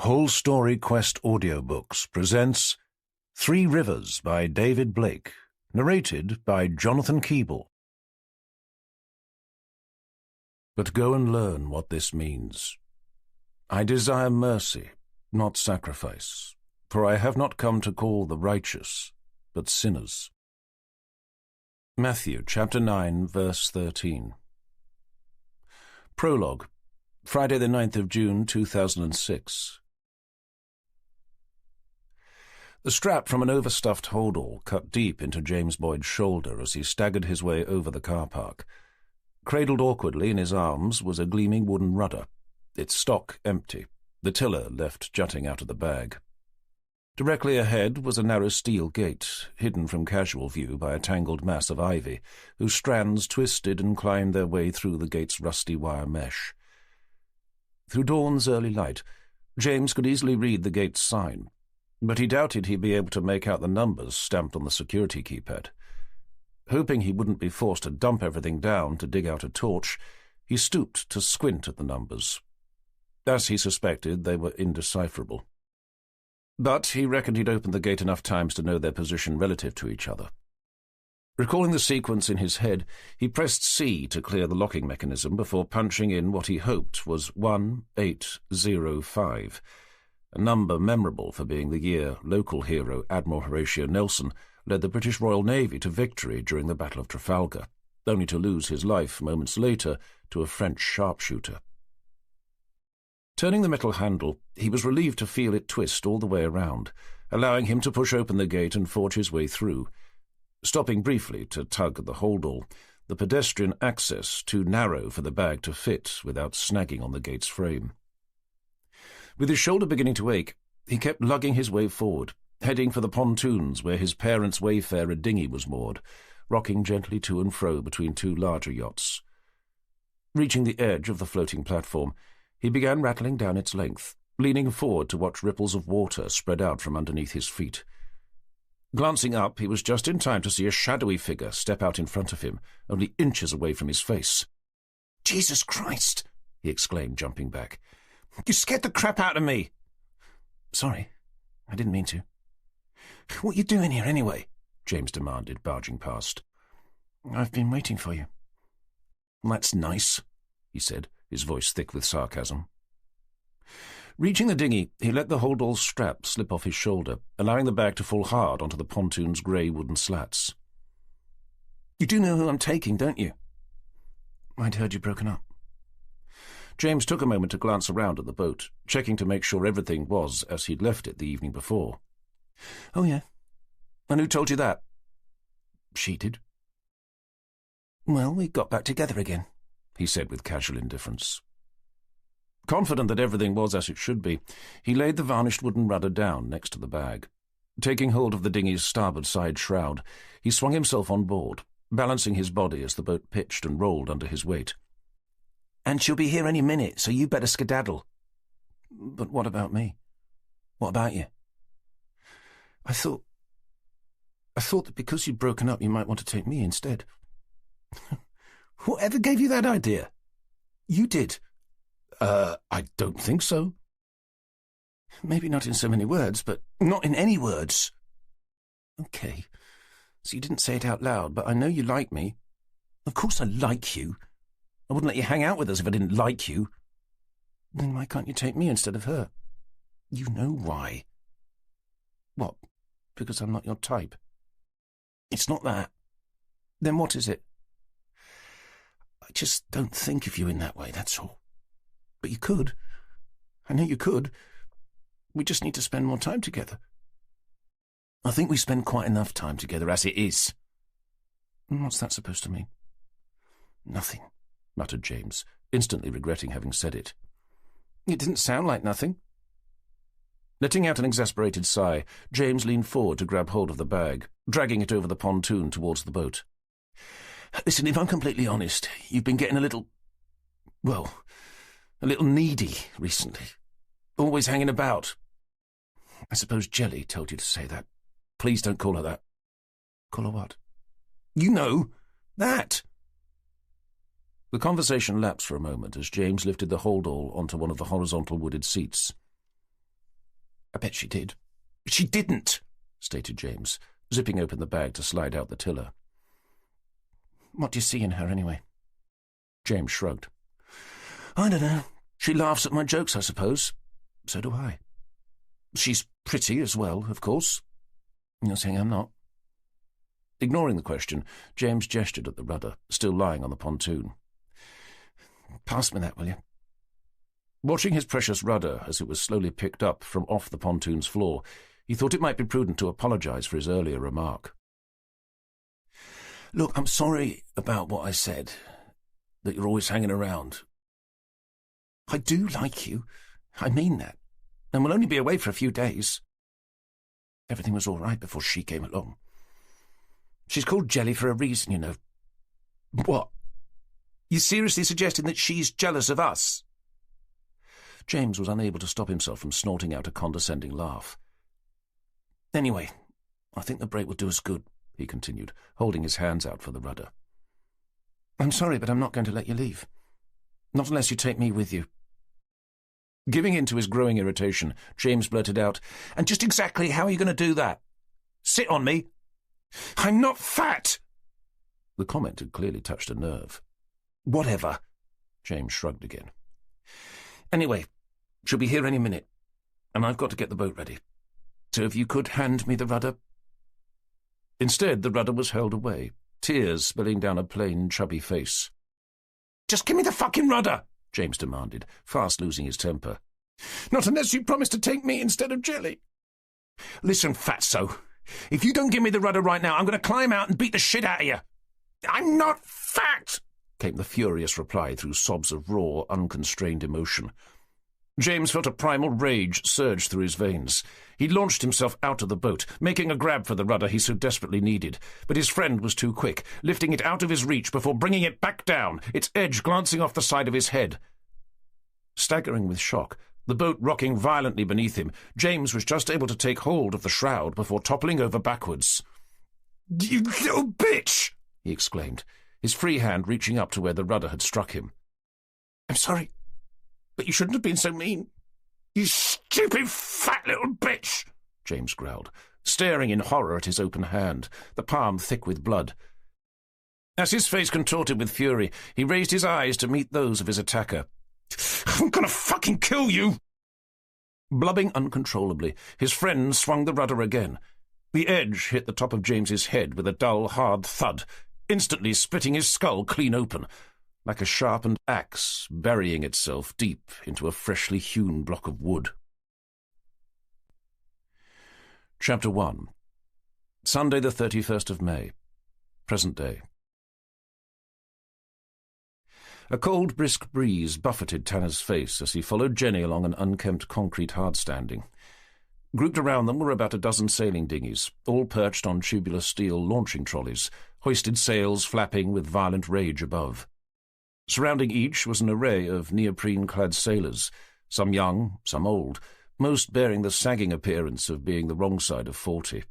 Whole Story Quest Audiobooks presents Three Rivers by David Blake, narrated by Jonathan Keeble. But go and learn what this means. I desire mercy, not sacrifice, for I have not come to call the righteous, but sinners. Matthew chapter 9, verse 13. Prologue, Friday the 9th of June, 2006. The strap from an overstuffed holdall cut deep into James Boyd's shoulder as he staggered his way over the car park. Cradled awkwardly in his arms was a gleaming wooden rudder, its stock empty, the tiller left jutting out of the bag. Directly ahead was a narrow steel gate, hidden from casual view by a tangled mass of ivy, whose strands twisted and climbed their way through the gate's rusty wire mesh. Through dawn's early light, James could easily read the gate's sign, but he doubted he'd be able to make out the numbers stamped on the security keypad. Hoping he wouldn't be forced to dump everything down to dig out a torch, he stooped to squint at the numbers. As he suspected, they were indecipherable. But he reckoned he'd opened the gate enough times to know their position relative to each other. Recalling the sequence in his head, he pressed C to clear the locking mechanism before punching in what he hoped was 1805, a number memorable for being the year local hero Admiral Horatio Nelson led the British Royal Navy to victory during the Battle of Trafalgar, only to lose his life moments later to a French sharpshooter. Turning the metal handle, he was relieved to feel it twist all the way around, allowing him to push open the gate and forge his way through. Stopping briefly to tug at the holdall, the pedestrian access too narrow for the bag to fit without snagging on the gate's frame. With his shoulder beginning to ache, he kept lugging his way forward, heading for the pontoons where his parents' Wayfarer dinghy was moored, rocking gently to and fro between two larger yachts. Reaching the edge of the floating platform, he began rattling down its length, leaning forward to watch ripples of water spread out from underneath his feet. Glancing up, he was just in time to see a shadowy figure step out in front of him, only inches away from his face. "Jesus Christ!" he exclaimed, jumping back. "You scared the crap out of me!" "Sorry, I didn't mean to." "What you doing here, anyway?" James demanded, barging past. "I've been waiting for you." "That's nice," he said, his voice thick with sarcasm. Reaching the dinghy, he let the holdall strap slip off his shoulder, allowing the bag to fall hard onto the pontoon's grey wooden slats. "You do know who I'm taking, don't you?" "I'd heard you'd broken up." James took a moment to glance around at the boat, checking to make sure everything was as he'd left it the evening before. "Oh, yeah. And who told you that?" "She did." "Well, we got back together again," he said with casual indifference. Confident that everything was as it should be, he laid the varnished wooden rudder down next to the bag. Taking hold of the dinghy's starboard side shroud, he swung himself on board, balancing his body as the boat pitched and rolled under his weight. "And she'll be here any minute, so you better skedaddle." "But what about me? What about you?" I thought that because you'd broken up, you might want to take me instead." "Whatever gave you that idea?" "You did." I don't think so." "Maybe not in so many words, but not in any words." "Okay, so you didn't say it out loud, but I know you like me." "Of course I like you. I wouldn't let you hang out with us if I didn't like you." "Then why can't you take me instead of her?" "You know why." "What, because I'm not your type?" "It's not that." "Then what is it?" "I just don't think of you in that way, that's all. But you could. I know you could. We just need to spend more time together." "I think we spend quite enough time together as it is." "What's that supposed to mean?" "Nothing," muttered James, instantly regretting having said it. "It didn't sound like nothing." Letting out an exasperated sigh, James leaned forward to grab hold of the bag, dragging it over the pontoon towards the boat. "Listen, if I'm completely honest, you've been getting a little needy recently. Always hanging about. I suppose Jelly told you to say that. Please don't call her that." "Call her what?" "You know, that." The conversation lapsed for a moment as James lifted the holdall onto one of the horizontal wooded seats. I bet she did. She didn't, stated James, zipping open the bag to slide out the tiller. What do you see in her, anyway? James shrugged. I don't know. She laughs at my jokes, I suppose. So do I. She's pretty as well, of course. You're saying I'm not? Ignoring the question, James gestured at the rudder, still lying on the pontoon. Pass me that, will you? Watching his precious rudder as it was slowly picked up from off the pontoon's floor, he thought it might be prudent to apologize for his earlier remark. Look, I'm sorry about what I said, that you're always hanging around. I do like you. I mean that. And we'll only be away for a few days. Everything was all right before she came along. She's called Jelly for a reason, you know. What? You seriously suggesting that she's jealous of us? James was unable to stop himself from snorting out a condescending laugh. Anyway, I think the break will do us good, he continued, holding his hands out for the rudder. I'm sorry, but I'm not going to let you leave. Not unless you take me with you. Giving in to his growing irritation, James blurted out, And just exactly how are you going to do that? Sit on me? I'm not fat! The comment had clearly touched a nerve. Whatever, James shrugged again. Anyway, she'll be here any minute, and I've got to get the boat ready. So if you could hand me the rudder. Instead, the rudder was held away, tears spilling down a plain, chubby face. Just give me the fucking rudder, James demanded, fast losing his temper. Not unless you promise to take me instead of Jelly. Listen, fatso, if you don't give me the rudder right now, I'm going to climb out and beat the shit out of you. I'm not fat, came the furious reply through sobs of raw, unconstrained emotion. James felt a primal rage surge through his veins. He launched himself out of the boat, making a grab for the rudder he so desperately needed, but his friend was too quick, lifting it out of his reach before bringing it back down, its edge glancing off the side of his head. Staggering with shock, the boat rocking violently beneath him, James was just able to take hold of the shroud before toppling over backwards. You little bitch! He exclaimed, his free hand reaching up to where the rudder had struck him. I'm sorry, but you shouldn't have been so mean. You stupid fat little bitch, James growled, staring in horror at his open hand, the palm thick with blood. As his face contorted with fury, he raised his eyes to meet those of his attacker. I'm gonna fucking kill you! Blubbing uncontrollably, his friend swung the rudder again. The edge hit the top of James's head with a dull, hard thud, instantly splitting his skull clean open, like a sharpened axe burying itself deep into a freshly hewn block of wood. Chapter 1. Sunday the 31st of May. Present day. A cold, brisk breeze buffeted Tanner's face as he followed Jenny along an unkempt concrete hard-standing. Grouped around them were about a dozen sailing dinghies, all perched on tubular steel launching trolleys, hoisted sails flapping with violent rage above. Surrounding each was an array of neoprene-clad sailors, some young, some old, most bearing the sagging appearance of being the wrong side of 40.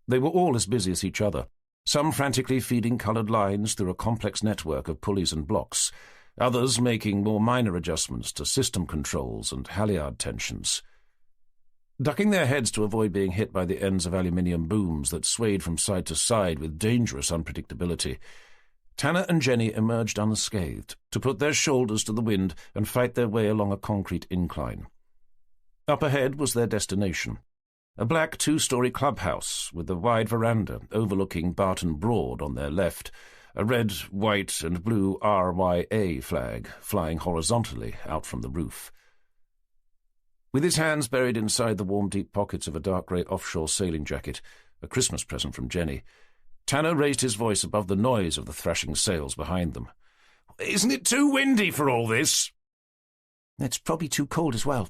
They were all as busy as each other, some frantically feeding coloured lines through a complex network of pulleys and blocks, others making more minor adjustments to system controls and halyard tensions. Ducking their heads to avoid being hit by the ends of aluminium booms that swayed from side to side with dangerous unpredictability, Tanner and Jenny emerged unscathed to put their shoulders to the wind and fight their way along a concrete incline. Up ahead was their destination, a black two-story clubhouse with a wide veranda overlooking Barton Broad on their left, a red, white and blue RYA flag flying horizontally out from the roof. With his hands buried inside the warm, deep pockets of a dark grey offshore sailing jacket, a Christmas present from Jenny, Tanner raised his voice above the noise of the thrashing sails behind them. Isn't it too windy for all this? It's probably too cold as well.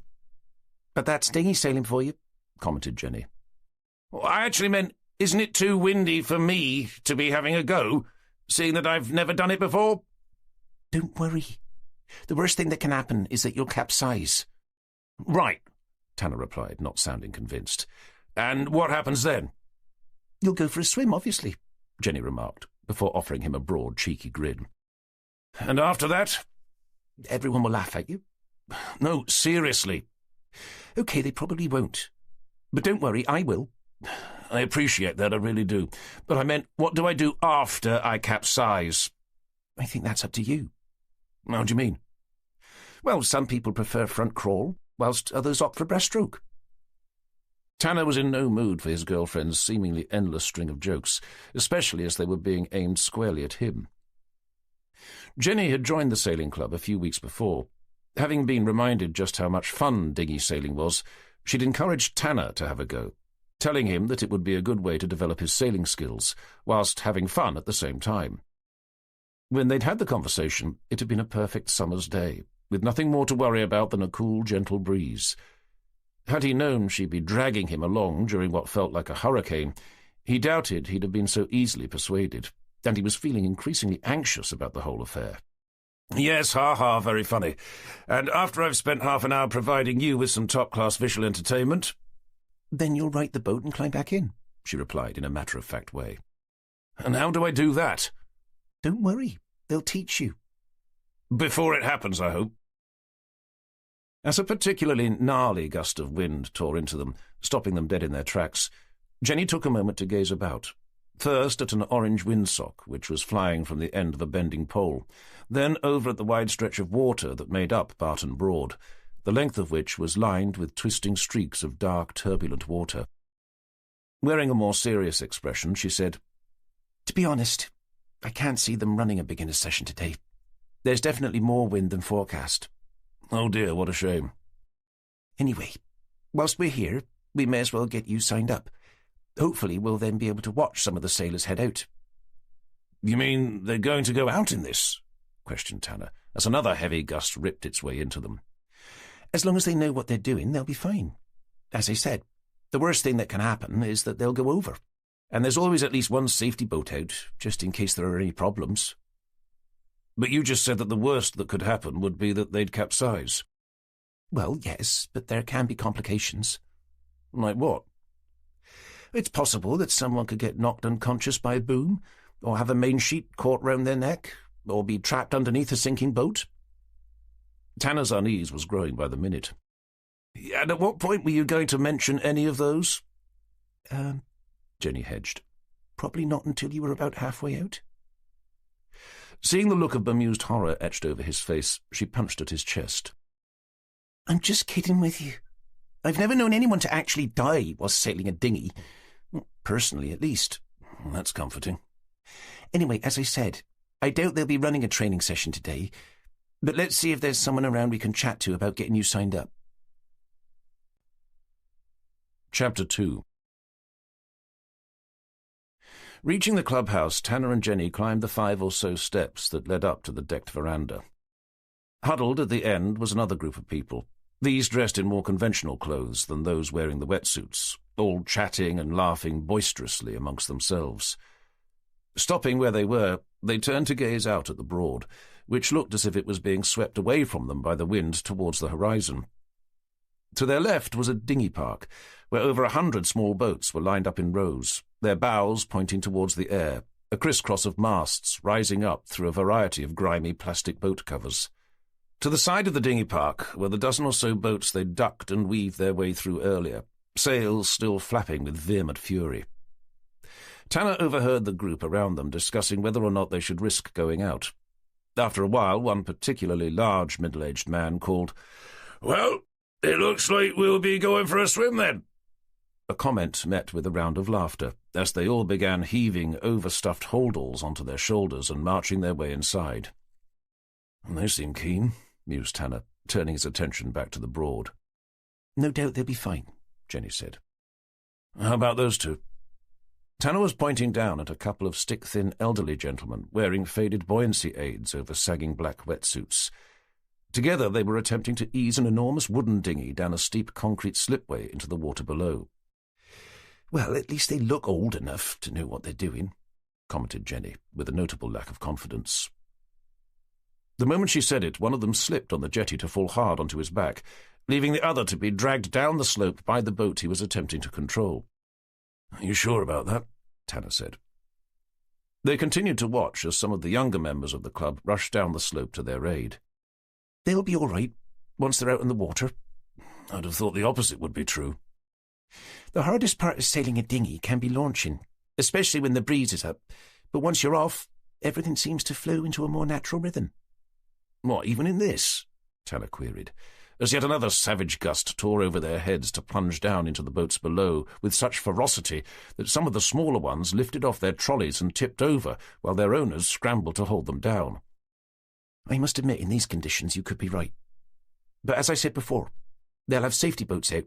But that's dinghy sailing for you, commented Jenny. Well, I actually meant, isn't it too windy for me to be having a go, seeing that I've never done it before? Don't worry. The worst thing that can happen is that you'll capsize. Right, Tanner replied, not sounding convinced. And what happens then? You'll go for a swim, obviously, Jenny remarked, before offering him a broad, cheeky grin. And after that? Everyone will laugh at you. No, seriously. Okay, they probably won't. But don't worry, I will. I appreciate that, I really do. But I meant, what do I do after I capsize? I think that's up to you. How do you mean? Well, some people prefer front crawl, whilst others opt for breaststroke. Tanner was in no mood for his girlfriend's seemingly endless string of jokes, especially as they were being aimed squarely at him. Jenny had joined the sailing club a few weeks before. Having been reminded just how much fun dinghy sailing was, she'd encouraged Tanner to have a go, telling him that it would be a good way to develop his sailing skills, whilst having fun at the same time. When they'd had the conversation, it had been a perfect summer's day, with nothing more to worry about than a cool, gentle breeze. Had he known she'd be dragging him along during what felt like a hurricane, he doubted he'd have been so easily persuaded, and he was feeling increasingly anxious about the whole affair. Yes, ha-ha, very funny. And after I've spent half an hour providing you with some top-class visual entertainment... Then you'll right the boat and climb back in, she replied in a matter-of-fact way. And how do I do that? Don't worry, they'll teach you. Before it happens, I hope. As a particularly gnarly gust of wind tore into them, stopping them dead in their tracks, Jenny took a moment to gaze about, first at an orange windsock which was flying from the end of a bending pole, then over at the wide stretch of water that made up Barton Broad, the length of which was lined with twisting streaks of dark, turbulent water. Wearing a more serious expression, she said, To be honest, I can't see them running a beginner's session today. There's definitely more wind than forecast. Oh dear, what a shame. Anyway, whilst we're here, we may as well get you signed up. Hopefully we'll then be able to watch some of the sailors head out. You mean they're going to go out in this? Questioned Tanner, as another heavy gust ripped its way into them. As long as they know what they're doing, they'll be fine. As I said, the worst thing that can happen is that they'll go over. And there's always at least one safety boat out, just in case there are any problems. But you just said that the worst that could happen would be that they'd capsize. Well, yes, but there can be complications. Like what? It's possible that someone could get knocked unconscious by a boom, or have a main sheet caught round their neck, or be trapped underneath a sinking boat. Tanner's unease was growing by the minute. And at what point were you going to mention any of those? Jenny hedged. Probably not until you were about halfway out. Seeing the look of bemused horror etched over his face, she punched at his chest. I'm just kidding with you. I've never known anyone to actually die while sailing a dinghy. Personally, at least. That's comforting. Anyway, as I said, I doubt they'll be running a training session today, but let's see if there's someone around we can chat to about getting you signed up. Chapter 2. Reaching the clubhouse, Tanner and Jenny climbed the 5 or so steps that led up to the decked veranda. Huddled at the end was another group of people, these dressed in more conventional clothes than those wearing the wetsuits, all chatting and laughing boisterously amongst themselves. Stopping where they were, they turned to gaze out at the Broad, which looked as if it was being swept away from them by the wind towards the horizon. To their left was a dinghy park, where over 100 small boats were lined up in rows, their bows pointing towards the air, a crisscross of masts rising up through a variety of grimy plastic boat covers. To the side of the dinghy park were the dozen or so boats they ducked and weaved their way through earlier, sails still flapping with vehement fury. Tanner overheard the group around them discussing whether or not they should risk going out. After a while, one particularly large middle-aged man called, "Well, it looks like we'll be going for a swim then." A comment met with a round of laughter, as they all began heaving overstuffed holdalls onto their shoulders and marching their way inside. "They seem keen," mused Tanner, turning his attention back to the Broad. "No doubt they'll be fine," Jenny said. "How about those two?" Tanner was pointing down at a couple of stick-thin elderly gentlemen wearing faded buoyancy aids over sagging black wetsuits. Together they were attempting to ease an enormous wooden dinghy down a steep concrete slipway into the water below. "Well, at least they look old enough to know what they're doing," commented Jenny, with a notable lack of confidence. The moment she said it, one of them slipped on the jetty to fall hard onto his back, leaving the other to be dragged down the slope by the boat he was attempting to control. "Are you sure about that?" Tanner said. They continued to watch as some of the younger members of the club rushed down the slope to their aid. "They'll be all right once they're out in the water." I'd have thought the opposite would be true. The hardest part of sailing a dinghy can be launching, especially when the breeze is up. But once you're off, everything seems to flow into a more natural rhythm. What, even in this? Tanner queried, as yet another savage gust tore over their heads to plunge down into the boats below with such ferocity that some of the smaller ones lifted off their trolleys and tipped over, while their owners scrambled to hold them down. I must admit, in these conditions, you could be right. But as I said before, they'll have safety boats out.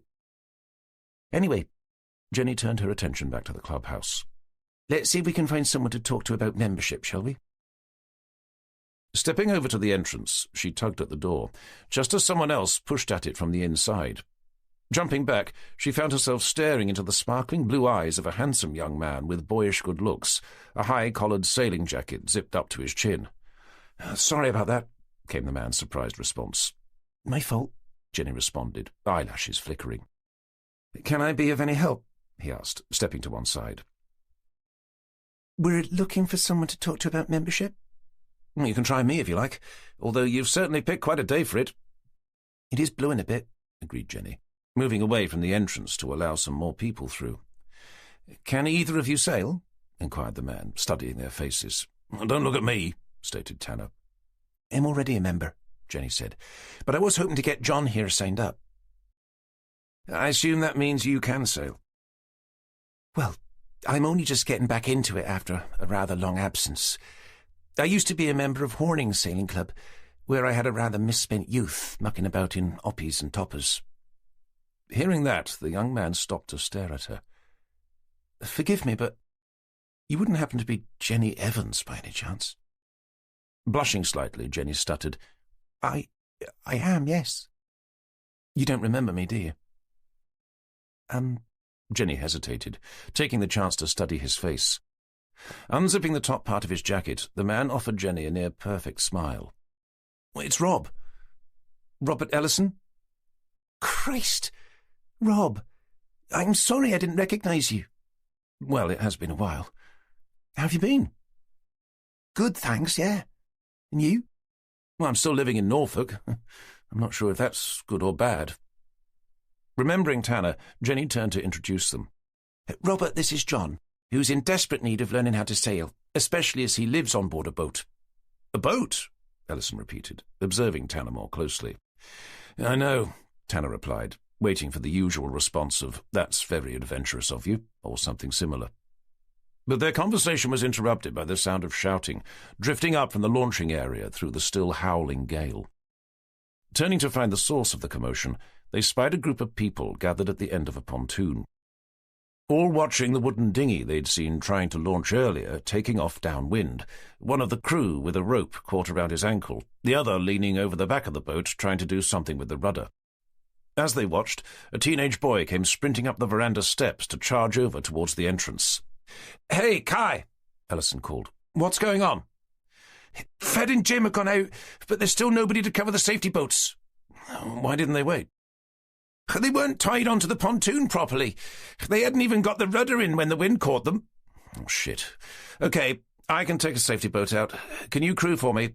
Anyway, Jenny turned her attention back to the clubhouse. Let's see if we can find someone to talk to about membership, shall we? Stepping over to the entrance, she tugged at the door, just as someone else pushed at it from the inside. Jumping back, she found herself staring into the sparkling blue eyes of a handsome young man with boyish good looks, a high-collared sailing jacket zipped up to his chin. Sorry about that, came the man's surprised response. My fault, Jenny responded, eyelashes flickering. Can I be of any help? He asked, stepping to one side. We're looking for someone to talk to about membership. You can try me if you like, although you've certainly picked quite a day for it. It is blowing a bit, agreed Jenny, moving away from the entrance to allow some more people through. Can either of you sail? Inquired the man, studying their faces. Don't look at me, stated Tanner. I'm already a member, Jenny said, but I was hoping to get John here signed up. I assume that means you can sail. Well, I'm only just getting back into it after a rather long absence. I used to be a member of Horning's Sailing Club, where I had a rather misspent youth mucking about in oppies and toppers. Hearing that, the young man stopped to stare at her. Forgive me, but you wouldn't happen to be Jenny Evans by any chance? Blushing slightly, Jenny stuttered. I am, yes. You don't remember me, do you? Jenny hesitated, taking the chance to study his face. Unzipping the top part of his jacket, the man offered Jenny a near-perfect smile. It's Rob. Robert Ellison? Christ! Rob, I'm sorry I didn't recognise you. Well, it has been a while. How have you been? Good, thanks, yeah. And you? Well, I'm still living in Norfolk. I'm not sure if that's good or bad. Remembering Tanner, Jenny turned to introduce them. Robert, this is John, who's in desperate need of learning how to sail, especially as he lives on board a boat. A boat? Ellison repeated, observing Tanner more closely. I know, Tanner replied, waiting for the usual response of, that's very adventurous of you, or something similar. But their conversation was interrupted by the sound of shouting, drifting up from the launching area through the still howling gale. Turning to find the source of the commotion, they spied a group of people gathered at the end of a pontoon. All watching the wooden dinghy they'd seen trying to launch earlier taking off downwind, one of the crew with a rope caught around his ankle, the other leaning over the back of the boat trying to do something with the rudder. As they watched, a teenage boy came sprinting up the veranda steps to charge over towards the entrance. Hey, Kai, Ellison called. What's going on? Fed and Jim have gone out, but there's still nobody to cover the safety boats. Why didn't they wait? They weren't tied onto the pontoon properly. They hadn't even got the rudder in when the wind caught them. Oh, shit. Okay, I can take a safety boat out. Can you crew for me?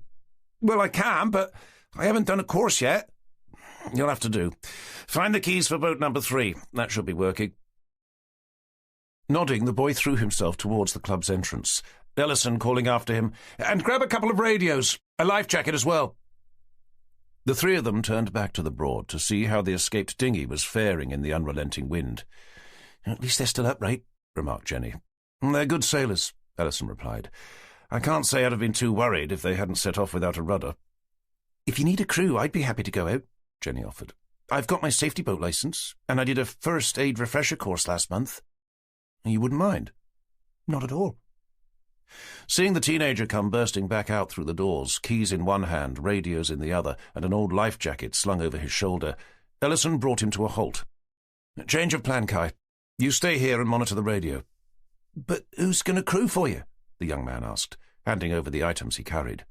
Well, I can, but I haven't done a course yet. You'll have to do. Find the keys for boat number 3. That should be working. Nodding, the boy threw himself towards the club's entrance, Ellison calling after him, And grab a couple of radios, a life jacket as well. The three of them turned back to the Broad to see how the escaped dinghy was faring in the unrelenting wind. At least they're still upright, remarked Jenny. They're good sailors, Ellison replied. I can't say I'd have been too worried if they hadn't set off without a rudder. If you need a crew, I'd be happy to go out, Jenny offered. I've got my safety boat licence, and I did a first aid refresher course last month. You wouldn't mind? Not at all. Seeing the teenager come bursting back out through the doors, keys in one hand, radios in the other, and an old life jacket slung over his shoulder, Ellison brought him to a halt. Change of plan, Kai. You stay here and monitor the radio. But who's going to crew for you? The young man asked, handing over the items he carried.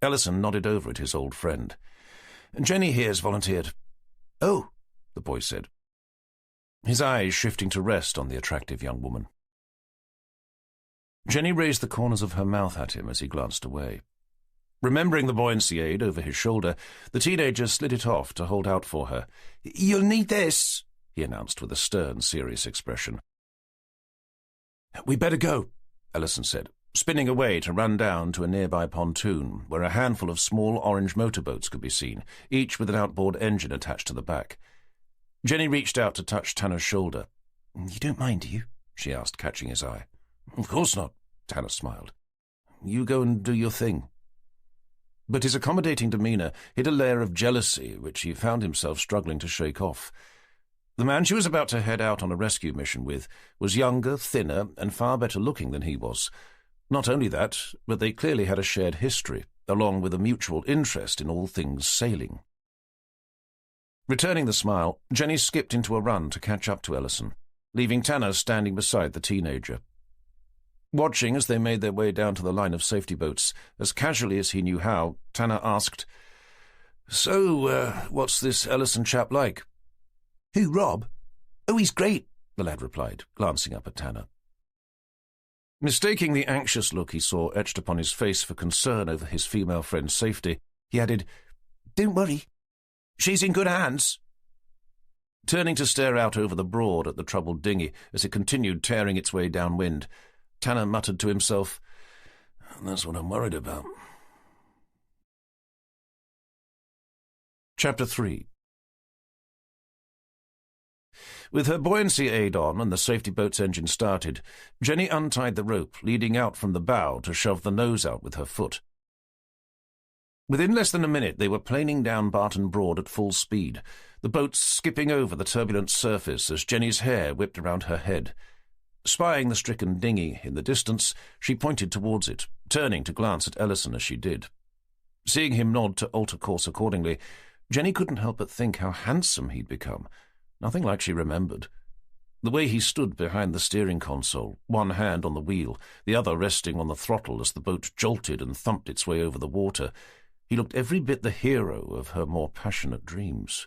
Ellison nodded over at his old friend. Jenny here's volunteered. Oh, the boy said, his eyes shifting to rest on the attractive young woman. Jenny raised the corners of her mouth at him as he glanced away. Remembering the buoyancy aid over his shoulder, the teenager slid it off to hold out for her. "You'll need this," he announced with a stern, serious expression. "We better go," Ellison said, spinning away to run down to a nearby pontoon where a handful of small orange motorboats could be seen, each with an outboard engine attached to the back. Jenny reached out to touch Tanner's shoulder. "You don't mind, do you?" she asked, catching his eye. "Of course not," Tanner smiled. "You go and do your thing." But his accommodating demeanour hid a layer of jealousy which he found himself struggling to shake off. The man she was about to head out on a rescue mission with was younger, thinner, and far better looking than he was. Not only that, but they clearly had a shared history, along with a mutual interest in all things sailing. Returning the smile, Jenny skipped into a run to catch up to Ellison, leaving Tanner standing beside the teenager. Watching as they made their way down to the line of safety boats, as casually as he knew how, Tanner asked, "So, what's this Ellison chap like?" "Who, Rob? Oh, he's great," the lad replied, glancing up at Tanner. Mistaking the anxious look he saw etched upon his face for concern over his female friend's safety, he added, "Don't worry. She's in good hands." Turning to stare out over the Broad at the troubled dinghy as it continued tearing its way downwind, Tanner muttered to himself, "That's what I'm worried about." Chapter 3. With her buoyancy aid on and the safety boat's engine started, Jenny untied the rope leading out from the bow to shove the nose out with her foot. Within less than a minute they were planing down Barton Broad at full speed, the boat skipping over the turbulent surface as Jenny's hair whipped around her head. Spying the stricken dinghy in the distance, she pointed towards it, turning to glance at Ellison as she did. Seeing him nod to alter course accordingly, Jenny couldn't help but think how handsome he'd become, nothing like she remembered. The way he stood behind the steering console, one hand on the wheel, the other resting on the throttle as the boat jolted and thumped its way over the water, he looked every bit the hero of her more passionate dreams.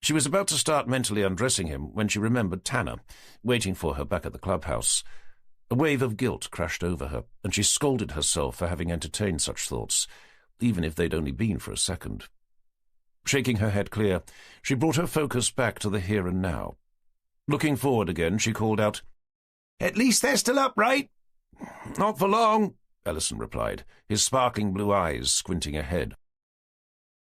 She was about to start mentally undressing him when she remembered Tanner, waiting for her back at the clubhouse. A wave of guilt crashed over her, and she scolded herself for having entertained such thoughts, even if they'd only been for a second. Shaking her head clear, she brought her focus back to the here and now. Looking forward again, she called out, "At least they're still up, right?" "Not for long," Ellison replied, his sparkling blue eyes squinting ahead.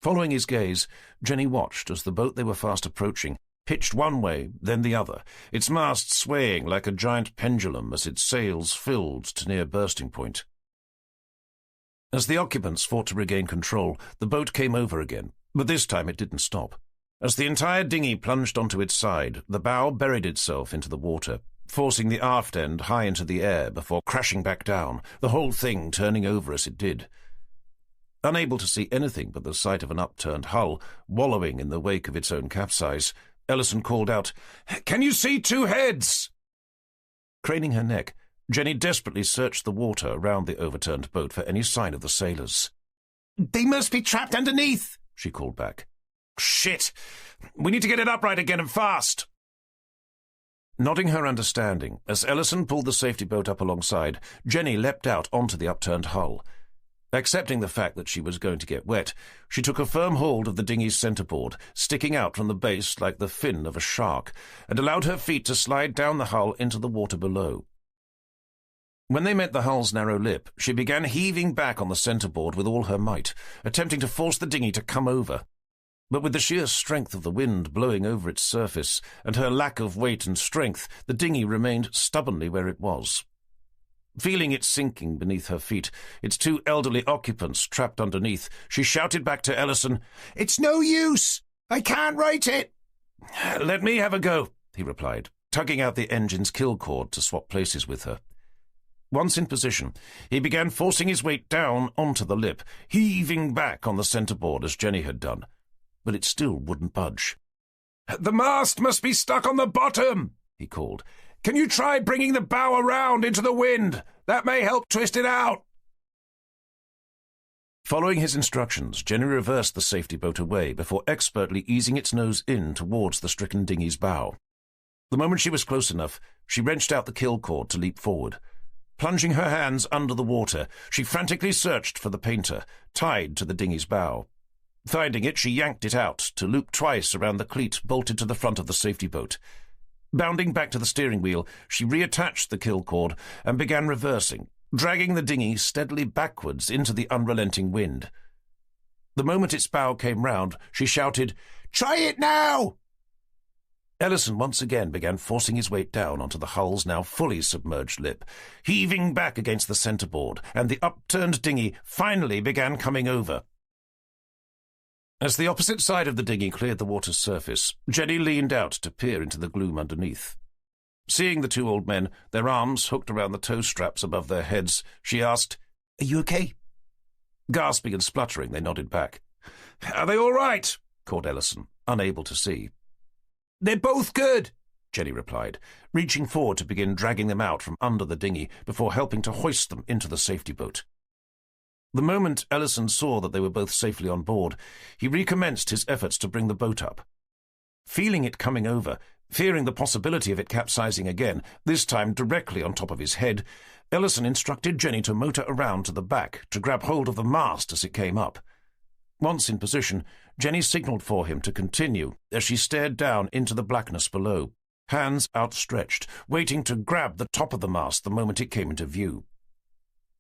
Following his gaze, Jenny watched as the boat they were fast approaching pitched one way, then the other, its mast swaying like a giant pendulum as its sails filled to near bursting point. As the occupants fought to regain control, the boat came over again, but this time it didn't stop. As the entire dinghy plunged onto its side, the bow buried itself into the water, forcing the aft end high into the air before crashing back down, the whole thing turning over as it did. Unable to see anything but the sight of an upturned hull, wallowing in the wake of its own capsize, Ellison called out, "Can you see two heads?" Craning her neck, Jenny desperately searched the water around the overturned boat for any sign of the sailors. "They must be trapped underneath," she called back. "Shit! We need to get it upright again and fast!" Nodding her understanding, as Ellison pulled the safety boat up alongside, Jenny leapt out onto the upturned hull. Accepting the fact that she was going to get wet, she took a firm hold of the dinghy's centreboard, sticking out from the base like the fin of a shark, and allowed her feet to slide down the hull into the water below. When they met the hull's narrow lip, she began heaving back on the centreboard with all her might, attempting to force the dinghy to come over. But with the sheer strength of the wind blowing over its surface and her lack of weight and strength, the dinghy remained stubbornly where it was. Feeling it sinking beneath her feet, its two elderly occupants trapped underneath, she shouted back to Ellison, "It's no use! I can't right it!" "Let me have a go," he replied, tugging out the engine's kill cord to swap places with her. Once in position, he began forcing his weight down onto the lip, heaving back on the centreboard as Jenny had done, but it still wouldn't budge. "The mast must be stuck on the bottom," he called. "Can you try bringing the bow around into the wind? That may help twist it out." Following his instructions, Jenny reversed the safety boat away before expertly easing its nose in towards the stricken dinghy's bow. The moment she was close enough, she wrenched out the kill cord to leap forward. Plunging her hands under the water, she frantically searched for the painter, tied to the dinghy's bow. Finding it, she yanked it out to loop twice around the cleat bolted to the front of the safety boat. Bounding back to the steering wheel, she reattached the kill cord and began reversing, dragging the dinghy steadily backwards into the unrelenting wind. The moment its bow came round, she shouted, "Try it now!" Ellison once again began forcing his weight down onto the hull's now fully submerged lip, heaving back against the centreboard, and the upturned dinghy finally began coming over. As the opposite side of the dinghy cleared the water's surface, Jenny leaned out to peer into the gloom underneath. Seeing the two old men, their arms hooked around the tow straps above their heads, she asked, "Are you okay?" Gasping and spluttering, they nodded back. "Are they all right?" called Ellison, unable to see. "They're both good," Jenny replied, reaching forward to begin dragging them out from under the dinghy before helping to hoist them into the safety boat. The moment Ellison saw that they were both safely on board, he recommenced his efforts to bring the boat up. Feeling it coming over, fearing the possibility of it capsizing again, this time directly on top of his head, Ellison instructed Jenny to motor around to the back to grab hold of the mast as it came up. Once in position, Jenny signalled for him to continue as she stared down into the blackness below, hands outstretched, waiting to grab the top of the mast the moment it came into view.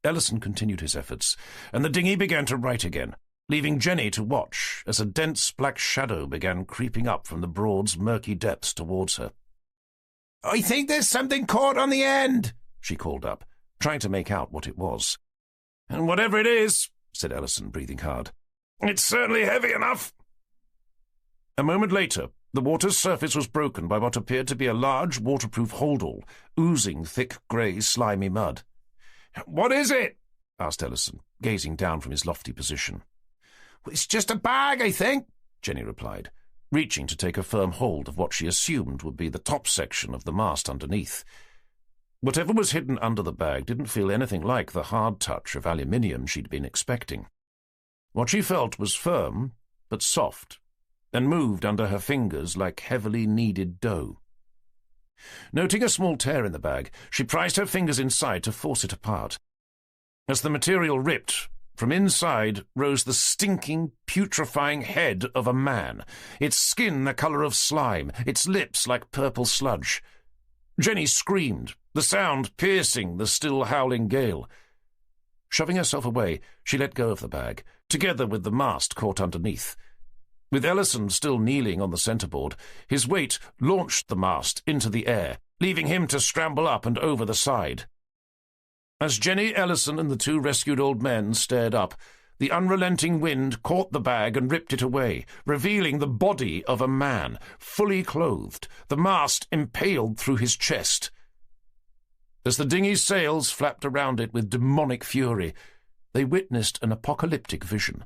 Ellison continued his efforts, and the dinghy began to right again, leaving Jenny to watch as a dense black shadow began creeping up from the Broad's murky depths towards her. "I think there's something caught on the end," she called up, trying to make out what it was. "And whatever it is," said Ellison, breathing hard, "it's certainly heavy enough." A moment later, the water's surface was broken by what appeared to be a large waterproof holdall, oozing thick grey slimy mud. "What is it?" asked Ellison, gazing down from his lofty position. "It's just a bag, I think," Jenny replied, reaching to take a firm hold of what she assumed would be the top section of the mast underneath. Whatever was hidden under the bag didn't feel anything like the hard touch of aluminium she'd been expecting. What she felt was firm, but soft, and moved under her fingers like heavily kneaded dough. Noting a small tear in the bag, she prized her fingers inside to force it apart. As the material ripped, from inside rose the stinking, putrefying head of a man, its skin the colour of slime, its lips like purple sludge. Jenny screamed, the sound piercing the still howling gale. Shoving herself away, she let go of the bag, together with the mast caught underneath. With Ellison still kneeling on the centreboard, his weight launched the mast into the air, leaving him to scramble up and over the side. As Jenny, Ellison, and the two rescued old men stared up, the unrelenting wind caught the bag and ripped it away, revealing the body of a man, fully clothed, the mast impaled through his chest. As the dinghy's sails flapped around it with demonic fury, they witnessed an apocalyptic vision.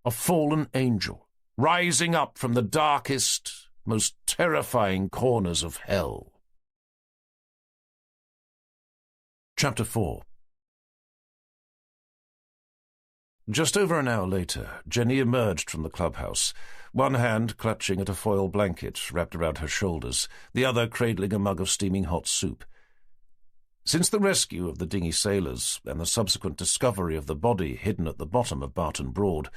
A fallen angel, rising up from the darkest, most terrifying corners of hell. Chapter 4. Just over an hour later, Jenny emerged from the clubhouse, one hand clutching at a foil blanket wrapped around her shoulders, the other cradling a mug of steaming hot soup. Since the rescue of the dinghy sailors and the subsequent discovery of the body hidden at the bottom of Barton Broad,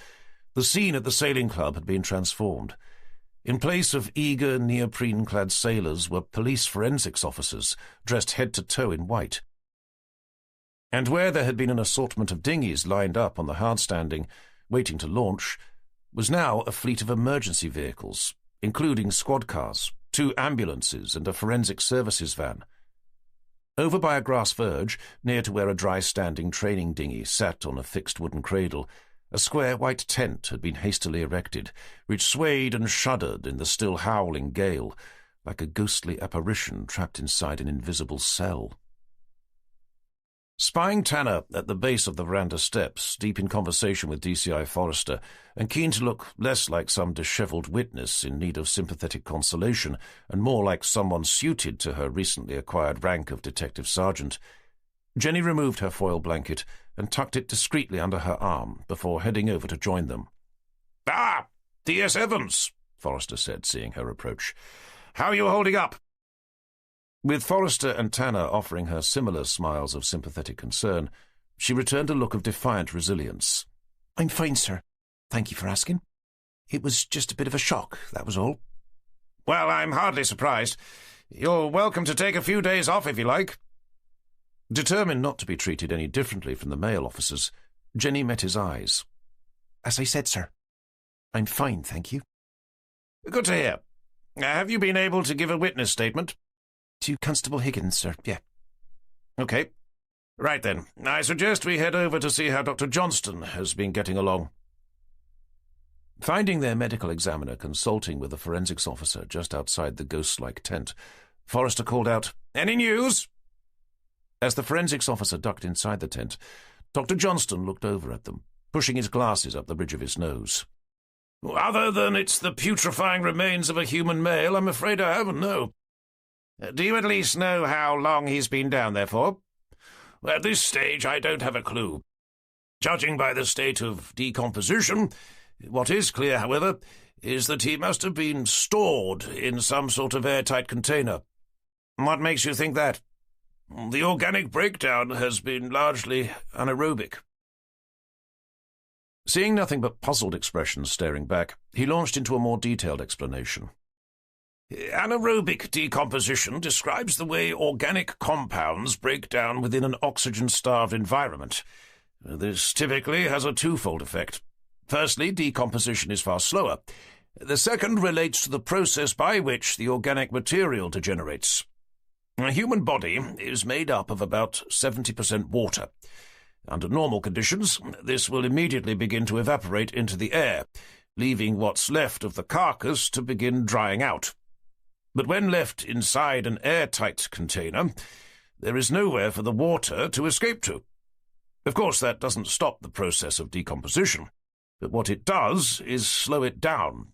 the scene at the sailing club had been transformed. In place of eager, neoprene-clad sailors were police forensics officers, dressed head to toe in white. And where there had been an assortment of dinghies lined up on the hardstanding, waiting to launch, was now a fleet of emergency vehicles, including squad cars, 2 ambulances and a forensic services van. Over by a grass verge, near to where a dry-standing training dinghy sat on a fixed wooden cradle, a square white tent had been hastily erected, which swayed and shuddered in the still howling gale, like a ghostly apparition trapped inside an invisible cell. Spying Tanner at the base of the veranda steps, deep in conversation with DCI Forrester, and keen to look less like some dishevelled witness in need of sympathetic consolation, and more like someone suited to her recently acquired rank of detective sergeant, Jenny removed her foil blanket and tucked it discreetly under her arm before heading over to join them. "Ah, D.S. Evans," Forrester said, seeing her approach. "How are you holding up?" With Forrester and Tanner offering her similar smiles of sympathetic concern, she returned a look of defiant resilience. "I'm fine, sir. Thank you for asking. It was just a bit of a shock, that was all." "Well, I'm hardly surprised. You're welcome to take a few days off if you like." Determined not to be treated any differently from the male officers, Jenny met his eyes. "As I said, sir, I'm fine, thank you." "Good to hear. Have you been able to give a witness statement?" "To Constable Higgins, sir, yeah." "Okay. Right then. I suggest we head over to see how Dr. Johnston has been getting along." Finding their medical examiner consulting with a forensics officer just outside the ghost-like tent, Forrester called out, "Any news?" As the forensics officer ducked inside the tent, Dr. Johnston looked over at them, pushing his glasses up the bridge of his nose. "Other than it's the putrefying remains of a human male, I'm afraid I haven't, no." "Do you at least know how long he's been down there for?" "At this stage, I don't have a clue. Judging by the state of decomposition, what is clear, however, is that he must have been stored in some sort of airtight container." "What makes you think that?" "The organic breakdown has been largely anaerobic." Seeing nothing but puzzled expressions staring back, he launched into a more detailed explanation. "Anaerobic decomposition describes the way organic compounds break down within an oxygen-starved environment. This typically has a twofold effect. Firstly, decomposition is far slower. The second relates to the process by which the organic material degenerates. A human body is made up of about 70% water. Under normal conditions, this will immediately begin to evaporate into the air, leaving what's left of the carcass to begin drying out. But when left inside an airtight container, there is nowhere for the water to escape to. Of course, that doesn't stop the process of decomposition, but what it does is slow it down.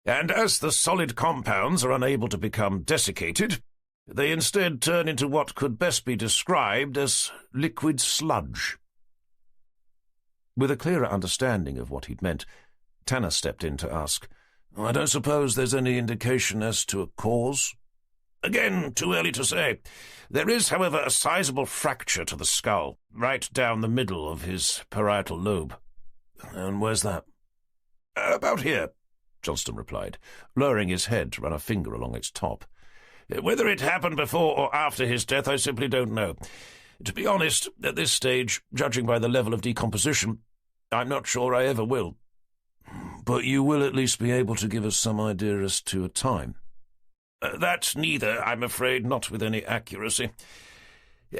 And as the solid compounds are unable to become desiccated, they instead turn into what could best be described as liquid sludge." With a clearer understanding of what he'd meant, Tanner stepped in to ask, "I don't suppose there's any indication as to a cause?" "Again, too early to say. There is, however, a sizable fracture to the skull, right down the middle of his parietal lobe." "And where's that?" "About here," Johnston replied, lowering his head to run a finger along its top. "Whether it happened before or after his death, I simply don't know. To be honest, at this stage, judging by the level of decomposition, I'm not sure I ever will." "But you will at least be able to give us some idea as to a time?" "That neither, I'm afraid, not with any accuracy.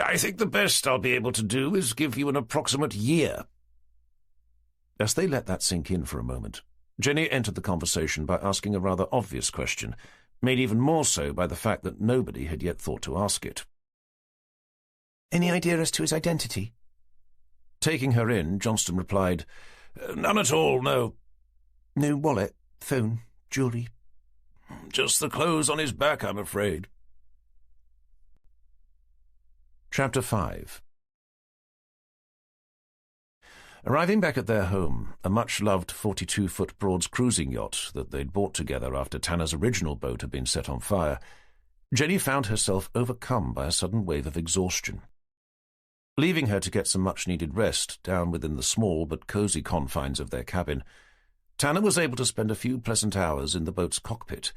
I think the best I'll be able to do is give you an approximate year." As they let that sink in for a moment, Jenny entered the conversation by asking a rather obvious question, made even more so by the fact that nobody had yet thought to ask it. "Any idea as to his identity?" Taking her in, Johnston replied, "None at all, no." "No wallet, phone, jewellery?" "Just the clothes on his back, I'm afraid." Chapter 5. Arriving back at their home, a much-loved 42-foot Broad's cruising yacht that they'd bought together after Tanner's original boat had been set on fire, Jenny found herself overcome by a sudden wave of exhaustion. Leaving her to get some much-needed rest down within the small but cosy confines of their cabin, Tanner was able to spend a few pleasant hours in the boat's cockpit,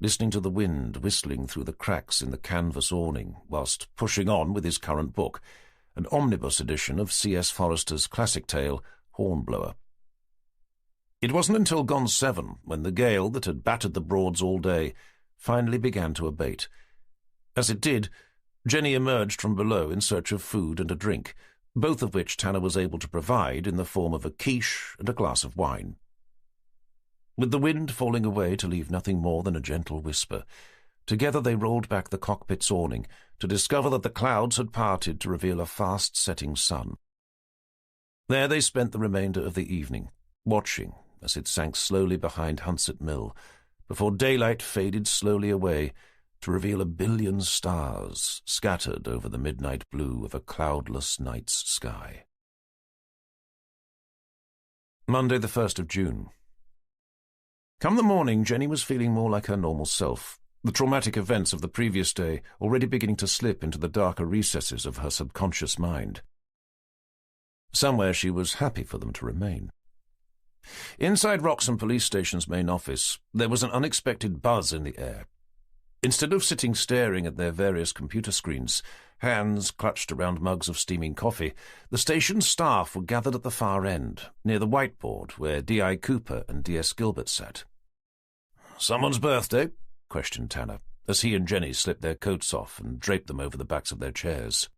listening to the wind whistling through the cracks in the canvas awning whilst pushing on with his current book, an omnibus edition of C.S. Forrester's classic tale, Hornblower. It wasn't until gone 7, when the gale that had battered the Broads all day finally began to abate. As it did, Jenny emerged from below in search of food and a drink, both of which Tanner was able to provide in the form of a quiche and a glass of wine. With the wind falling away to leave nothing more than a gentle whisper, together they rolled back the cockpit's awning to discover that the clouds had parted to reveal a fast-setting sun. There they spent the remainder of the evening, watching as it sank slowly behind Hunset Mill, before daylight faded slowly away to reveal a billion stars scattered over the midnight blue of a cloudless night's sky. Monday, the 1st of June. Come the morning, Jenny was feeling more like her normal self, the traumatic events of the previous day already beginning to slip into the darker recesses of her subconscious mind. Somewhere she was happy for them to remain. Inside Wroxham Police Station's main office, there was an unexpected buzz in the air. Instead of sitting staring at their various computer screens, hands clutched around mugs of steaming coffee, the station's staff were gathered at the far end, near the whiteboard where D.I. Cooper and D.S. Gilbert sat. "Someone's birthday?" questioned Tanner, as he and Jenny slipped their coats off and draped them over the backs of their chairs.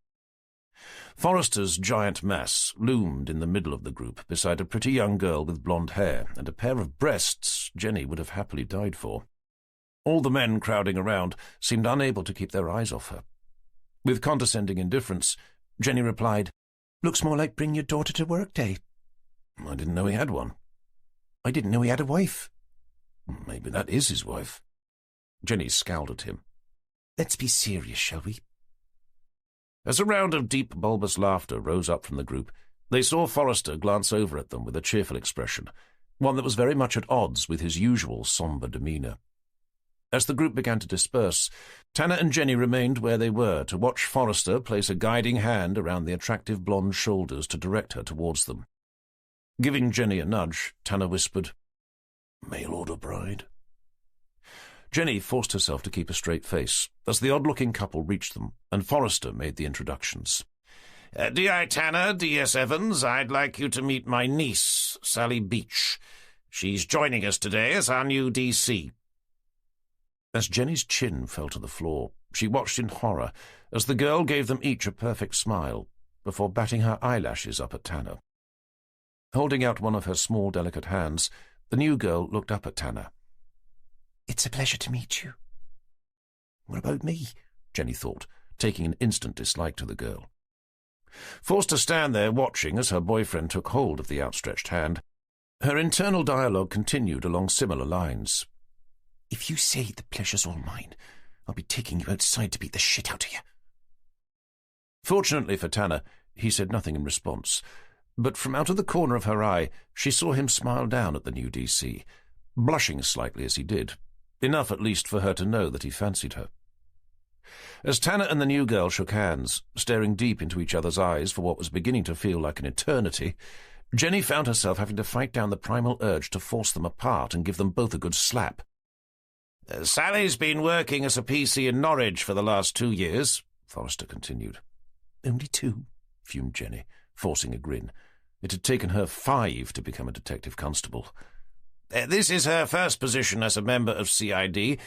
Forrester's giant mass loomed in the middle of the group beside a pretty young girl with blonde hair and a pair of breasts Jenny would have happily died for. All the men crowding around seemed unable to keep their eyes off her. With condescending indifference, Jenny replied, "Looks more like bring your daughter to work day." "I didn't know he had one." "I didn't know he had a wife." "Maybe that is his wife." Jenny scowled at him. "Let's be serious, shall we?" As a round of deep, bulbous laughter rose up from the group, they saw Forrester glance over at them with a cheerful expression, one that was very much at odds with his usual sombre demeanour. As the group began to disperse, Tanner and Jenny remained where they were to watch Forrester place a guiding hand around the attractive blonde shoulders to direct her towards them. Giving Jenny a nudge, Tanner whispered, "Mail order bride." Jenny forced herself to keep a straight face as the odd-looking couple reached them, and Forrester made the introductions. "D.I. Tanner, D.S. Evans, I'd like you to meet my niece, Sally Beach. She's joining us today as our new D.C. As Jenny's chin fell to the floor, she watched in horror as the girl gave them each a perfect smile before batting her eyelashes up at Tanner. Holding out one of her small, delicate hands, the new girl looked up at Tanner. "It's a pleasure to meet you." "What about me?" Jenny thought, taking an instant dislike to the girl. Forced to stand there watching as her boyfriend took hold of the outstretched hand, her internal dialogue continued along similar lines. "If you say the pleasure's all mine, I'll be taking you outside to beat the shit out of you." Fortunately for Tanner, he said nothing in response, but from out of the corner of her eye she saw him smile down at the new DC, blushing slightly as he did, enough at least for her to know that he fancied her. As Tanner and the new girl shook hands, staring deep into each other's eyes for what was beginning to feel like an eternity, Jenny found herself having to fight down the primal urge to force them apart and give them both a good slap. "Sally's been working as a PC in Norwich for the last 2 years, Forrester continued. "Only 2, fumed Jenny, forcing a grin. It had taken her 5 to become a detective constable. "This is her first position as a member of CID,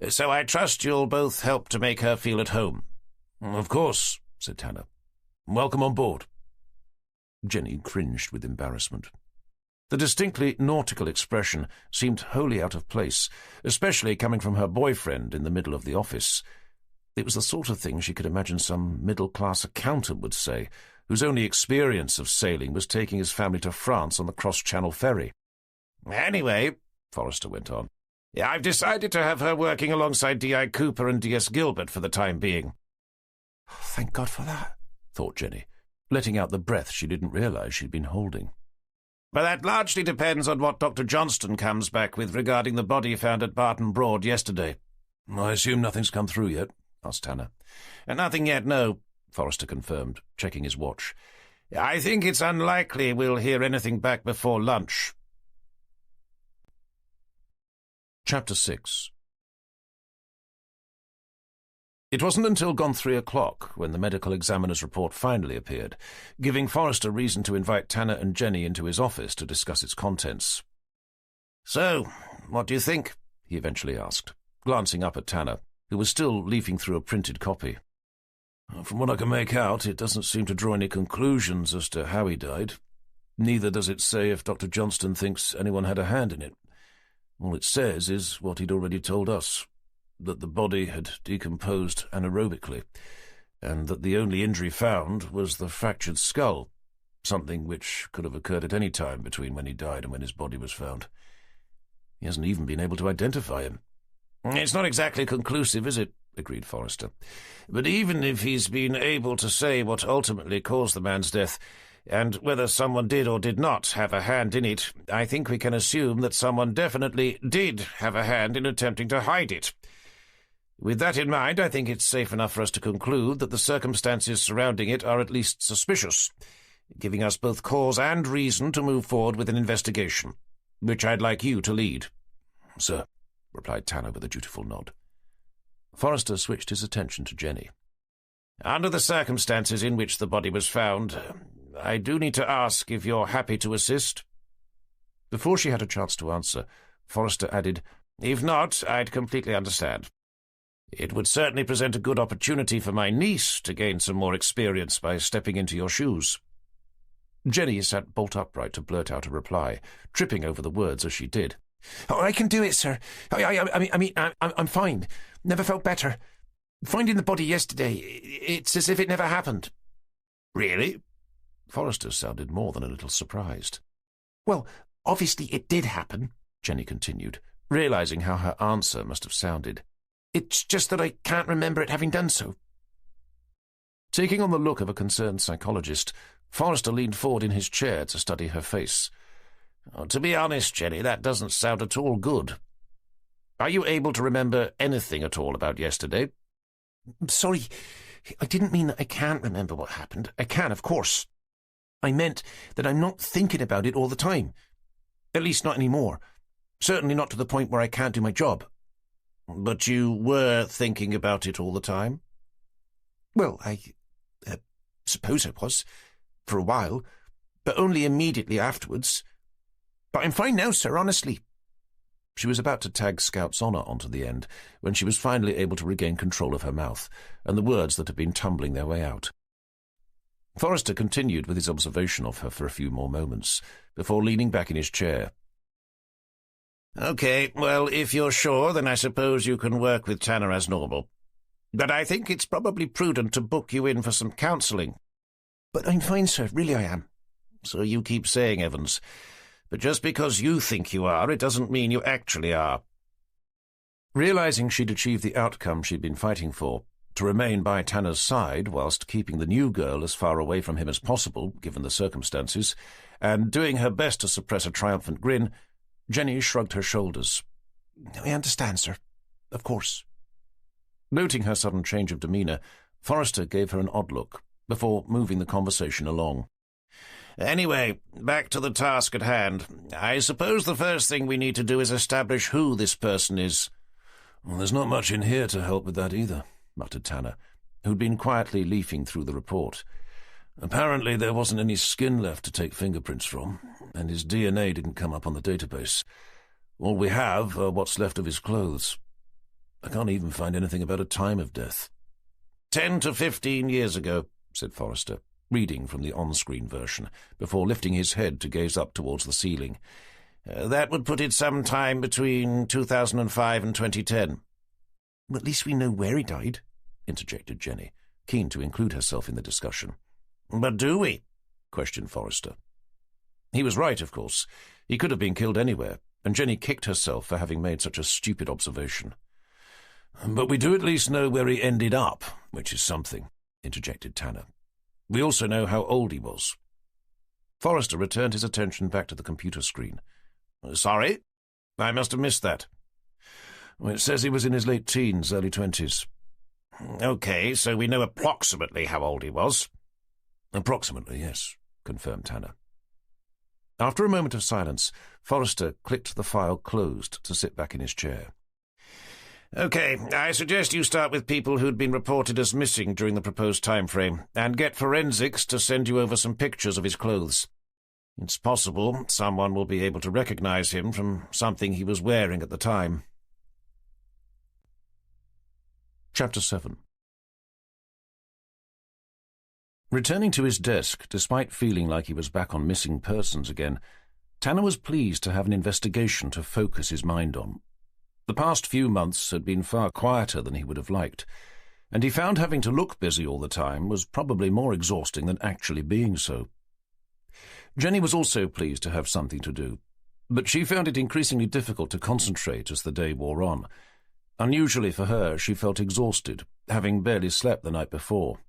so I trust you'll both help to make her feel at home." "Of course," said Tanner. "Welcome on board." Jenny cringed with embarrassment. The distinctly nautical expression seemed wholly out of place, especially coming from her boyfriend in the middle of the office. It was the sort of thing she could imagine some middle-class accountant would say, whose only experience of sailing was taking his family to France on the cross-channel ferry. "Anyway," Forrester went on, "I've decided to have her working alongside D.I. Cooper and D.S. Gilbert for the time being." "Thank God for that," thought Jenny, letting out the breath she didn't realize she'd been holding. "But that largely depends on what Dr. Johnston comes back with regarding the body found at Barton Broad yesterday." "I assume nothing's come through yet?" asked Tanner. "Nothing yet, no," Forrester confirmed, checking his watch. "I think it's unlikely we'll hear anything back before lunch." Chapter 6. It wasn't until gone 3 o'clock when the medical examiner's report finally appeared, giving Forrester reason to invite Tanner and Jenny into his office to discuss its contents. "So, what do you think?" he eventually asked, glancing up at Tanner, who was still leafing through a printed copy. "From what I can make out, it doesn't seem to draw any conclusions as to how he died. Neither does it say if Dr. Johnston thinks anyone had a hand in it. All it says is what he'd already told us, that the body had decomposed anaerobically, and that the only injury found was the fractured skull, something which could have occurred at any time between when he died and when his body was found. He hasn't even been able to identify him." "It's not exactly conclusive, is it?" agreed Forrester. "But even if he's been able to say what ultimately caused the man's death, and whether someone did or did not have a hand in it, I think we can assume that someone definitely did have a hand in attempting to hide it. With that in mind, I think it's safe enough for us to conclude that the circumstances surrounding it are at least suspicious, giving us both cause and reason to move forward with an investigation, which I'd like you to lead." "Sir," replied Tanner with a dutiful nod. Forrester switched his attention to Jenny. "Under the circumstances in which the body was found, I do need to ask if you're happy to assist." Before she had a chance to answer, Forrester added, "If not, I'd completely understand. It would certainly present a good opportunity for my niece to gain some more experience by stepping into your shoes." Jenny sat bolt upright to blurt out a reply, tripping over the words as she did. "Oh, I can do it, sir. I'm fine. Never felt better. Finding the body yesterday, it's as if it never happened." "Really?" Forrester sounded more than a little surprised. "Well, obviously it did happen," Jenny continued, realizing how her answer must have sounded. "It's just that I can't remember it having done so." Taking on the look of a concerned psychologist, Forrester leaned forward in his chair to study her face. "To be honest, Jenny, that doesn't sound at all good. Are you able to remember anything at all about yesterday?" "Sorry, I didn't mean that I can't remember what happened. I can, of course. I meant that I'm not thinking about it all the time. At least not anymore. Certainly not to the point where I can't do my job." "But you were thinking about it all the time?" "Well, I suppose I was, for a while, but only immediately afterwards. But I'm fine now, sir, honestly." She was about to tag Scout's honour onto the end when she was finally able to regain control of her mouth and the words that had been tumbling their way out. Forrester continued with his observation of her for a few more moments, before leaning back in his chair. "Okay, well, if you're sure, then I suppose you can work with Tanner as normal. But I think it's probably prudent to book you in for some counselling." "But I'm fine, sir, really I am." "So you keep saying, Evans. But just because you think you are, it doesn't mean you actually are." Realizing she'd achieved the outcome she'd been fighting for, to remain by Tanner's side whilst keeping the new girl as far away from him as possible, given the circumstances, and doing her best to suppress a triumphant grin, Jenny shrugged her shoulders. "I understand, sir. Of course." Noting her sudden change of demeanour, Forrester gave her an odd look, before moving the conversation along. "Anyway, back to the task at hand. I suppose the first thing we need to do is establish who this person is." "Well, there's not much in here to help with that either," muttered Tanner, who'd been quietly leafing through the report. "Apparently there wasn't any skin left to take fingerprints from, and his DNA didn't come up on the database. All we have are what's left of his clothes. I can't even find anything about a time of death." 10 to 15 years ago, said Forrester, reading from the on-screen version, before lifting his head to gaze up towards the ceiling. That would put it sometime between 2005 and 2010. "At least we know where he died," interjected Jenny, keen to include herself in the discussion. "But do we?" questioned Forrester. He was right, of course. He could have been killed anywhere, and Jenny kicked herself for having made such a stupid observation. "But we do at least know where he ended up, which is something," interjected Tanner. "We also know how old he was." Forrester returned his attention back to the computer screen. "Sorry? I must have missed that." "Well, it says he was in his late teens, early 20s. "Okay, so we know approximately how old he was." "Approximately, yes," confirmed Tanner. After a moment of silence, Forrester clicked the file closed to sit back in his chair. "Okay, I suggest you start with people who'd been reported as missing during the proposed time frame, and get forensics to send you over some pictures of his clothes. It's possible someone will be able to recognize him from something he was wearing at the time." Chapter 7. Returning to his desk, despite feeling like he was back on missing persons again, Tanner was pleased to have an investigation to focus his mind on. The past few months had been far quieter than he would have liked, and he found having to look busy all the time was probably more exhausting than actually being so. Jenny was also pleased to have something to do, but she found it increasingly difficult to concentrate as the day wore on. Unusually for her, she felt exhausted, having barely slept the night before.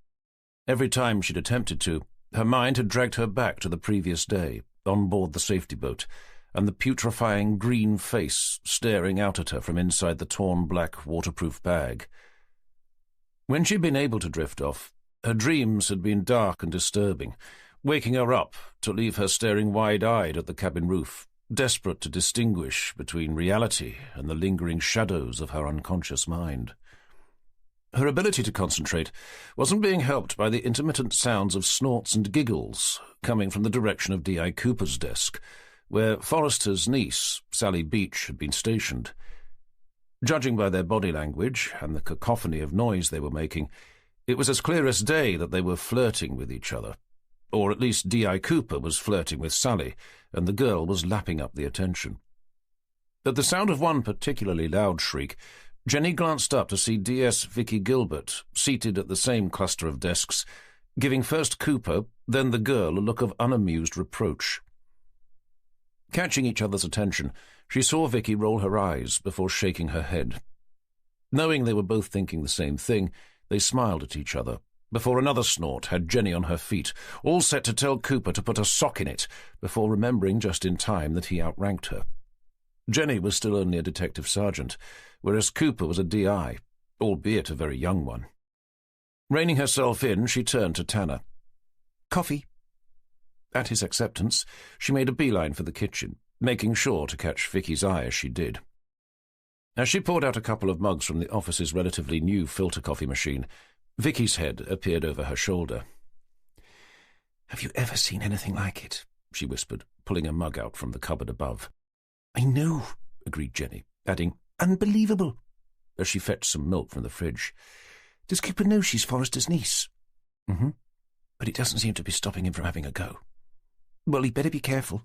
Every time she'd attempted to, her mind had dragged her back to the previous day, on board the safety boat, and the putrefying green face staring out at her from inside the torn black waterproof bag. When she'd been able to drift off, her dreams had been dark and disturbing, waking her up to leave her staring wide-eyed at the cabin roof, desperate to distinguish between reality and the lingering shadows of her unconscious mind. Her ability to concentrate wasn't being helped by the intermittent sounds of snorts and giggles coming from the direction of D.I. Cooper's desk, where Forrester's niece, Sally Beach, had been stationed. Judging by their body language and the cacophony of noise they were making, it was as clear as day that they were flirting with each other, or at least D.I. Cooper was flirting with Sally, and the girl was lapping up the attention. At the sound of one particularly loud shriek, Jenny glanced up to see D.S. Vicky Gilbert seated at the same cluster of desks, giving first Cooper, then the girl a look of unamused reproach. Catching each other's attention, she saw Vicky roll her eyes before shaking her head. Knowing they were both thinking the same thing, they smiled at each other, before another snort had Jenny on her feet, all set to tell Cooper to put a sock in it, before remembering just in time that he outranked her. Jenny was still only a detective sergeant, whereas Cooper was a D.I., albeit a very young one. Reining herself in, she turned to Tanner. "Coffee?" At his acceptance, she made a beeline for the kitchen, making sure to catch Vicky's eye as she did. As she poured out a couple of mugs from the office's relatively new filter coffee machine, Vicky's head appeared over her shoulder. "Have you ever seen anything like it?" she whispered, pulling a mug out from the cupboard above. "I know," agreed Jenny, adding, "unbelievable," as she fetched some milk from the fridge. "Does Cooper know she's Forrester's niece?" "Mm-hmm. But it doesn't seem to be stopping him from having a go." "Well, he'd better be careful.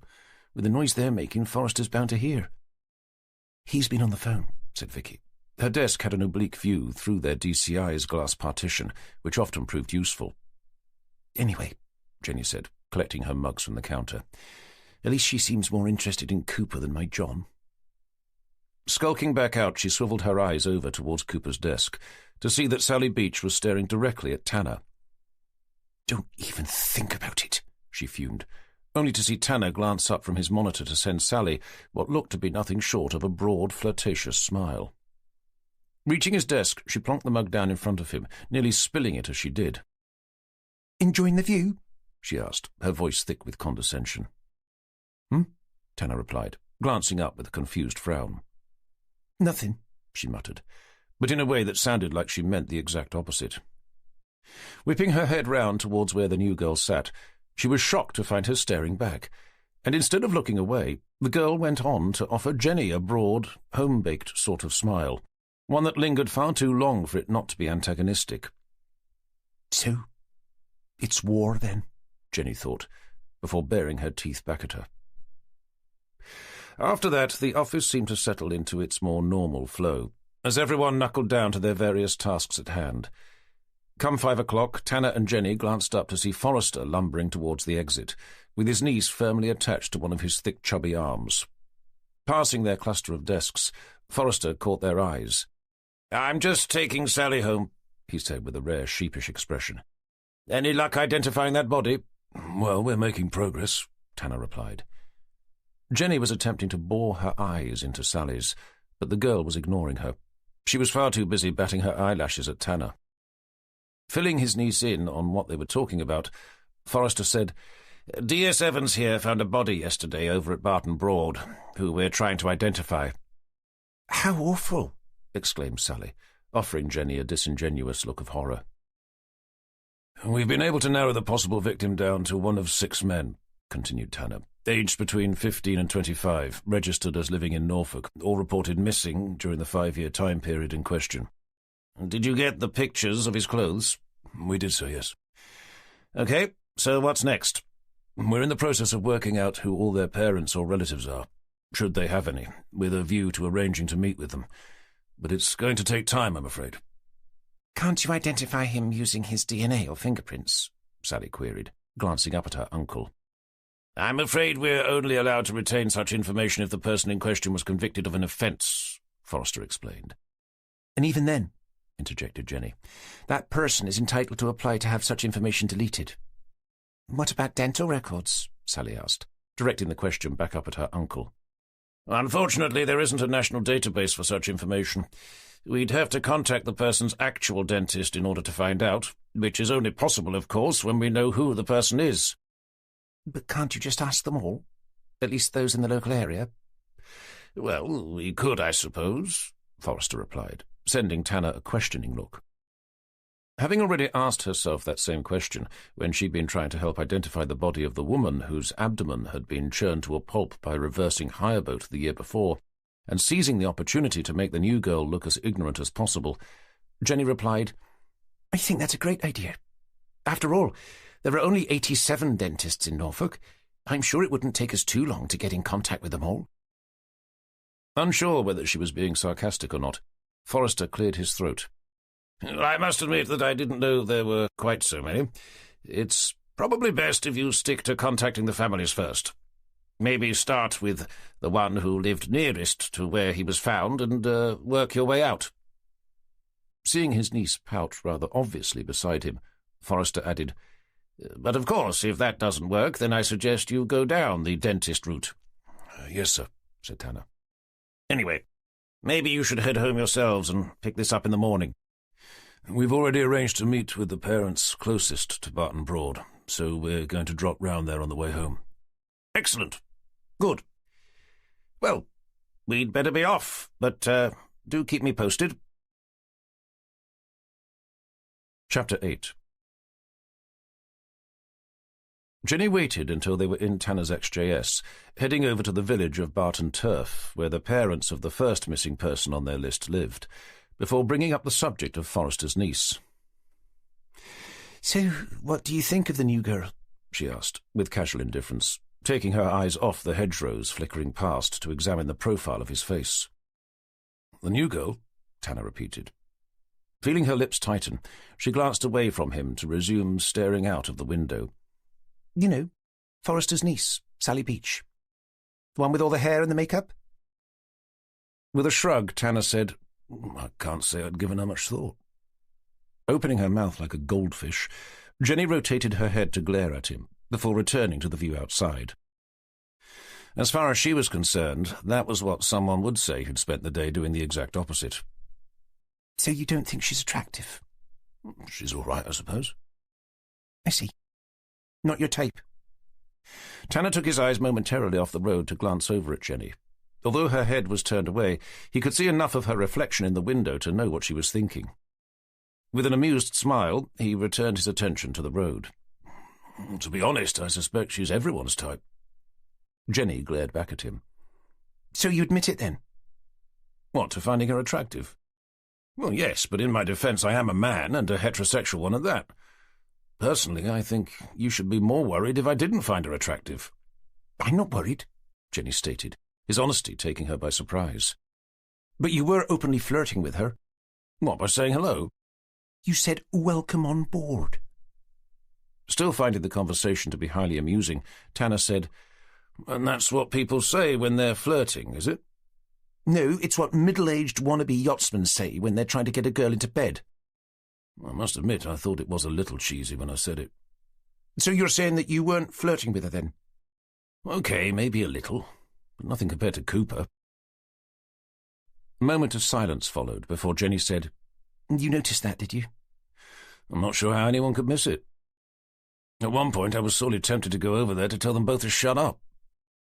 With the noise they're making, Forrester's bound to hear." "He's been on the phone," said Vicky. Her desk had an oblique view through their DCI's glass partition, which often proved useful. "Anyway," Jenny said, collecting her mugs from the counter, "at least she seems more interested in Cooper than my John." Skulking back out, she swiveled her eyes over towards Cooper's desk to see that Sally Beach was staring directly at Tanner. "Don't even think about it," she fumed, only to see Tanner glance up from his monitor to send Sally what looked to be nothing short of a broad, flirtatious smile. Reaching his desk, she plonked the mug down in front of him, nearly spilling it as she did. "Enjoying the view?" she asked, her voice thick with condescension. "Hmm?" Tanner replied, glancing up with a confused frown. "Nothing," she muttered, but in a way that sounded like she meant the exact opposite. Whipping her head round towards where the new girl sat, she was shocked to find her staring back, and instead of looking away, the girl went on to offer Jenny a broad, home-baked sort of smile, one that lingered far too long for it not to be antagonistic. "So, it's war, then," Jenny thought, before baring her teeth back at her. After that, the office seemed to settle into its more normal flow, as everyone knuckled down to their various tasks at hand. Come 5 o'clock, Tanner and Jenny glanced up to see Forrester lumbering towards the exit, with his niece firmly attached to one of his thick, chubby arms. Passing their cluster of desks, Forrester caught their eyes. "I'm just taking Sally home," he said with a rare sheepish expression. "Any luck identifying that body?" "Well, we're making progress," Tanner replied. Jenny was attempting to bore her eyes into Sally's, but the girl was ignoring her. She was far too busy batting her eyelashes at Tanner. Filling his niece in on what they were talking about, Forrester said, "D.S. Evans here found a body yesterday over at Barton Broad, who we're trying to identify." "How awful!" exclaimed Sally, offering Jenny a disingenuous look of horror. "We've been able to narrow the possible victim down to one of 6 men," continued Tanner, "aged between 15 and 25, registered as living in Norfolk, all reported missing during the 5-year time period in question." "Did you get the pictures of his clothes?" "We did so, yes." "Okay, so what's next?" "We're in the process of working out who all their parents or relatives are, should they have any, with a view to arranging to meet with them. But it's going to take time, I'm afraid." "Can't you identify him using his DNA or fingerprints?" Sally queried, glancing up at her uncle. "I'm afraid we're only allowed to retain such information if the person in question was convicted of an offence," Forrester explained. "And even then," interjected Jenny, "that person is entitled to apply to have such information deleted." "What about dental records?" Sally asked. directing the question back up at her uncle. "Unfortunately, there isn't a national database for such information. We'd have to contact the person's actual dentist in order to find out, which is only possible, of course, when we know who the person is." "But can't you just ask them all? At least those in the local area?" "Well, we could, I suppose," Forrester replied, sending Tanner a questioning look. Having already asked herself that same question when she'd been trying to help identify the body of the woman whose abdomen had been churned to a pulp by reversing hire boat the year before, and seizing the opportunity to make the new girl look as ignorant as possible, Jenny replied, "I think that's a great idea. After all, there are only 87 dentists in Norfolk. I'm sure it wouldn't take us too long to get in contact with them all." Unsure whether she was being sarcastic or not, Forrester cleared his throat. "I must admit that I didn't know there were quite so many. It's probably best if you stick to contacting the families first. Maybe start with the one who lived nearest to where he was found and work your way out." Seeing his niece pout rather obviously beside him, Forrester added, "But of course, if that doesn't work, then I suggest you go down the dentist route." "Yes, sir," said Tanner. "Anyway, maybe you should head home yourselves and pick this up in the morning. We've already arranged to meet with the parents closest to Barton Broad, so we're going to drop round there on the way home." "Excellent. Good. Well, we'd better be off, but do keep me posted." Chapter 8. Jenny waited until they were in Tanner's XJS, heading over to the village of Barton Turf, where the parents of the first missing person on their list lived, before bringing up the subject of Forrester's niece. "So, what do you think of the new girl?" she asked, with casual indifference, taking her eyes off the hedgerows flickering past to examine the profile of his face. "The new girl?" Tanner repeated. Feeling her lips tighten, she glanced away from him to resume staring out of the window. "You know, Forrester's niece, Sally Beach. The one with all the hair and the makeup?" With a shrug, Tanner said, "I can't say I'd given her much thought." Opening her mouth like a goldfish, Jenny rotated her head to glare at him, before returning to the view outside. As far as she was concerned, that was what someone would say who'd spent the day doing the exact opposite. "So you don't think she's attractive?" "She's all right, I suppose." "I see. Not your type?" Tanner took his eyes momentarily off the road to glance over at Jenny. Although her head was turned away, he could see enough of her reflection in the window to know what she was thinking. With an amused smile, he returned his attention to the road. "To be honest, I suspect she's everyone's type." Jenny glared back at him. "So you admit it, then?" "What, to finding her attractive?" "Well, yes, but in my defence I am a man, and a heterosexual one at that. Personally, I think you should be more worried if I didn't find her attractive." "I'm not worried," Jenny stated, his honesty taking her by surprise. "But you were openly flirting with her." "What, by saying hello?" "You said, 'Welcome on board.'" Still finding the conversation to be highly amusing, Tanner said, "And that's what people say when they're flirting, is it?" "No, it's what middle-aged wannabe yachtsmen say when they're trying to get a girl into bed." "I must admit I thought it was a little cheesy when I said it." "So you're saying that you weren't flirting with her, then?" "Okay, maybe a little, but nothing compared to Cooper." A moment of silence followed before Jenny said, "You noticed that, did you?" "I'm not sure how anyone could miss it. At one point I was sorely tempted to go over there to tell them both to shut up."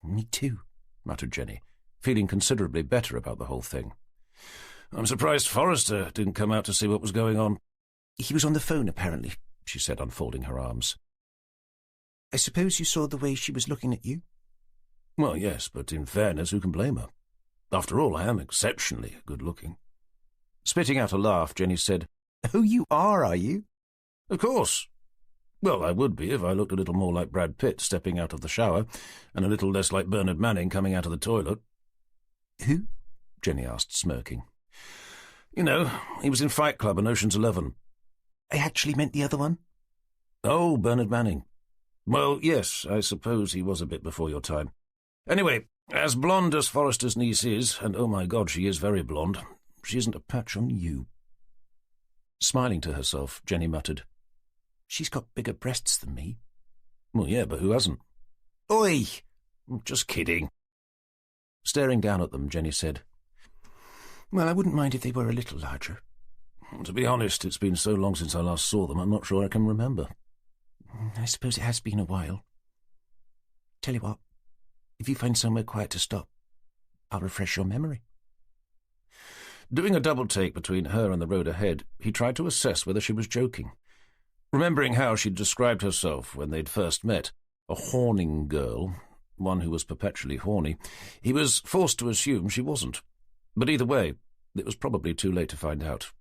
"Me too," muttered Jenny, feeling considerably better about the whole thing. "I'm surprised Forrester didn't come out to see what was going on." "He was on the phone, apparently," she said, unfolding her arms. "I suppose you saw the way she was looking at you?" "Well, yes, but in fairness, who can blame her? After all, I am exceptionally good-looking." Spitting out a laugh, Jenny said, "Oh, you are you?" "Of course. Well, I would be if I looked a little more like Brad Pitt stepping out of the shower, and a little less like Bernard Manning coming out of the toilet." "Who?" Jenny asked, smirking. "You know, he was in Fight Club and Ocean's 11. "I actually meant the other one." "Oh, Bernard Manning. Well, yes, I suppose he was a bit before your time. Anyway, as blonde as Forrester's niece is, and oh my God, she is very blonde, she isn't a patch on you." Smiling to herself, Jenny muttered, "She's got bigger breasts than me." "Well, yeah, but who hasn't?" "Oi!" Just kidding. Staring down at them, Jenny said, "Well, I wouldn't mind if they were a little larger." To be honest, it's been so long since I last saw them, I'm not sure I can remember. I suppose it has been a while. Tell you what, if you find somewhere quiet to stop, I'll refresh your memory. Doing a double take between her and the road ahead, he tried to assess whether she was joking. Remembering how she'd described herself when they'd first met, a horning girl, one who was perpetually horny, he was forced to assume she wasn't. But either way, it was probably too late to find out.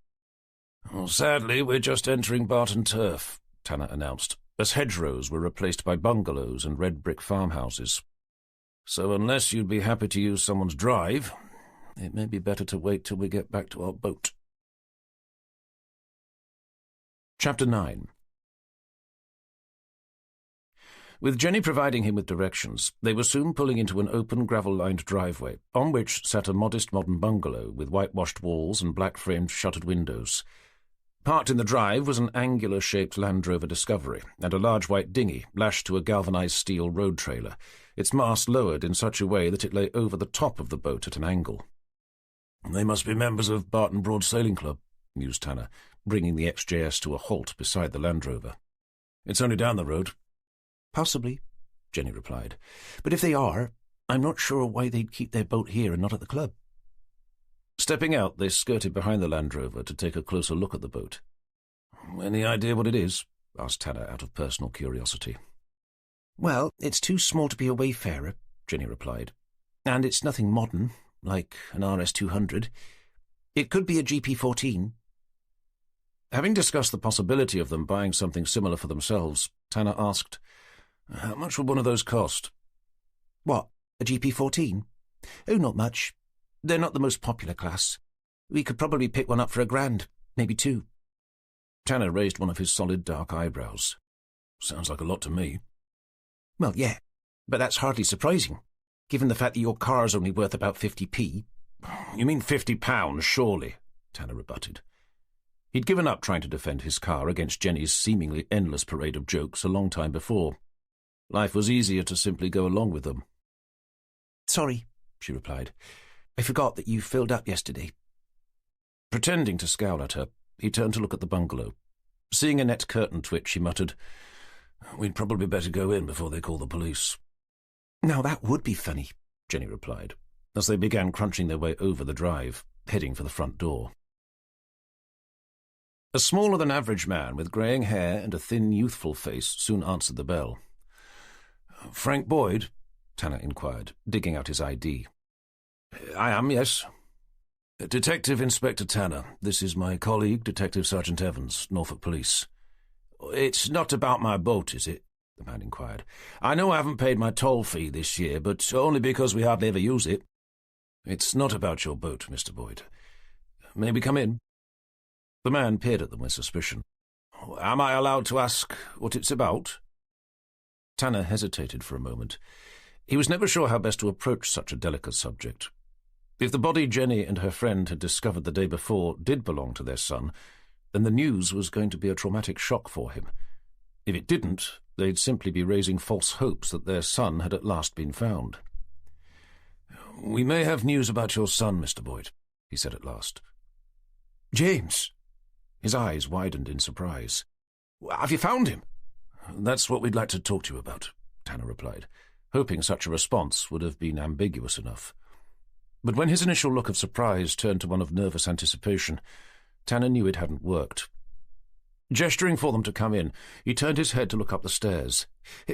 "Well, sadly, we're just entering Barton Turf," Tanner announced, as hedgerows were replaced by bungalows and red brick farmhouses. "So unless you'd be happy to use someone's drive, it may be better to wait till we get back to our boat." Chapter 9. With Jenny providing him with directions, they were soon pulling into an open gravel-lined driveway, on which sat a modest modern bungalow with whitewashed walls and black-framed shuttered windows. Parked in the drive was an angular-shaped Land Rover Discovery and a large white dinghy lashed to a galvanized steel road trailer, its mast lowered in such a way that it lay over the top of the boat at an angle. "They must be members of Barton Broad Sailing Club," mused Tanner, bringing the XJS to a halt beside the Land Rover. "It's only down the road." "Possibly," Jenny replied. "But if they are, I'm not sure why they'd keep their boat here and not at the club." Stepping out, they skirted behind the Land Rover to take a closer look at the boat. "Any idea what it is?" asked Tanner out of personal curiosity. "Well, it's too small to be a wayfarer," Jenny replied. "And it's nothing modern, like an RS-200. It could be a GP-14. Having discussed the possibility of them buying something similar for themselves, Tanner asked, "How much would one of those cost?" "What, a GP-14? Oh, not much. They're not the most popular class. We could probably pick one up for $1,000, maybe $2,000. Tanner raised one of his solid dark eyebrows. "Sounds like a lot to me." "Well, yeah, but that's hardly surprising, given the fact that your car's only worth about 50p. "You mean £50, surely," Tanner rebutted. He'd given up trying to defend his car against Jenny's seemingly endless parade of jokes a long time before. Life was easier to simply go along with them. "Sorry," she replied. "I forgot that you filled up yesterday." Pretending to scowl at her, he turned to look at the bungalow. Seeing a net curtain twitch, he muttered, "We'd probably better go in before they call the police." "Now that would be funny," Jenny replied, as they began crunching their way over the drive, heading for the front door. A smaller-than-average man with greying hair and a thin, youthful face soon answered the bell. "Frank Boyd?" Tanner inquired, digging out his ID. "I am, yes." "Detective Inspector Tanner. This is my colleague, Detective Sergeant Evans, Norfolk Police." "It's not about my boat, is it?" the man inquired. "I know I haven't paid my toll fee this year, but only because we hardly ever use it." "It's not about your boat, Mr. Boyd. May we come in?" The man peered at them with suspicion. "Am I allowed to ask what it's about?" Tanner hesitated for a moment. He was never sure how best to approach such a delicate subject. If the body Jenny and her friend had discovered the day before did belong to their son, then the news was going to be a traumatic shock for him. If it didn't, they'd simply be raising false hopes that their son had at last been found. "We may have news about your son, Mr. Boyd," he said at last. "James?" His eyes widened in surprise. "Have you found him?" "That's what we'd like to talk to you about," Tanner replied, hoping such a response would have been ambiguous enough. But when his initial look of surprise turned to one of nervous anticipation, Tanner knew it hadn't worked. Gesturing for them to come in, he turned his head to look up the stairs.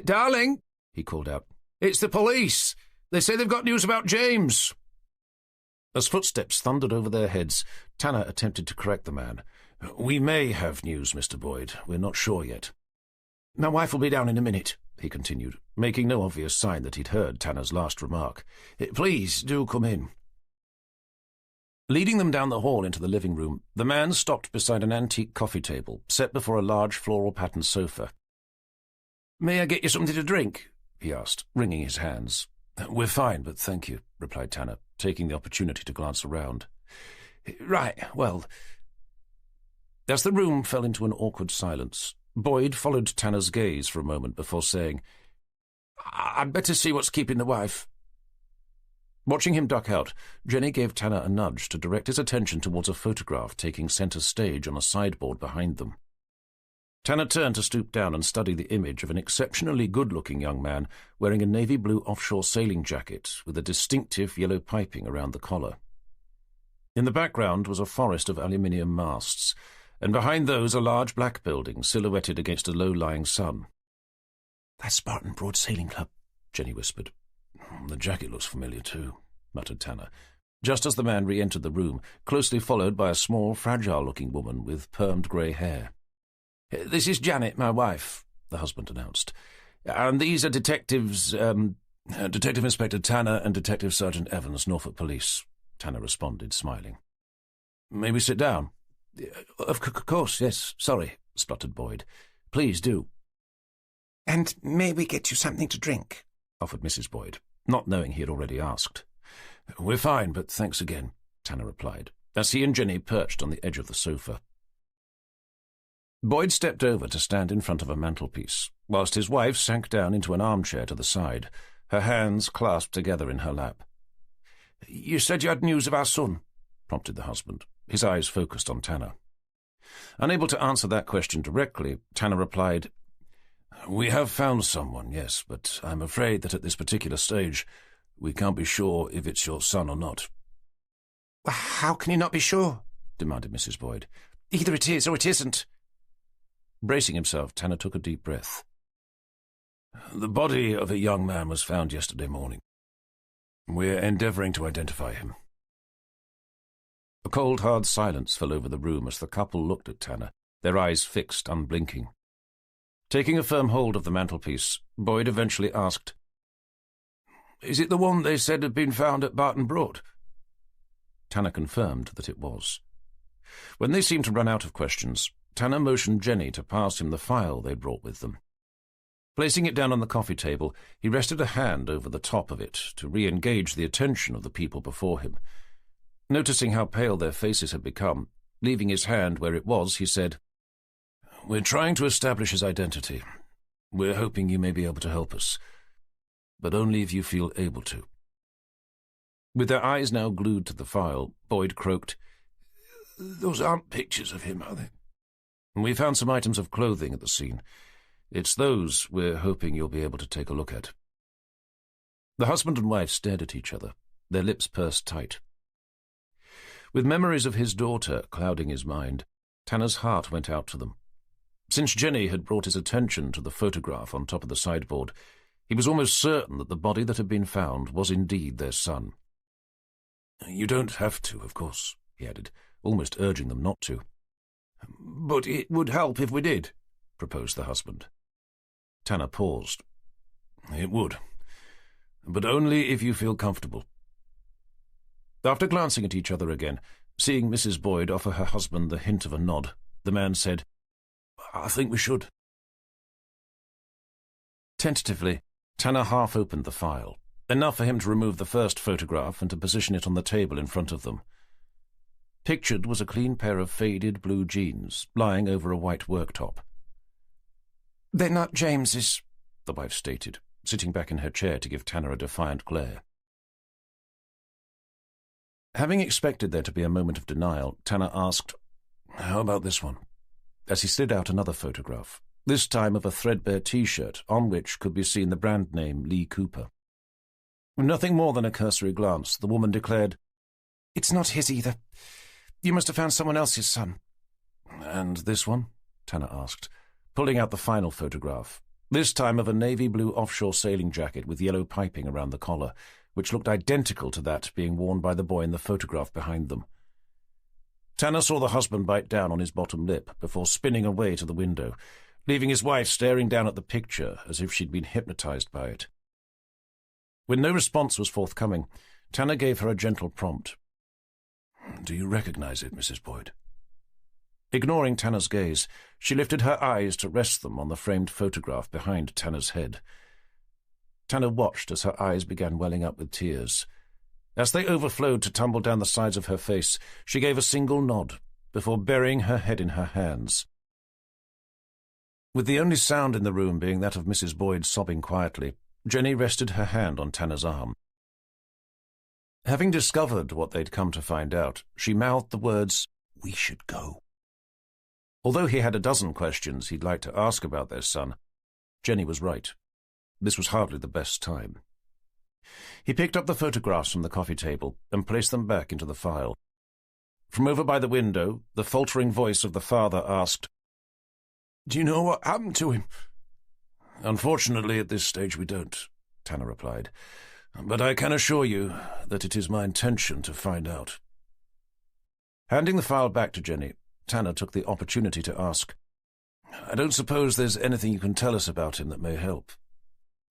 "Darling," he called out, "it's the police. They say they've got news about James." As footsteps thundered over their heads, Tanner attempted to correct the man. "We may have news, Mr. Boyd. We're not sure yet." "My wife will be down in a minute," he continued, making no obvious sign that he'd heard Tanner's last remark. "Please do come in." Leading them down the hall into the living room, the man stopped beside an antique coffee table set before a large floral-patterned sofa. "May I get you something to drink?" he asked, wringing his hands. "We're fine, but thank you," replied Tanner, taking the opportunity to glance around. "Right, well..." As the room fell into an awkward silence, Boyd followed Tanner's gaze for a moment before saying, I'd better see what's keeping the wife. Watching him duck out, Jenny gave Tanner a nudge to direct his attention towards a photograph taking centre stage on a sideboard behind them. Tanner turned to stoop down and study the image of an exceptionally good-looking young man wearing a navy blue offshore sailing jacket with a distinctive yellow piping around the collar. In the background was a forest of aluminium masts, and behind those a large black building silhouetted against a low-lying sun. "That's Barton Broad Sailing Club," Jenny whispered. "The jacket looks familiar too," muttered Tanner, just as the man re-entered the room, closely followed by a small, fragile-looking woman with permed grey hair. "This is Janet, my wife," the husband announced. "And these are Detectives, Detective Inspector Tanner and Detective Sergeant Evans, Norfolk Police," Tanner responded, smiling. "May we sit down?" Of course, yes. Sorry," spluttered Boyd. "Please do." "And may we get you something to drink?" offered Mrs. Boyd, not knowing he had already asked. "We're fine, but thanks again," Tanner replied, as he and Jenny perched on the edge of the sofa. Boyd stepped over to stand in front of a mantelpiece, whilst his wife sank down into an armchair to the side, her hands clasped together in her lap. "You said you had news of our son," prompted the husband, his eyes focused on Tanner. Unable to answer that question directly, Tanner replied, "We have found someone, yes, but I'm afraid that at this particular stage we can't be sure if it's your son or not." "How can you not be sure?" demanded Mrs. Boyd. "Either it is or it isn't." Bracing himself, Tanner took a deep breath. "The body of a young man was found yesterday morning. We're endeavouring to identify him." A cold, hard silence fell over the room as the couple looked at Tanner, their eyes fixed, unblinking. Taking a firm hold of the mantelpiece, Boyd eventually asked, "Is it the one they said had been found at Barton Broad?" Tanner confirmed that it was. When they seemed to run out of questions, Tanner motioned Jenny to pass him the file they'd brought with them. Placing it down on the coffee table, he rested a hand over the top of it to re-engage the attention of the people before him. Noticing how pale their faces had become, leaving his hand where it was, he said, "We're trying to establish his identity. We're hoping you may be able to help us, but only if you feel able to." With their eyes now glued to the file, Boyd croaked, "Those aren't pictures of him, are they?" "We found some items of clothing at the scene. It's those we're hoping you'll be able to take a look at." The husband and wife stared at each other, their lips pursed tight. With memories of his daughter clouding his mind, Tanner's heart went out to them. Since Jenny had brought his attention to the photograph on top of the sideboard, he was almost certain that the body that had been found was indeed their son. "You don't have to, of course," he added, almost urging them not to. "But it would help if we did," proposed the husband. Tanner paused. "It would, but only if you feel comfortable." After glancing at each other again, seeing Mrs. Boyd offer her husband the hint of a nod, the man said, "I think we should." Tentatively, Tanner half opened the file, enough for him to remove the first photograph and to position it on the table in front of them. Pictured was a clean pair of faded blue jeans lying over a white worktop. "They're not James's," the wife stated, sitting back in her chair to give Tanner a defiant glare. Having expected there to be a moment of denial, Tanner asked, "How about this one?" as he slid out another photograph, this time of a threadbare T-shirt on which could be seen the brand name Lee Cooper. With nothing more than a cursory glance, the woman declared, "It's not his either. You must have found someone else's son." "And this one?" Tanner asked, pulling out the final photograph, this time of a navy blue offshore sailing jacket with yellow piping around the collar, which looked identical to that being worn by the boy in the photograph behind them. Tanner saw the husband bite down on his bottom lip before spinning away to the window, leaving his wife staring down at the picture as if she'd been hypnotized by it. When no response was forthcoming, Tanner gave her a gentle prompt. "Do you recognize it, Mrs. Boyd?" Ignoring Tanner's gaze, she lifted her eyes to rest them on the framed photograph behind Tanner's head. Tanner watched as her eyes began welling up with tears. As they overflowed to tumble down the sides of her face, she gave a single nod before burying her head in her hands. With the only sound in the room being that of Mrs. Boyd sobbing quietly, Jenny rested her hand on Tanner's arm. Having discovered what they'd come to find out, she mouthed the words, "We should go." Although he had a dozen questions he'd like to ask about their son, Jenny was right. This was hardly the best time. He picked up the photographs from the coffee table and placed them back into the file. From over by the window, the faltering voice of the father asked, "Do you know what happened to him?" "Unfortunately, at this stage we don't," Tanner replied. "But I can assure you that it is my intention to find out." Handing the file back to Jenny, Tanner took the opportunity to ask, "I don't suppose there's anything you can tell us about him that may help.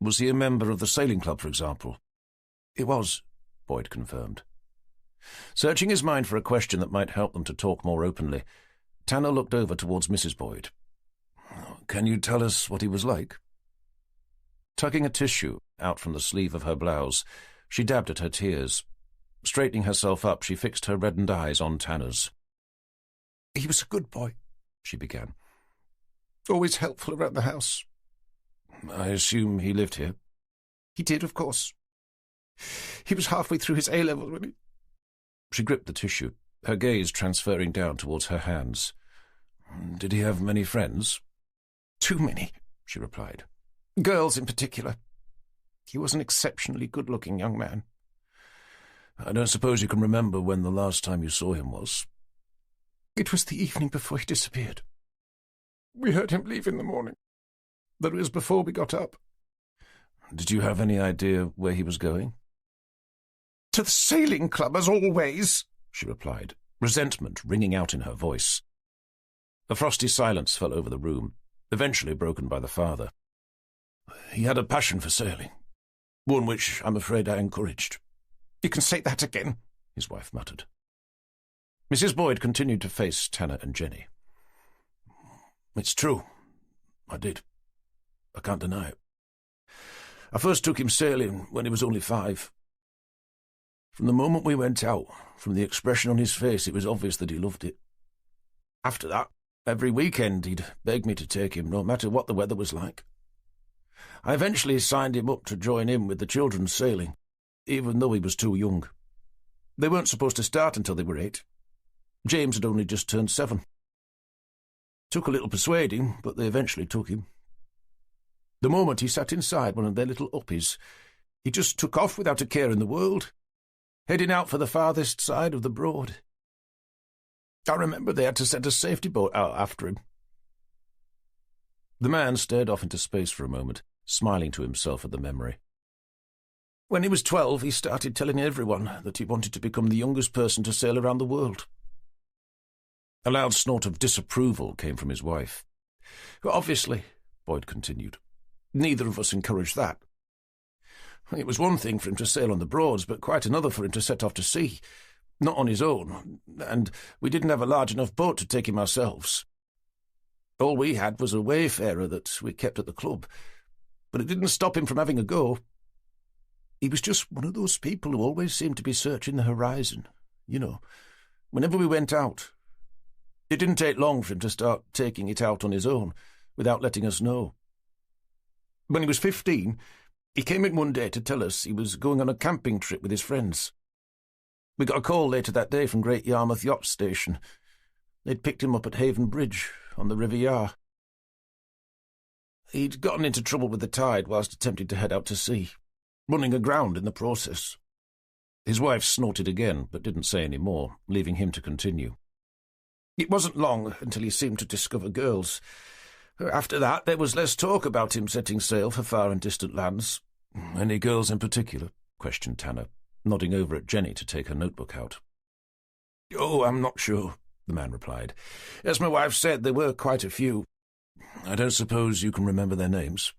Was he a member of the sailing club, for example?" "He was," Boyd confirmed. Searching his mind for a question that might help them to talk more openly, Tanner looked over towards Mrs. Boyd. "Can you tell us what he was like?" Tugging a tissue out from the sleeve of her blouse, she dabbed at her tears. Straightening herself up, she fixed her reddened eyes on Tanner's. "He was a good boy," she began. "Always helpful around the house." "I assume he lived here?" "He did, of course. He was halfway through his A-levels when he—" She gripped the tissue, her gaze transferring down towards her hands. "Did he have many friends?" "Too many," she replied. "Girls in particular. He was an exceptionally good-looking young man." "I don't suppose you can remember when the last time you saw him was?" "It was the evening before he disappeared. We heard him leave in the morning, but it was before we got up." "Did you have any idea where he was going?" "To the sailing club, as always," she replied, resentment ringing out in her voice. A frosty silence fell over the room, eventually broken by the father. "He had a passion for sailing, one which I'm afraid I encouraged." "You can say that again," his wife muttered. Mrs. Boyd continued to face Tanner and Jenny. "It's true. I did. I can't deny it. I first took him sailing when he was only 5. From the moment we went out, from the expression on his face, it was obvious that he loved it. After that, every weekend he'd beg me to take him, no matter what the weather was like. I eventually signed him up to join in with the children's sailing, even though he was too young. They weren't supposed to start until they were 8. James had only just turned 7. Took a little persuading, but they eventually took him. The moment he sat inside one of their little uppies, he just took off without a care in the world, heading out for the farthest side of the Broad. I remember they had to send a safety boat out after him." The man stared off into space for a moment, smiling to himself at the memory. "When he was 12, he started telling everyone that he wanted to become the youngest person to sail around the world." A loud snort of disapproval came from his wife. "Obviously," Boyd continued, "neither of us encouraged that. It was one thing for him to sail on the Broads, but quite another for him to set off to sea, not on his own, and we didn't have a large enough boat to take him ourselves. All we had was a wayfarer that we kept at the club, but it didn't stop him from having a go. He was just one of those people who always seemed to be searching the horizon, you know, whenever we went out. It didn't take long for him to start taking it out on his own, without letting us know. When he was 15, he came in one day to tell us he was going on a camping trip with his friends. We got a call later that day from Great Yarmouth Yacht Station. They'd picked him up at Haven Bridge, on the River Yar. He'd gotten into trouble with the tide whilst attempting to head out to sea, running aground in the process." His wife snorted again, but didn't say any more, leaving him to continue. "It wasn't long until he seemed to discover girls. After that, there was less talk about him setting sail for far and distant lands." "Any girls in particular?" questioned Tanner, nodding over at Jenny to take her notebook out. "Oh, I'm not sure," the man replied. "As my wife said, there were quite a few." "I don't suppose you can remember their names?"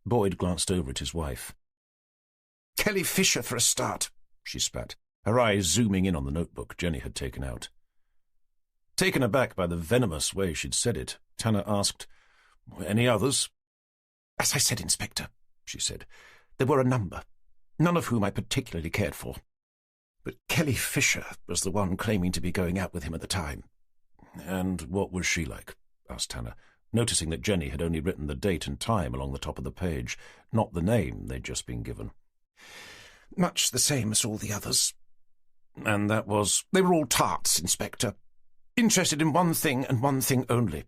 Boyd glanced over at his wife. "Kelly Fisher, for a start," she spat, her eyes zooming in on the notebook Jenny had taken out. Taken aback by the venomous way she'd said it, Tanner asked, "Any others?" "As I said, Inspector," she said, "there were a number, none of whom I particularly cared for. But Kelly Fisher was the one claiming to be going out with him at the time." "And what was she like?" asked Tanner, noticing that Jenny had only written the date and time along the top of the page, not the name they'd just been given. Much the same as all the others. And that was? They were all tarts, Inspector. Interested in one thing and one thing only.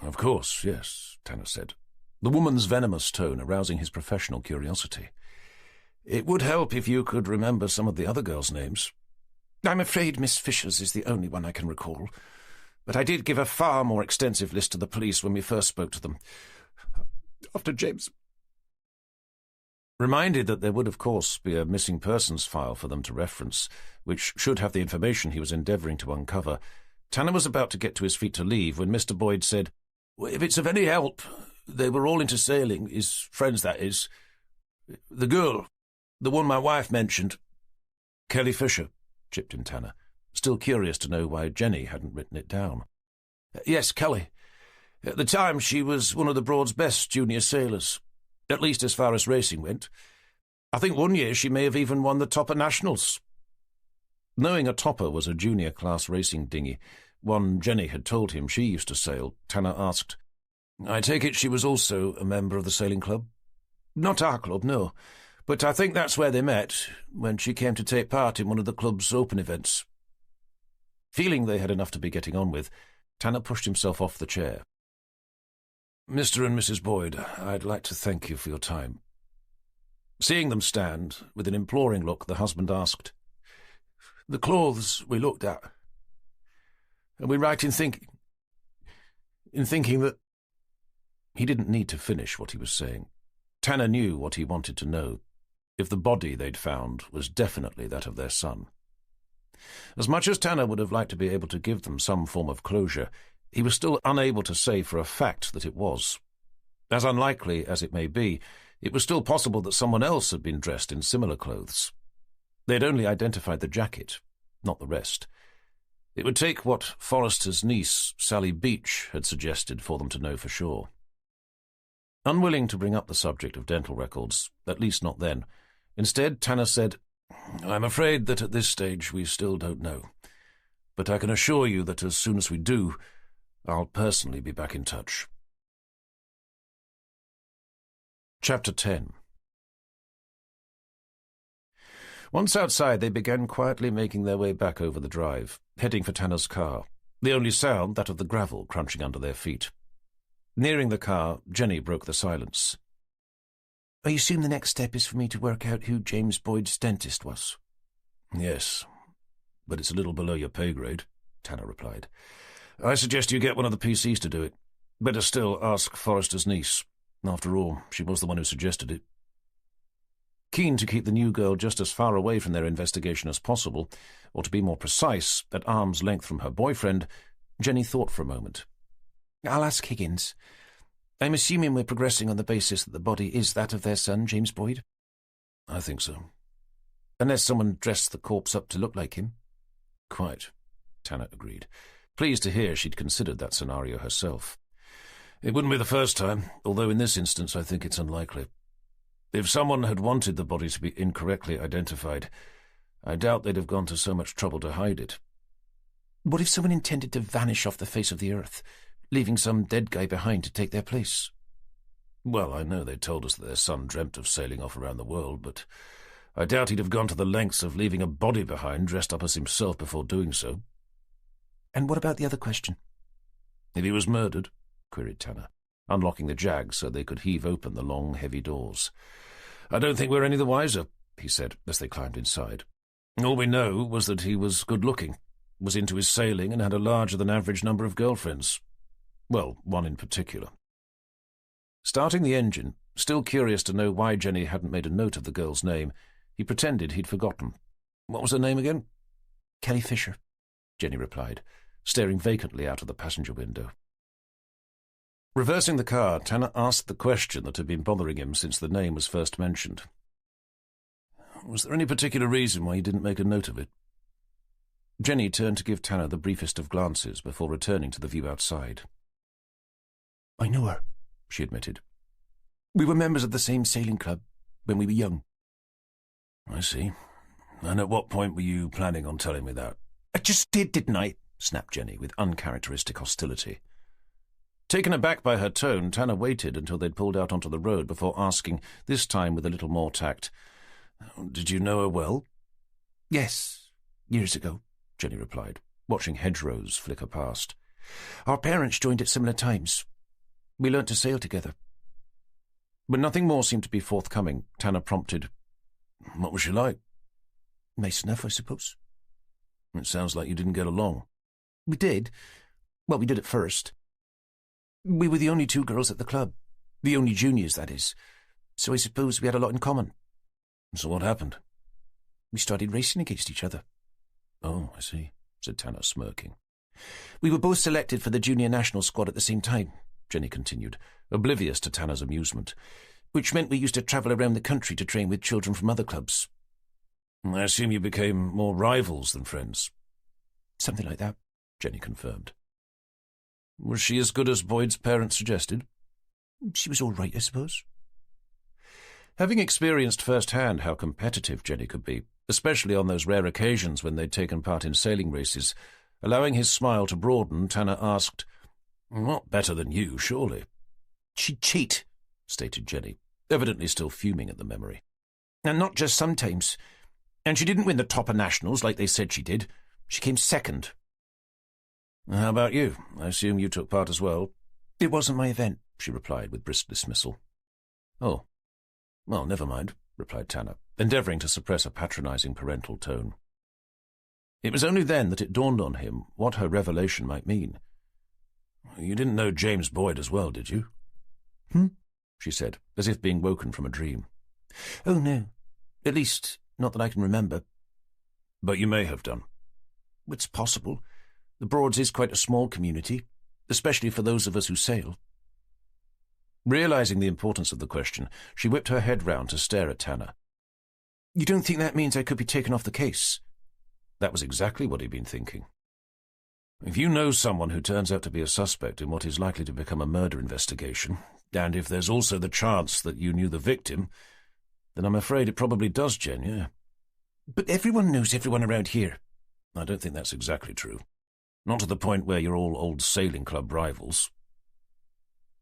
Of course, yes, Tanner said, the woman's venomous tone arousing his professional curiosity. It would help if you could remember some of the other girls' names. I'm afraid Miss Fisher's is the only one I can recall, but I did give a far more extensive list to the police when we first spoke to them. After James... Reminded that there would, of course, be a missing persons file for them to reference, which should have the information he was endeavouring to uncover, Tanner was about to get to his feet to leave when Mr. Boyd said, "If it's of any help, they were all into sailing, his friends, that is. The girl, the one my wife mentioned." "Kelly Fisher," chipped in Tanner, still curious to know why Jenny hadn't written it down. "Yes, Kelly. At the time, she was one of the Broad's best junior sailors, at least as far as racing went. I think one year she may have even won the Topper Nationals." Knowing a Topper was a junior-class racing dinghy, one Jenny had told him she used to sail, Tanner asked, "I take it she was also a member of the sailing club?" "Not our club, no. But I think that's where they met, when she came to take part in one of the club's open events." Feeling they had enough to be getting on with, Tanner pushed himself off the chair. "Mr. and Mrs. Boyd, I'd like to thank you for your time." Seeing them stand, with an imploring look, the husband asked, "The clothes we looked at. Are we right in thinking that—" He didn't need to finish what he was saying. Tanner knew what he wanted to know, if the body they'd found was definitely that of their son. As much as Tanner would have liked to be able to give them some form of closure, he was still unable to say for a fact that it was. As unlikely as it may be, it was still possible that someone else had been dressed in similar clothes. They had only identified the jacket, not the rest. It would take what Forrester's niece, Sally Beach, had suggested for them to know for sure. Unwilling to bring up the subject of dental records, at least not then, instead Tanner said, "I'm afraid that at this stage we still don't know, but I can assure you that as soon as we do, I'll personally be back in touch." Chapter 10. Once outside, they began quietly making their way back over the drive, heading for Tanner's car, the only sound that of the gravel crunching under their feet. Nearing the car, Jenny broke the silence. "I assume the next step is for me to work out who James Boyd's dentist was?" "Yes, but it's a little below your pay grade," Tanner replied. "I suggest you get one of the PCs to do it. Better still, ask Forrester's niece. After all, she was the one who suggested it." Keen to keep the new girl just as far away from their investigation as possible, or to be more precise, at arm's length from her boyfriend, Jenny thought for a moment. "I'll ask Higgins. I'm assuming we're progressing on the basis that the body is that of their son, James Boyd?" "I think so." "Unless someone dressed the corpse up to look like him?" "Quite," Tanner agreed, pleased to hear she'd considered that scenario herself. "It wouldn't be the first time, although in this instance I think it's unlikely. If someone had wanted the body to be incorrectly identified, I doubt they'd have gone to so much trouble to hide it." "What if someone intended to vanish off the face of the earth, leaving some dead guy behind to take their place?" "Well, I know they told us that their son dreamt of sailing off around the world, but I doubt he'd have gone to the lengths of leaving a body behind dressed up as himself before doing so." "And what about the other question?" "If he was murdered?" queried Tanner, unlocking the jag so they could heave open the long, heavy doors. "I don't think we're any the wiser," he said as they climbed inside. "All we know was that he was good-looking, was into his sailing, and had a larger-than-average number of girlfriends. Well, one in particular." Starting the engine, still curious to know why Jenny hadn't made a note of the girl's name, he pretended he'd forgotten. "What was her name again?" "Kelly Fisher," Jenny replied, staring vacantly out of the passenger window. Reversing the car, Tanner asked the question that had been bothering him since the name was first mentioned. "Was there any particular reason why you didn't make a note of it?" Jenny turned to give Tanner the briefest of glances before returning to the view outside. "I know her," she admitted. "We were members of the same sailing club when we were young." "I see. And at what point were you planning on telling me that?" "I just didn't I?" snapped Jenny with uncharacteristic hostility. Taken aback by her tone, Tanner waited until they'd pulled out onto the road before asking, this time with a little more tact, "Did you know her well?" "Yes, years ago," Jenny replied, watching hedgerows flicker past. "Our parents joined at similar times. We learnt to sail together." When nothing more seemed to be forthcoming, Tanner prompted, "What was she like?" "Nice enough, I suppose." "It sounds like you didn't get along." "We did. Well, we did at first. We were the only two girls at the club. The only juniors, that is. So I suppose we had a lot in common." "So what happened?" "We started racing against each other." "Oh, I see," said Tanner, smirking. "We were both selected for the junior national squad at the same time," Jenny continued, oblivious to Tanner's amusement. "Which meant we used to travel around the country to train with children from other clubs." "I assume you became more rivals than friends." "Something like that," Jenny confirmed. "Was she as good as Boyd's parents suggested?" "She was all right, I suppose." Having experienced firsthand how competitive Jenny could be, especially on those rare occasions when they'd taken part in sailing races, allowing his smile to broaden, Tanner asked, "Not better than you, surely?" "She'd cheat," stated Jenny, evidently still fuming at the memory. "And not just sometimes. And she didn't win the top of nationals like they said she did. She came second." "How about you? I assume you took part as well?" "It wasn't my event," she replied with brisk dismissal. "Oh. Well, never mind," replied Tanner, endeavouring to suppress a patronising parental tone. It was only then that it dawned on him what her revelation might mean. "You didn't know James Boyd as well, did you?" She said, as if being woken from a dream. "Oh, no. At least, not that I can remember." "But you may have done." "It's possible. The Broads is quite a small community, especially for those of us who sail." Realising the importance of the question, she whipped her head round to stare at Tanner. "You don't think that means I could be taken off the case?" That was exactly what he'd been thinking. "If you know someone who turns out to be a suspect in what is likely to become a murder investigation, and if there's also the chance that you knew the victim, then I'm afraid it probably does, Jen, yeah." "But everyone knows everyone around here." "I don't think that's exactly true. Not to the point where you're all old sailing club rivals."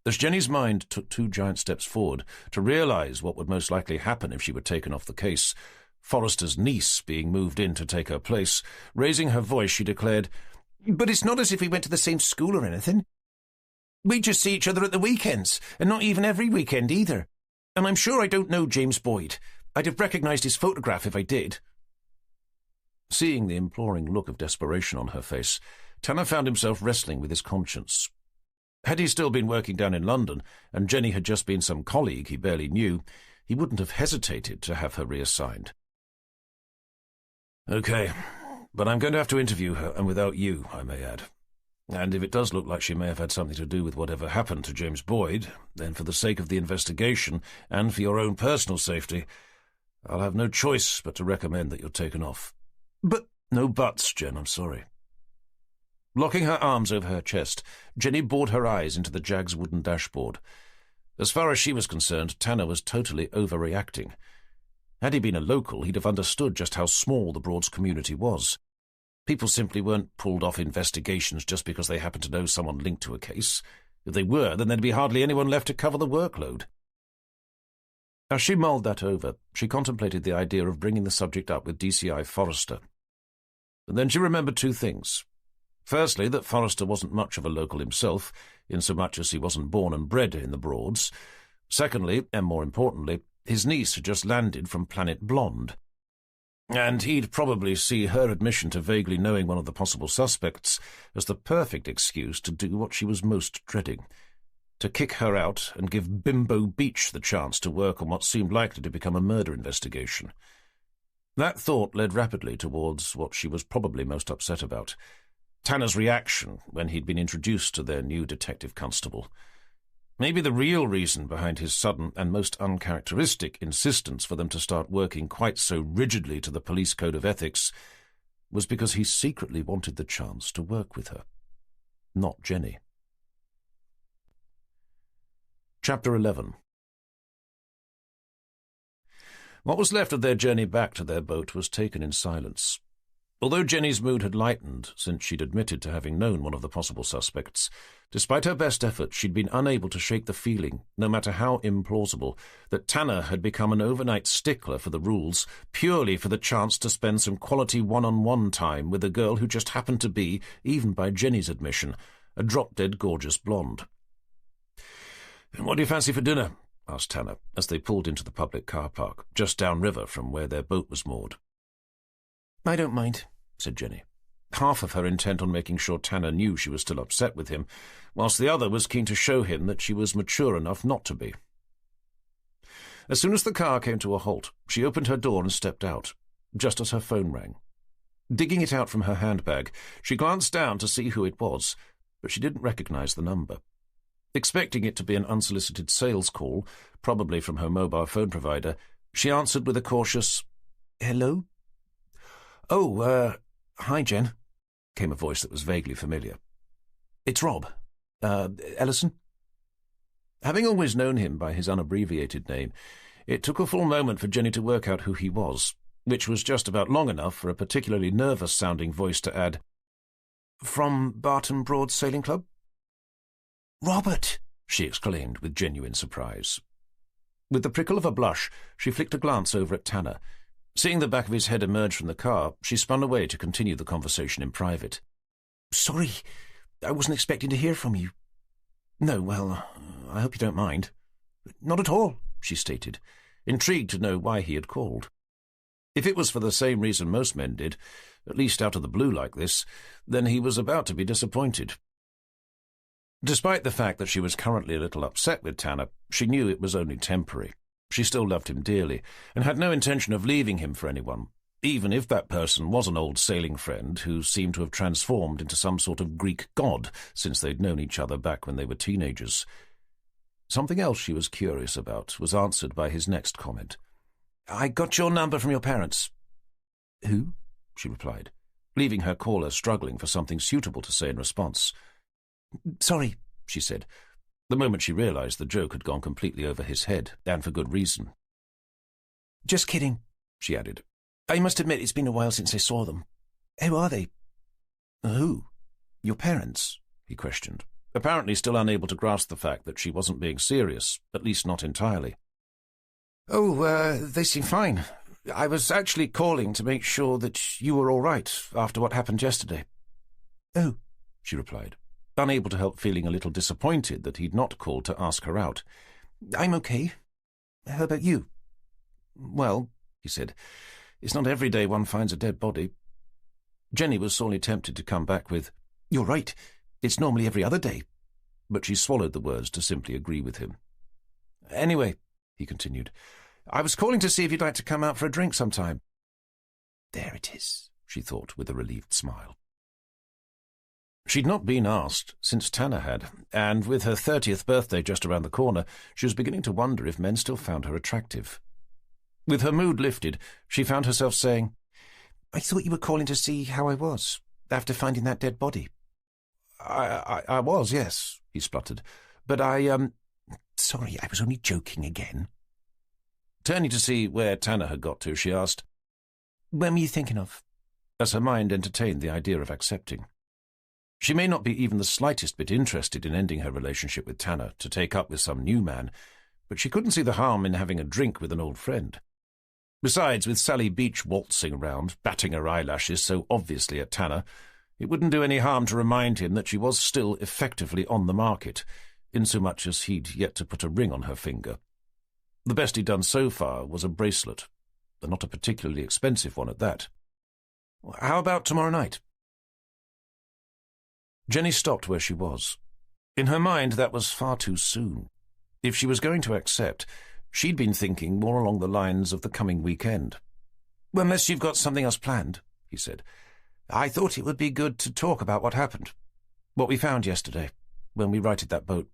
As Jenny's mind took 2 giant steps forward to realise what would most likely happen if she were taken off the case, Forrester's niece being moved in to take her place, raising her voice, she declared, "But it's not as if we went to the same school or anything. We just see each other at the weekends, and not even every weekend either. And I'm sure I don't know James Boyd. I'd have recognised his photograph if I did." Seeing the imploring look of desperation on her face, Tanner found himself wrestling with his conscience. Had he still been working down in London, and Jenny had just been some colleague he barely knew, he wouldn't have hesitated to have her reassigned. "Okay, but I'm going to have to interview her, and without you, I may add. And if it does look like she may have had something to do with whatever happened to James Boyd, then for the sake of the investigation, and for your own personal safety, I'll have no choice but to recommend that you're taken off." "But—" "No buts, Jen, I'm sorry." Locking her arms over her chest, Jenny bored her eyes into the Jag's wooden dashboard. As far as she was concerned, Tanner was totally overreacting. Had he been a local, he'd have understood just how small the Broads community was. People simply weren't pulled off investigations just because they happened to know someone linked to a case. If they were, then there'd be hardly anyone left to cover the workload. As she mulled that over, she contemplated the idea of bringing the subject up with DCI Forrester. And then she remembered 2 things. Firstly, that Forrester wasn't much of a local himself, insomuch as he wasn't born and bred in the Broads. Secondly, and more importantly, his niece had just landed from Planet Blonde. And he'd probably see her admission to vaguely knowing one of the possible suspects as the perfect excuse to do what she was most dreading, to kick her out and give Bimbo Beach the chance to work on what seemed likely to become a murder investigation. That thought led rapidly towards what she was probably most upset about, Tanner's reaction when he'd been introduced to their new detective constable. Maybe the real reason behind his sudden and most uncharacteristic insistence for them to start working quite so rigidly to the police code of ethics was because he secretly wanted the chance to work with her, not Jenny. Chapter 11. What was left of their journey back to their boat was taken in silence. Although Jenny's mood had lightened since she'd admitted to having known one of the possible suspects, despite her best efforts she'd been unable to shake the feeling, no matter how implausible, that Tanner had become an overnight stickler for the rules, purely for the chance to spend some quality one-on-one time with a girl who just happened to be, even by Jenny's admission, a drop-dead gorgeous blonde. "What do you fancy for dinner?" asked Tanner, as they pulled into the public car park, just downriver from where their boat was moored. "I don't mind," said Jenny, half of her intent on making sure Tanner knew she was still upset with him, whilst the other was keen to show him that she was mature enough not to be. As soon as the car came to a halt, she opened her door and stepped out, just as her phone rang. Digging it out from her handbag, she glanced down to see who it was, but she didn't recognize the number. Expecting it to be an unsolicited sales call, probably from her mobile phone provider, she answered with a cautious, "Hello?" "Oh, hi, Jen," came a voice that was vaguely familiar. "It's Rob. Ellison?" Having always known him by his unabbreviated name, it took a full moment for Jenny to work out who he was, which was just about long enough for a particularly nervous-sounding voice to add, "From Barton Broad Sailing Club?" "Robert!" she exclaimed with genuine surprise. With the prickle of a blush, she flicked a glance over at Tanner. Seeing the back of his head emerge from the car, she spun away to continue the conversation in private. "Sorry, I wasn't expecting to hear from you." "No, well, I hope you don't mind." "Not at all," she stated, intrigued to know why he had called. If it was for the same reason most men did, at least out of the blue like this, then he was about to be disappointed. Despite the fact that she was currently a little upset with Tanner, she knew it was only temporary. She still loved him dearly, and had no intention of leaving him for anyone, even if that person was an old sailing friend who seemed to have transformed into some sort of Greek god since they'd known each other back when they were teenagers. Something else she was curious about was answered by his next comment. "I got your number from your parents." "Who?" she replied, leaving her caller struggling for something suitable to say in response. "Sorry," she said, the moment she realized the joke had gone completely over his head, and for good reason. "Just kidding," she added. "I must admit it's been a while since I saw them. Who are they?" "Who? Your parents?" he questioned, apparently still unable to grasp the fact that she wasn't being serious, at least not entirely. "Oh, they seem fine. I was actually calling to make sure that you were all right after what happened yesterday." "Oh," she replied, unable to help feeling a little disappointed that he'd not called to ask her out. "I'm okay. How about you?" "Well," he said, "it's not every day one finds a dead body." Jenny was sorely tempted to come back with, "You're right, it's normally every other day," but she swallowed the words to simply agree with him. "Anyway," he continued, "I was calling to see if you'd like to come out for a drink sometime." There it is, she thought with a relieved smile. She'd not been asked since Tanner had, and with her 30th birthday just around the corner, she was beginning to wonder if men still found her attractive. With her mood lifted, she found herself saying, "I thought you were calling to see how I was, after finding that dead body." I was, yes," he spluttered, "but sorry, I was only joking again." Turning to see where Tanner had got to, she asked, "When were you thinking of?" as her mind entertained the idea of accepting. She may not be even the slightest bit interested in ending her relationship with Tanner to take up with some new man, but she couldn't see the harm in having a drink with an old friend. Besides, with Sally Beach waltzing around, batting her eyelashes so obviously at Tanner, it wouldn't do any harm to remind him that she was still effectively on the market, insomuch as he'd yet to put a ring on her finger. The best he'd done so far was a bracelet, and not a particularly expensive one at that. "How about tomorrow night?" Jenny stopped where she was. In her mind, that was far too soon. If she was going to accept, she'd been thinking more along the lines of the coming weekend. "Unless you've got something else planned," he said. "I thought it would be good to talk about what happened, what we found yesterday, when we righted that boat."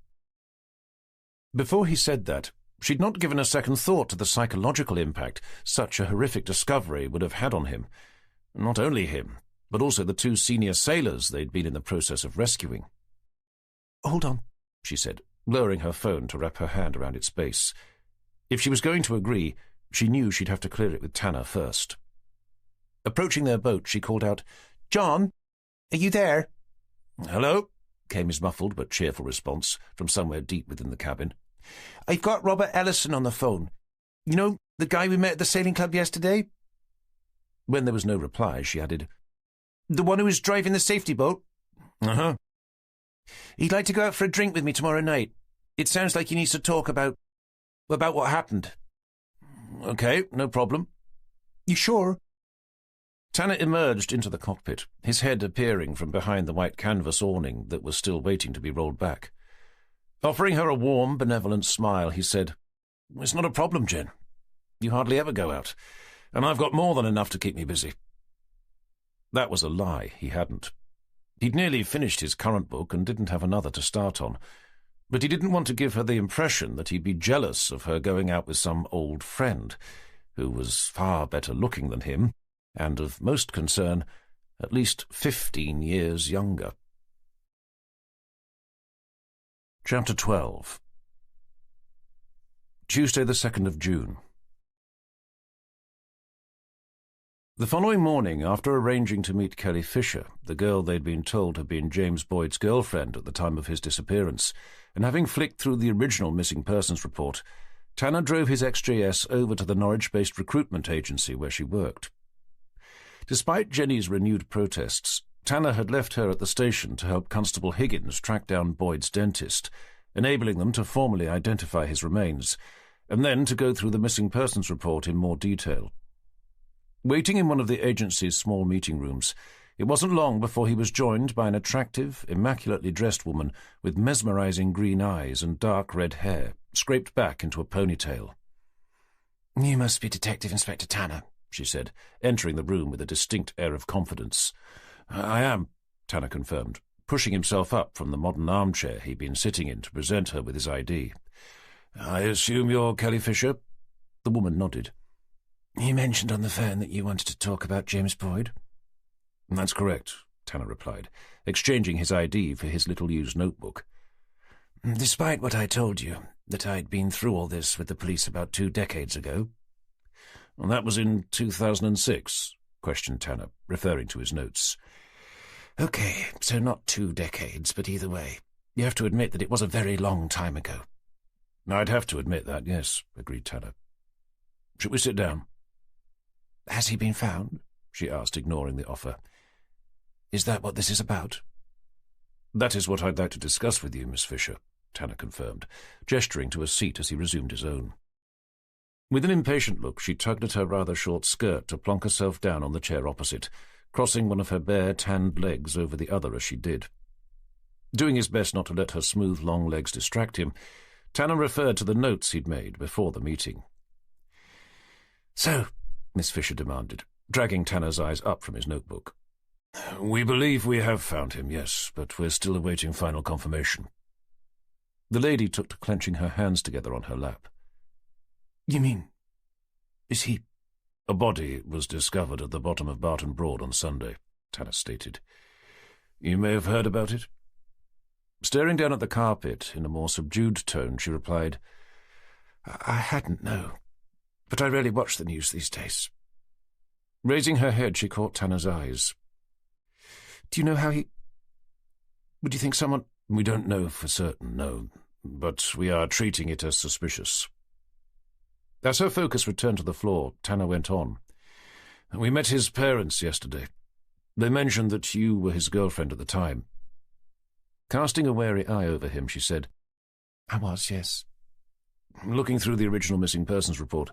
Before he said that, she'd not given a second thought to the psychological impact such a horrific discovery would have had on him. Not only him, but also the two senior sailors they'd been in the process of rescuing. "Hold on," she said, lowering her phone to wrap her hand around its base. If she was going to agree, she knew she'd have to clear it with Tanner first. Approaching their boat, she called out, "John, are you there?" "Hello," came his muffled but cheerful response from somewhere deep within the cabin. "I've got Robert Ellison on the phone. You know, the guy we met at the sailing club yesterday?" When there was no reply, she added, "The one who was driving the safety boat?" "Uh-huh." "He'd like to go out for a drink with me tomorrow night. It sounds like he needs to talk about what happened." "Okay, no problem." "You sure?" Tanner emerged into the cockpit, his head appearing from behind the white canvas awning that was still waiting to be rolled back. Offering her a warm, benevolent smile, he said, "It's not a problem, Jen. You hardly ever go out, and I've got more than enough to keep me busy." That was a lie. He hadn't. He'd nearly finished his current book and didn't have another to start on, but he didn't want to give her the impression that he'd be jealous of her going out with some old friend who was far better looking than him, and of most concern, at least 15 years younger. Chapter 12. Tuesday the 2nd of June. The following morning, after arranging to meet Kelly Fisher, the girl they'd been told had been James Boyd's girlfriend at the time of his disappearance, and having flicked through the original missing persons report, Tanner drove his XJS over to the Norwich-based recruitment agency where she worked. Despite Jenny's renewed protests, Tanner had left her at the station to help Constable Higgins track down Boyd's dentist, enabling them to formally identify his remains, and then to go through the missing persons report in more detail. Waiting in one of the agency's small meeting rooms, it wasn't long before he was joined by an attractive, immaculately dressed woman with mesmerizing green eyes and dark red hair, scraped back into a ponytail. "You must be Detective Inspector Tanner," she said, entering the room with a distinct air of confidence. "I am," Tanner confirmed, pushing himself up from the modern armchair he'd been sitting in to present her with his ID. "I assume you're Kelly Fisher?" The woman nodded. "You mentioned on the phone that you wanted to talk about James Boyd?" "That's correct," Tanner replied, exchanging his ID for his little-used notebook. "Despite what I told you, that I'd been through all this with the police about 2 decades ago." "That was in 2006, questioned Tanner, referring to his notes. "Okay, so not 2 decades, but either way, you have to admit that it was a very long time ago." "I'd have to admit that, yes," agreed Tanner. "Should we sit down?" "Has he been found?" she asked, ignoring the offer. "Is that what this is about?" "That is what I'd like to discuss with you, Miss Fisher," Tanner confirmed, gesturing to a seat as he resumed his own. With an impatient look, she tugged at her rather short skirt to plonk herself down on the chair opposite, crossing one of her bare, tanned legs over the other as she did. Doing his best not to let her smooth, long legs distract him, Tanner referred to the notes he'd made before the meeting. "So," Miss Fisher demanded, dragging Tanner's eyes up from his notebook. "We believe we have found him, yes, but we're still awaiting final confirmation." The lady took to clenching her hands together on her lap. "You mean, is he—" "A body was discovered at the bottom of Barton Broad on Sunday," Tanner stated. "You may have heard about it?" Staring down at the carpet in a more subdued tone, she replied, "I hadn't, no. But I rarely watch the news these days." Raising her head, she caught Tanner's eyes. "Do you know how he— Would you think someone—" "We don't know for certain, no, but we are treating it as suspicious." As her focus returned to the floor, Tanner went on. "We met his parents yesterday. They mentioned that you were his girlfriend at the time." Casting a wary eye over him, she said, "I was, yes." "Looking through the original missing persons report,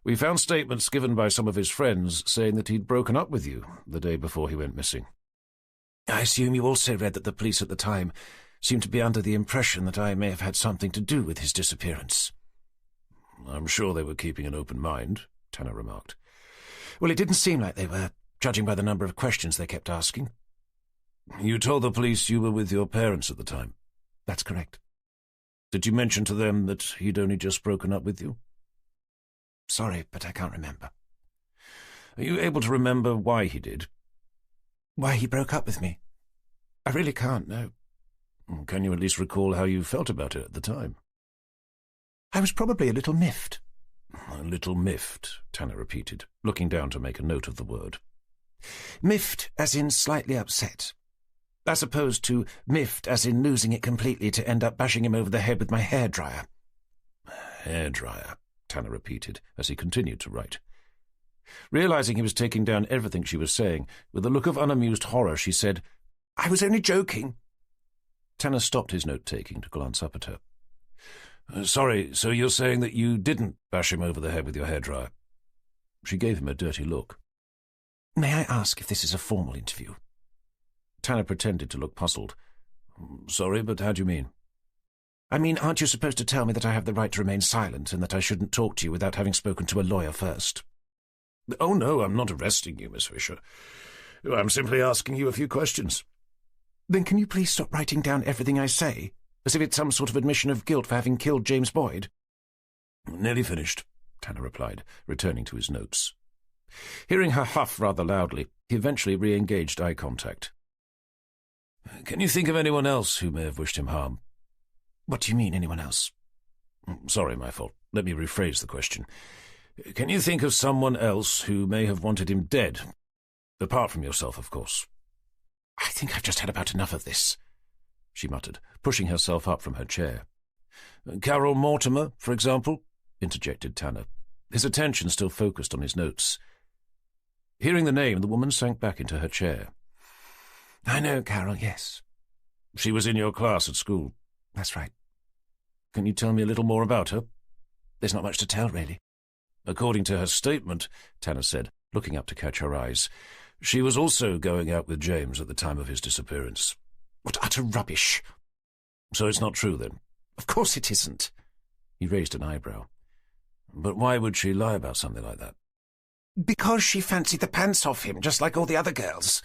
we found statements given by some of his friends saying that he'd broken up with you the day before he went missing." "I assume you also read that the police at the time seemed to be under the impression that I may have had something to do with his disappearance." "I'm sure they were keeping an open mind," Tanner remarked. "Well, it didn't seem like they were, judging by the number of questions they kept asking." "You told the police you were with your parents at the time?" "That's correct." "Did you mention to them that he'd only just broken up with you?" "Sorry, but I can't remember." "Are you able to remember why he did?" "Why he broke up with me? I really can't, no." "Can you at least recall how you felt about it at the time?" "I was probably a little miffed." "A little miffed," Tanner repeated, looking down to make a note of the word. Miffed as in slightly upset, as opposed to miffed as in losing it completely to end up bashing him over the head with my hairdryer. Hairdryer, Tanner repeated as he continued to write. Realizing he was taking down everything she was saying, with a look of unamused horror, she said, "I was only joking." Tanner stopped his note-taking to glance up at her. Sorry, so you're saying that you didn't bash him over the head with your hairdryer? She gave him a dirty look. "May I ask if this is a formal interview?" Tanner pretended to look puzzled. Sorry, but how do you mean? I mean, aren't you supposed to tell me that I have the right to remain silent and that I shouldn't talk to you without having spoken to a lawyer first? Oh, no, I'm not arresting you, Miss Fisher. I'm simply asking you a few questions. Then can you please stop writing down everything I say, as if it's some sort of admission of guilt for having killed James Boyd? Nearly finished, Tanner replied, returning to his notes. Hearing her huff rather loudly, he eventually re-engaged eye contact. Can you think of anyone else who may have wished him harm? What do you mean, anyone else? Sorry, my fault. Let me rephrase the question. Can you think of someone else who may have wanted him dead? Apart from yourself, of course. I think I've just had about enough of this, she muttered, pushing herself up from her chair. Carol Mortimer, for example, interjected Tanner, his attention still focused on his notes. Hearing the name, the woman sank back into her chair. I know Carol, yes. She was in your class at school? That's right. Can you tell me a little more about her? There's not much to tell, really. According to her statement, Tanner said, looking up to catch her eyes, she was also going out with James at the time of his disappearance. What utter rubbish! So it's not true, then? Of course it isn't. He raised an eyebrow. But why would she lie about something like that? Because she fancied the pants off him, just like all the other girls.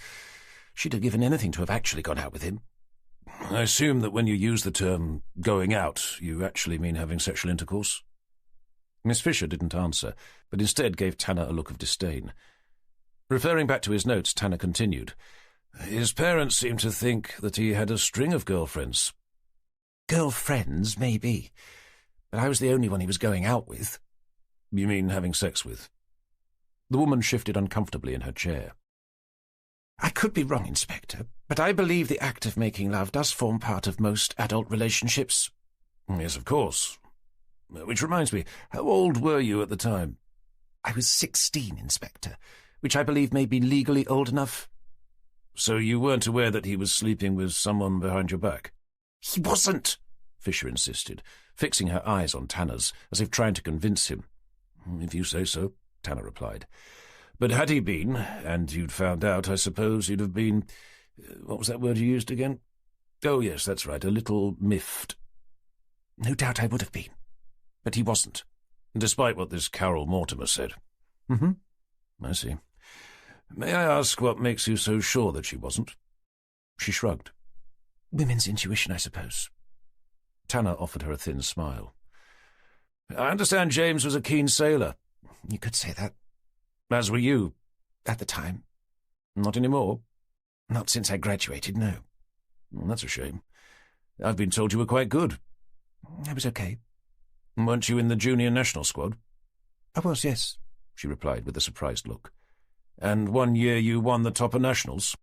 She'd have given anything to have actually gone out with him. I assume that when you use the term going out, you actually mean having sexual intercourse? Miss Fisher didn't answer, but instead gave Tanner a look of disdain. Referring back to his notes, Tanner continued. His parents seemed to think that he had a string of girlfriends. Girlfriends, maybe. But I was the only one he was going out with. You mean having sex with? The woman shifted uncomfortably in her chair. I could be wrong, Inspector, but I believe the act of making love does form part of most adult relationships. Yes, of course. Which reminds me, how old were you at the time? I was 16, Inspector, which I believe may be legally old enough. So you weren't aware that he was sleeping with someone behind your back? He wasn't, Fisher insisted, fixing her eyes on Tanner's, as if trying to convince him. If you say so, Tanner replied. But had he been, and you'd found out, I suppose you'd have been... What was that word you used again? Oh, yes, that's right, a little miffed. No doubt I would have been. But he wasn't. Despite what this Carol Mortimer said. Mm-hmm. I see. May I ask what makes you so sure that she wasn't? She shrugged. Women's intuition, I suppose. Tanner offered her a thin smile. I understand James was a keen sailor. You could say that. As were you. At the time. Not anymore? Not since I graduated, no. Well, that's a shame. I've been told you were quite good. I was okay. Weren't you in the junior national squad? I was, yes, she replied with a surprised look. And one year you won the Topper Nationals?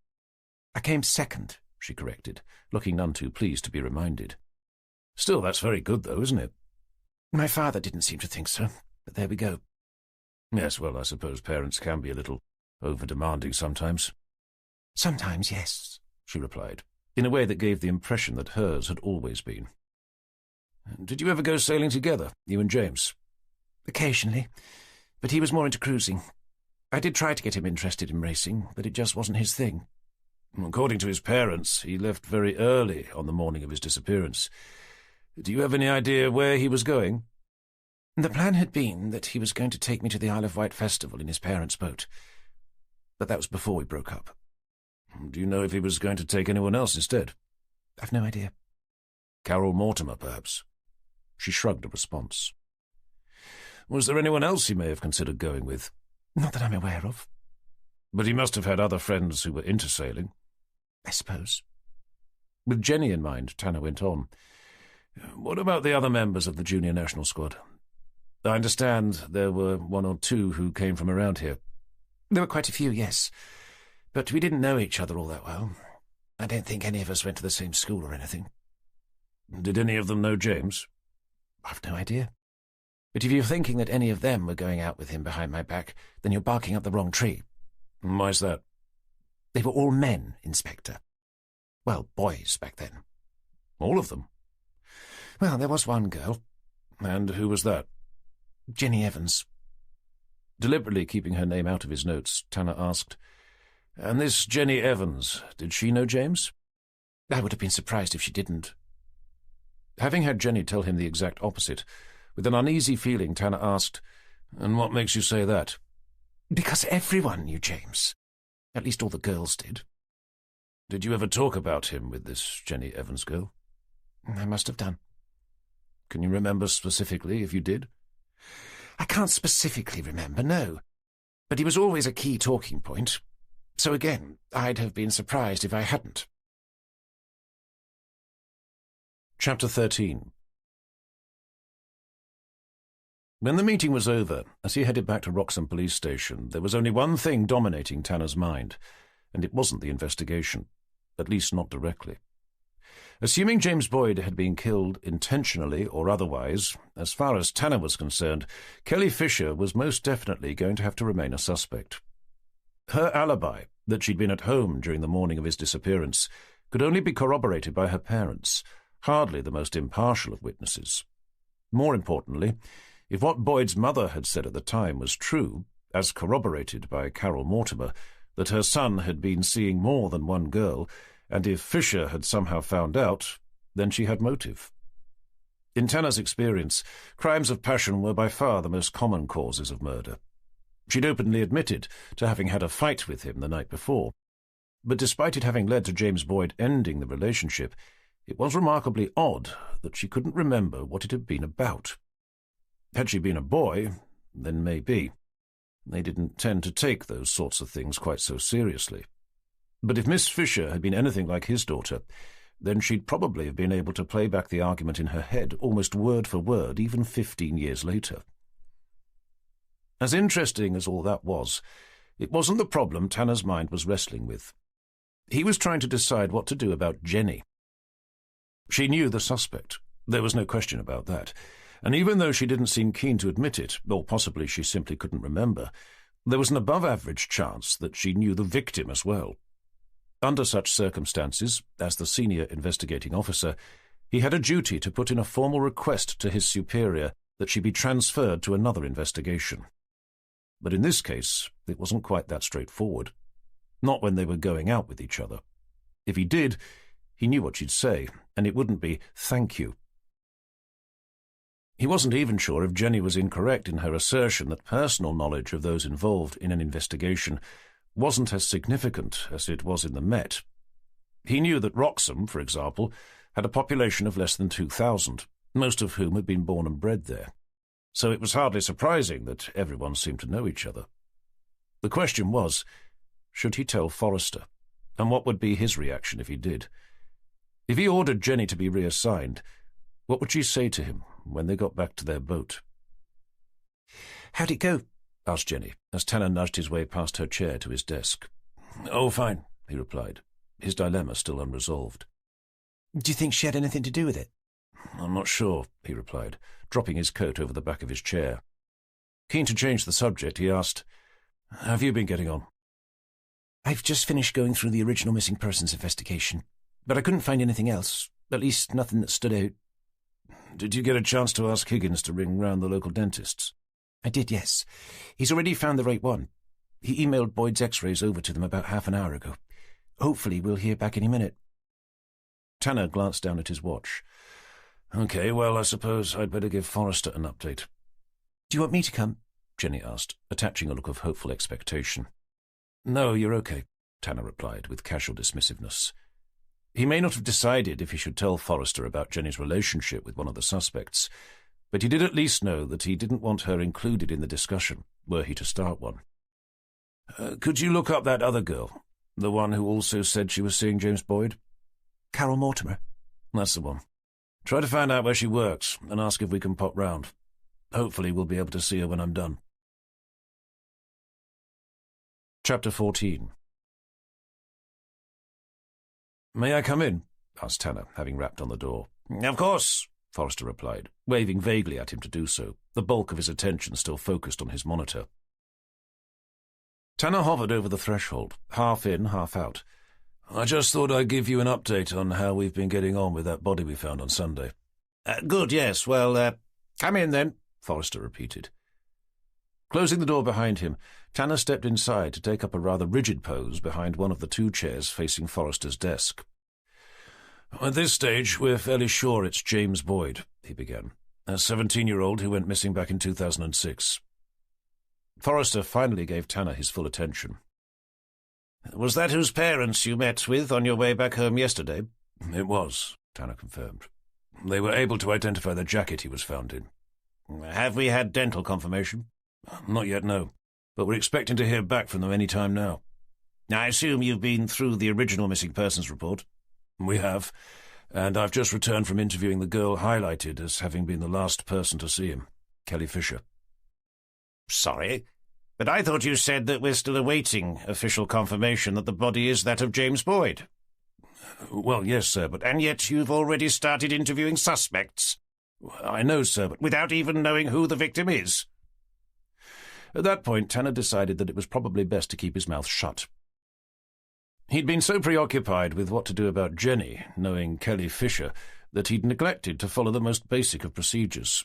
I came second, she corrected, looking none too pleased to be reminded. Still, that's very good, though, isn't it? My father didn't seem to think so, but there we go. Yes, well, I suppose parents can be a little over-demanding sometimes. Sometimes, yes, she replied, in a way that gave the impression that hers had always been. Did you ever go sailing together, you and James? Occasionally, but he was more into cruising. I did try to get him interested in racing, but it just wasn't his thing. According to his parents, he left very early on the morning of his disappearance. Do you have any idea where he was going? The plan had been that he was going to take me to the Isle of Wight festival in his parents' boat. But that was before we broke up. Do you know if he was going to take anyone else instead? I've no idea. Carol Mortimer, perhaps? She shrugged a response. Was there anyone else he may have considered going with? Not that I'm aware of. But he must have had other friends who were into sailing. I suppose. With Jenny in mind, Tanner went on. What about the other members of the junior national squad? I understand there were one or two who came from around here. There were quite a few, yes. But we didn't know each other all that well. I don't think any of us went to the same school or anything. Did any of them know James? I've no idea. But if you're thinking that any of them were going out with him behind my back, then you're barking up the wrong tree. Why's that? They were all men, Inspector. Well, boys back then. All of them? Well, there was one girl. And who was that? Jenny Evans. Deliberately keeping her name out of his notes, Tanner asked, "And this Jenny Evans, did she know James?" I would have been surprised if she didn't. Having had Jenny tell him the exact opposite, with an uneasy feeling, Tanner asked, "And what makes you say that?" Because everyone knew James. At least all the girls did. Did you ever talk about him with this Jenny Evans girl? I must have done. Can you remember specifically if you did? I can't specifically remember, no. But he was always a key talking point. So again, I'd have been surprised if I hadn't. Chapter 13. When the meeting was over, as he headed back to Wroxham Police Station, there was only one thing dominating Tanner's mind, and it wasn't the investigation, at least not directly. Assuming James Boyd had been killed intentionally or otherwise, as far as Tanner was concerned, Kelly Fisher was most definitely going to have to remain a suspect. Her alibi, that she'd been at home during the morning of his disappearance, could only be corroborated by her parents, hardly the most impartial of witnesses. More importantly, if what Boyd's mother had said at the time was true, as corroborated by Carol Mortimer, that her son had been seeing more than one girl, and if Fisher had somehow found out, then she had motive. In Tanner's experience, crimes of passion were by far the most common causes of murder. She'd openly admitted to having had a fight with him the night before, but despite it having led to James Boyd ending the relationship, it was remarkably odd that she couldn't remember what it had been about. Had she been a boy, then maybe. They didn't tend to take those sorts of things quite so seriously. But if Miss Fisher had been anything like his daughter, then she'd probably have been able to play back the argument in her head almost word for word, even 15 years later. As interesting as all that was, it wasn't the problem Tanner's mind was wrestling with. He was trying to decide what to do about Jenny. She knew the suspect. There was no question about that. And even though she didn't seem keen to admit it, or possibly she simply couldn't remember, there was an above-average chance that she knew the victim as well. Under such circumstances, as the senior investigating officer, he had a duty to put in a formal request to his superior that she be transferred to another investigation. But in this case, it wasn't quite that straightforward. Not when they were going out with each other. If he did, he knew what she'd say, and it wouldn't be "thank you." He wasn't even sure if Jenny was incorrect in her assertion that personal knowledge of those involved in an investigation wasn't as significant as it was in the Met. He knew that Wroxham, for example, had a population of less than 2,000, most of whom had been born and bred there. So it was hardly surprising that everyone seemed to know each other. The question was, should he tell Forrester? And what would be his reaction if he did? If he ordered Jenny to be reassigned, what would she say to him when they got back to their boat? "How'd it go?" asked Jenny, as Tanner nudged his way past her chair to his desk. "Oh, fine," he replied, his dilemma still unresolved. "Do you think she had anything to do with it?" "I'm not sure," he replied, dropping his coat over the back of his chair. Keen to change the subject, he asked, "Have you been getting on?" "I've just finished going through the original missing persons investigation, but I couldn't find anything else, at least nothing that stood out." "Did you get a chance to ask Higgins to ring round the local dentists?" "I did, yes. He's already found the right one. He emailed Boyd's x-rays over to them about half an hour ago. Hopefully we'll hear back any minute." Tanner glanced down at his watch. "Okay, well, I suppose I'd better give Forrester an update." "Do you want me to come?" Jenny asked, attaching a look of hopeful expectation. "No, you're okay," Tanner replied with casual dismissiveness. He may not have decided if he should tell Forrester about Jenny's relationship with one of the suspects, but he did at least know that he didn't want her included in the discussion, were he to start one. "Could you look up that other girl, the one who also said she was seeing James Boyd?" "Carol Mortimer." "That's the one. Try to find out where she works and ask if we can pop round. Hopefully we'll be able to see her when I'm done." Chapter 14. "May I come in?" asked Tanner, having rapped on the door. "Of course," Forrester replied, waving vaguely at him to do so, the bulk of his attention still focused on his monitor. Tanner hovered over the threshold, half in, half out. "I just thought I'd give you an update on how we've been getting on with that body we found on Sunday." Good, yes. Well, come in then," Forrester repeated. Closing the door behind him, Tanner stepped inside to take up a rather rigid pose behind one of the two chairs facing Forrester's desk. "At this stage, we're fairly sure it's James Boyd," he began, "a 17-year-old who went missing back in 2006. Forrester finally gave Tanner his full attention. "Was that whose parents you met with on your way back home yesterday?" "It was," Tanner confirmed. "They were able to identify the jacket he was found in." "Have we had dental confirmation?" "Not yet, no. But we're expecting to hear back from them any time now." "I assume you've been through the original missing persons report?" "We have, and I've just returned from interviewing the girl highlighted as having been the last person to see him, Kelly Fisher." "Sorry, but I thought you said that we're still awaiting official confirmation that the body is that of James Boyd." "Well, yes, sir, but..." "And yet you've already started interviewing suspects." "I know, sir, but..." "Without even knowing who the victim is?" At that point, Tanner decided that it was probably best to keep his mouth shut. He'd been so preoccupied with what to do about Jenny, knowing Kelly Fisher, that he'd neglected to follow the most basic of procedures.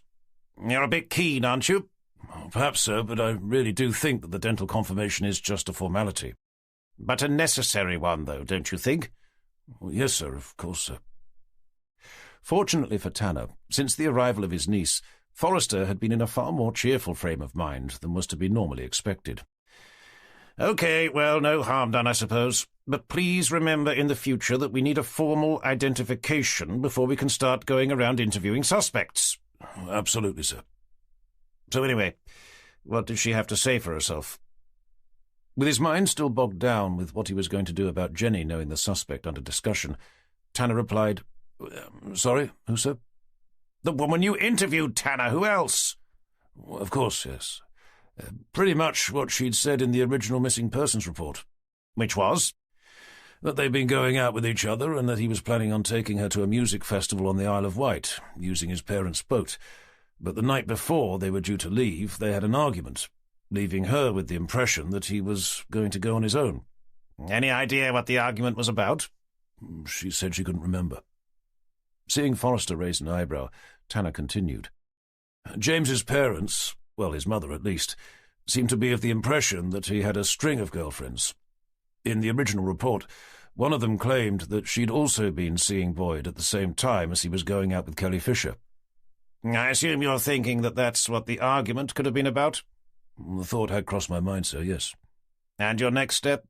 "You're a bit keen, aren't you?" "Perhaps so, but I really do think that the dental confirmation is just a formality." "But a necessary one, though, don't you think?" "Yes, sir, of course, sir." Fortunately for Tanner, since the arrival of his niece, Forrester had been in a far more cheerful frame of mind than was to be normally expected. "OK, well, no harm done, I suppose. But please remember in the future that we need a formal identification before we can start going around interviewing suspects." "Absolutely, sir." "So anyway, what did she have to say for herself?" With his mind still bogged down with what he was going to do about Jenny knowing the suspect under discussion, Tanner replied, "Sorry, who, sir?" "The woman you interviewed, Tanner. Who else?" "Of course, yes. Pretty much what she'd said in the original missing persons report." "Which was?" "That they'd been going out with each other and that he was planning on taking her to a music festival on the Isle of Wight, using his parents' boat. But the night before they were due to leave, they had an argument, leaving her with the impression that he was going to go on his own." "Any idea what the argument was about?" "She said she couldn't remember." Seeing Forrester raise an eyebrow, Tanner continued. "James's parents, well, his mother at least, seemed to be of the impression that he had a string of girlfriends. In the original report, one of them claimed that she'd also been seeing Boyd at the same time as he was going out with Kelly Fisher." "I assume you're thinking that that's what the argument could have been about?" "The thought had crossed my mind, sir, yes." "And your next step?"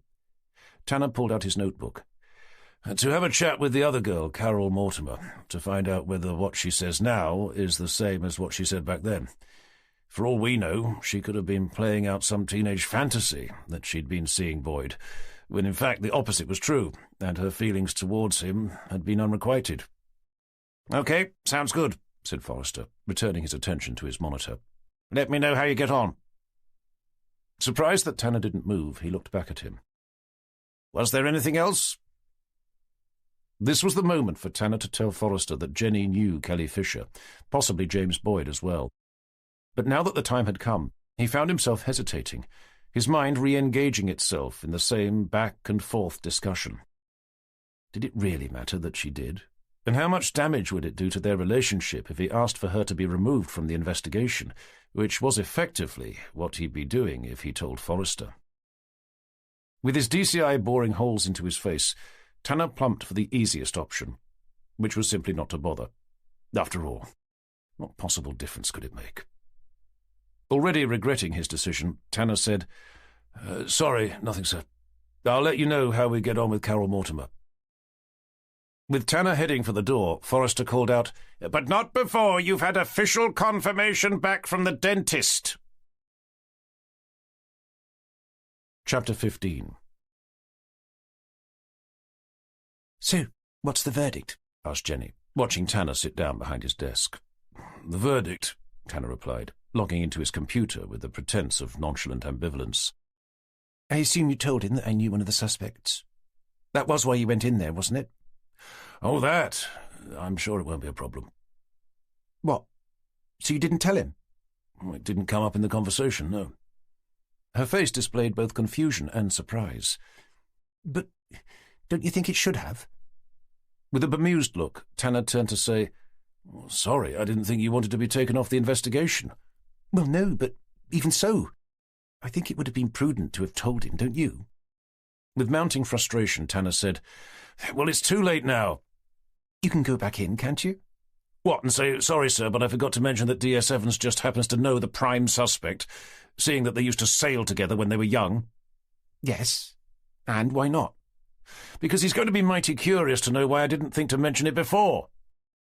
Tanner pulled out his notebook. "To have a chat with the other girl, Carol Mortimer, to find out whether what she says now is the same as what she said back then. For all we know, she could have been playing out some teenage fantasy that she'd been seeing Boyd, when in fact the opposite was true, and her feelings towards him had been unrequited." "OK, sounds good," said Forrester, returning his attention to his monitor. "Let me know how you get on." Surprised that Tanner didn't move, he looked back at him. "Was there anything else?" This was the moment for Tanner to tell Forrester that Jenny knew Kelly Fisher, possibly James Boyd as well. But now that the time had come, he found himself hesitating, his mind re-engaging itself in the same back-and-forth discussion. Did it really matter that she did? And how much damage would it do to their relationship if he asked for her to be removed from the investigation, which was effectively what he'd be doing if he told Forrester? With his DCI boring holes into his face, Tanner plumped for the easiest option, which was simply not to bother. After all, what possible difference could it make? Already regretting his decision, Tanner said, "Sorry, nothing, sir. I'll let you know how we get on with Carol Mortimer." With Tanner heading for the door, Forrester called out, "But not before you've had official confirmation back from the dentist." Chapter 15. "So, what's the verdict?" asked Jenny, watching Tanner sit down behind his desk. "The verdict," Tanner replied, logging into his computer with a pretense of nonchalant ambivalence. "I assume you told him that I knew one of the suspects. That was why you went in there, wasn't it?" Oh, that. I'm sure it won't be a problem. What? So you didn't tell him? It didn't come up in the conversation, no. Her face displayed both confusion and surprise. But don't you think it should have? With a bemused look, Tanner turned to say, Sorry, I didn't think you wanted to be taken off the investigation. Well, no, but even so, I think it would have been prudent to have told him, don't you? With mounting frustration, Tanner said, Well, it's too late now. You can go back in, can't you? What, and say, Sorry, sir, but I forgot to mention that D.S. Evans just happens to know the prime suspect, seeing that they used to sail together when they were young. Yes, and why not? Because he's going to be mighty curious to know why I didn't think to mention it before.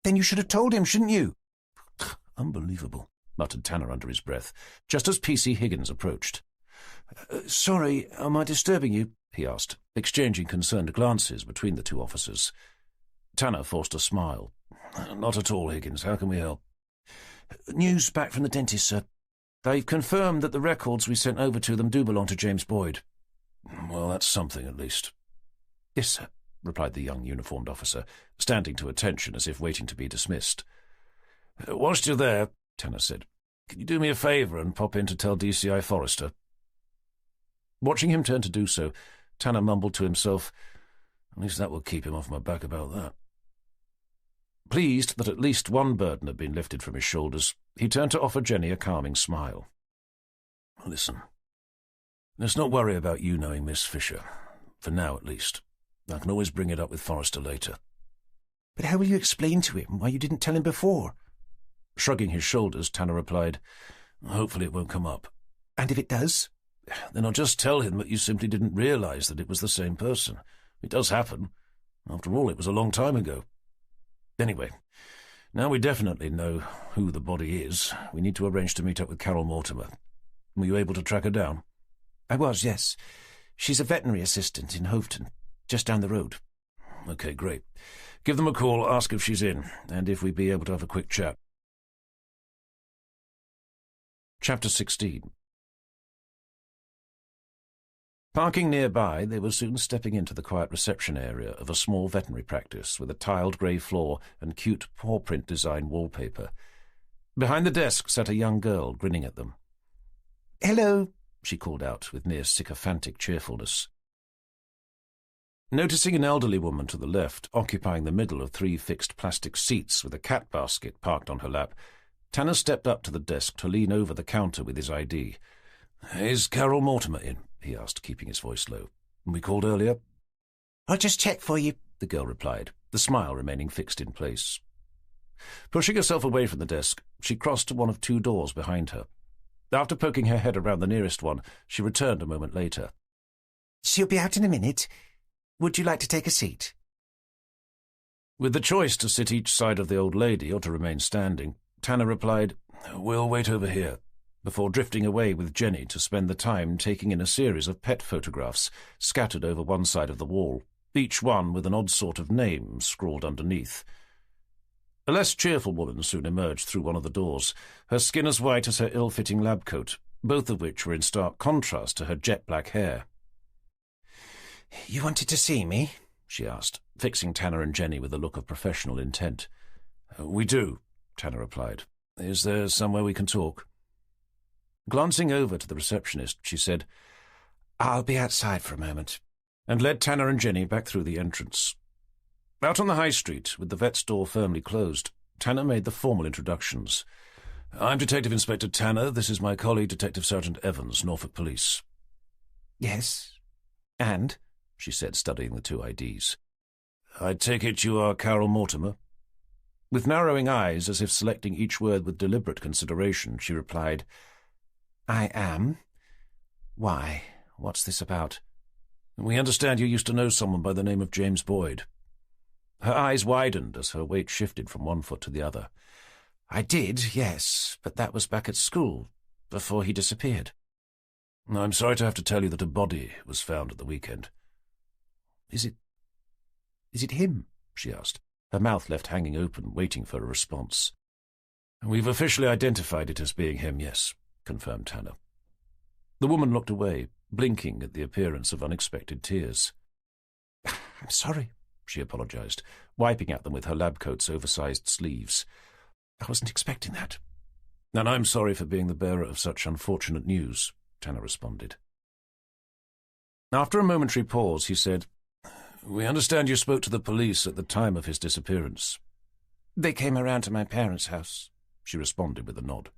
Then you should have told him, shouldn't you? Unbelievable, muttered Tanner under his breath, just as P.C. Higgins approached. Sorry, am I disturbing you? He asked, exchanging concerned glances between the two officers. Tanner forced a smile. Not at all, Higgins. How can we help? News back from the dentist, sir. They've confirmed that the records we sent over to them do belong to James Boyd. Well, that's something, at least. Yes, sir, replied the young uniformed officer, standing to attention as if waiting to be dismissed. Whilst you're there, Tanner said, can you do me a favour and pop in to tell DCI Forrester? Watching him turn to do so, Tanner mumbled to himself, At least that will keep him off my back about that. Pleased that at least one burden had been lifted from his shoulders, he turned to offer Jenny a calming smile. Listen, let's not worry about you knowing Miss Fisher, for now at least. I can always bring it up with Forrester later. But how will you explain to him why you didn't tell him before? Shrugging his shoulders, Tanner replied, Hopefully it won't come up. And if it does? Then I'll just tell him that you simply didn't realise that it was the same person. It does happen. After all, it was a long time ago. Anyway, now we definitely know who the body is. We need to arrange to meet up with Carol Mortimer. Were you able to track her down? I was, yes. She's a veterinary assistant in Hoveton, just down the road. Okay, great. Give them a call, ask if she's in, and if we'd be able to have a quick chat. Chapter 16. Parking nearby, they were soon stepping into the quiet reception area of a small veterinary practice with a tiled grey floor and cute paw-print design wallpaper. Behind the desk sat a young girl, grinning at them. Hello, she called out with near sycophantic cheerfulness. Noticing an elderly woman to the left, occupying the middle of 3 fixed plastic seats with a cat basket parked on her lap, Tanner stepped up to the desk to lean over the counter with his ID. Is Carol Mortimer in? He asked, keeping his voice low. We called earlier? I'll just check for you, the girl replied, the smile remaining fixed in place. Pushing herself away from the desk, she crossed to one of 2 doors behind her. After poking her head around the nearest one, she returned a moment later. She'll be out in a minute. Would you like to take a seat? With the choice to sit each side of the old lady or to remain standing, Tanner replied, We'll wait over here, before drifting away with Jenny to spend the time taking in a series of pet photographs scattered over one side of the wall, each one with an odd sort of name scrawled underneath. A less cheerful woman soon emerged through one of the doors, her skin as white as her ill-fitting lab coat, both of which were in stark contrast to her jet-black hair. You wanted to see me? She asked, fixing Tanner and Jenny with a look of professional intent. We do, Tanner replied. Is there somewhere we can talk? Glancing over to the receptionist, she said, I'll be outside for a moment, and led Tanner and Jenny back through the entrance. Out on the high street, with the vet's door firmly closed, Tanner made the formal introductions. I'm Detective Inspector Tanner. This is my colleague, Detective Sergeant Evans, Norfolk Police. Yes. And? She said, studying the 2 IDs. I take it you are Carol Mortimer? With narrowing eyes, as if selecting each word with deliberate consideration, she replied, I am. Why? What's this about? We understand you used to know someone by the name of James Boyd. Her eyes widened as her weight shifted from one foot to the other. I did, yes, but that was back at school, before he disappeared. I'm sorry to have to tell you that a body was found at the weekend. Is it him? She asked, her mouth left hanging open, waiting for a response. We've officially identified it as being him, yes, confirmed Tanner. The woman looked away, blinking at the appearance of unexpected tears. I'm sorry, she apologised, wiping at them with her lab coat's oversized sleeves. I wasn't expecting that. And I'm sorry for being the bearer of such unfortunate news, Tanner responded. After a momentary pause, he said, "We understand you spoke to the police at the time of his disappearance." They came around to my parents' house, she responded with a nod.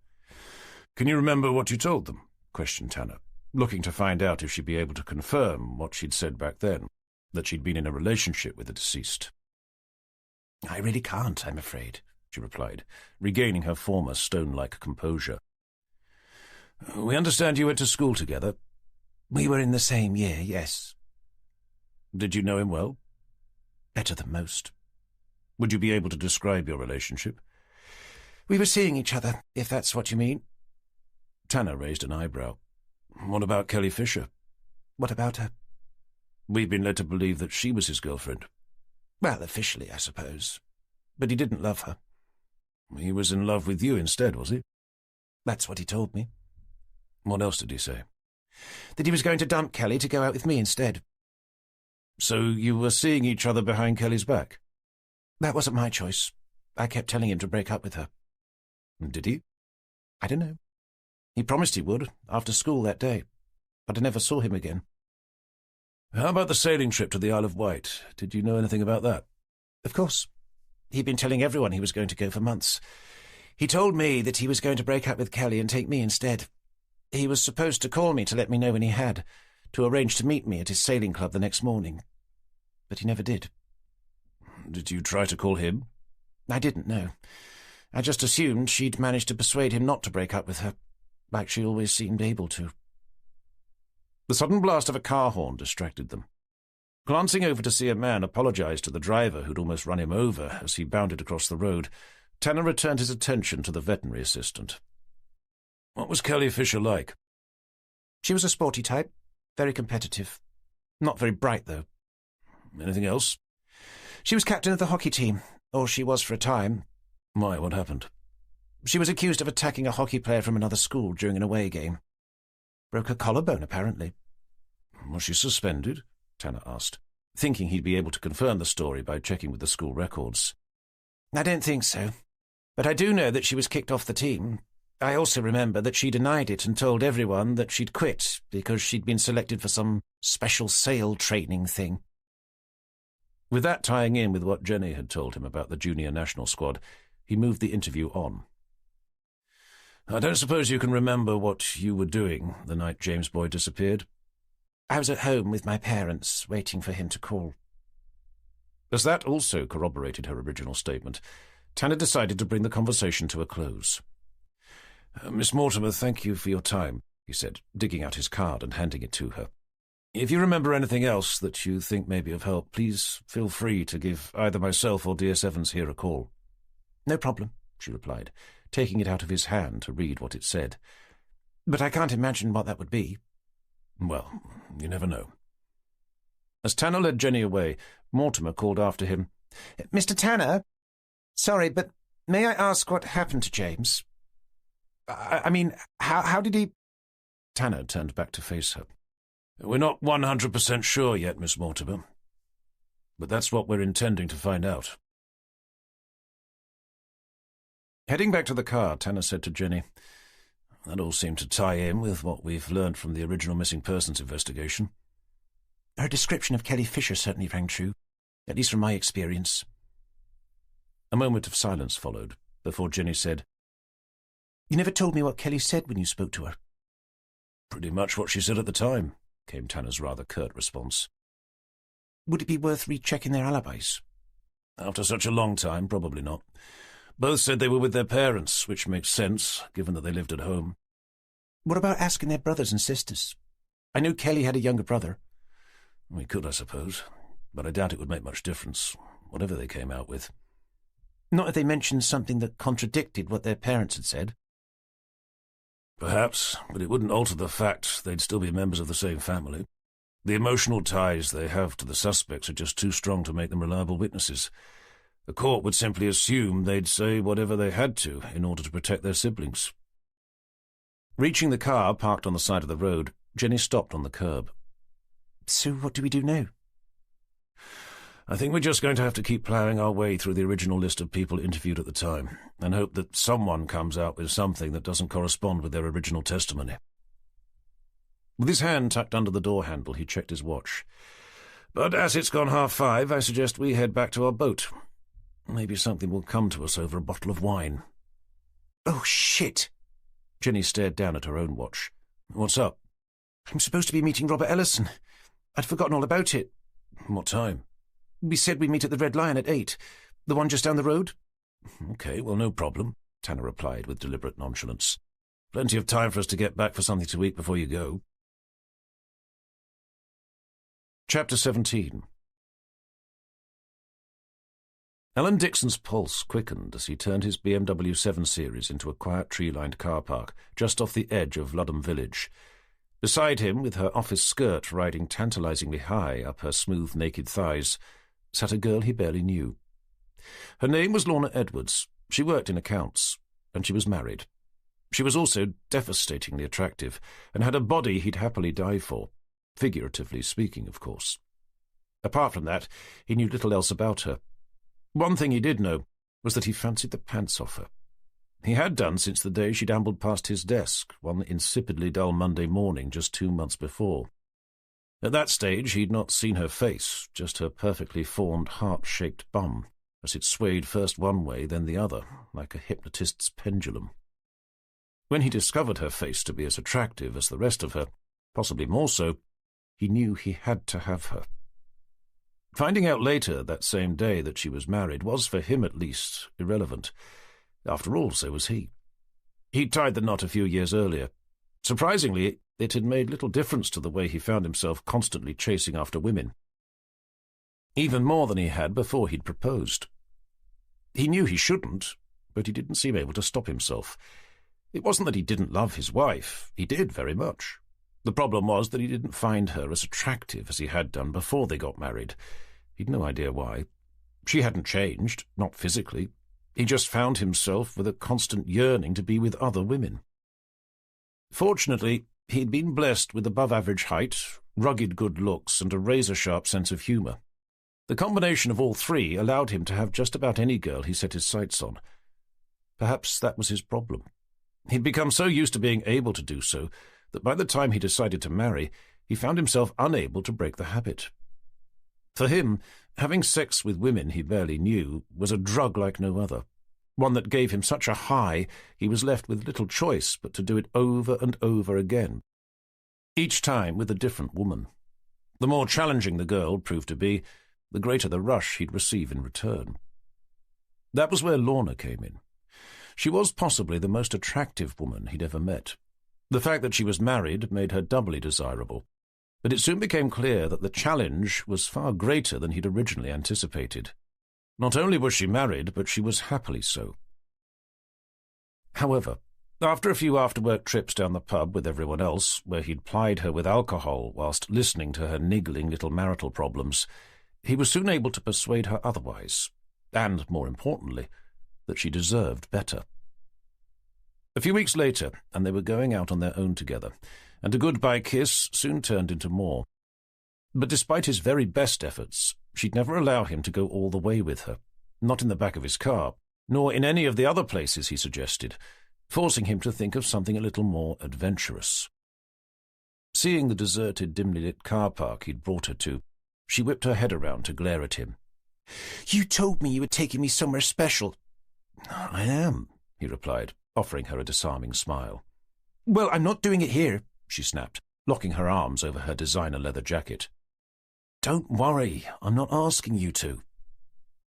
"Can you remember what you told them?" questioned Tanner, looking to find out if she'd be able to confirm what she'd said back then, that she'd been in a relationship with the deceased. "I really can't, I'm afraid," she replied, regaining her former stone-like composure. "We understand you went to school together." "We were in the same year, yes." "Did you know him well?" "Better than most." "Would you be able to describe your relationship?" "We were seeing each other, if that's what you mean." Tanner raised an eyebrow. "What about Kelly Fisher?" "What about her?" "We've been led to believe that she was his girlfriend." "Well, officially, I suppose. But he didn't love her." "He was in love with you instead, was he?" "That's what he told me." "What else did he say?" "That he was going to dump Kelly to go out with me instead." "So you were seeing each other behind Kelly's back?" "That wasn't my choice. I kept telling him to break up with her." "Did he?" "I don't know. He promised he would, after school that day, but I never saw him again." "How about the sailing trip to the Isle of Wight? Did you know anything about that?" "Of course. He'd been telling everyone he was going to go for months. He told me that he was going to break up with Kelly and take me instead. He was supposed to call me to let me know when he had, to arrange to meet me at his sailing club the next morning. But he never did." "Did you try to call him?" "I didn't know. I just assumed she'd managed to persuade him not to break up with her, like she always seemed able to." The sudden blast of a car horn distracted them. Glancing over to see a man apologise to the driver who'd almost run him over as he bounded across the road, Tanner returned his attention to the veterinary assistant. "What was Kelly Fisher like?" "She was a sporty type, very competitive. Not very bright, though." "Anything else?" "She was captain of the hockey team, or she was for a time." "Why, what happened?" "She was accused of attacking a hockey player from another school during an away game. Broke her collarbone, apparently." "Was she suspended?" Tanner asked, thinking he'd be able to confirm the story by checking with the school records. "I don't think so, but I do know that she was kicked off the team. I also remember that she denied it and told everyone that she'd quit because she'd been selected for some special sail training thing." With that tying in with what Jenny had told him about the junior national squad, he moved the interview on. "I don't suppose you can remember what you were doing the night James Boyd disappeared?" "I was at home with my parents, waiting for him to call." As that also corroborated her original statement, Tanner decided to bring the conversation to a close. "Miss Mortimer, thank you for your time," he said, digging out his card and handing it to her. "If you remember anything else that you think may be of help, please feel free to give either myself or DS Evans here a call." "No problem," she replied, taking it out of his hand to read what it said. "But I can't imagine what that would be." "Well, you never know." As Tanner led Jenny away, Mortimer called after him, "Mr. Tanner? Sorry, but may I ask what happened to James? I mean, how did he—" Tanner turned back to face her. "We're not 100% sure yet, Miss Mortimer. But that's what we're intending to find out." Heading back to the car, Tanner said to Jenny, "That all seemed to tie in with what we've learned from the original missing persons investigation." "Her description of Kelly Fisher certainly rang true, at least from my experience." A moment of silence followed, before Jenny said, "You never told me what Kelly said when you spoke to her." "Pretty much what she said at the time," came Tanner's rather curt response. "Would it be worth rechecking their alibis?" "After such a long time, probably not. Both said they were with their parents, which makes sense, given that they lived at home." "What about asking their brothers and sisters? I know Kelly had a younger brother." "We could, I suppose, but I doubt it would make much difference, whatever they came out with." "Not if they mentioned something that contradicted what their parents had said." "Perhaps, but it wouldn't alter the fact they'd still be members of the same family. The emotional ties they have to the suspects are just too strong to make them reliable witnesses. The court would simply assume they'd say whatever they had to in order to protect their siblings." Reaching the car parked on the side of the road, Jenny stopped on the curb. "So what do we do now?" I think we're just going to have to keep ploughing our way through the original list of people interviewed at the time, and hope that someone comes out with something that doesn't correspond with their original testimony. With his hand tucked under the door handle, he checked his watch. But as it's gone 5:30, I suggest we head back to our boat. Maybe something will come to us over a bottle of wine. Oh, shit! Jenny stared down at her own watch. What's up? I'm supposed to be meeting Robert Ellison. I'd forgotten all about it. What time? We said we'd meet at the Red Lion at 8. The one just down the road? Okay, well, no problem, Tanner replied with deliberate nonchalance. Plenty of time for us to get back for something to eat before you go. Chapter 17. Alan Dixon's pulse quickened as he turned his BMW 7 Series into a quiet tree-lined car park just off the edge of Ludham village. Beside him, with her office skirt riding tantalizingly high up her smooth, naked thighs, sat a girl he barely knew. Her name was Lorna Edwards. She worked in accounts, and she was married. She was also devastatingly attractive, and had a body he'd happily die for, figuratively speaking, of course. Apart from that, he knew little else about her. One thing he did know was that he fancied the pants off her. He had done since the day she'd ambled past his desk, one insipidly dull Monday morning just 2 months before. At that stage he'd not seen her face, just her perfectly formed, heart-shaped bum, as it swayed first one way, then the other, like a hypnotist's pendulum. When he discovered her face to be as attractive as the rest of her, possibly more so, he knew he had to have her. Finding out later, that same day, that she was married was, for him at least, irrelevant. After all, so was he. He'd tied the knot a few years earlier. Surprisingly, it had made little difference to the way he found himself constantly chasing after women. Even more than he had before he'd proposed. He knew he shouldn't, but he didn't seem able to stop himself. It wasn't that he didn't love his wife. He did very much. The problem was that he didn't find her as attractive as he had done before they got married. He'd no idea why. She hadn't changed, not physically. He just found himself with a constant yearning to be with other women. Fortunately, he'd been blessed with above-average height, rugged good looks, and a razor-sharp sense of humour. The combination of all three allowed him to have just about any girl he set his sights on. Perhaps that was his problem. He'd become so used to being able to do so that by the time he decided to marry, he found himself unable to break the habit. For him, having sex with women he barely knew was a drug like no other, one that gave him such a high he was left with little choice but to do it over and over again, each time with a different woman. The more challenging the girl proved to be, the greater the rush he'd receive in return. That was where Lorna came in. She was possibly the most attractive woman he'd ever met. The fact that she was married made her doubly desirable, but it soon became clear that the challenge was far greater than he'd originally anticipated. Not only was she married, but she was happily so. However, after a few after-work trips down the pub with everyone else, where he'd plied her with alcohol whilst listening to her niggling little marital problems, he was soon able to persuade her otherwise, and, more importantly, that she deserved better. A few weeks later, and they were going out on their own together, and a goodbye kiss soon turned into more. But despite his very best efforts, she'd never allow him to go all the way with her, not in the back of his car, nor in any of the other places he suggested, forcing him to think of something a little more adventurous. Seeing the deserted, dimly lit car park he'd brought her to, she whipped her head around to glare at him. "You told me you were taking me somewhere special." "I am," he replied, offering her a disarming smile. "Well, I'm not doing it here," she snapped, locking her arms over her designer leather jacket. "Don't worry, I'm not asking you to.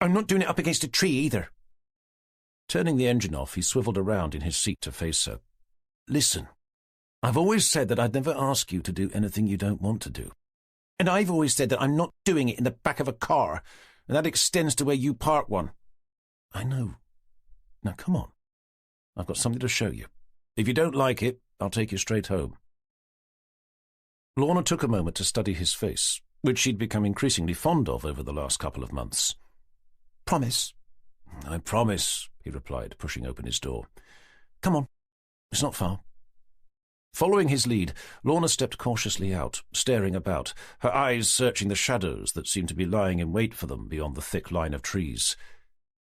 I'm not doing it up against a tree either." Turning the engine off, he swiveled around in his seat to face her. "Listen, I've always said that I'd never ask you to do anything you don't want to do. And I've always said that I'm not doing it in the back of a car, and that extends to where you park one." "I know. Now come on. I've got something to show you. If you don't like it, I'll take you straight home." Lorna took a moment to study his face, which she'd become increasingly fond of over the last couple of months. "Promise?" "I promise," he replied, pushing open his door. "Come on. It's not far." Following his lead, Lorna stepped cautiously out, staring about, her eyes searching the shadows that seemed to be lying in wait for them beyond the thick line of trees.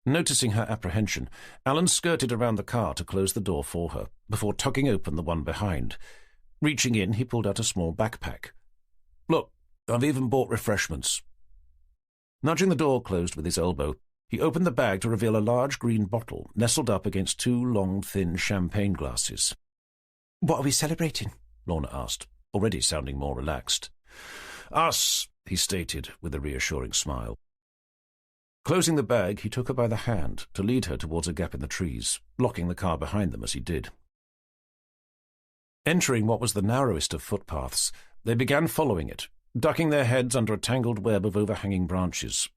Noticing her apprehension, Alan skirted around the car to close the door for her, before tugging open the one behind. Reaching in, he pulled out a small backpack. "Look, I've even bought refreshments." Nudging the door closed with his elbow, he opened the bag to reveal a large green bottle nestled up against two long, thin champagne glasses. "What are we celebrating?" Lorna asked, already sounding more relaxed. "Us," he stated, with a reassuring smile. Closing the bag, he took her by the hand to lead her towards a gap in the trees, locking the car behind them as he did. Entering what was the narrowest of footpaths, they began following it, ducking their heads under a tangled web of overhanging branches.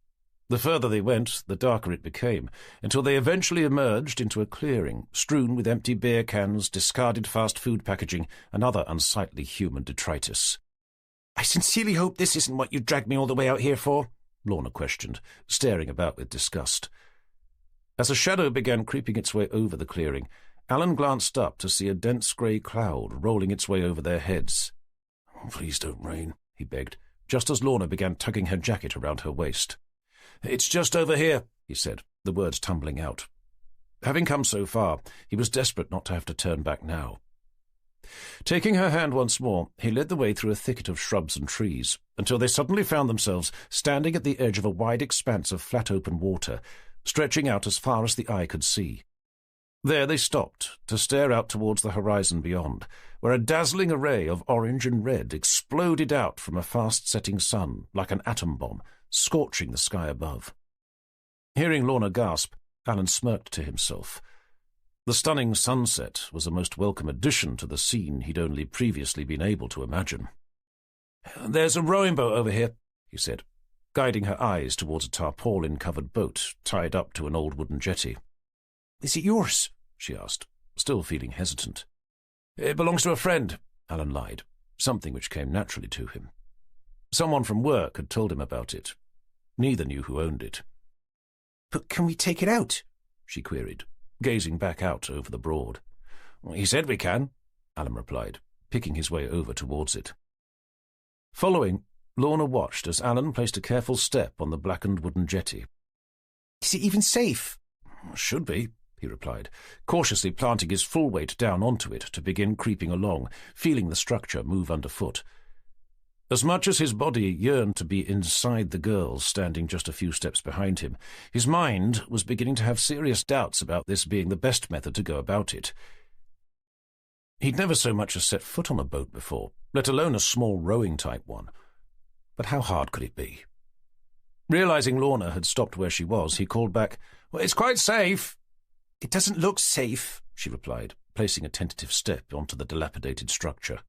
The further they went, the darker it became, until they eventually emerged into a clearing, strewn with empty beer cans, discarded fast food packaging, and other unsightly human detritus. "I sincerely hope this isn't what you dragged me all the way out here for," Lorna questioned, staring about with disgust. As a shadow began creeping its way over the clearing, Alan glanced up to see a dense grey cloud rolling its way over their heads. "Please don't rain," he begged, just as Lorna began tugging her jacket around her waist. "It's just over here," he said, the words tumbling out. Having come so far, he was desperate not to have to turn back now. Taking her hand once more, he led the way through a thicket of shrubs and trees, until they suddenly found themselves standing at the edge of a wide expanse of flat open water, stretching out as far as the eye could see. There they stopped, to stare out towards the horizon beyond, where a dazzling array of orange and red exploded out from a fast-setting sun like an atom bomb, scorching the sky above. Hearing Lorna gasp, Alan smirked to himself. The stunning sunset was a most welcome addition to the scene he'd only previously been able to imagine. "There's a rowing boat over here," he said, guiding her eyes towards a tarpaulin-covered boat tied up to an old wooden jetty. "Is it yours?" she asked, still feeling hesitant. "It belongs to a friend," Alan lied, something which came naturally to him. Someone from work had told him about it. Neither knew who owned it. "But can we take it out?" she queried, gazing back out over the Broad. "He said we can," Alan replied, picking his way over towards it. Following, Lorna watched as Alan placed a careful step on the blackened wooden jetty. "Is it even safe?" "Should be," he replied, cautiously planting his full weight down onto it to begin creeping along, feeling the structure move underfoot. As much as his body yearned to be inside the girl standing just a few steps behind him, his mind was beginning to have serious doubts about this being the best method to go about it. He'd never so much as set foot on a boat before, let alone a small rowing-type one. But how hard could it be? Realizing Lorna had stopped where she was, he called back, "Well, it's quite safe." "It doesn't look safe," she replied, placing a tentative step onto the dilapidated structure.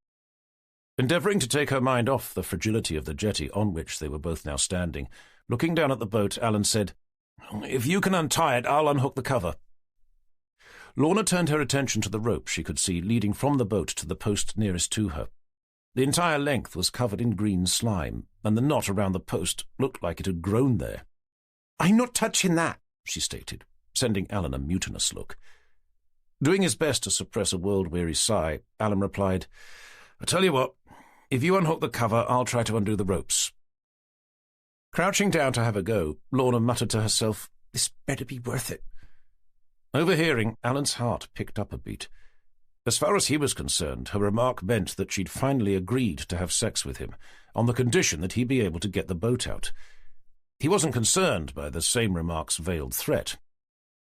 Endeavouring to take her mind off the fragility of the jetty on which they were both now standing, looking down at the boat, Alan said, "If you can untie it, I'll unhook the cover." Lorna turned her attention to the rope she could see leading from the boat to the post nearest to her. The entire length was covered in green slime, and the knot around the post looked like it had grown there. "I'm not touching that," she stated, sending Alan a mutinous look. Doing his best to suppress a world-weary sigh, Alan replied, "I tell you what, if you unhook the cover, I'll try to undo the ropes." Crouching down to have a go, Lorna muttered to herself, "This better be worth it." Overhearing, Alan's heart picked up a beat. As far as he was concerned, her remark meant that she'd finally agreed to have sex with him, on the condition that he be able to get the boat out. He wasn't concerned by the same remark's veiled threat.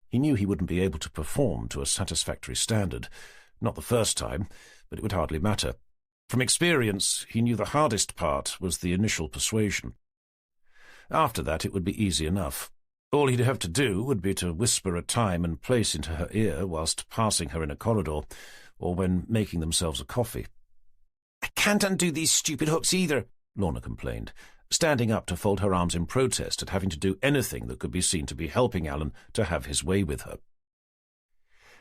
He knew he wouldn't be able to perform to a satisfactory standard. Not the first time, but it would hardly matter. From experience, he knew the hardest part was the initial persuasion. After that, it would be easy enough. All he'd have to do would be to whisper a time and place into her ear whilst passing her in a corridor, or when making themselves a coffee. "I can't undo these stupid hooks either," Lorna complained, standing up to fold her arms in protest at having to do anything that could be seen to be helping Alan to have his way with her.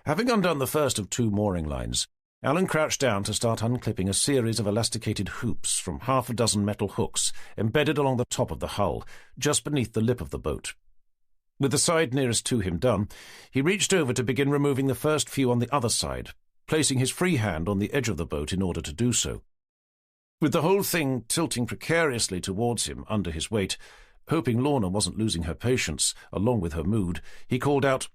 Having undone the first of 2 mooring lines, Alan crouched down to start unclipping a series of elasticated hoops from 6 metal hooks embedded along the top of the hull, just beneath the lip of the boat. With the side nearest to him done, he reached over to begin removing the first few on the other side, placing his free hand on the edge of the boat in order to do so. With the whole thing tilting precariously towards him under his weight, hoping Lorna wasn't losing her patience along with her mood, he called out,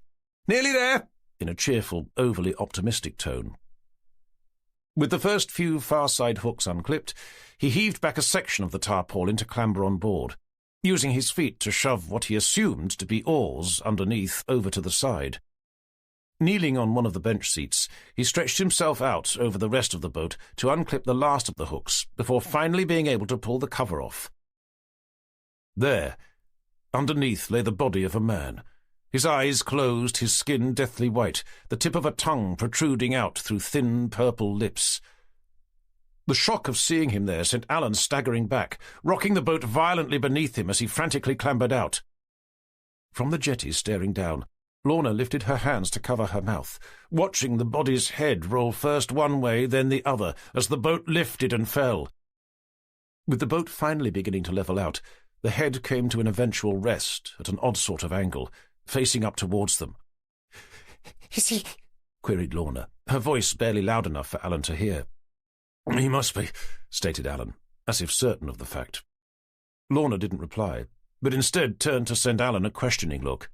"Nearly there!" in a cheerful, overly optimistic tone. With the first few far-side hooks unclipped, he heaved back a section of the tarpaulin to clamber on board, using his feet to shove what he assumed to be oars underneath over to the side. Kneeling on one of the bench seats, he stretched himself out over the rest of the boat to unclip the last of the hooks before finally being able to pull the cover off. There, underneath, lay the body of a man. His eyes closed, his skin deathly white, the tip of a tongue protruding out through thin purple lips. The shock of seeing him there sent Alan staggering back, rocking the boat violently beneath him as he frantically clambered out. From the jetty staring down, Lorna lifted her hands to cover her mouth, watching the body's head roll first one way, then the other, as the boat lifted and fell. With the boat finally beginning to level out, the head came to an eventual rest at an odd sort of angle, facing up towards them. "Is he?" queried Lorna, her voice barely loud enough for Alan to hear. "He must be," stated Alan, as if certain of the fact. Lorna didn't reply, but instead turned to send Alan a questioning look.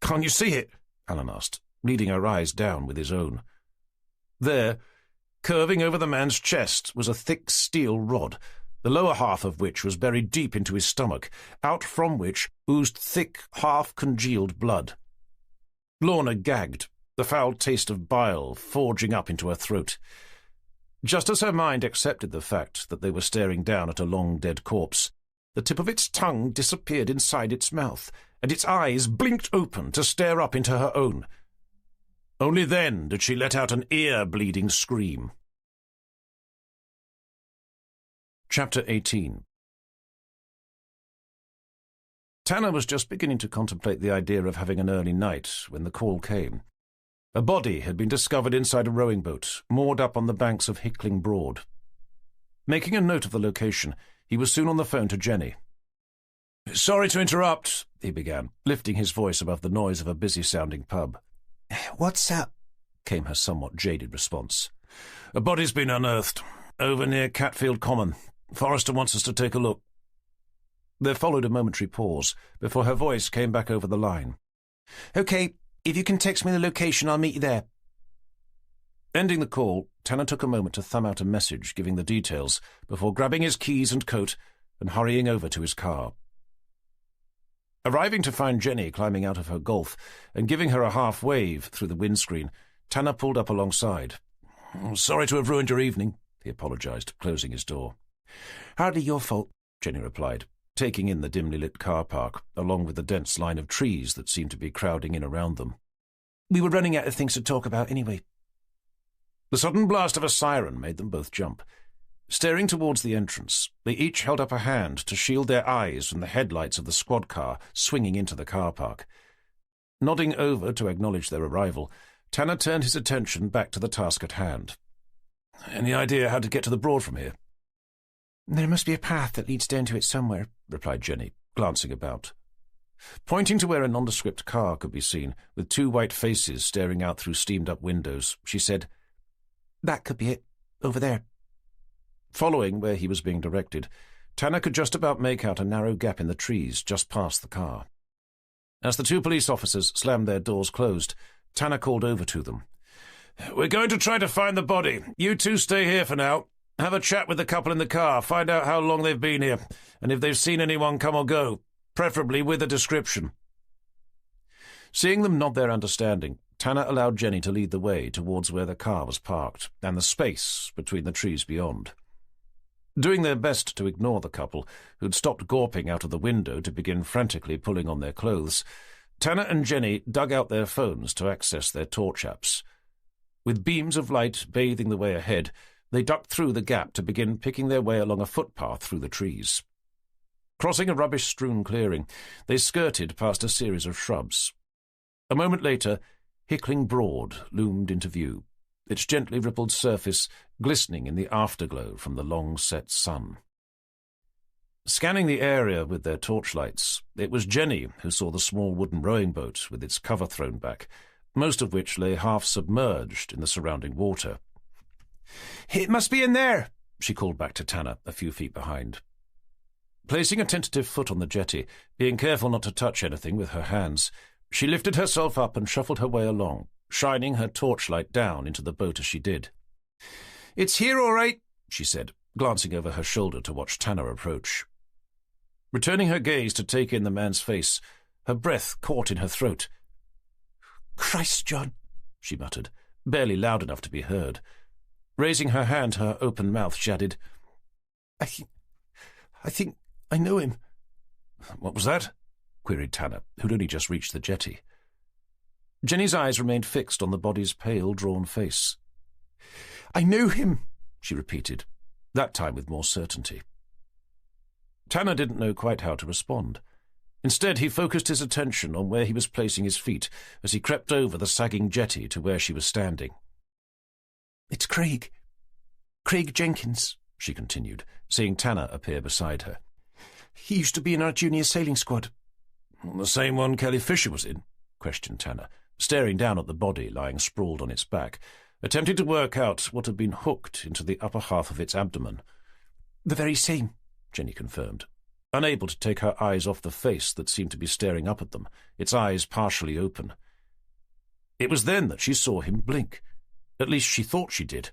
"Can't you see it?" Alan asked, leading her eyes down with his own. There, curving over the man's chest, was a thick steel rod, the lower half of which was buried deep into his stomach, out from which oozed thick, half-congealed blood. Lorna gagged, the foul taste of bile forging up into her throat. Just as her mind accepted the fact that they were staring down at a long-dead corpse, the tip of its tongue disappeared inside its mouth, and its eyes blinked open to stare up into her own. Only then did she let out an ear-bleeding scream. Chapter 18. Tanner was just beginning to contemplate the idea of having an early night when the call came. A body had been discovered inside a rowing boat, moored up on the banks of Hickling Broad. Making a note of the location, he was soon on the phone to Jenny. "Sorry to interrupt," he began, lifting his voice above the noise of a busy-sounding pub. "What's up?" came her somewhat jaded response. "A body's been unearthed, over near Catfield Common. Forrester wants us to take a look." There followed a momentary pause before her voice came back over the line. "Okay, if you can text me the location, I'll meet you there." Ending the call, Tanner took a moment to thumb out a message giving the details before grabbing his keys and coat and hurrying over to his car. Arriving to find Jenny climbing out of her Golf and giving her a half-wave through the windscreen, Tanner pulled up alongside. "Sorry to have ruined your evening," he apologised, closing his door. "Hardly your fault," Jenny replied, taking in the dimly lit car park, along with the dense line of trees that seemed to be crowding in around them. "We were running out of things to talk about anyway." The sudden blast of a siren made them both jump. Staring towards the entrance, they each held up a hand to shield their eyes from the headlights of the squad car swinging into the car park. Nodding over to acknowledge their arrival, Tanner turned his attention back to the task at hand. "Any idea how to get to the Broad from here?" "There must be a path that leads down to it somewhere," replied Jenny, glancing about. Pointing to where a nondescript car could be seen, with two white faces staring out through steamed-up windows, she said, "That could be it, over there." Following where he was being directed, Tanner could just about make out a narrow gap in the trees just past the car. As the two police officers slammed their doors closed, Tanner called over to them. "We're going to try to find the body. You two stay here for now. Have a chat with the couple in the car, find out how long they've been here, and if they've seen anyone come or go, preferably with a description." Seeing them nod their understanding, Tanner allowed Jenny to lead the way towards where the car was parked, and the space between the trees beyond. Doing their best to ignore the couple, who'd stopped gawping out of the window to begin frantically pulling on their clothes, Tanner and Jenny dug out their phones to access their torch apps. With beams of light bathing the way ahead, they ducked through the gap to begin picking their way along a footpath through the trees. Crossing a rubbish-strewn clearing, they skirted past a series of shrubs. A moment later, Hickling Broad loomed into view, its gently rippled surface glistening in the afterglow from the long-set sun. Scanning the area with their torchlights, it was Jenny who saw the small wooden rowing boat with its cover thrown back, most of which lay half submerged in the surrounding water. "It must be in there," she called back to Tanner, a few feet behind. Placing a tentative foot on the jetty, being careful not to touch anything with her hands, she lifted herself up and shuffled her way along, shining her torchlight down into the boat as she did. "It's here, all right," she said, glancing over her shoulder to watch Tanner approach. Returning her gaze to take in the man's face, her breath caught in her throat. "Christ, John," she muttered, barely loud enough to be heard. Raising her hand to her open mouth, she added, I think I know him." "What was that?" queried Tanner, who'd only just reached the jetty. Jenny's eyes remained fixed on the body's pale, drawn face. "I know him," she repeated, that time with more certainty. Tanner didn't know quite how to respond. Instead, he focused his attention on where he was placing his feet as he crept over the sagging jetty to where she was standing. "It's Craig. Craig Jenkins," she continued, seeing Tanner appear beside her. "He used to be in our junior sailing squad." "The same one Kelly Fisher was in?" questioned Tanner, staring down at the body lying sprawled on its back, attempting to work out what had been hooked into the upper half of its abdomen. "The very same," Jenny confirmed, unable to take her eyes off the face that seemed to be staring up at them, its eyes partially open. It was then that she saw him blink. At least she thought she did.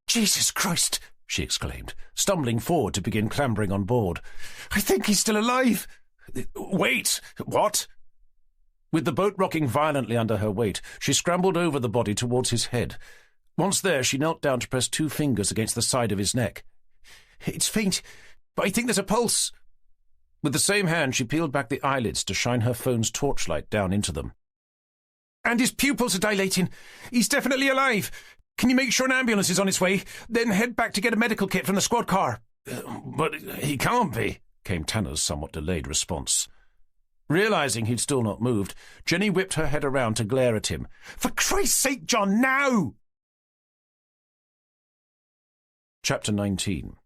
"Jesus Christ!" she exclaimed, stumbling forward to begin clambering on board. "I think he's still alive!" "Wait! What?" With the boat rocking violently under her weight, she scrambled over the body towards his head. Once there, she knelt down to press 2 fingers against the side of his neck. "It's faint, but I think there's a pulse." With the same hand, she peeled back the eyelids to shine her phone's torchlight down into them. "And his pupils are dilating. He's definitely alive. Can you make sure an ambulance is on its way? Then head back to get a medical kit from the squad car." "But he can't be," came Tanner's somewhat delayed response. Realizing he'd still not moved, Jenny whipped her head around to glare at him. "For Christ's sake, John, now!" Chapter 19.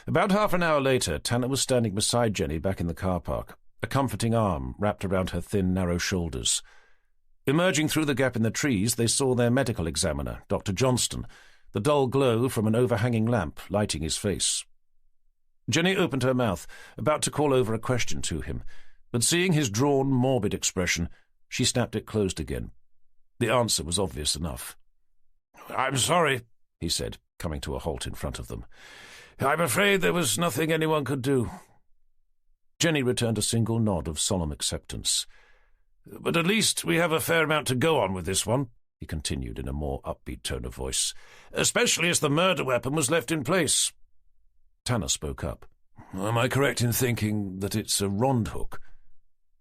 About half an hour later, Tanner was standing beside Jenny back in the car park, a comforting arm wrapped around her thin, narrow shoulders. Emerging through the gap in the trees, they saw their medical examiner, Dr. Johnston, the dull glow from an overhanging lamp lighting his face. Jenny opened her mouth, about to call over a question to him, but seeing his drawn, morbid expression, she snapped it closed again. The answer was obvious enough. "I'm sorry," he said, coming to a halt in front of them. "I'm afraid there was nothing anyone could do." Jenny returned a single nod of solemn acceptance. "But at least we have a fair amount to go on with this one," he continued in a more upbeat tone of voice, "especially as the murder weapon was left in place." Tanner spoke up. "Am I correct in thinking that it's a rond hook?"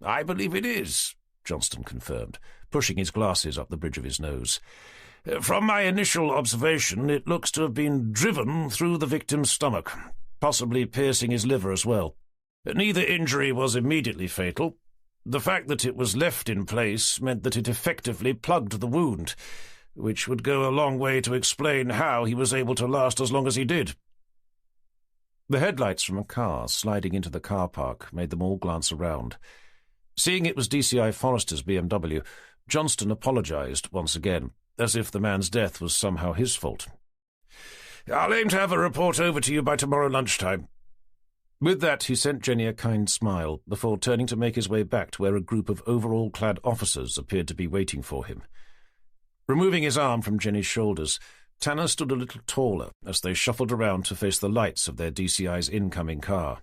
"I believe it is," Johnston confirmed, pushing his glasses up the bridge of his nose. "From my initial observation, it looks to have been driven through the victim's stomach, possibly piercing his liver as well. Neither injury was immediately fatal. The fact that it was left in place meant that it effectively plugged the wound, which would go a long way to explain how he was able to last as long as he did." The headlights from a car sliding into the car park made them all glance around. Seeing it was DCI Forrester's BMW, Johnston apologized once again, as if the man's death was somehow his fault. "I'll aim to have a report over to you by tomorrow lunchtime." With that, he sent Jenny a kind smile before turning to make his way back to where a group of overall-clad officers appeared to be waiting for him. Removing his arm from Jenny's shoulders, Tanner stood a little taller as they shuffled around to face the lights of their DCI's incoming car.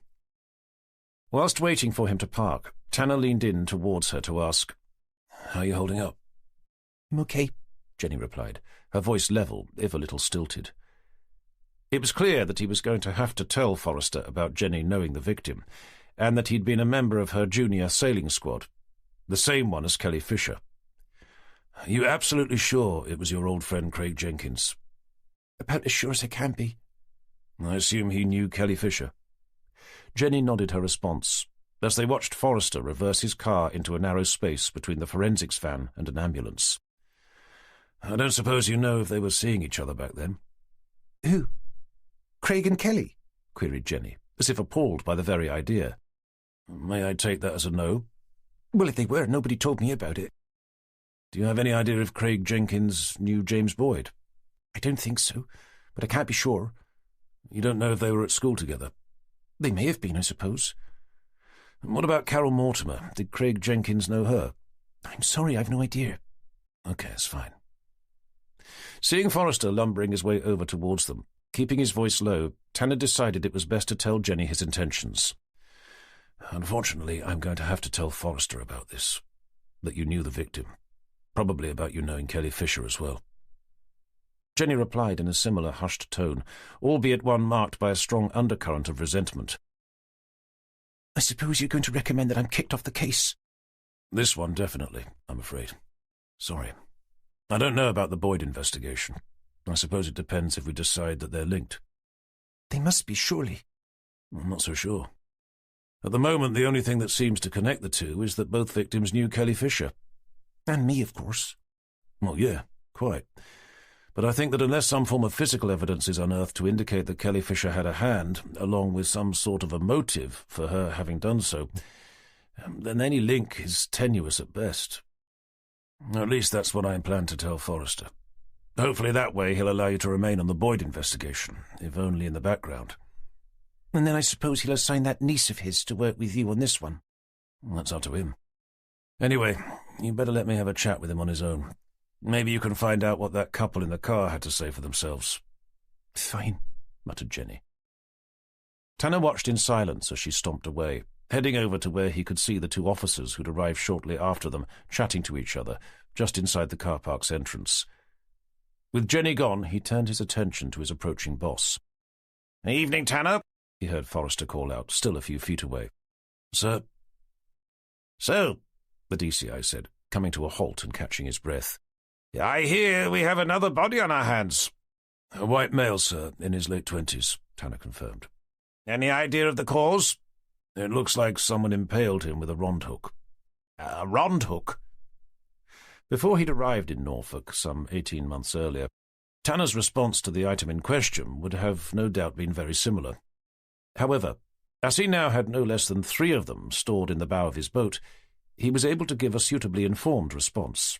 Whilst waiting for him to park, Tanner leaned in towards her to ask, "How are you holding up?" "I'm okay," Jenny replied, her voice level, if a little stilted. It was clear that he was going to have to tell Forrester about Jenny knowing the victim, and that he'd been a member of her junior sailing squad, the same one as Kelly Fisher. "Are you absolutely sure it was your old friend Craig Jenkins?" "About as sure as I can be." "I assume he knew Kelly Fisher." Jenny nodded her response, as they watched Forrester reverse his car into a narrow space between the forensics van and an ambulance. "I don't suppose you know if they were seeing each other back then?" "Who? Craig and Kelly?" queried Jenny, as if appalled by the very idea. "May I take that as a no?" Well, if they were, nobody told me about it. Do you have any idea if Craig Jenkins knew James Boyd? I don't think so, but I can't be sure. You don't know if they were at school together? They may have been, I suppose. And what about Carol Mortimer? Did Craig Jenkins know her? I'm sorry, I've no idea. Okay, it's fine. Seeing Forrester lumbering his way over towards them, keeping his voice low, Tanner decided it was best to tell Jenny his intentions. Unfortunately, I'm going to have to tell Forrester about this. That you knew the victim. Probably about you knowing Kelly Fisher as well. Jenny replied in a similar hushed tone, albeit one marked by a strong undercurrent of resentment. I suppose you're going to recommend that I'm kicked off the case? This one, definitely, I'm afraid. Sorry. I don't know about the Boyd investigation. I suppose it depends if we decide that they're linked. They must be, surely. I'm not so sure. At the moment, the only thing that seems to connect the two is that both victims knew Kelly Fisher. And me, of course. Well, yeah, quite. But I think that unless some form of physical evidence is unearthed to indicate that Kelly Fisher had a hand, along with some sort of a motive for her having done so, then any link is tenuous at best. At least that's what I plan to tell Forrester. Hopefully that way he'll allow you to remain on the Boyd investigation, if only in the background. And then I suppose he'll assign that niece of his to work with you on this one. Well, that's up to him. Anyway, you better let me have a chat with him on his own. Maybe you can find out what that couple in the car had to say for themselves. Fine, muttered Jenny. Tanner watched in silence as she stomped away, heading over to where he could see the two officers who'd arrived shortly after them, chatting to each other, just inside the car park's entrance. With Jenny gone, he turned his attention to his approaching boss. "Evening, Tanner," he heard Forrester call out, still a few feet away. "Sir?" "So," the DCI said, coming to a halt and catching his breath. "I hear we have another body on our hands." "A white male, sir, in his late 20s, Tanner confirmed. "Any idea of the cause?" "It looks like someone impaled him with a rond hook." "A rond hook?" Before he'd arrived in Norfolk, some 18 months earlier, Tanner's response to the item in question would have no doubt been very similar. However, as he now had no less than 3 of them stored in the bow of his boat, he was able to give a suitably informed response.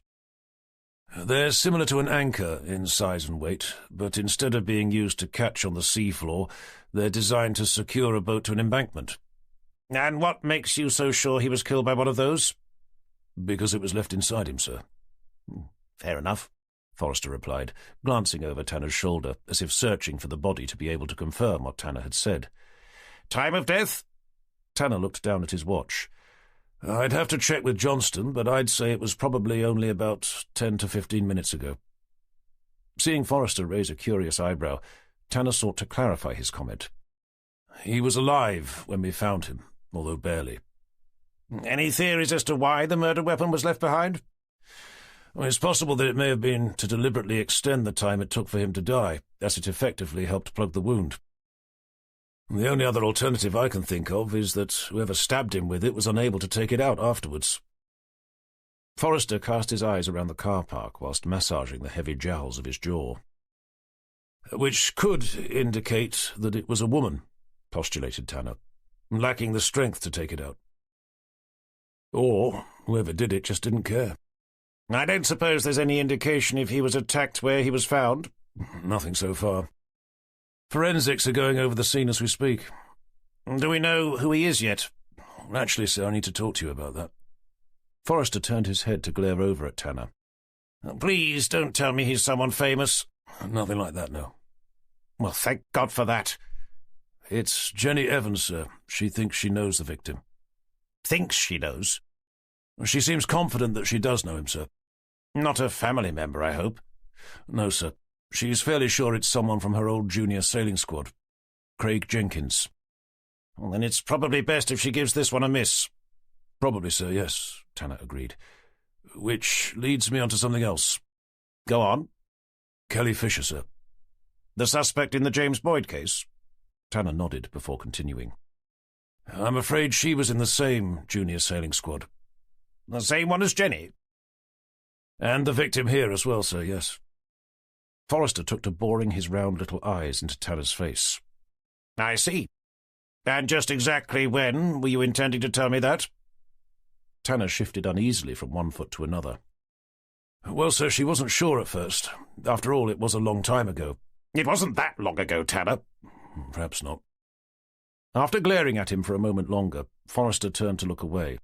"They're similar to an anchor in size and weight, but instead of being used to catch on the seafloor, they're designed to secure a boat to an embankment." "And what makes you so sure he was killed by one of those?" "Because it was left inside him, sir." "Fair enough," Forrester replied, glancing over Tanner's shoulder, as if searching for the body to be able to confirm what Tanner had said. "Time of death?" Tanner looked down at his watch. "I'd have to check with Johnston, but I'd say it was probably only about 10 to 15 minutes ago." Seeing Forrester raise a curious eyebrow, Tanner sought to clarify his comment. "He was alive when we found him, although barely." "Any theories as to why the murder weapon was left behind?" "Well, it's possible that it may have been to deliberately extend the time it took for him to die, as it effectively helped plug the wound. The only other alternative I can think of is that whoever stabbed him with it was unable to take it out afterwards." Forrester cast his eyes around the car park whilst massaging the heavy jowls of his jaw. "Which could indicate that it was a woman," postulated Tanner, "lacking the strength to take it out. Or whoever did it just didn't care." "I don't suppose there's any indication if he was attacked where he was found?" "Nothing so far. Forensics are going over the scene as we speak." "Do we know who he is yet?" "Actually, sir, I need to talk to you about that." Forrester turned his head to glare over at Tanner. "Please don't tell me he's someone famous." "Nothing like that, no." "Well, thank God for that." "It's Jenny Evans, sir. She thinks she knows the victim." "Thinks she knows?" "She seems confident that she does know him, sir." "Not a family member, I hope?" "No, sir. She's fairly sure it's someone from her old junior sailing squad. Craig Jenkins." "Well, then it's probably best if she gives this one a miss." "Probably, sir, yes," Tanner agreed. "Which leads me on to something else." "Go on." "Kelly Fisher, sir." "The suspect in the James Boyd case?" Tanner nodded before continuing. "I'm afraid she was in the same junior sailing squad." "The same one as Jenny?" "And the victim here as well, sir, yes." Forrester took to boring his round little eyes into Tanner's face. "I see. And just exactly when were you intending to tell me that?" Tanner shifted uneasily from one foot to another. Well, sir, she wasn't sure at first. After all, it was a long time ago. It wasn't that long ago, Tanner. Perhaps not. After glaring at him for a moment longer, Forrester turned to look away.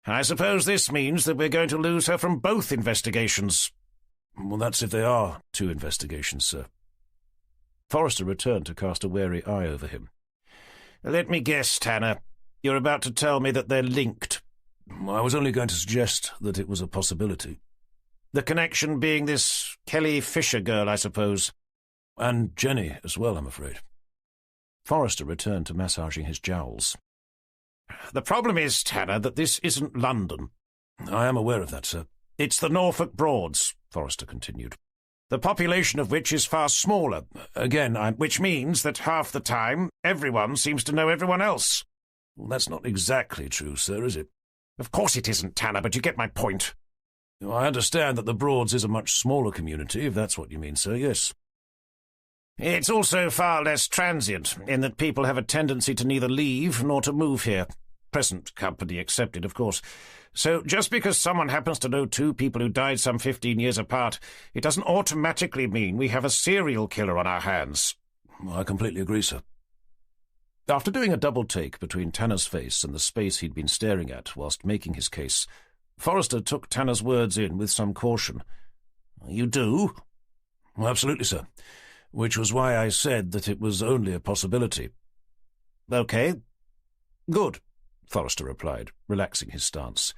I suppose this means that we're going to lose her from both investigations. Well, that's if they are 2 investigations, sir. Forrester returned to cast a wary eye over him. Let me guess, Tanner. You're about to tell me that they're linked. I was only going to suggest that it was a possibility. The connection being this Kelly Fisher girl, I suppose. And Jenny as well, I'm afraid. Forrester returned to massaging his jowls. The problem is, Tanner, that this isn't London. I am aware of that, sir. It's the Norfolk Broads, Forrester continued, the population of which is far smaller. Again, which means that half the time everyone seems to know everyone else. Well, that's not exactly true, sir, is it? Of course it isn't, Tanner, but you get my point. I understand that the Broads is a much smaller community, if that's what you mean, sir, yes. It's also far less transient, in that people have a tendency to neither leave nor to move here. Present company excepted, of course. So just because someone happens to know 2 people who died some 15 years apart, it doesn't automatically mean we have a serial killer on our hands. I completely agree, sir. After doing a double take between Tanner's face and the space he'd been staring at whilst making his case, Forrester took Tanner's words in with some caution. You do? Absolutely, sir. Which was why I said that it was only a possibility. Okay. Good, Forrester replied, relaxing his stance.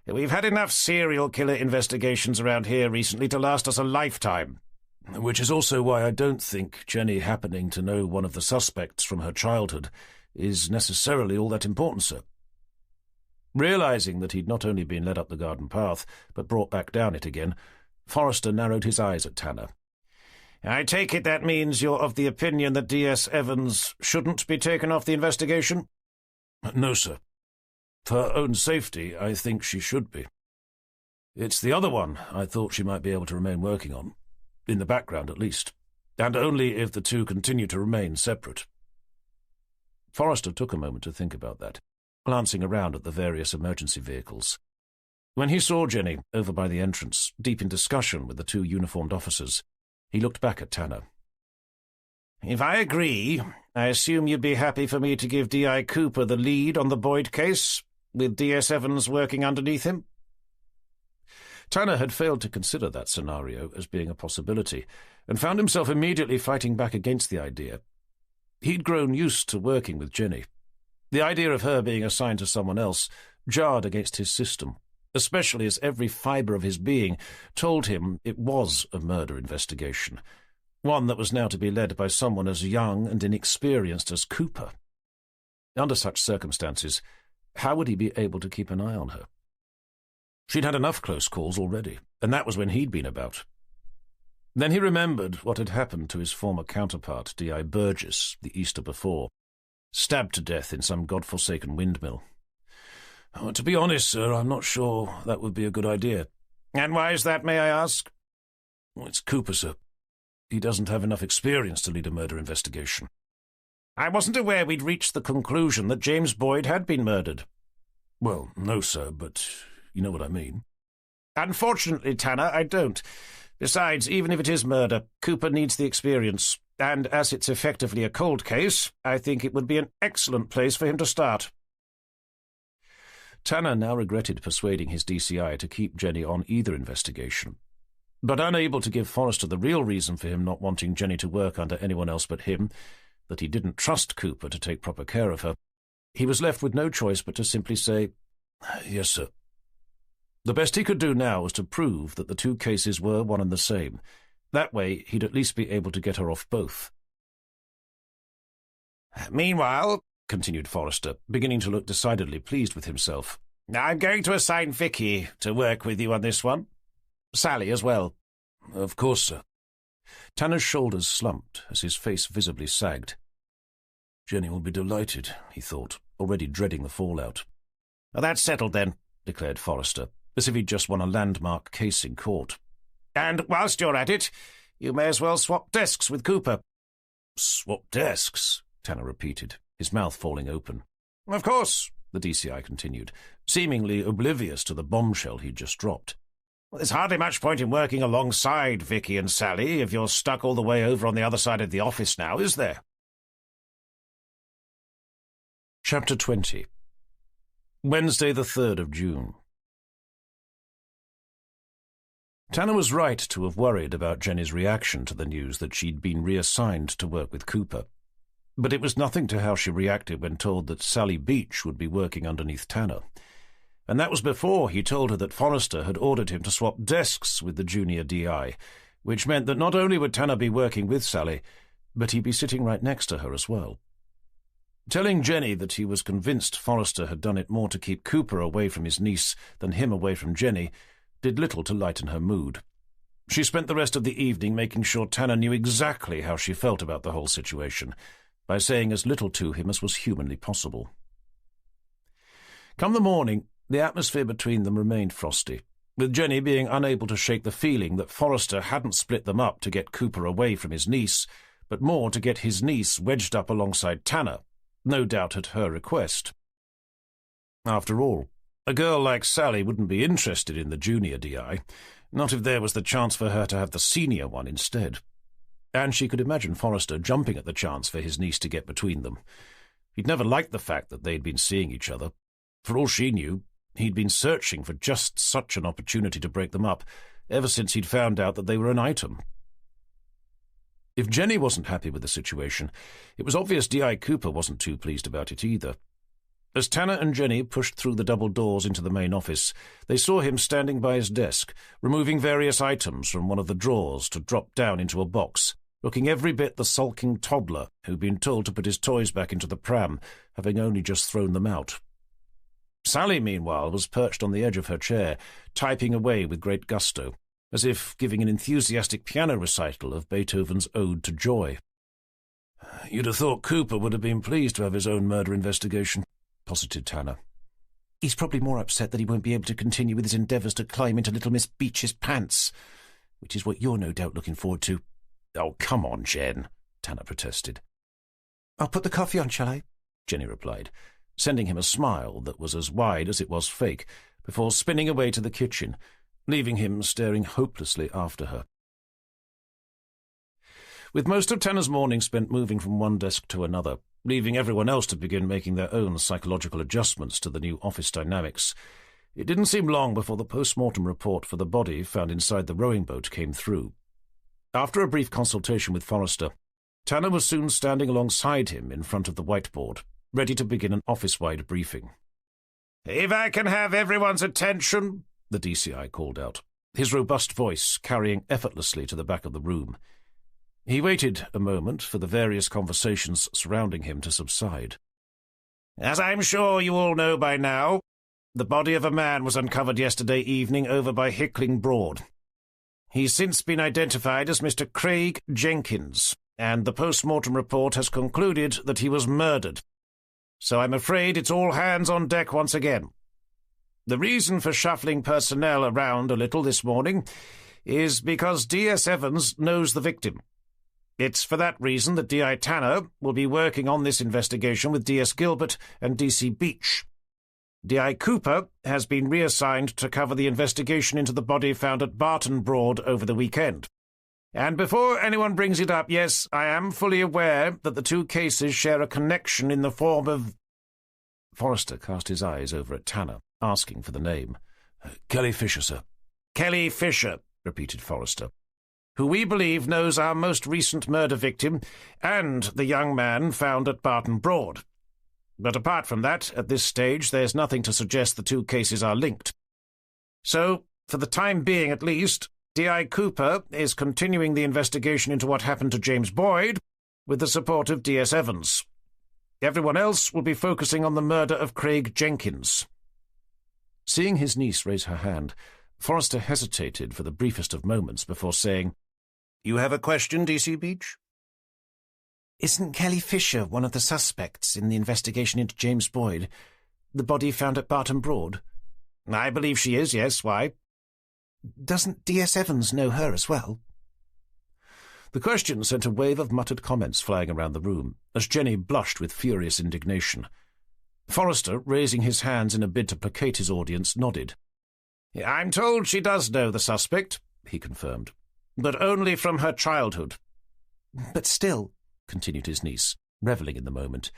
We've had enough serial killer investigations around here recently to last us a lifetime. Which is also why I don't think Jenny happening to know one of the suspects from her childhood is necessarily all that important, sir. Realizing that he'd not only been led up the garden path, but brought back down it again, Forrester narrowed his eyes at Tanner. I take it that means you're of the opinion that D.S. Evans shouldn't be taken off the investigation? No, sir. For her own safety, I think she should be. It's the other one I thought she might be able to remain working on, in the background at least, and only if the 2 continue to remain separate. Forrester took a moment to think about that, glancing around at the various emergency vehicles. When he saw Jenny, over by the entrance, deep in discussion with the 2 uniformed officers, he looked back at Tanner. If I agree, I assume you'd be happy for me to give D.I. Cooper the lead on the Boyd case, with D.S. Evans working underneath him? Tanner had failed to consider that scenario as being a possibility, and found himself immediately fighting back against the idea. He'd grown used to working with Jenny. The idea of her being assigned to someone else jarred against his system, especially as every fibre of his being told him it was a murder investigation, one that was now to be led by someone as young and inexperienced as Cooper. Under such circumstances, how would he be able to keep an eye on her? She'd had enough close calls already, and that was when he'd been about. Then he remembered what had happened to his former counterpart, D.I. Burgess, the Easter before, stabbed to death in some godforsaken windmill. To be honest, sir, I'm not sure that would be a good idea. And why is that, may I ask? It's Cooper, sir. He doesn't have enough experience to lead a murder investigation. I wasn't aware we'd reached the conclusion that James Boyd had been murdered. Well, no, sir, but you know what I mean. Unfortunately, Tanner, I don't. Besides, even if it is murder, Cooper needs the experience, and as it's effectively a cold case, I think it would be an excellent place for him to start. Tanner now regretted persuading his DCI to keep Jenny on either investigation, but unable to give Forrester the real reason for him not wanting Jenny to work under anyone else but him, that he didn't trust Cooper to take proper care of her, he was left with no choice but to simply say, "Yes, sir." The best he could do now was to prove that the 2 cases were one and the same. That way he'd at least be able to get her off both. Meanwhile, continued Forrester, beginning to look decidedly pleased with himself, I'm going to assign Vicky to work with you on this one. Sally as well. Of course, sir. Tanner's shoulders slumped as his face visibly sagged. Jenny will be delighted, he thought, already dreading the fallout. That's settled then, declared Forrester, as if he'd just won a landmark case in court. And whilst you're at it, you may as well swap desks with Cooper. Swap desks? Tanner repeated, his mouth falling open. Of course. the DCI continued, seemingly oblivious to the bombshell he'd just dropped. Well, there's hardly much point in working alongside Vicky and Sally if you're stuck all the way over on the other side of the office now, is there? Chapter 20. Wednesday, the 3rd of June. Tanner was right to have worried about Jenny's reaction to the news that she'd been reassigned to work with Cooper. But it was nothing to how she reacted when told that Sally Beach would be working underneath Tanner. And that was before he told her that Forrester had ordered him to swap desks with the junior DI, which meant that not only would Tanner be working with Sally, but he'd be sitting right next to her as well. Telling Jenny that he was convinced Forrester had done it more to keep Cooper away from his niece than him away from Jenny did little to lighten her mood. She spent the rest of the evening making sure Tanner knew exactly how she felt about the whole situation, by saying as little to him as was humanly possible. Come the morning, the atmosphere between them remained frosty, with Jenny being unable to shake the feeling that Forrester hadn't split them up to get Cooper away from his niece, but more to get his niece wedged up alongside Tanner, no doubt at her request. After all, a girl like Sally wouldn't be interested in the junior DI, not if there was the chance for her to have the senior one instead. And she could imagine Forrester jumping at the chance for his niece to get between them. He'd never liked the fact that they'd been seeing each other. For all she knew, he'd been searching for just such an opportunity to break them up ever since he'd found out that they were an item. If Jenny wasn't happy with the situation, it was obvious D.I. Cooper wasn't too pleased about it either. As Tanner and Jenny pushed through the double doors into the main office, they saw him standing by his desk, removing various items from one of the drawers to drop down into a box, looking every bit the sulking toddler who'd been told to put his toys back into the pram, having only just thrown them out. Sally, meanwhile, was perched on the edge of her chair, typing away with great gusto, as if giving an enthusiastic piano recital of Beethoven's Ode to Joy. "You'd have thought Cooper would have been pleased to have his own murder investigation," posited Tanner. "He's probably more upset that he won't be able to continue with his endeavours to climb into little Miss Beach's pants, which is what you're no doubt looking forward to." "Oh, come on, Jen," Tanner protested. "I'll put the coffee on, shall I?" Jenny replied, sending him a smile that was as wide as it was fake, before spinning away to the kitchen, leaving him staring hopelessly after her. With most of Tanner's morning spent moving from one desk to another, leaving everyone else to begin making their own psychological adjustments to the new office dynamics, it didn't seem long before the post-mortem report for the body found inside the rowing boat came through. After a brief consultation with Forrester, Tanner was soon standing alongside him in front of the whiteboard, ready to begin an office-wide briefing. "If I can have everyone's attention," the DCI called out, his robust voice carrying effortlessly to the back of the room. He waited a moment for the various conversations surrounding him to subside. "As I'm sure you all know by now, the body of a man was uncovered yesterday evening over by Hickling Broad. He's since been identified as Mr. Craig Jenkins, and the post-mortem report has concluded that he was murdered. So I'm afraid it's all hands on deck once again. The reason for shuffling personnel around a little this morning is because D.S. Evans knows the victim. It's for that reason that D.I. Tanner will be working on this investigation with D.S. Gilbert and D.C. Beach. D.I. Cooper has been reassigned to cover the investigation into the body found at Barton Broad over the weekend. And before anyone brings it up, yes, I am fully aware that the two cases share a connection in the form of—" Forrester cast his eyes over at Tanner, asking for the name. "Kelly Fisher, sir." "Kelly Fisher," repeated Forrester, "who we believe knows our most recent murder victim and the young man found at Barton Broad. But apart from that, at this stage, there's nothing to suggest the two cases are linked. So, for the time being at least, D.I. Cooper is continuing the investigation into what happened to James Boyd with the support of D.S. Evans. Everyone else will be focusing on the murder of Craig Jenkins." Seeing his niece raise her hand, Forrester hesitated for the briefest of moments before saying, "You have a question, D.C. Beach?" "Isn't Kelly Fisher one of the suspects in the investigation into James Boyd, the body found at Barton Broad?" "I believe she is, yes. Why?" "Doesn't D.S. Evans know her as well?" The question sent a wave of muttered comments flying around the room, as Jenny blushed with furious indignation. Forrester, raising his hands in a bid to placate his audience, nodded. "I'm told she does know the suspect," he confirmed, "but only from her childhood." "But still," continued his niece, revelling in the moment,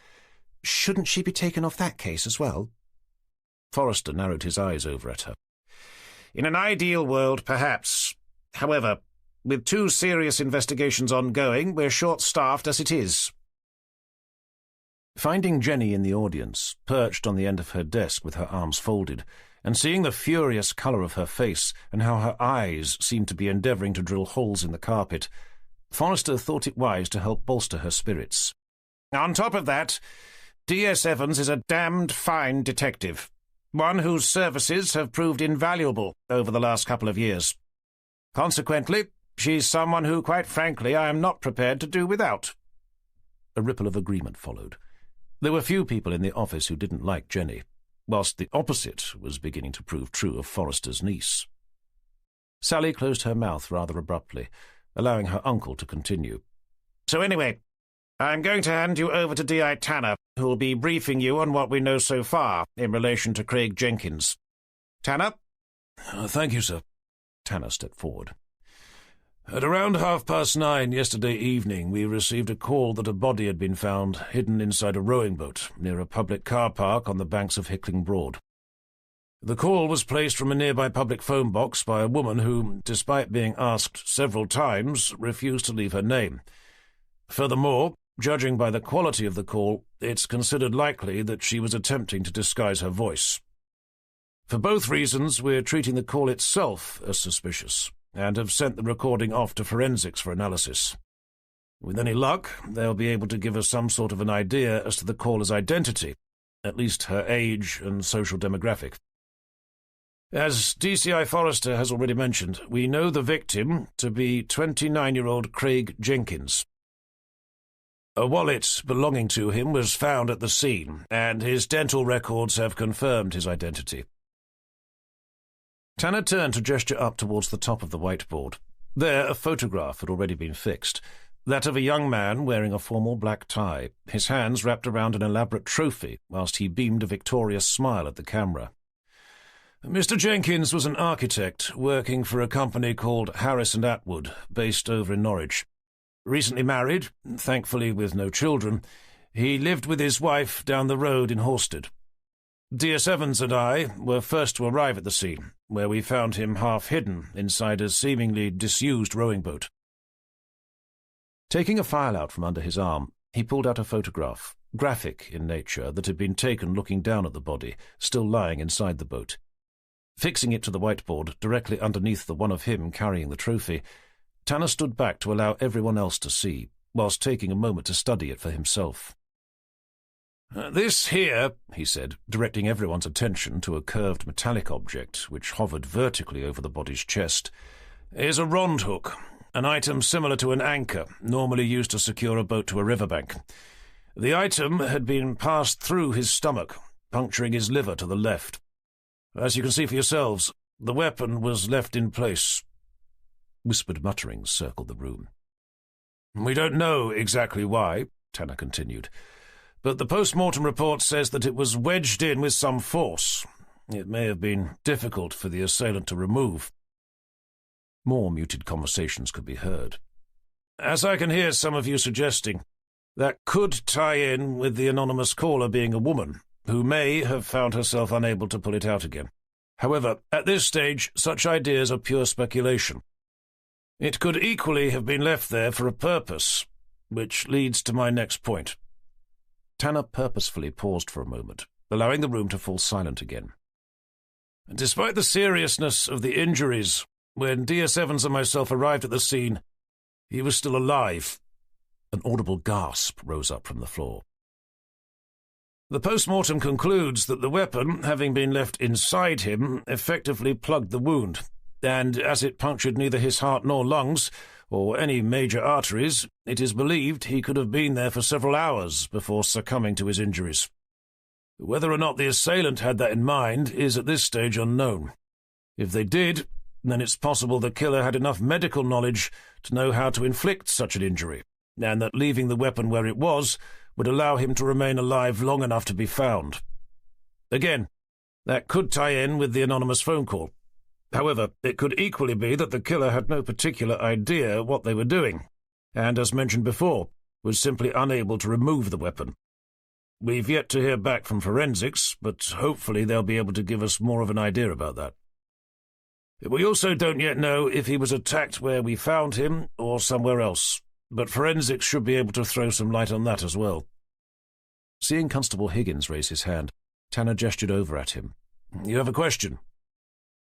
"shouldn't she be taken off that case as well?" Forrester narrowed his eyes over at her. "In an ideal world, perhaps. However, with 2 serious investigations ongoing, we're short-staffed as it is." Finding Jenny in the audience, perched on the end of her desk with her arms folded, and seeing the furious colour of her face and how her eyes seemed to be endeavouring to drill holes in the carpet, Forrester thought it wise to help bolster her spirits. "On top of that, D.S. Evans is a damned fine detective, one whose services have proved invaluable over the last couple of years. Consequently, she's someone who, quite frankly, I am not prepared to do without." A ripple of agreement followed. There were few people in the office who didn't like Jenny, whilst the opposite was beginning to prove true of Forrester's niece. Sally closed her mouth rather abruptly, allowing her uncle to continue. "So anyway, I'm going to hand you over to D.I. Tanner, who will be briefing you on what we know so far in relation to Craig Jenkins. Tanner?" Thank you, sir." Tanner stepped forward. "At around 9:30 yesterday evening, we received a call that a body had been found hidden inside a rowing boat near a public car park on the banks of Hickling Broad. The call was placed from a nearby public phone box by a woman who, despite being asked several times, refused to leave her name. Furthermore, judging by the quality of the call, it's considered likely that she was attempting to disguise her voice. For both reasons, we're treating the call itself as suspicious, and have sent the recording off to forensics for analysis. With any luck, they'll be able to give us some sort of an idea as to the caller's identity, at least her age and social demographic. As DCI Forrester has already mentioned, we know the victim to be 29-year-old Craig Jenkins. A wallet belonging to him was found at the scene, and his dental records have confirmed his identity." Tanner turned to gesture up towards the top of the whiteboard. There, a photograph had already been fixed, that of a young man wearing a formal black tie, his hands wrapped around an elaborate trophy, whilst he beamed a victorious smile at the camera. "Mr. Jenkins was an architect working for a company called Harris & Atwood, based over in Norwich. Recently married, thankfully with no children, he lived with his wife down the road in Horsted. D.S. Evans and I were first to arrive at the scene, where we found him half hidden inside a seemingly disused rowing boat." Taking a file out from under his arm, he pulled out a photograph, graphic in nature, that had been taken looking down at the body, still lying inside the boat. Fixing it to the whiteboard directly underneath the one of him carrying the trophy, Tanner stood back to allow everyone else to see, whilst taking a moment to study it for himself. "This here," he said, directing everyone's attention to a curved metallic object which hovered vertically over the body's chest, "is a rond hook, an item similar to an anchor, normally used to secure a boat to a riverbank. The item had been passed through his stomach, puncturing his liver to the left. As you can see for yourselves, the weapon was left in place." Whispered mutterings circled the room. "We don't know exactly why," Tanner continued, "but the post-mortem report says that it was wedged in with some force. It may have been difficult for the assailant to remove." More muted conversations could be heard. "As I can hear some of you suggesting, that could tie in with the anonymous caller being a woman, who may have found herself unable to pull it out again. However, at this stage, such ideas are pure speculation. It could equally have been left there for a purpose, which leads to my next point." Tanner purposefully paused for a moment, allowing the room to fall silent again. "Despite the seriousness of the injuries, when D.S. Evans and myself arrived at the scene, he was still alive." An audible gasp rose up from the floor. "The post-mortem concludes that the weapon, having been left inside him, effectively plugged the wound, and as it punctured neither his heart nor lungs, or any major arteries, it is believed he could have been there for several hours before succumbing to his injuries. Whether or not the assailant had that in mind is at this stage unknown. If they did, then it's possible the killer had enough medical knowledge to know how to inflict such an injury, and that leaving the weapon where it was would allow him to remain alive long enough to be found. Again, that could tie in with the anonymous phone call. However, it could equally be that the killer had no particular idea what they were doing, and, as mentioned before, was simply unable to remove the weapon. We've yet to hear back from forensics, but hopefully they'll be able to give us more of an idea about that. We also don't yet know if he was attacked where we found him or somewhere else, but forensics should be able to throw some light on that as well. Seeing Constable Higgins raise his hand, Tanner gestured over at him. You have a question?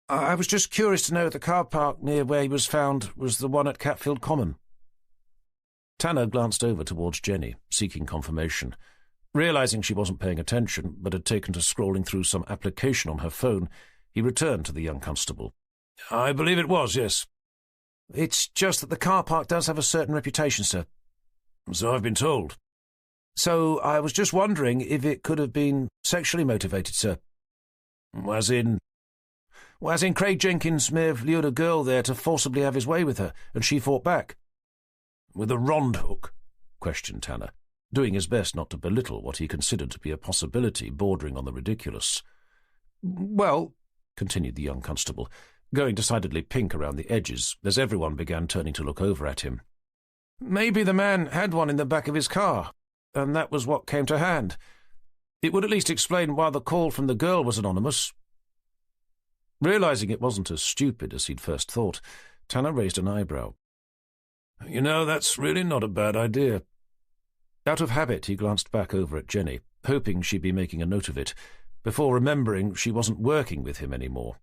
I was just curious to know if the car park near where he was found was the one at Catfield Common. Tanner glanced over towards Jenny, seeking confirmation. Realizing she wasn't paying attention, but had taken to scrolling through some application on her phone, he returned to the young constable. I believe it was, yes. It's just that the car park does have a certain reputation, sir. So I've been told. So I was just wondering if it could have been sexually motivated, sir. As in? Well, as in Craig Jenkins may have lured a girl there to forcibly have his way with her, and she fought back. With a rond hook? Questioned Tanner, doing his best not to belittle what he considered to be a possibility bordering on the ridiculous. Well, continued the young constable, going decidedly pink around the edges as everyone began turning to look over at him. Maybe the man had one in the back of his car, and that was what came to hand. It would at least explain why the call from the girl was anonymous. Realizing it wasn't as stupid as he'd first thought, Tanner raised an eyebrow. You know, that's really not a bad idea. Out of habit, he glanced back over at Jenny, hoping she'd be making a note of it, before remembering she wasn't working with him anymore,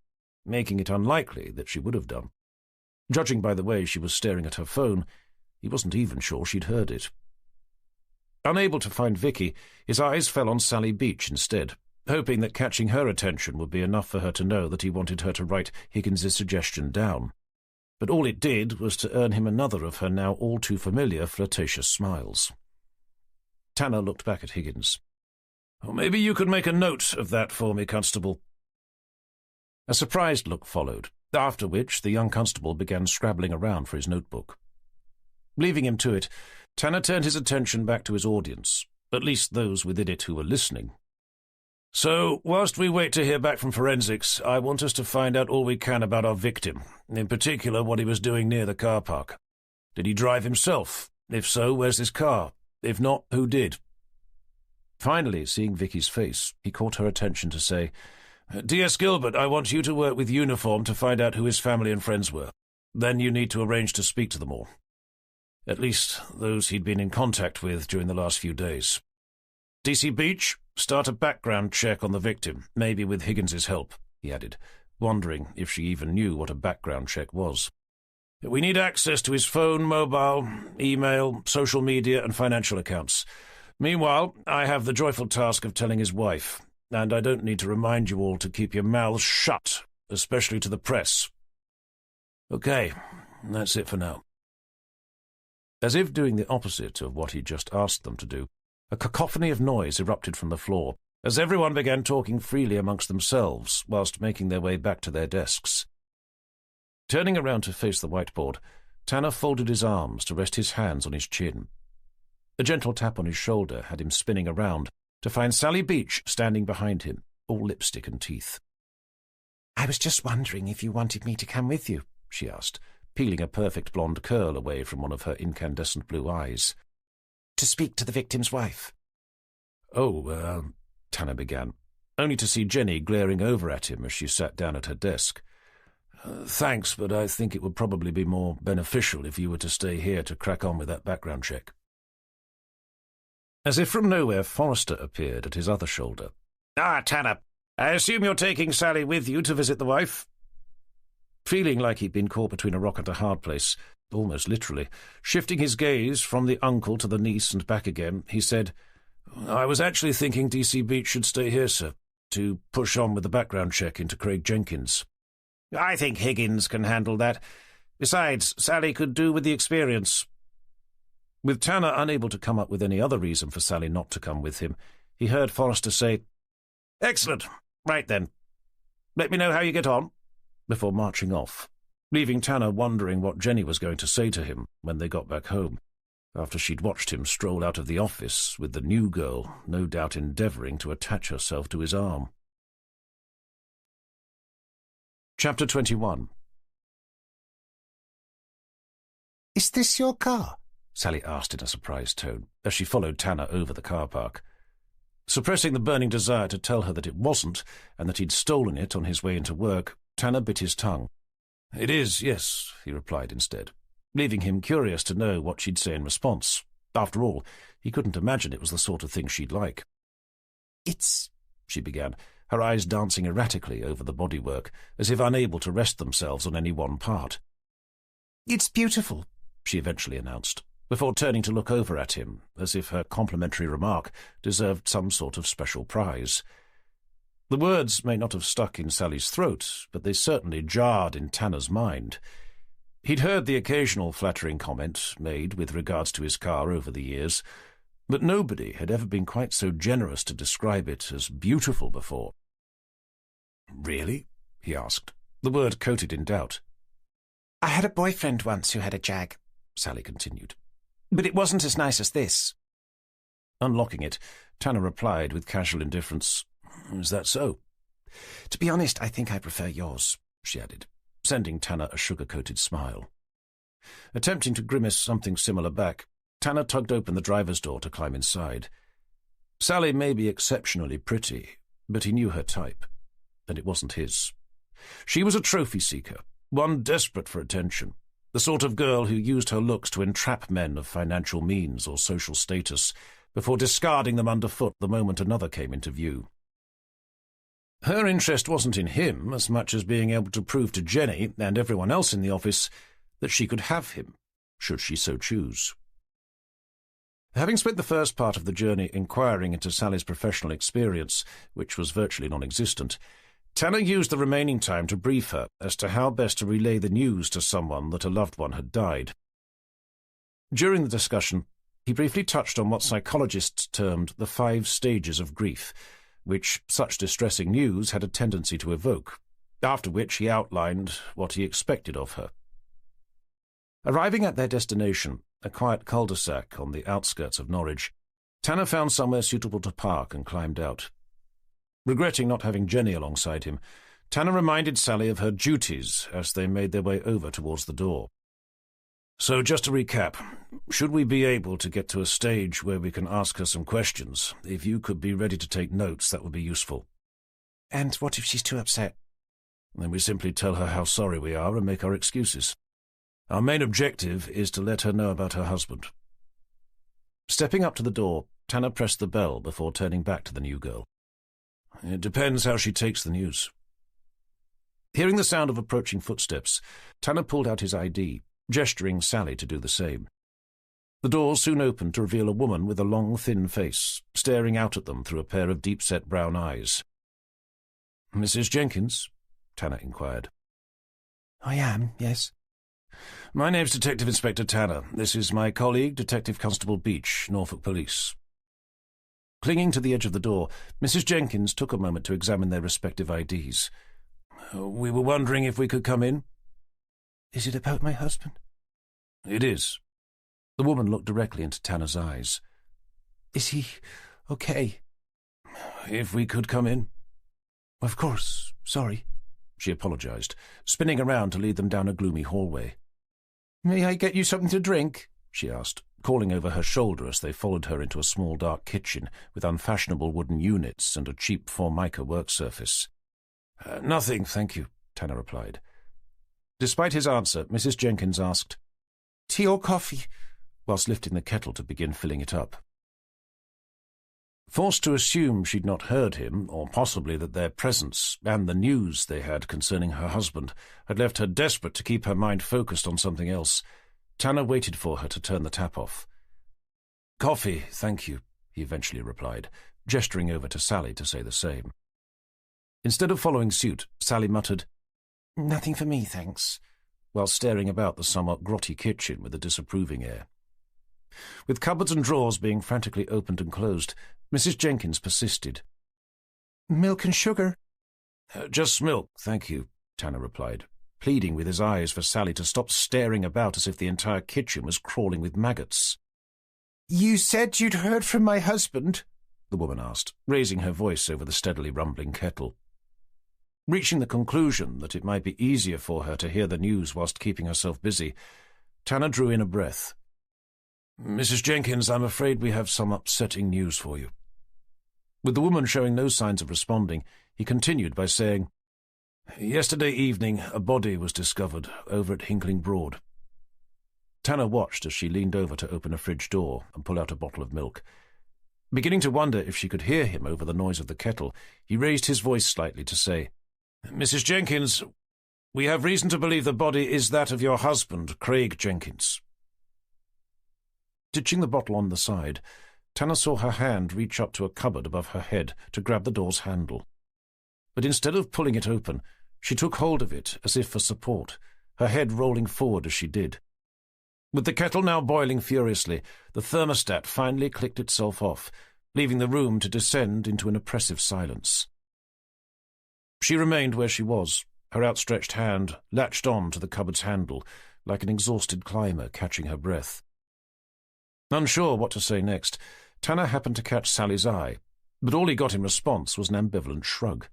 making it unlikely that she would have done. Judging by the way she was staring at her phone, he wasn't even sure she'd heard it. Unable to find Vicky, his eyes fell on Sally Beach instead, hoping that catching her attention would be enough for her to know that he wanted her to write Higgins's suggestion down. But all it did was to earn him another of her now all too familiar flirtatious smiles. Tanner looked back at Higgins. Well, maybe you could make a note of that for me, Constable. A surprised look followed, after which the young constable began scrabbling around for his notebook. Leaving him to it, Tanner turned his attention back to his audience, at least those within it who were listening. So, whilst we wait to hear back from forensics, I want us to find out all we can about our victim, in particular what he was doing near the car park. Did he drive himself? If so, where's his car? If not, who did? Finally, seeing Vicky's face, he caught her attention to say, D.S. Gilbert, I want you to work with Uniform to find out who his family and friends were. Then you need to arrange to speak to them all. At least those he'd been in contact with during the last few days. D.C. Beach, start a background check on the victim, maybe with Higgins's help, he added, wondering if she even knew what a background check was. We need access to his phone, mobile, email, social media, and financial accounts. Meanwhile, I have the joyful task of telling his wife, and I don't need to remind you all to keep your mouths shut, especially to the press. Okay, that's it for now. As if doing the opposite of what he'd just asked them to do, a cacophony of noise erupted from the floor, as everyone began talking freely amongst themselves whilst making their way back to their desks. Turning around to face the whiteboard, Tanner folded his arms to rest his hands on his chin. A gentle tap on his shoulder had him spinning around to find Sally Beach standing behind him, all lipstick and teeth. "I was just wondering if you wanted me to come with you," she asked, peeling a perfect blonde curl away from one of her incandescent blue eyes. "To speak to the victim's wife." Tanner began, only to see Jenny glaring over at him as she sat down at her desk. Thanks, but I think it would probably be more beneficial if you were to stay here to crack on with that background check. As if from nowhere, Forrester appeared at his other shoulder. Tanner, I assume you're taking Sally with you to visit the wife? Feeling like he'd been caught between a rock and a hard place, almost literally, shifting his gaze from the uncle to the niece and back again, he said, I was actually thinking D.C. Beach should stay here, sir, to push on with the background check into Craig Jenkins. I think Higgins can handle that. Besides, Sally could do with the experience. With Tanner unable to come up with any other reason for Sally not to come with him, he heard Forrester say, Excellent. Right then. Let me know how you get on. Before marching off, leaving Tanner wondering what Jenny was going to say to him when they got back home, after she'd watched him stroll out of the office with the new girl no doubt endeavouring to attach herself to his arm. Chapter 21. "Is this your car?" Sally asked in a surprised tone, as she followed Tanner over the car park. Suppressing the burning desire to tell her that it wasn't, and that he'd stolen it on his way into work, Tanner bit his tongue. "It is, yes," he replied instead, leaving him curious to know what she'd say in response. After all, he couldn't imagine it was the sort of thing she'd like. "It's—" she began, her eyes dancing erratically over the bodywork, as if unable to rest themselves on any one part. "It's beautiful," she eventually announced, before turning to look over at him, as if her complimentary remark deserved some sort of special prize. The words may not have stuck in Sally's throat, but they certainly jarred in Tanner's mind. He'd heard the occasional flattering comment made with regards to his car over the years, but nobody had ever been quite so generous to describe it as beautiful before. "Really?" he asked, the word coated in doubt. "I had a boyfriend once who had a Jag," Sally continued, "but it wasn't as nice as this." Unlocking it, Tanner replied with casual indifference, "Is that so?" "To be honest, I think I prefer yours," she added, sending Tanner a sugar-coated smile. Attempting to grimace something similar back, Tanner tugged open the driver's door to climb inside. Sally may be exceptionally pretty, but he knew her type, and it wasn't his. She was a trophy-seeker, one desperate for attention, the sort of girl who used her looks to entrap men of financial means or social status, before discarding them underfoot the moment another came into view. Her interest wasn't in him as much as being able to prove to Jenny and everyone else in the office that she could have him, should she so choose. Having spent the first part of the journey inquiring into Sally's professional experience, which was virtually non-existent, Tanner used the remaining time to brief her as to how best to relay the news to someone that a loved one had died. During the discussion, he briefly touched on what psychologists termed the 5 stages of grief, which such distressing news had a tendency to evoke, after which he outlined what he expected of her. Arriving at their destination, a quiet cul-de-sac on the outskirts of Norwich, Tanner found somewhere suitable to park and climbed out. Regretting not having Jenny alongside him, Tanner reminded Sally of her duties as they made their way over towards the door. "So just to recap, should we be able to get to a stage where we can ask her some questions, if you could be ready to take notes, that would be useful." "And what if she's too upset?" "Then we simply tell her how sorry we are and make our excuses. Our main objective is to let her know about her husband." Stepping up to the door, Tanner pressed the bell before turning back to the new girl. "It depends how she takes the news." Hearing the sound of approaching footsteps, Tanner pulled out his ID, gesturing Sally to do the same. The door soon opened to reveal a woman with a long, thin face, staring out at them through a pair of deep-set brown eyes. "Mrs. Jenkins?" Tanner inquired. "I am, yes." "My name's Detective Inspector Tanner. This is my colleague, Detective Constable Beach, Norfolk Police." Clinging to the edge of the door, Mrs. Jenkins took a moment to examine their respective IDs. "We were wondering if we could come in." "Is it about my husband?" "It is." The woman looked directly into Tanner's eyes. "Is he okay?" "If we could come in." "Of course. Sorry." She apologized, spinning around to lead them down a gloomy hallway. "May I get you something to drink?" she asked, calling over her shoulder as they followed her into a small dark kitchen with unfashionable wooden units and a cheap Formica work surface. "Nothing, thank you," Tanner replied. Despite his answer, Mrs. Jenkins asked, "Tea or coffee?" whilst lifting the kettle to begin filling it up. Forced to assume she'd not heard him, or possibly that their presence and the news they had concerning her husband had left her desperate to keep her mind focused on something else, Tanner waited for her to turn the tap off. "Coffee, thank you," he eventually replied, gesturing over to Sally to say the same. Instead of following suit, Sally muttered, "Nothing for me, thanks," while staring about the somewhat grotty kitchen with a disapproving air. With cupboards and drawers being frantically opened and closed, Mrs. Jenkins persisted. "Milk and sugar?" "Just milk, thank you," Tanner replied, pleading with his eyes for Sally to stop staring about as if the entire kitchen was crawling with maggots. "You said you'd heard from my husband?" the woman asked, raising her voice over the steadily rumbling kettle. Reaching the conclusion that it might be easier for her to hear the news whilst keeping herself busy, Tanner drew in a breath. "Mrs. Jenkins, I'm afraid we have some upsetting news for you." With the woman showing no signs of responding, he continued by saying, "Yesterday evening, a body was discovered over at Hinkling Broad." Tanner watched as she leaned over to open a fridge door and pull out a bottle of milk. Beginning to wonder if she could hear him over the noise of the kettle, he raised his voice slightly to say, "Mrs. Jenkins, we have reason to believe the body is that of your husband, Craig Jenkins." Ditching the bottle on the side, Tanner saw her hand reach up to a cupboard above her head to grab the door's handle. But instead of pulling it open, she took hold of it as if for support, her head rolling forward as she did. With the kettle now boiling furiously, the thermostat finally clicked itself off, leaving the room to descend into an oppressive silence. She remained where she was, her outstretched hand latched on to the cupboard's handle, like an exhausted climber catching her breath. Unsure what to say next, Tanner happened to catch Sally's eye, but all he got in response was an ambivalent shrug.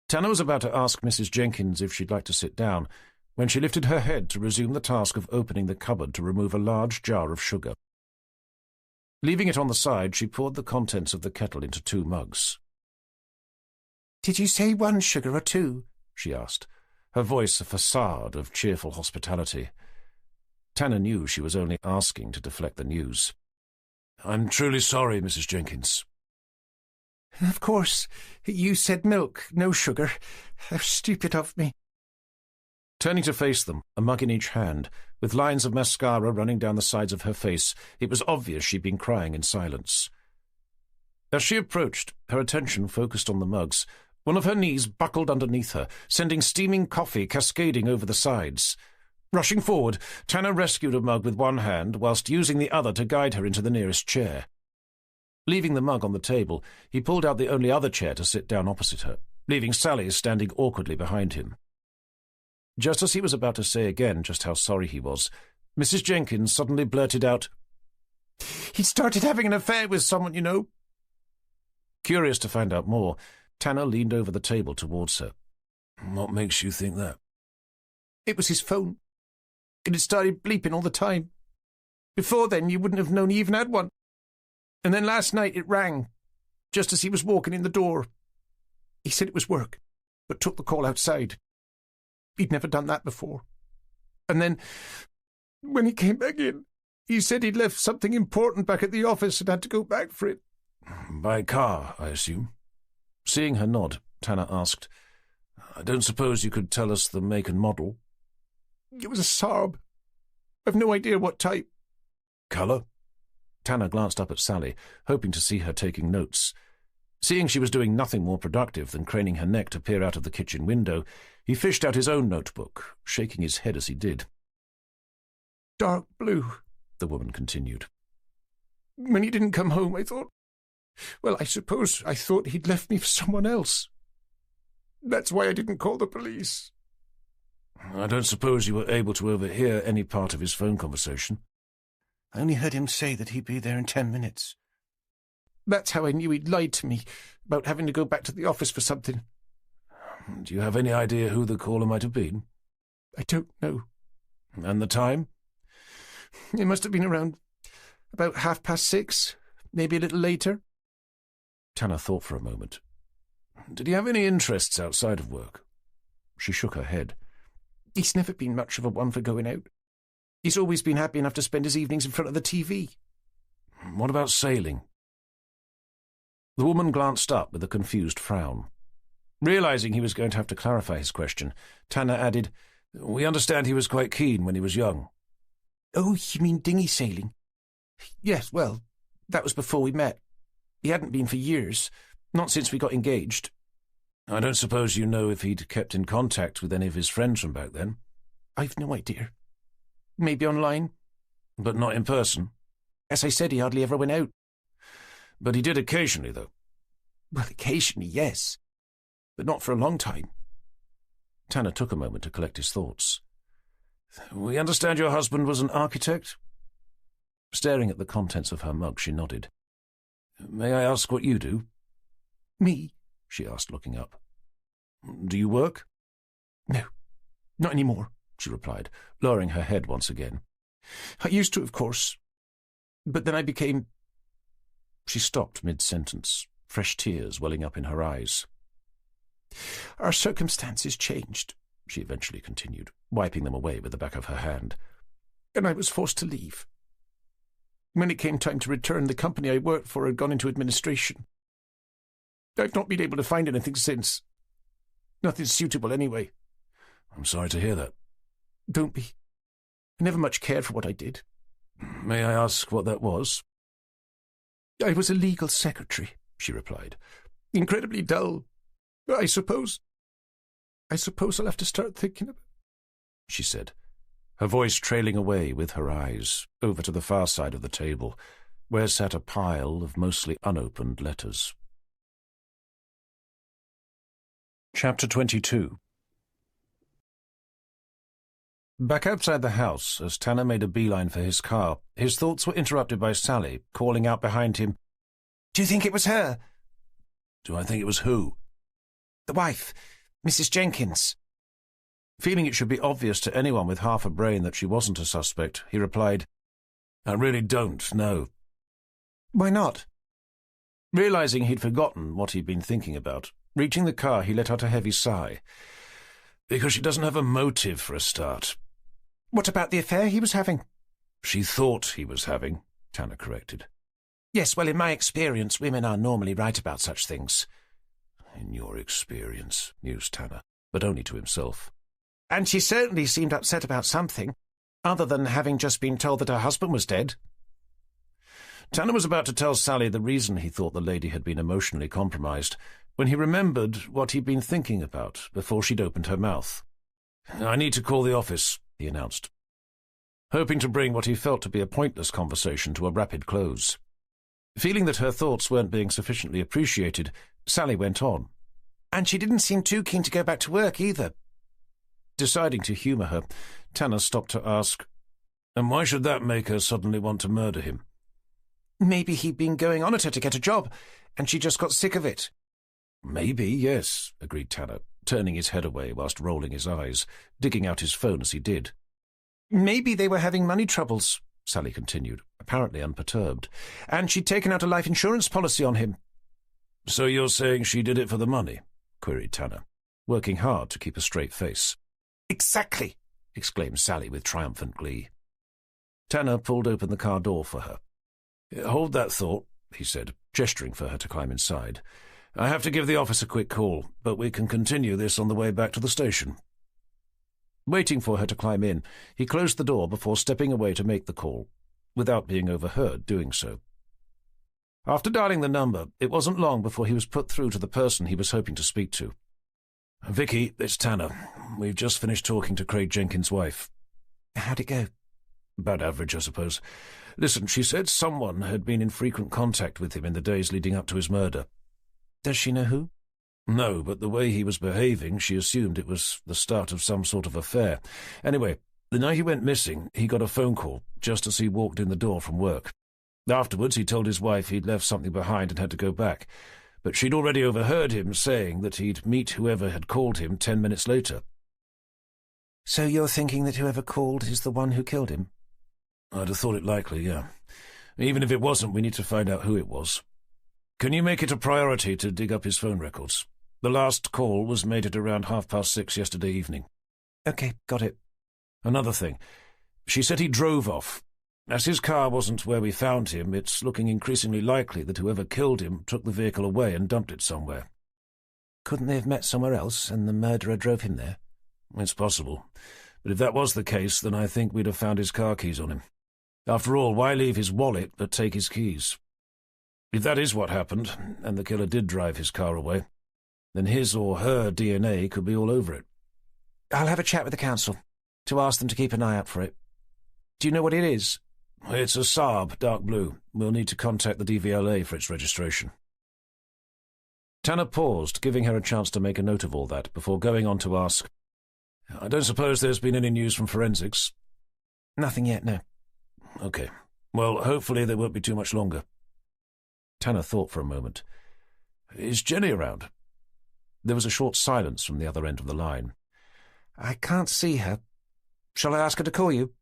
Tanner was about to ask Mrs. Jenkins if she'd like to sit down, when she lifted her head to resume the task of opening the cupboard to remove a large jar of sugar. Leaving it on the side, she poured the contents of the kettle into 2 mugs. "Did you say 1 sugar or 2? She asked, her voice a facade of cheerful hospitality. Tanner knew she was only asking to deflect the news. "I'm truly sorry, Mrs. Jenkins." "Of course. You said milk, no sugar. How stupid of me." Turning to face them, a mug in each hand, with lines of mascara running down the sides of her face, it was obvious she'd been crying in silence. As she approached, her attention focused on the mugs. One of her knees buckled underneath her, sending steaming coffee cascading over the sides. Rushing forward, Tanner rescued a mug with one hand, whilst using the other to guide her into the nearest chair. Leaving the mug on the table, he pulled out the only other chair to sit down opposite her, leaving Sally standing awkwardly behind him. Just as he was about to say again just how sorry he was, Mrs. Jenkins suddenly blurted out, "He started having an affair with someone, you know." Curious to find out more, Tanner leaned over the table towards her. "What makes you think that?" "It was his phone. And it started bleeping all the time. Before then, you wouldn't have known he even had one. And then last night it rang, just as he was walking in the door. He said it was work, but took the call outside. He'd never done that before. And then, when he came back in, he said he'd left something important back at the office and had to go back for it." "By car, I assume?" Seeing her nod, Tanner asked, "I don't suppose you could tell us the make and model?" "It was a Saab. I've no idea what type." "Colour?" Tanner glanced up at Sally, hoping to see her taking notes. Seeing she was doing nothing more productive than craning her neck to peer out of the kitchen window, he fished out his own notebook, shaking his head as he did. "Dark blue," the woman continued. "When he didn't come home, I thought he'd left me for someone else. That's why I didn't call the police." "I don't suppose you were able to overhear any part of his phone conversation?" "I only heard him say that he'd be there in 10 minutes. That's how I knew he'd lied to me about having to go back to the office for something." "Do you have any idea who the caller might have been?" "I don't know." "And the time?" "It must have been around about 6:30, maybe a little later." Tanner thought for a moment. "Did he have any interests outside of work?" She shook her head. "He's never been much of a one for going out. He's always been happy enough to spend his evenings in front of the TV." "What about sailing?" The woman glanced up with a confused frown. Realizing he was going to have to clarify his question, Tanner added, "We understand he was quite keen when he was young." "Oh, you mean dinghy sailing?" "Yes, well, that was before we met. He hadn't been for years, not since we got engaged." "I don't suppose you know if he'd kept in contact with any of his friends from back then?" "I've no idea. Maybe online." "But not in person?" "As I said, he hardly ever went out." "But he did occasionally, though?" "Well, occasionally, yes. But not for a long time." Tanner took a moment to collect his thoughts. "We understand your husband was an architect?" Staring at the contents of her mug, she nodded. "May I ask what you do?" "Me?" she asked, looking up. Do you work? No, not anymore, she replied, lowering her head once again. I used to, of course, but then I became... She stopped mid-sentence, fresh tears welling up in her eyes. Our circumstances changed, she eventually continued, wiping them away with the back of her hand, and I was forced to leave. When it came time to return, the company I worked for had gone into administration. I've not been able to find anything since. Nothing suitable, anyway. I'm sorry to hear that. Don't be. I never much cared for what I did. May I ask what that was? I was a legal secretary, she replied. Incredibly dull. I suppose I'll have to start thinking about it, she said, her voice trailing away with her eyes over to the far side of the table, where sat a pile of mostly unopened letters. Chapter 22. Back outside the house, as Tanner made a beeline for his car, his thoughts were interrupted by Sally, calling out behind him, "Do you think it was her?" "Do I think it was who?" "The wife, Mrs. Jenkins." Feeling it should be obvious to anyone with half a brain that she wasn't a suspect, he replied, "I really don't know." "Why not?" Realizing he'd forgotten what he'd been thinking about, reaching the car, he let out a heavy sigh. "Because she doesn't have a motive for a start." "What about the affair he was having?" "She thought he was having," Tanner corrected. "Yes, well, in my experience, women are normally right about such things." "In your experience," mused Tanner, but only to himself. "And she certainly seemed upset about something, other than having just been told that her husband was dead." Tanner was about to tell Sally the reason he thought the lady had been emotionally compromised, when he remembered what he'd been thinking about before she'd opened her mouth. "I need to call the office," he announced, hoping to bring what he felt to be a pointless conversation to a rapid close. Feeling that her thoughts weren't being sufficiently appreciated, Sally went on. "And she didn't seem too keen to go back to work either." Deciding to humour her, Tanner stopped to ask, "And why should that make her suddenly want to murder him?" "Maybe he'd been going on at her to get a job, and she just got sick of it." "Maybe, yes," agreed Tanner, turning his head away whilst rolling his eyes, digging out his phone as he did. "Maybe they were having money troubles," Sally continued, apparently unperturbed, "and she'd taken out a life insurance policy on him." "So you're saying she did it for the money?" queried Tanner, working hard to keep a straight face. "Exactly," exclaimed Sally with triumphant glee. Tanner pulled open the car door for her. "Hold that thought," he said, gesturing for her to climb inside. "I have to give the office a quick call, but we can continue this on the way back to the station." Waiting for her to climb in, he closed the door before stepping away to make the call, without being overheard doing so. After dialing the number, it wasn't long before he was put through to the person he was hoping to speak to. "Vicky, it's Tanner. We've just finished talking to Craig Jenkins' wife." "How'd it go?" "About average, I suppose. Listen, she said someone had been in frequent contact with him in the days leading up to his murder." "Does she know who?" "No, but the way he was behaving, she assumed it was the start of some sort of affair. Anyway, the night he went missing, he got a phone call, just as he walked in the door from work. Afterwards, he told his wife he'd left something behind and had to go back, but she'd already overheard him saying that he'd meet whoever had called him 10 minutes later." "So you're thinking that whoever called is the one who killed him?" "I'd have thought it likely, yeah. Even if it wasn't, we need to find out who it was. Can you make it a priority to dig up his phone records? The last call was made at around 6:30 yesterday evening." "Okay, got it." "Another thing. She said he drove off. As his car wasn't where we found him, it's looking increasingly likely that whoever killed him took the vehicle away and dumped it somewhere." "Couldn't they have met somewhere else, and the murderer drove him there?" "It's possible. But if that was the case, then I think we'd have found his car keys on him. After all, why leave his wallet but take his keys? If that is what happened, and the killer did drive his car away, then his or her DNA could be all over it." "I'll have a chat with the council, to ask them to keep an eye out for it. Do you know what it is?" "It's a Saab, dark blue. We'll need to contact the DVLA for its registration." Tanner paused, giving her a chance to make a note of all that, before going on to ask, "I don't suppose there's been any news from forensics?" "Nothing yet, no." "Okay. Well, hopefully they won't be too much longer." Tanner thought for a moment. "Is Jenny around?" There was a short silence from the other end of the line. "I can't see her. Shall I ask her to call you?"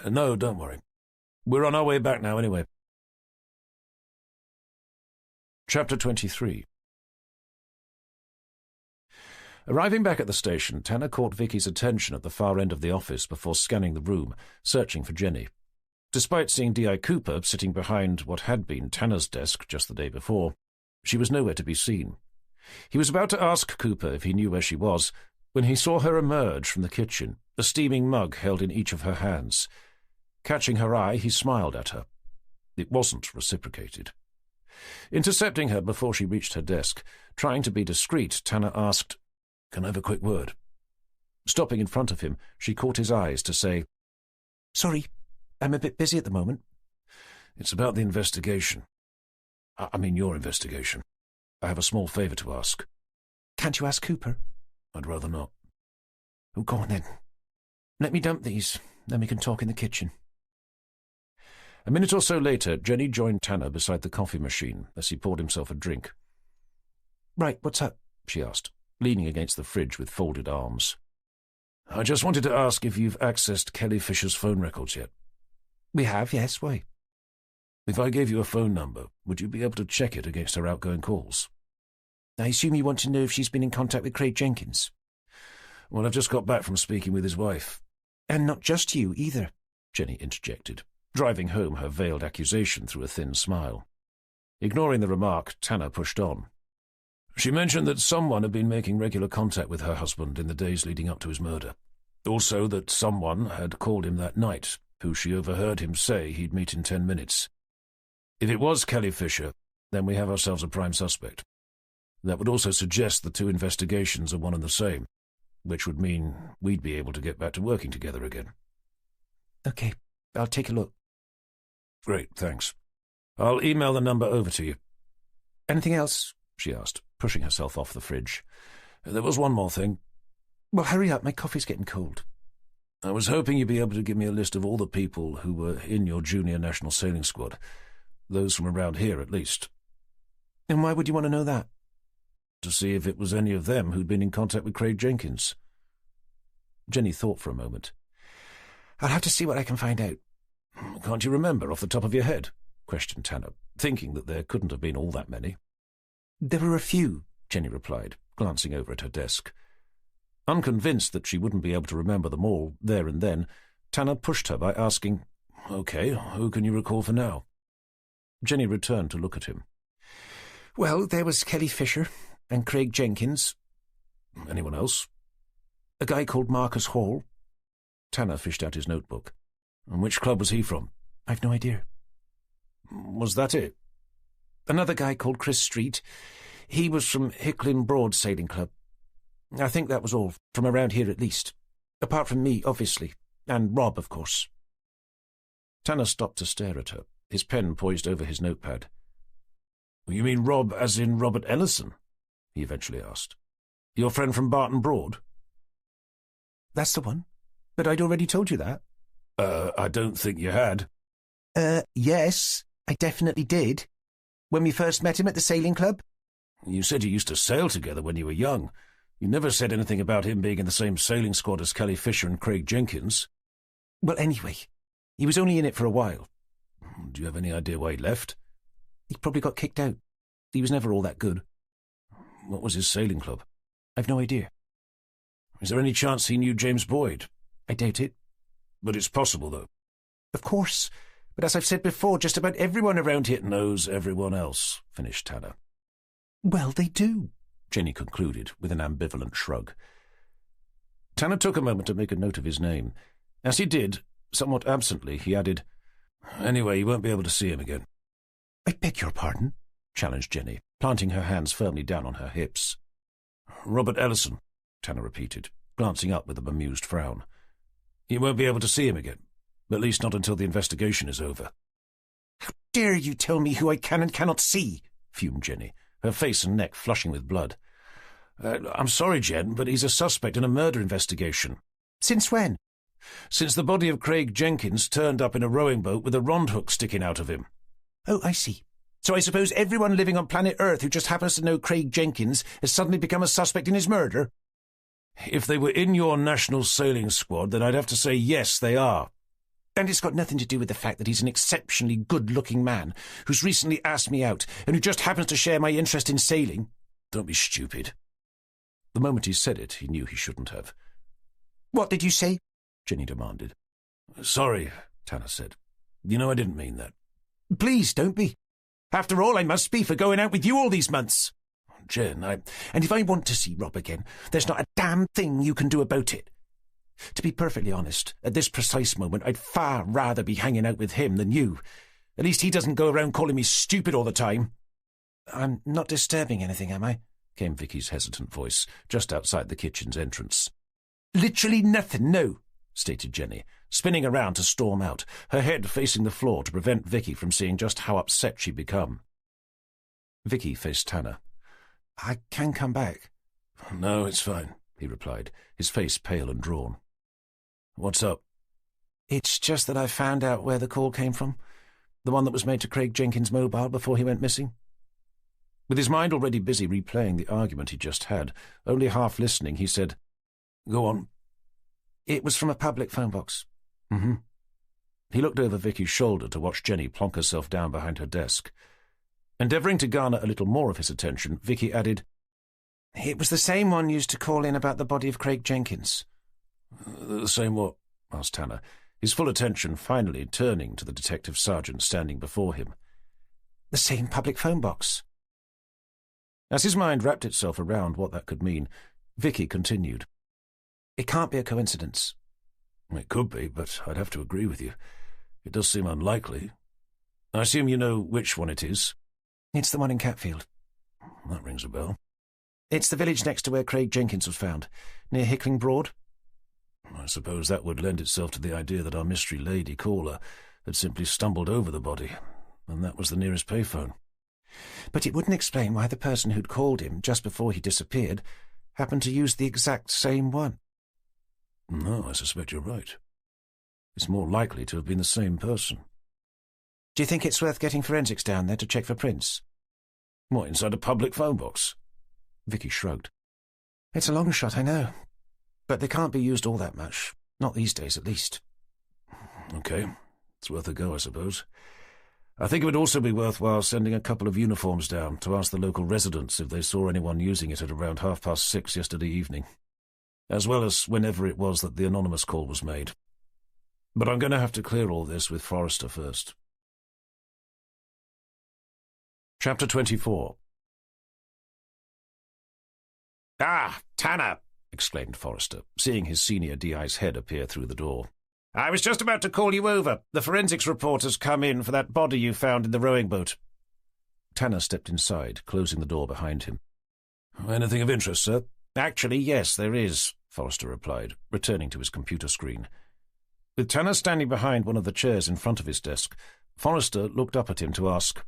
No, don't worry. We're on our way back now anyway. Chapter 23. Arriving back at the station, Tanner caught Vicky's attention at the far end of the office before scanning the room, searching for Jenny. Despite seeing D.I. Cooper sitting behind what had been Tanner's desk just the day before, she was nowhere to be seen. He was about to ask Cooper if he knew where she was, when he saw her emerge from the kitchen, a steaming mug held in each of her hands. Catching her eye, he smiled at her. It wasn't reciprocated. Intercepting her before she reached her desk, trying to be discreet, Tanner asked, "Can I have a quick word?" Stopping in front of him, she caught his eyes to say, "Sorry, I'm a bit busy at the moment." "It's about the investigation. I mean your investigation. I have a small favour to ask." "Can't you ask Cooper?" "I'd rather not." "Oh, go on then. Let me dump these, then we can talk in the kitchen." A minute or so later, Jenny joined Tanner beside the coffee machine as he poured himself a drink. "Right, what's up?" she asked, leaning against the fridge with folded arms. "I just wanted to ask if you've accessed Kelly Fisher's phone records yet." "We have, yes. Why?" "If I gave you a phone number, would you be able to check it against her outgoing calls?" "I assume you want to know if she's been in contact with Craig Jenkins?" "Well, I've just got back from speaking with his wife." "And not just you, either," Jenny interjected, driving home her veiled accusation through a thin smile. Ignoring the remark, Tanner pushed on. "She mentioned that someone had been making regular contact with her husband in the days leading up to his murder. Also that someone had called him that night, who she overheard him say he'd meet in 10 minutes. If it was Kelly Fisher, then we have ourselves a prime suspect. That would also suggest the two investigations are one and the same, which would mean we'd be able to get back to working together again." "Okay, I'll take a look." "Great, thanks. I'll email the number over to you." "Anything else?" she asked, pushing herself off the fridge. "There was one more thing." "Well, hurry up, my coffee's getting cold." "I was hoping you'd be able to give me a list of all the people who were in your junior national sailing squad. Those from around here, at least." "And why would you want to know that?" "To see if it was any of them who'd been in contact with Craig Jenkins." Jenny thought for a moment. "I'll have to see what I can find out." "Can't you remember off the top of your head?" questioned Tanner, thinking that there couldn't have been all that many. "There were a few," Jenny replied, glancing over at her desk. Unconvinced that she wouldn't be able to remember them all there and then, Tanner pushed her by asking, "Okay, who can you recall for now?" Jenny returned to look at him. "Well, there was Kelly Fisher and Craig Jenkins." "Anyone else?" "A guy called Marcus Hall." Tanner fished out his notebook. "And which club was he from?" "I've no idea." "Was that it?" "Another guy called Chris Street. He was from Hicklin Broad Sailing Club. I think that was all, from around here at least. Apart from me, obviously. And Rob, of course." Tanner stopped to stare at her, his pen poised over his notepad. "You mean Rob as in Robert Ellison?" he eventually asked. "Your friend from Barton Broad?" "That's the one. But I'd already told you that." I don't think you had." Yes, I definitely did. When we first met him at the sailing club." "You said you used to sail together when you were young. You never said anything about him being in the same sailing squad as Kelly Fisher and Craig Jenkins." "Well, anyway, he was only in it for a while." "Do you have any idea why he left?" "He probably got kicked out. He was never all that good." "What was his sailing club?" "I've no idea." "Is there any chance he knew James Boyd?" "I doubt it." "But it's possible, though." "Of course. But as I've said before, just about everyone around here..." "Knows everyone else," finished Tanner. "Well, they do," Jenny concluded with an ambivalent shrug. Tanner took a moment to make a note of his name. As he did, somewhat absently, he added, "Anyway, you won't be able to see him again." "I beg your pardon?" challenged Jenny, planting her hands firmly down on her hips. "Robert Ellison," Tanner repeated, glancing up with a bemused frown. "You won't be able to see him again, at least not until the investigation is over." "How dare you tell me who I can and cannot see?" fumed Jenny, her face and neck flushing with blood. I'm sorry, Jen, but he's a suspect in a murder investigation." "Since when?" "Since the body of Craig Jenkins turned up in a rowing boat with a rond hook sticking out of him." "Oh, I see." So I suppose everyone living on planet Earth who just happens to know Craig Jenkins has suddenly become a suspect in his murder? If they were in your national sailing squad, then I'd have to say yes, they are. And it's got nothing to do with the fact that he's an exceptionally good-looking man who's recently asked me out and who just happens to share my interest in sailing? Don't be stupid. The moment he said it, he knew he shouldn't have. What did you say? Jenny demanded. Sorry, Tanner said. You know I didn't mean that. Please, don't be. After all, I must be for going out with you all these months. Jen, And if I want to see Rob again, there's not a damn thing you can do about it. To be perfectly honest, at this precise moment, I'd far rather be hanging out with him than you. At least he doesn't go around calling me stupid all the time. I'm not disturbing anything, am I? Came Vicky's hesitant voice, just outside the kitchen's entrance. Literally nothing, no, stated Jenny, spinning around to storm out, her head facing the floor to prevent Vicky from seeing just how upset she'd become. Vicky faced Tanner. I can come back. No, it's fine, he replied, his face pale and drawn. What's up? It's just that I found out where the call came from. The one that was made to Craig Jenkins' mobile before he went missing. With his mind already busy replaying the argument he'd just had, only half listening, he said, Go on. It was from a public phone box. Mm-hmm. He looked over Vicky's shoulder to watch Jenny plonk herself down behind her desk. Endeavouring to garner a little more of his attention, Vicky added, It was the same one used to call in about the body of Craig Jenkins. The same what? Asked Tanner, his full attention finally turning to the detective sergeant standing before him. The same public phone box. As his mind wrapped itself around what that could mean, Vicky continued. It can't be a coincidence. It could be, but I'd have to agree with you. It does seem unlikely. I assume you know which one it is? It's the one in Catfield. That rings a bell. It's the village next to where Craig Jenkins was found, near Hickling Broad. I suppose that would lend itself to the idea that our mystery lady caller had simply stumbled over the body, and that was the nearest payphone. But it wouldn't explain why the person who'd called him just before he disappeared happened to use the exact same one. No, I suspect you're right. It's more likely to have been the same person. Do you think it's worth getting forensics down there to check for prints? What, inside a public phone box? Vicky shrugged. It's a long shot, I know. But they can't be used all that much. Not these days, at least. Okay. It's worth a go, I suppose. I think it would also be worthwhile sending a couple of uniforms down to ask the local residents if they saw anyone using it at around 6:30 yesterday evening, as well as whenever it was that the anonymous call was made. But I'm going to have to clear all this with Forrester first. Chapter 24. Ah, Tanner! Exclaimed Forrester, seeing his senior DI's head appear through the door. I was just about to call you over. The forensics report has come in for that body you found in the rowing boat. Tanner stepped inside, closing the door behind him. Anything of interest, sir? Actually, yes, there is, Forrester replied, returning to his computer screen. With Tanner standing behind one of the chairs in front of his desk, Forrester looked up at him to ask,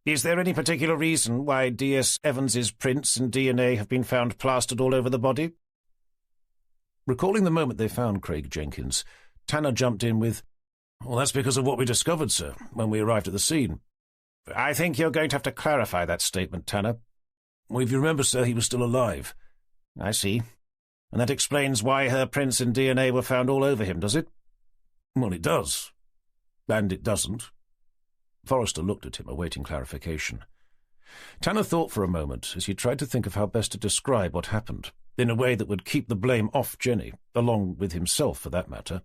Is there any particular reason why D.S. Evans's prints and DNA have been found plastered all over the body? Recalling the moment they found Craig Jenkins, Tanner jumped in with, Well, that's because of what we discovered, sir, when we arrived at the scene. I think you're going to have to clarify that statement, Tanner. Well, if you remember, sir, he was still alive. I see. And that explains why her prints and DNA were found all over him, does it? Well, it does. And it doesn't. Forrester looked at him, awaiting clarification. Tanner thought for a moment as he tried to think of how best to describe what happened, in a way that would keep the blame off Jenny, along with himself for that matter.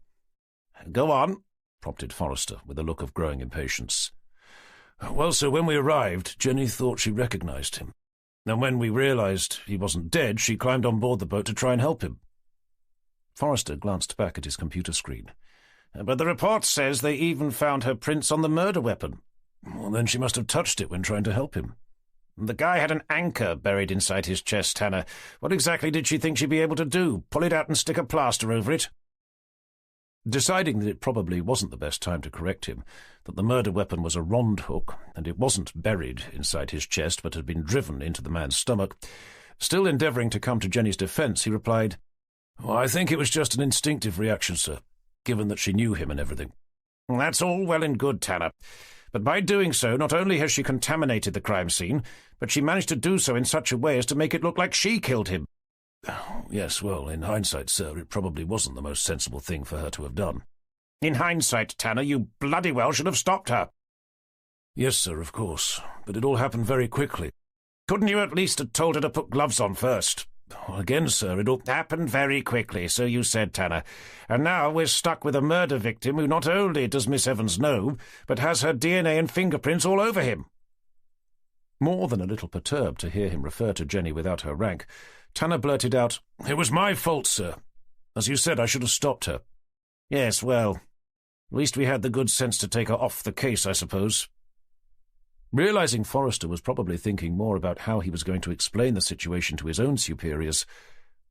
Go on, prompted Forrester, with a look of growing impatience. Well, sir, when we arrived, Jenny thought she recognized him. And when we realized he wasn't dead, she climbed on board the boat to try and help him. Forrester glanced back at his computer screen. But the report says they even found her prints on the murder weapon. Well, then she must have touched it when trying to help him. The guy had an anchor buried inside his chest, Tanner. What exactly did she think she'd be able to do? Pull it out and stick a plaster over it? Deciding that it probably wasn't the best time to correct him, that the murder weapon was a rond hook, and it wasn't buried inside his chest but had been driven into the man's stomach, still endeavouring to come to Jenny's defence, he replied, Well, I think it was just an instinctive reaction, sir, given that she knew him and everything. That's all well and good, Tanner. But by doing so, not only has she contaminated the crime scene, but she managed to do so in such a way as to make it look like she killed him. Yes, well, in hindsight, sir, it probably wasn't the most sensible thing for her to have done. In hindsight, Tanner, you bloody well should have stopped her. Yes, sir, of course, but it all happened very quickly. Couldn't you at least have told her to put gloves on first? Again, sir, it all happened very quickly, so you said, Tanner. And now we're stuck with a murder victim who not only does Miss Evans know, but has her DNA and fingerprints all over him. More than a little perturbed to hear him refer to Jenny without her rank, Tanner blurted out, "It was my fault, sir. As you said, I should have stopped her." Yes, well, at least we had the good sense to take her off the case, I suppose. Realizing Forrester was probably thinking more about how he was going to explain the situation to his own superiors,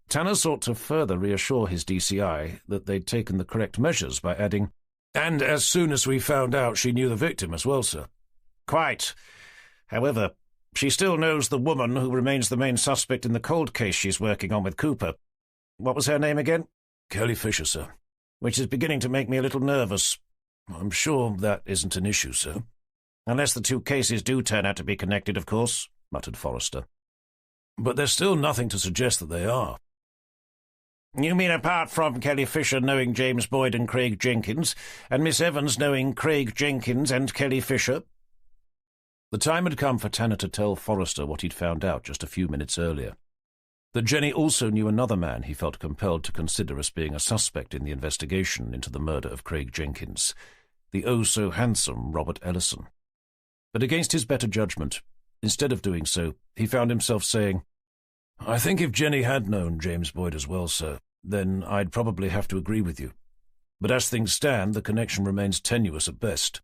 Tanner sought to further reassure his DCI that they'd taken the correct measures by adding, "And as soon as we found out she knew the victim as well, sir." Quite. However, she still knows the woman who remains the main suspect in the cold case she's working on with Cooper. What was her name again? Kelly Fisher, sir. Which is beginning to make me a little nervous. I'm sure that isn't an issue, sir. Unless the two cases do turn out to be connected, of course, muttered Forrester. But there's still nothing to suggest that they are. You mean apart from Kelly Fisher knowing James Boyd and Craig Jenkins, and Miss Evans knowing Craig Jenkins and Kelly Fisher? The time had come for Tanner to tell Forrester what he'd found out just a few minutes earlier. That Jenny also knew another man he felt compelled to consider as being a suspect in the investigation into the murder of Craig Jenkins, the oh-so-handsome Robert Ellison. But against his better judgment, instead of doing so, he found himself saying, "I think if Jenny had known James Boyd as well, sir, then I'd probably have to agree with you. But as things stand, the connection remains tenuous at best."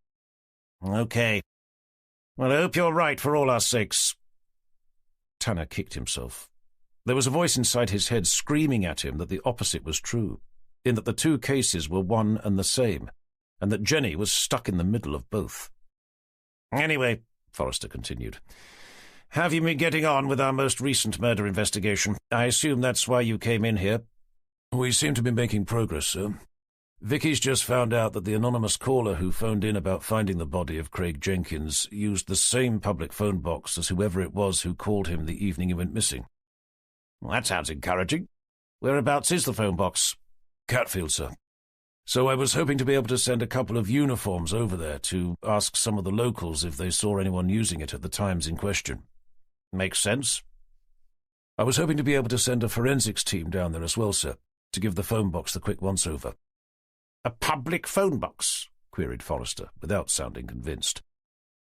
Okay. Well, I hope you're right for all our sakes. Tanner kicked himself. There was a voice inside his head screaming at him that the opposite was true, in that the two cases were one and the same, and that Jenny was stuck in the middle of both. Anyway, Forrester continued, have you been getting on with our most recent murder investigation? I assume that's why you came in here. We seem to be making progress, sir. Vicky's just found out that the anonymous caller who phoned in about finding the body of Craig Jenkins used the same public phone box as whoever it was who called him the evening he went missing. Well, that sounds encouraging. Whereabouts is the phone box? Catfield, sir. So I was hoping to be able to send a couple of uniforms over there to ask some of the locals if they saw anyone using it at the times in question. Makes sense. I was hoping to be able to send a forensics team down there as well, sir, to give the phone box the quick once-over. A public phone box? Queried Forrester, without sounding convinced.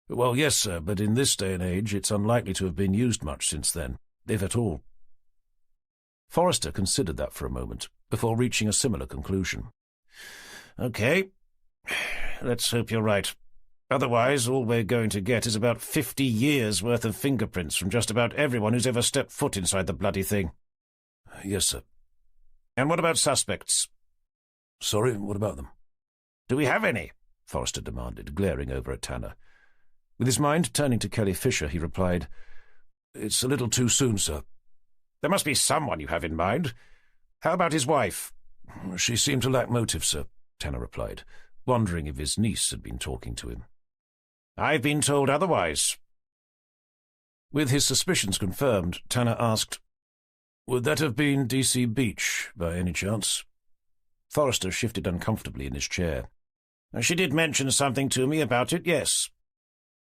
Well, yes, sir, but in this day and age it's unlikely to have been used much since then, if at all. Forrester considered that for a moment, before reaching a similar conclusion. Okay, let's hope you're right. Otherwise, all we're going to get is about 50 years' worth of fingerprints from just about everyone who's ever stepped foot inside the bloody thing. Yes, sir. And what about suspects? Sorry, what about them? Do we have any? Forrester demanded, glaring over at Tanner. With his mind turning to Kelly Fisher, he replied, It's a little too soon, sir. There must be someone you have in mind. How about his wife? She seemed to lack motive, sir, Tanner replied, wondering if his niece had been talking to him. I've been told otherwise. With his suspicions confirmed, Tanner asked, Would that have been D.C. Beach, by any chance? Forrester shifted uncomfortably in his chair. She did mention something to me about it, yes.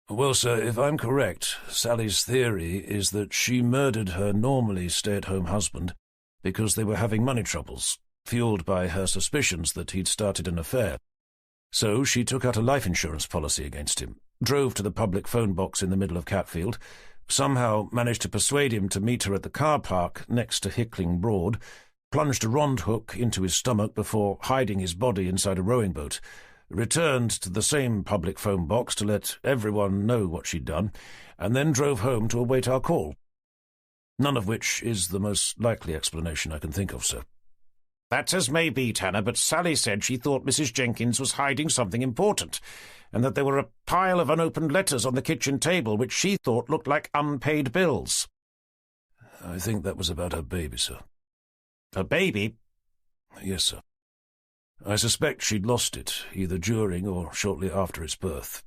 Well, sir, if I'm correct, Sally's theory is that she murdered her normally stay-at-home husband because they were having money troubles, fueled by her suspicions that he'd started an affair. So she took out a life insurance policy against him, drove to the public phone box in the middle of Catfield, somehow managed to persuade him to meet her at the car park next to Hickling Broad, plunged a rond hook into his stomach before hiding his body inside a rowing boat, returned to the same public phone box to let everyone know what she'd done, and then drove home to await our call. None of which is the most likely explanation I can think of, sir. That's as may be, Tanner, but Sally said she thought Mrs. Jenkins was hiding something important, and that there were a pile of unopened letters on the kitchen table which she thought looked like unpaid bills. I think that was about her baby, sir. Her baby? Yes, sir. I suspect she'd lost it, either during or shortly after its birth.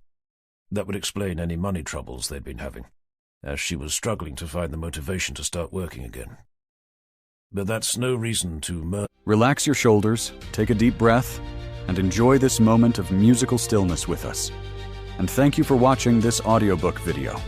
That would explain any money troubles they'd been having, as she was struggling to find the motivation to start working again. But that's no reason to murder. Relax your shoulders, take a deep breath, and enjoy this moment of musical stillness with us. And thank you for watching this audiobook video.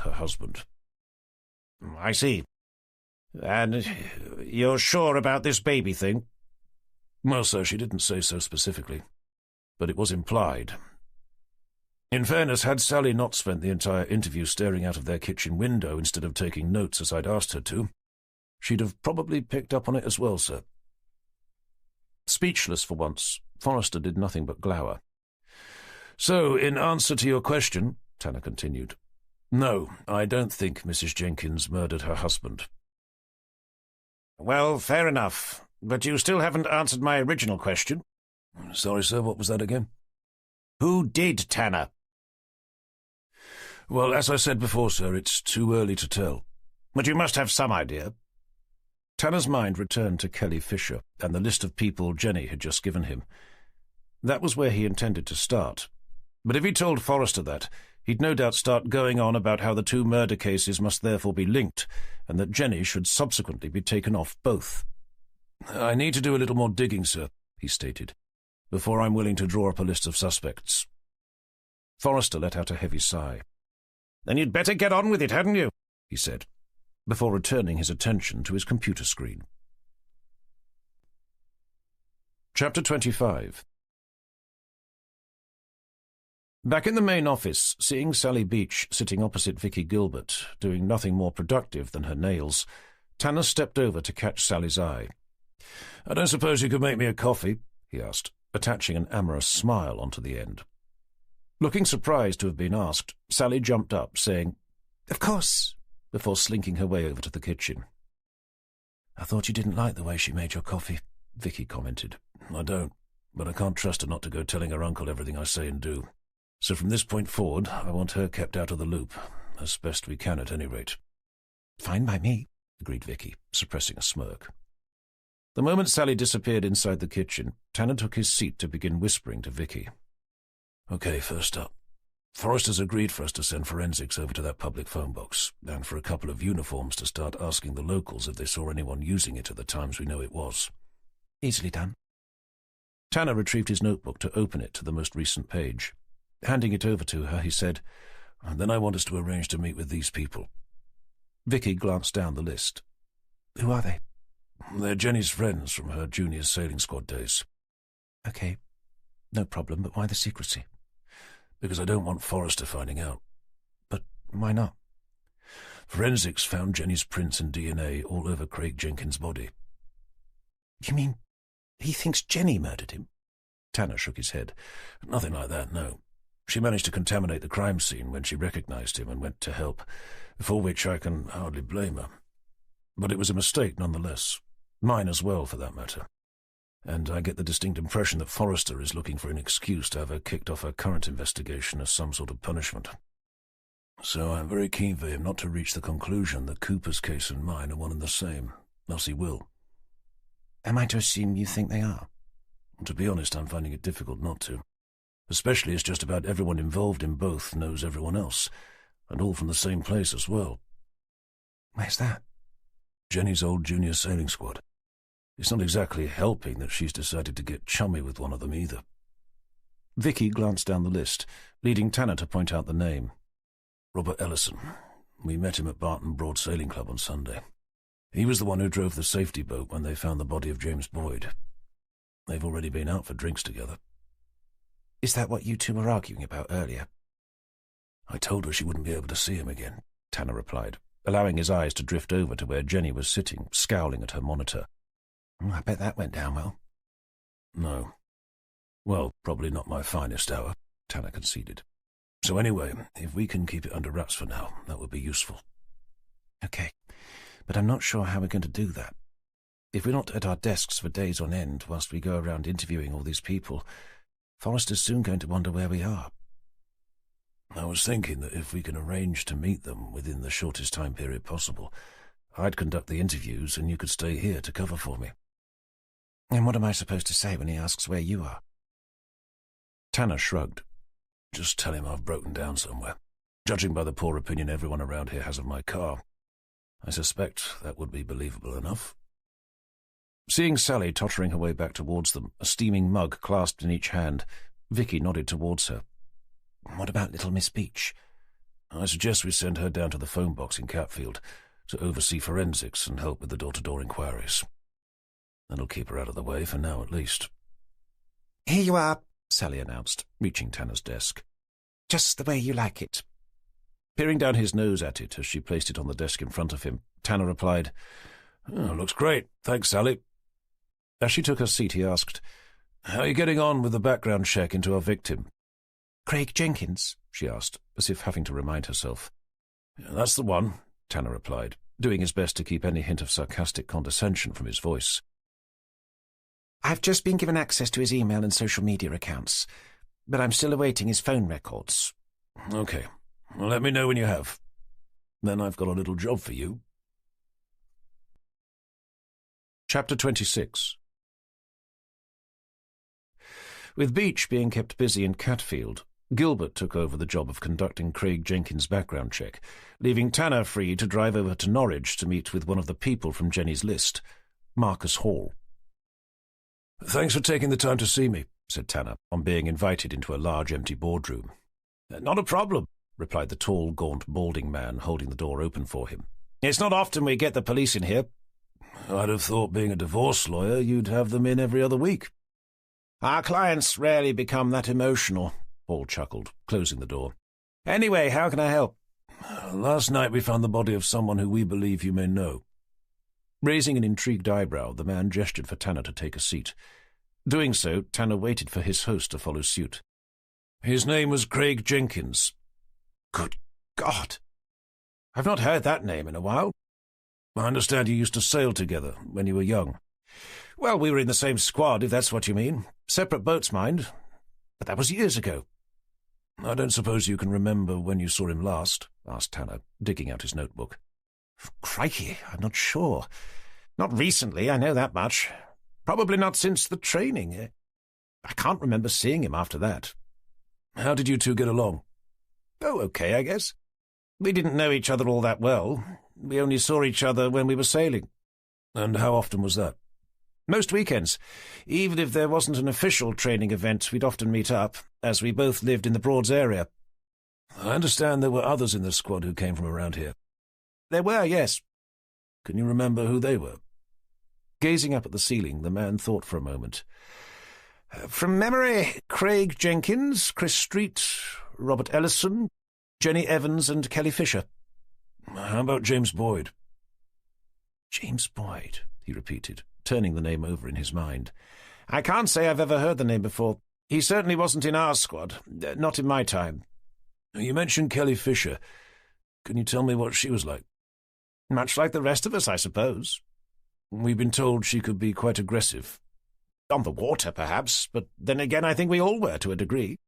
Her husband. I see. And you're sure about this baby thing? Well, sir, she didn't say so specifically, but it was implied. In fairness, had Sally not spent the entire interview staring out of their kitchen window instead of taking notes as I'd asked her to, she'd have probably picked up on it as well, sir. Speechless for once, Forrester did nothing but glower. So, in answer to your question, Tanner continued, no, I don't think Mrs. Jenkins murdered her husband. Well, fair enough, but you still haven't answered my original question. Sorry, sir, what was that again? Who did Tanner? Well, as I said before, sir, it's too early to tell. But you must have some idea. Tanner's mind returned to Kelly Fisher and the list of people Jenny had just given him. That was where he intended to start. But if he told Forrester that, he'd no doubt start going on about how the two murder cases must therefore be linked, and that Jenny should subsequently be taken off both. I need to do a little more digging, sir, he stated, before I'm willing to draw up a list of suspects. Forrester let out a heavy sigh. Then you'd better get on with it, hadn't you? He said, before returning his attention to his computer screen. Chapter 25. Back in the main office, seeing Sally Beach sitting opposite Vicky Gilbert, doing nothing more productive than her nails, Tanner stepped over to catch Sally's eye. I don't suppose you could make me a coffee, he asked, attaching an amorous smile onto the end. Looking surprised to have been asked, Sally jumped up, saying, Of course, before slinking her way over to the kitchen. I thought you didn't like the way she made your coffee, Vicky commented. I don't, but I can't trust her not to go telling her uncle everything I say and do. So from this point forward, I want her kept out of the loop, as best we can at any rate. Fine by me, agreed Vicky, suppressing a smirk. The moment Sally disappeared inside the kitchen, Tanner took his seat to begin whispering to Vicky. Okay, first up. Forrester's agreed for us to send forensics over to that public phone box, and for a couple of uniforms to start asking the locals if they saw anyone using it at the times we know it was. Easily done. Tanner retrieved his notebook to open it to the most recent page. Handing it over to her, he said, Then I want us to arrange to meet with these people. Vicky glanced down the list. Who are they? They're Jenny's friends from her junior sailing squad days. Okay, no problem, but why the secrecy? Because I don't want Forrester finding out. But why not? Forensics found Jenny's prints and DNA all over Craig Jenkins' body. You mean he thinks Jenny murdered him? Tanner shook his head. Nothing like that, no. She managed to contaminate the crime scene when she recognized him and went to help, for which I can hardly blame her. But it was a mistake nonetheless. Mine as well, for that matter. And I get the distinct impression that Forrester is looking for an excuse to have her kicked off her current investigation as some sort of punishment. So I'm very keen for him not to reach the conclusion that Cooper's case and mine are one and the same, else he will. Am I to assume you think they are? To be honest, I'm finding it difficult not to. Especially as just about everyone involved in both knows everyone else, and all from the same place as well. Where's that? Jenny's old junior sailing squad. It's not exactly helping that she's decided to get chummy with one of them either. Vicky glanced down the list, leading Tanner to point out the name. Robert Ellison. We met him at Barton Broad Sailing Club on Sunday. He was the one who drove the safety boat when they found the body of James Boyd. They've already been out for drinks together. Is that what you two were arguing about earlier? I told her she wouldn't be able to see him again, Tanner replied, allowing his eyes to drift over to where Jenny was sitting, scowling at her monitor. I bet that went down well. No. Well, probably not my finest hour, Tanner conceded. So anyway, if we can keep it under wraps for now, that would be useful. Okay, but I'm not sure how we're going to do that. If we're not at our desks for days on end whilst we go around interviewing all these people, Forrester's soon going to wonder where we are. I was thinking that if we can arrange to meet them within the shortest time period possible, I'd conduct the interviews and you could stay here to cover for me. And what am I supposed to say when he asks where you are? Tanner shrugged. Just tell him I've broken down somewhere, judging by the poor opinion everyone around here has of my car. I suspect that would be believable enough. Seeing Sally tottering her way back towards them, a steaming mug clasped in each hand, Vicky nodded towards her. What about little Miss Beach? I suggest we send her down to the phone box in Catfield to oversee forensics and help with the door-to-door inquiries. That'll keep her out of the way for now, at least. Here you are, Sally announced, reaching Tanner's desk. Just the way you like it. Peering down his nose at it as she placed it on the desk in front of him, Tanner replied, "Oh, looks great. Thanks, Sally." As she took her seat, he asked, "How are you getting on with the background check into our victim?" Craig Jenkins, she asked, as if having to remind herself. "That's the one," Tanner replied, doing his best to keep any hint of sarcastic condescension from his voice. I've just been given access to his email and social media accounts, but I'm still awaiting his phone records. Okay. Well, let me know when you have. Then I've got a little job for you. Chapter 26. With Beach being kept busy in Catfield, Gilbert took over the job of conducting Craig Jenkins' background check, leaving Tanner free to drive over to Norwich to meet with one of the people from Jenny's list, Marcus Hall. "Thanks for taking the time to see me," said Tanner, on being invited into a large empty boardroom. "Not a problem," replied the tall, gaunt, balding man, holding the door open for him. "It's not often we get the police in here." "I'd have thought, being a divorce lawyer, you'd have them in every other week." "Our clients rarely become that emotional," Hall chuckled, closing the door. "Anyway, how can I help?" "Last night we found the body of someone who we believe you may know." Raising an intrigued eyebrow, the man gestured for Tanner to take a seat. Doing so, Tanner waited for his host to follow suit. "His name was Craig Jenkins." "Good God! I've not heard that name in a while." "I understand you used to sail together when you were young." "Well, we were in the same squad, if that's what you mean. Separate boats, mind. But that was years ago." "I don't suppose you can remember when you saw him last?" asked Tanner, digging out his notebook. "Crikey, I'm not sure. Not recently, I know that much. Probably not since the training. I can't remember seeing him after that." "How did you two get along?" "Oh, okay, I guess. We didn't know each other all that well. We only saw each other when we were sailing." "And how often was that?" "Most weekends. Even if there wasn't an official training event, we'd often meet up, as we both lived in the Broads area." "I understand there were others in the squad who came from around here." "There were, yes." "Can you remember who they were?" Gazing up at the ceiling, the man thought for a moment. "From memory, Craig Jenkins, Chris Street, Robert Ellison, Jenny Evans and Kelly Fisher." "How about James Boyd?" "James Boyd," he repeated, turning the name over in his mind. "I can't say I've ever heard the name before. He certainly wasn't in our squad. Not in my time." "You mentioned Kelly Fisher. Can you tell me what she was like?" "Much like the rest of us, I suppose." "We've been told she could be quite aggressive." "On the water, perhaps, but then again I think we all were to a degree."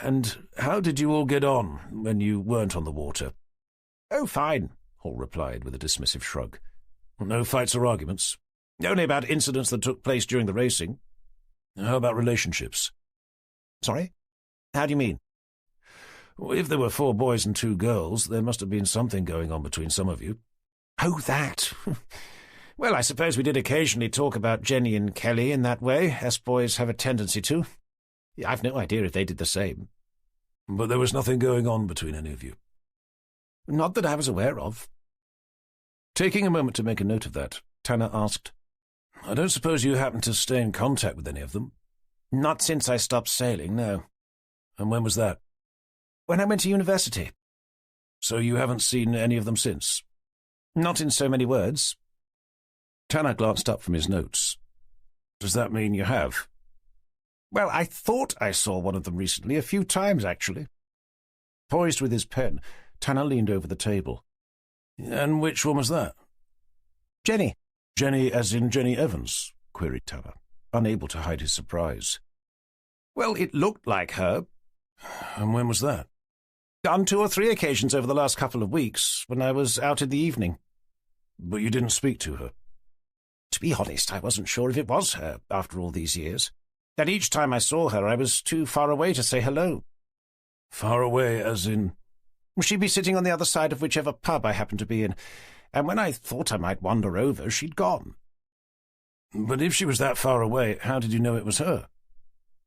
"And how did you all get on when you weren't on the water?" "Oh, fine," Hall replied with a dismissive shrug. "No fights or arguments?" "Only about incidents that took place during the racing." "How about relationships?" "Sorry? How do you mean?" "Well, if there were 4 boys and 2 girls, there must have been something going on between some of you." "Oh, that. Well, I suppose we did occasionally talk about Jenny and Kelly in that way, as boys have a tendency to. I've no idea if they did the same." "But there was nothing going on between any of you?" "Not that I was aware of." Taking a moment to make a note of that, Tanner asked, "I don't suppose you happen to stay in contact with any of them?" Not since I stopped sailing, no. And when was that? When I went to university. So you haven't seen any of them since? Not in so many words. Tanner glanced up from his notes. Does that mean you have? Well, I thought I saw one of them recently, a few times, actually. Poised with his pen, Tanner leaned over the table. And which one was that? Jenny. Jenny as in Jenny Evans? Queried Tanner, unable to hide his surprise. Well, it looked like her. And when was that? On 2 or 3 occasions over the last couple of weeks, when I was out in the evening. But you didn't speak to her? To be honest, I wasn't sure if it was her, after all these years. And each time I saw her, I was too far away to say hello. Far away, as in? She'd be sitting on the other side of whichever pub I happened to be in, and when I thought I might wander over, she'd gone. But if she was that far away, how did you know it was her?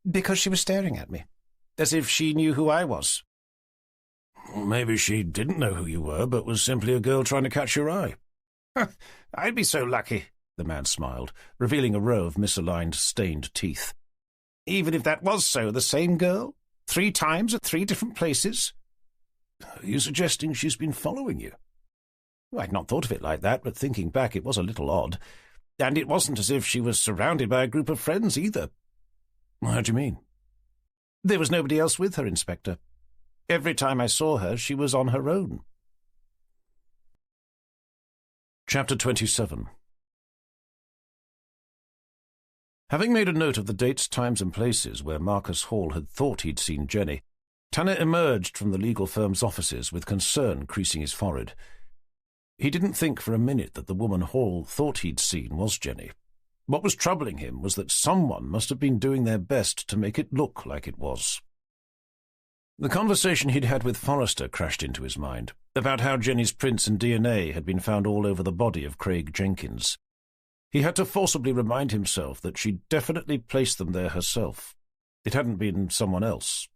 Because she was staring at me, as if she knew who I was. Maybe she didn't know who you were, but was simply a girl trying to catch your eye. I'd be so lucky, the man smiled, revealing a row of misaligned, stained teeth. Even if that was so, the same girl? 3 times at 3 different places? Are you suggesting she's been following you? I'd not thought of it like that, but thinking back, it was a little odd. And it wasn't as if she was surrounded by a group of friends, either. How do you mean? There was nobody else with her, Inspector. Every time I saw her, she was on her own. Chapter 27. Having made a note of the dates, times, and places where Marcus Hall had thought he'd seen Jenny, Tanner emerged from the legal firm's offices with concern creasing his forehead. He didn't think for a minute that the woman Hall thought he'd seen was Jenny. What was troubling him was that someone must have been doing their best to make it look like it was. The conversation he'd had with Forrester crashed into his mind, about how Jenny's prints and DNA had been found all over the body of Craig Jenkins. He had to forcibly remind himself that she'd definitely placed them there herself. It hadn't been someone else.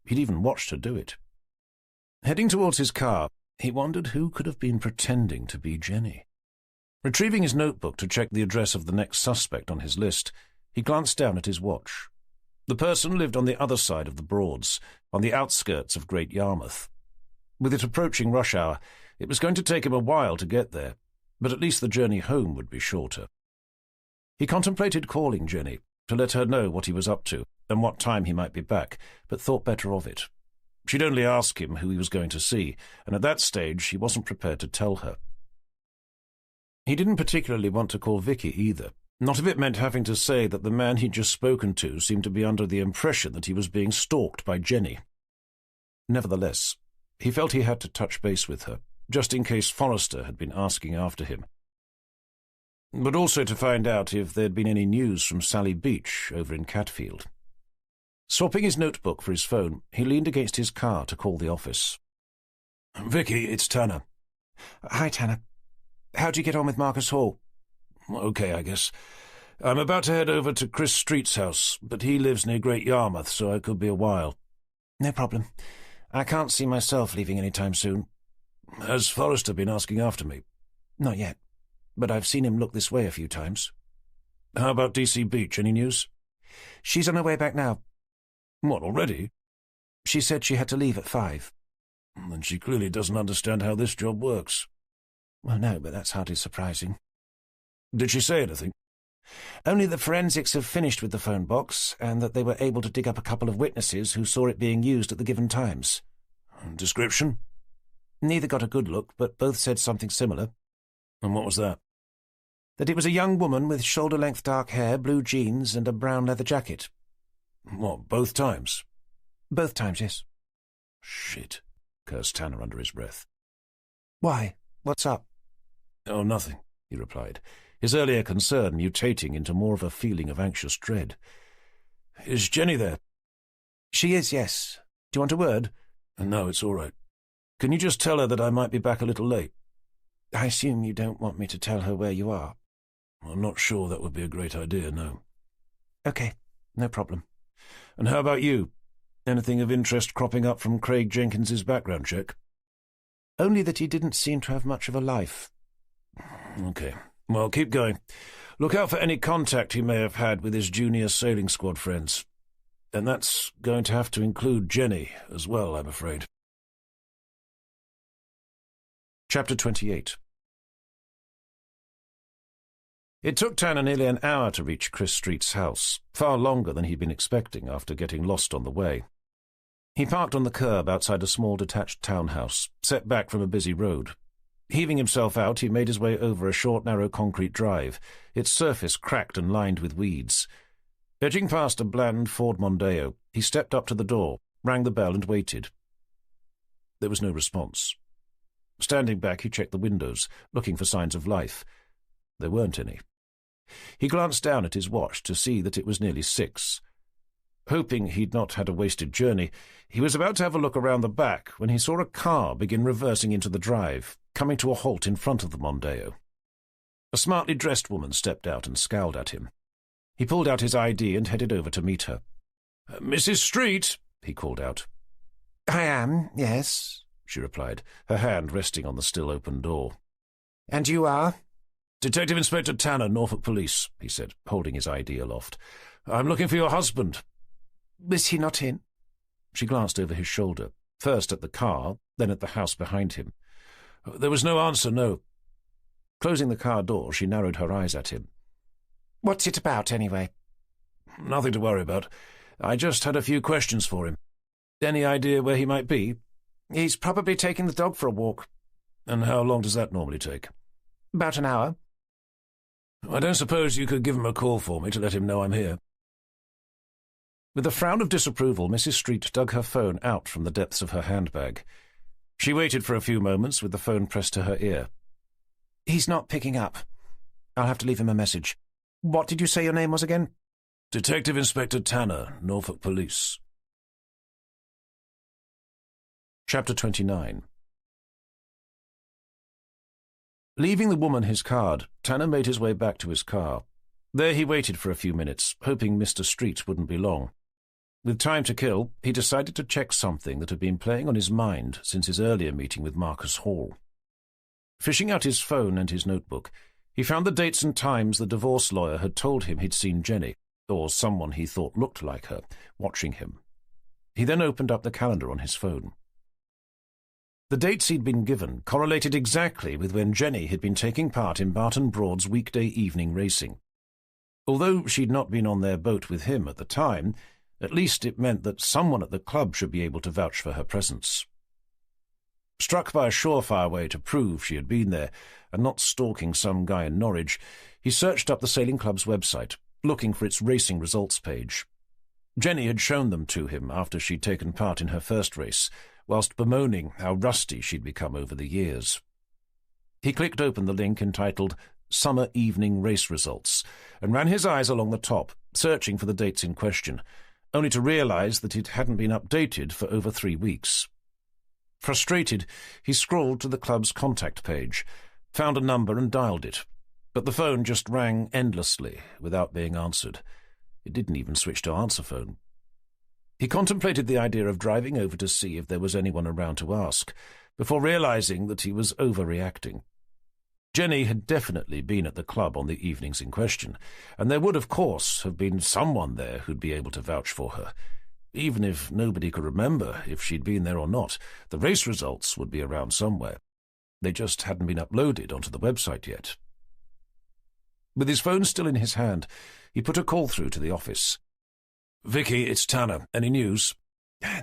He'd even watched her do it. Heading towards his car, he wondered who could have been pretending to be Jenny. Retrieving his notebook to check the address of the next suspect on his list, he glanced down at his watch. The person lived on the other side of the Broads, on the outskirts of Great Yarmouth. With it approaching rush hour, it was going to take him a while to get there, but at least the journey home would be shorter. He contemplated calling Jenny to let her know what he was up to and what time he might be back, but thought better of it. She'd only ask him who he was going to see, and at that stage he wasn't prepared to tell her. He didn't particularly want to call Vicky either, not if it meant having to say that the man he'd just spoken to seemed to be under the impression that he was being stalked by Jenny. Nevertheless, he felt he had to touch base with her, just in case Forrester had been asking after him. But also to find out if there'd been any news from Sally Beach over in Catfield. Swapping his notebook for his phone, he leaned against his car to call the office. "Vicky, it's Tanner." "Hi, Tanner. How'd you get on with Marcus Hall?" "Okay, I guess. I'm about to head over to Chris Street's house, but he lives near Great Yarmouth, so I could be a while." "No problem. I can't see myself leaving any time soon." "Has Forrester been asking after me?" "Not yet, but I've seen him look this way a few times." "How about DC Beach? Any news?" "She's on her way back now." "What, already?" "She said she had to leave at 5. "Then she clearly doesn't understand how this job works." "Well, no, but that's hardly surprising." "Did she say anything?" "Only that forensics have finished with the phone box, and that they were able to dig up a couple of witnesses who saw it being used at the given times." "Description?" "Neither got a good look, but both said something similar." "And what was that?" "That it was a young woman with shoulder-length dark hair, blue jeans, and a brown leather jacket." "What, both times?" "Both times, yes." "Shit," cursed Tanner under his breath. "Why? What's up?" "Oh, nothing," he replied, his earlier concern mutating into more of a feeling of anxious dread. "Is Jenny there?" "She is, yes. Do you want a word?" "No, it's all right. Can you just tell her that I might be back a little late?" "I assume you don't want me to tell her where you are?" "I'm not sure that would be a great idea, no." "Okay, no problem." "And how about you? Anything of interest cropping up from Craig Jenkins's background check?" "Only that he didn't seem to have much of a life. Okay. Well, keep going. Look out for any contact he may have had with his junior sailing squad friends. And that's going to have to include Jenny as well, I'm afraid. Chapter 28. It took Tanner nearly an hour to reach Chris Street's house, far longer than he'd been expecting after getting lost on the way. He parked on the curb outside a small detached townhouse, set back from a busy road. Heaving himself out, he made his way over a short, narrow concrete drive, its surface cracked and lined with weeds. Edging past a bland Ford Mondeo, he stepped up to the door, rang the bell and waited. There was no response. Standing back, he checked the windows, looking for signs of life. There weren't any. He glanced down at his watch to see that it was nearly 6. Hoping he'd not had a wasted journey, he was about to have a look around the back when he saw a car begin reversing into the drive, coming to a halt in front of the Mondeo. A smartly dressed woman stepped out and scowled at him. He pulled out his ID and headed over to meet her. "Mrs. Street," he called out. "I am, yes," she replied, her hand resting on the still open door. "And you are?" "Detective Inspector Tanner, Norfolk Police," he said, holding his ID aloft. "I'm looking for your husband." "Was he not in?" She glanced over his shoulder, first at the car, then at the house behind him. "There was no answer, no." Closing the car door, she narrowed her eyes at him. "What's it about, anyway?" "Nothing to worry about. I just had a few questions for him. Any idea where he might be?" "He's probably taking the dog for a walk." "And how long does that normally take?" "About an hour." "I don't suppose you could give him a call for me to let him know I'm here?" With a frown of disapproval, Mrs. Street dug her phone out from the depths of her handbag. She waited for a few moments with the phone pressed to her ear. "He's not picking up. I'll have to leave him a message. What did you say your name was again?" "Detective Inspector Tanner, Norfolk Police." Chapter 29. Leaving the woman his card, Tanner made his way back to his car. There he waited for a few minutes, hoping Mr. Street wouldn't be long. With time to kill, he decided to check something that had been playing on his mind since his earlier meeting with Marcus Hall. Fishing out his phone and his notebook, he found the dates and times the divorce lawyer had told him he'd seen Jenny, or someone he thought looked like her, watching him. He then opened up the calendar on his phone. The dates he'd been given correlated exactly with when Jenny had been taking part in Barton Broad's weekday evening racing. Although she'd not been on their boat with him at the time, at least it meant that someone at the club should be able to vouch for her presence. Struck by a surefire way to prove she had been there, and not stalking some guy in Norwich, he searched up the sailing club's website, looking for its racing results page. Jenny had shown them to him after she'd taken part in her first race, whilst bemoaning how rusty she'd become over the years. He clicked open the link entitled Summer Evening Race Results, and ran his eyes along the top, searching for the dates in question, only to realise that it hadn't been updated for over 3 weeks. Frustrated, he scrolled to the club's contact page, found a number and dialed it, but the phone just rang endlessly without being answered. It didn't even switch to answer phone. He contemplated the idea of driving over to see if there was anyone around to ask, before realising that he was overreacting. Jenny had definitely been at the club on the evenings in question, and there would, of course, have been someone there who'd be able to vouch for her. Even if nobody could remember if she'd been there or not, the race results would be around somewhere. They just hadn't been uploaded onto the website yet. With his phone still in his hand, he put a call through to the office. "Vicky, it's Tanner. Any news?"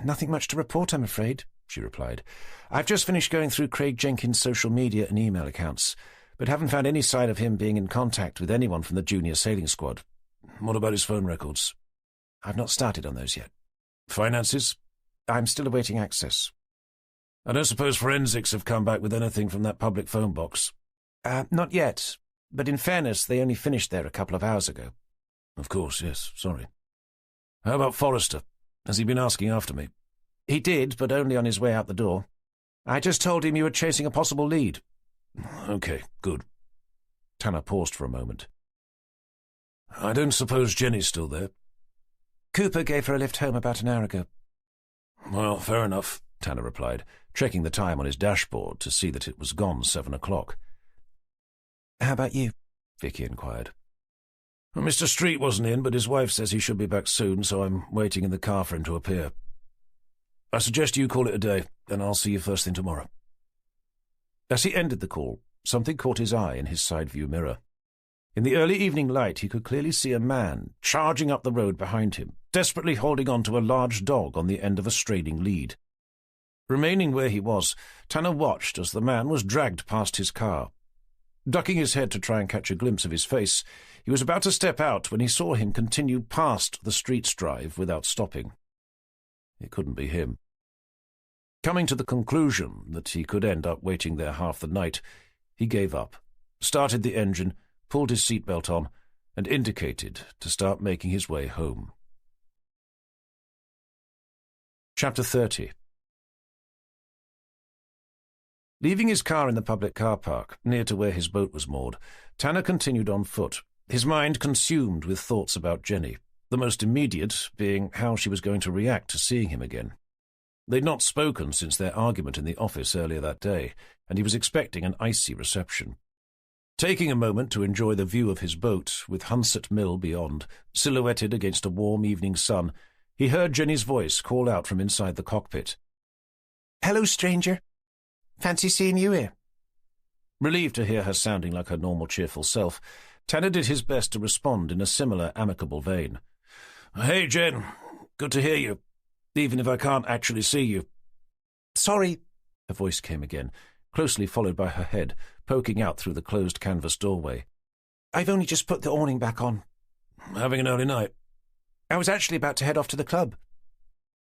"Nothing much to report, I'm afraid," she replied. "I've just finished going through Craig Jenkins' social media and email accounts, but haven't found any sign of him being in contact with anyone from the junior sailing squad." "What about his phone records?" "I've not started on those yet." "Finances?" "I'm still awaiting access." "I don't suppose forensics have come back with anything from that public phone box?" Not yet, but in fairness, they only finished there a couple of hours ago." "Of course, yes, sorry. How about Forrester? Has he been asking after me?" "He did, but only on his way out the door. I just told him you were chasing a possible lead." "Okay, good." Tanner paused for a moment. "I don't suppose Jenny's still there?" "Cooper gave her a lift home about an hour ago." "Well, fair enough," Tanner replied, checking the time on his dashboard to see that it was gone 7 o'clock. How about you? Vicky inquired. Well, Mr. Street wasn't in, but his wife says he should be back soon, so I'm waiting in the car for him to appear. I suggest you call it a day, and I'll see you first thing tomorrow. As he ended the call, something caught his eye in his side-view mirror. In the early evening light, he could clearly see a man charging up the road behind him, desperately holding on to a large dog on the end of a straining lead. Remaining where he was, Tanner watched as the man was dragged past his car. Ducking his head to try and catch a glimpse of his face, he was about to step out when he saw him continue past the Streets drive without stopping. It couldn't be him. Coming to the conclusion that he could end up waiting there half the night, he gave up, started the engine, pulled his seatbelt on, and indicated to start making his way home. Chapter 30. Leaving his car in the public car park, near to where his boat was moored, Tanner continued on foot, his mind consumed with thoughts about Jenny, the most immediate being how she was going to react to seeing him again. They'd not spoken since their argument in the office earlier that day, and he was expecting an icy reception. Taking a moment to enjoy the view of his boat, with Hunset Mill beyond, silhouetted against a warm evening sun, he heard Jenny's voice call out from inside the cockpit. "Hello, stranger. Fancy seeing you here." Relieved to hear her sounding like her normal cheerful self, Tanner did his best to respond in a similar amicable vein. "Hey, Jen. Good to hear you, even if I can't actually see you." "Sorry," her voice came again, closely followed by her head, poking out through the closed canvas doorway. "I've only just put the awning back on." "Having an early night?" "I was actually about to head off to the club."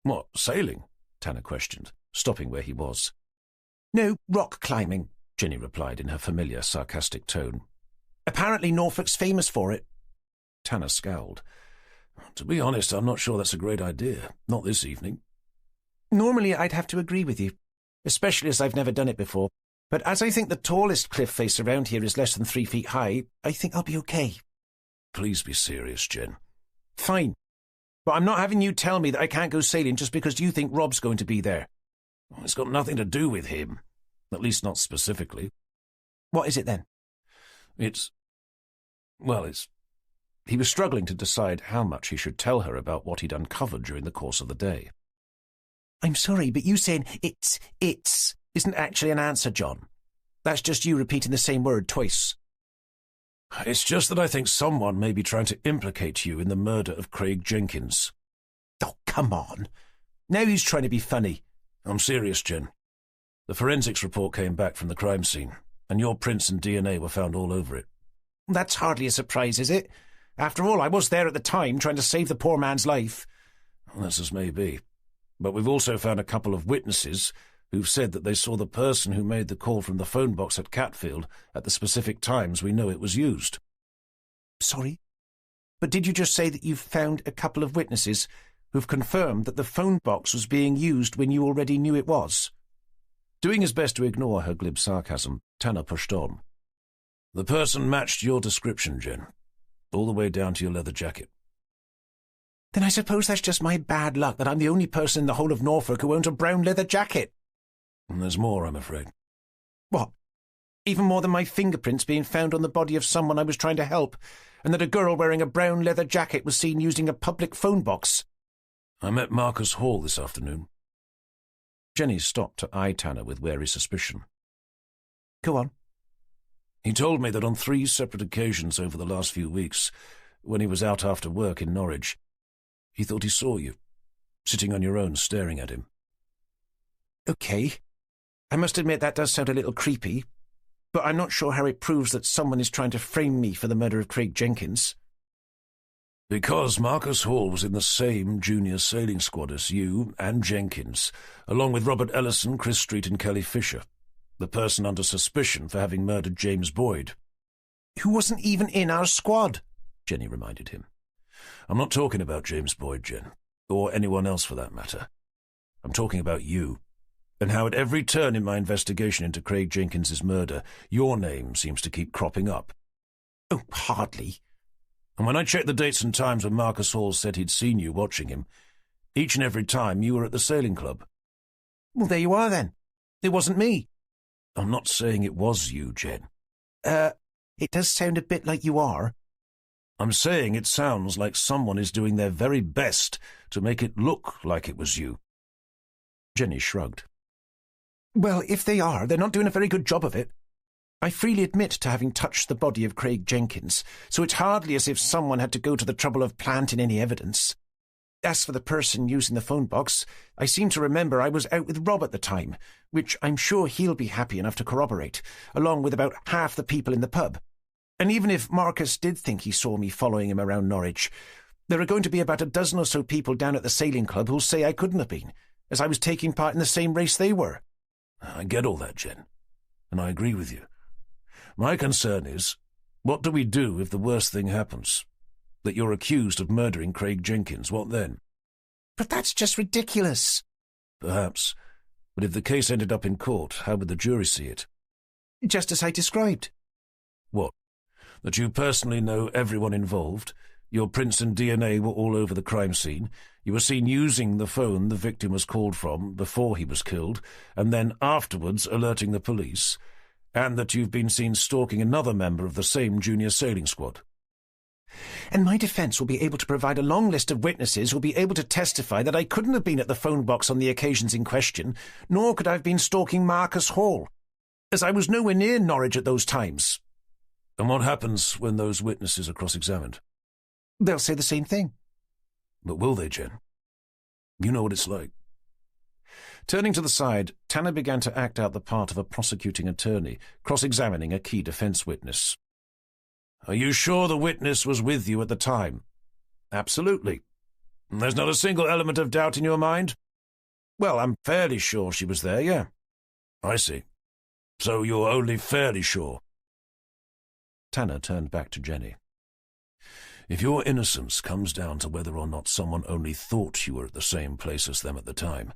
"What, sailing?" Tanner questioned, stopping where he was. "No, rock climbing," Jenny replied in her familiar, sarcastic tone. "Apparently Norfolk's famous for it." Tanner scowled. "To be honest, I'm not sure that's a great idea. Not this evening." "Normally I'd have to agree with you, especially as I've never done it before. But as I think the tallest cliff face around here is less than 3 feet high, I think I'll be okay." "Please be serious, Jen." "Fine. But I'm not having you tell me that I can't go sailing just because you think Rob's going to be there." "It's got nothing to do with him. At least not specifically." "What is it then?" It's... He was struggling to decide how much he should tell her about what he'd uncovered during the course of the day. "I'm sorry, but you saying it's isn't actually an answer, John. That's just you repeating the same word twice." "It's just that I think someone may be trying to implicate you in the murder of Craig Jenkins." "Oh, come on. Now he's trying to be funny." "I'm serious, Jen. The forensics report came back from the crime scene, and your prints and DNA were found all over it." "That's hardly a surprise, is it? After all, I was there at the time trying to save the poor man's life." "That's as may be. But we've also found a couple of witnesses who've said that they saw the person who made the call from the phone box at Catfield at the specific times we know it was used." "Sorry? But did you just say that you've found a couple of witnesses who've confirmed that the phone box was being used when you already knew it was?" Doing his best to ignore her glib sarcasm, Tanner pushed on. "The person matched your description, Jen, all the way down to your leather jacket." "Then I suppose that's just my bad luck that I'm the only person in the whole of Norfolk who owns a brown leather jacket." "And there's more, I'm afraid." "What? Even more than my fingerprints being found on the body of someone I was trying to help, and that a girl wearing a brown leather jacket was seen using a public phone box?" "I met Marcus Hall this afternoon." Jenny stopped to eye Tanner with wary suspicion. "Go on." "He told me that on 3 separate occasions over the last few weeks, when he was out after work in Norwich, he thought he saw you, sitting on your own staring at him." "Okay. I must admit that does sound a little creepy, but I'm not sure how it proves that someone is trying to frame me for the murder of Craig Jenkins." "Because Marcus Hall was in the same junior sailing squad as you and Jenkins, along with Robert Ellison, Chris Street and Kelly Fisher, the person under suspicion for having murdered James Boyd." "Who wasn't even in our squad," Jenny reminded him. "I'm not talking about James Boyd, Jen, or anyone else for that matter. I'm talking about you, and how at every turn in my investigation into Craig Jenkins's murder, your name seems to keep cropping up." "Oh, hardly." "And when I checked the dates and times when Marcus Hall said he'd seen you watching him, each and every time you were at the sailing club." "Well, there you are then. It wasn't me." "I'm not saying it was you, Jen." It does sound a bit like you are. I'm saying it sounds like someone is doing their very best to make it look like it was you. Jenny shrugged. Well, if they are, they're not doing a very good job of it. I freely admit to having touched the body of Craig Jenkins, so it's hardly as if someone had to go to the trouble of planting any evidence. As for the person using the phone box, I seem to remember I was out with Rob at the time, which I'm sure he'll be happy enough to corroborate, along with about half the people in the pub. And even if Marcus did think he saw me following him around Norwich, there are going to be about a dozen or so people down at the sailing club who'll say I couldn't have been, as I was taking part in the same race they were. I get all that, Jen, and I agree with you. My concern is, what do we do if the worst thing happens? That you're accused of murdering Craig Jenkins, what then? But that's just ridiculous. Perhaps. But if the case ended up in court, how would the jury see it? Just as I described. What? That you personally know everyone involved? Your prints and DNA were all over the crime scene? You were seen using the phone the victim was called from before he was killed, and then afterwards alerting the police? And that you've been seen stalking another member of the same junior sailing squad? And my defence will be able to provide a long list of witnesses who will be able to testify that I couldn't have been at the phone box on the occasions in question, nor could I have been stalking Marcus Hall, as I was nowhere near Norwich at those times. And what happens when those witnesses are cross-examined? They'll say the same thing. But will they, Jen? You know what it's like. Turning to the side, Tanner began to act out the part of a prosecuting attorney, cross-examining a key defence witness. Are you sure the witness was with you at the time? Absolutely. There's not a single element of doubt in your mind? Well, I'm fairly sure she was there, yeah. I see. So you're only fairly sure? Tanner turned back to Jenny. If your innocence comes down to whether or not someone only thought you were at the same place as them at the time,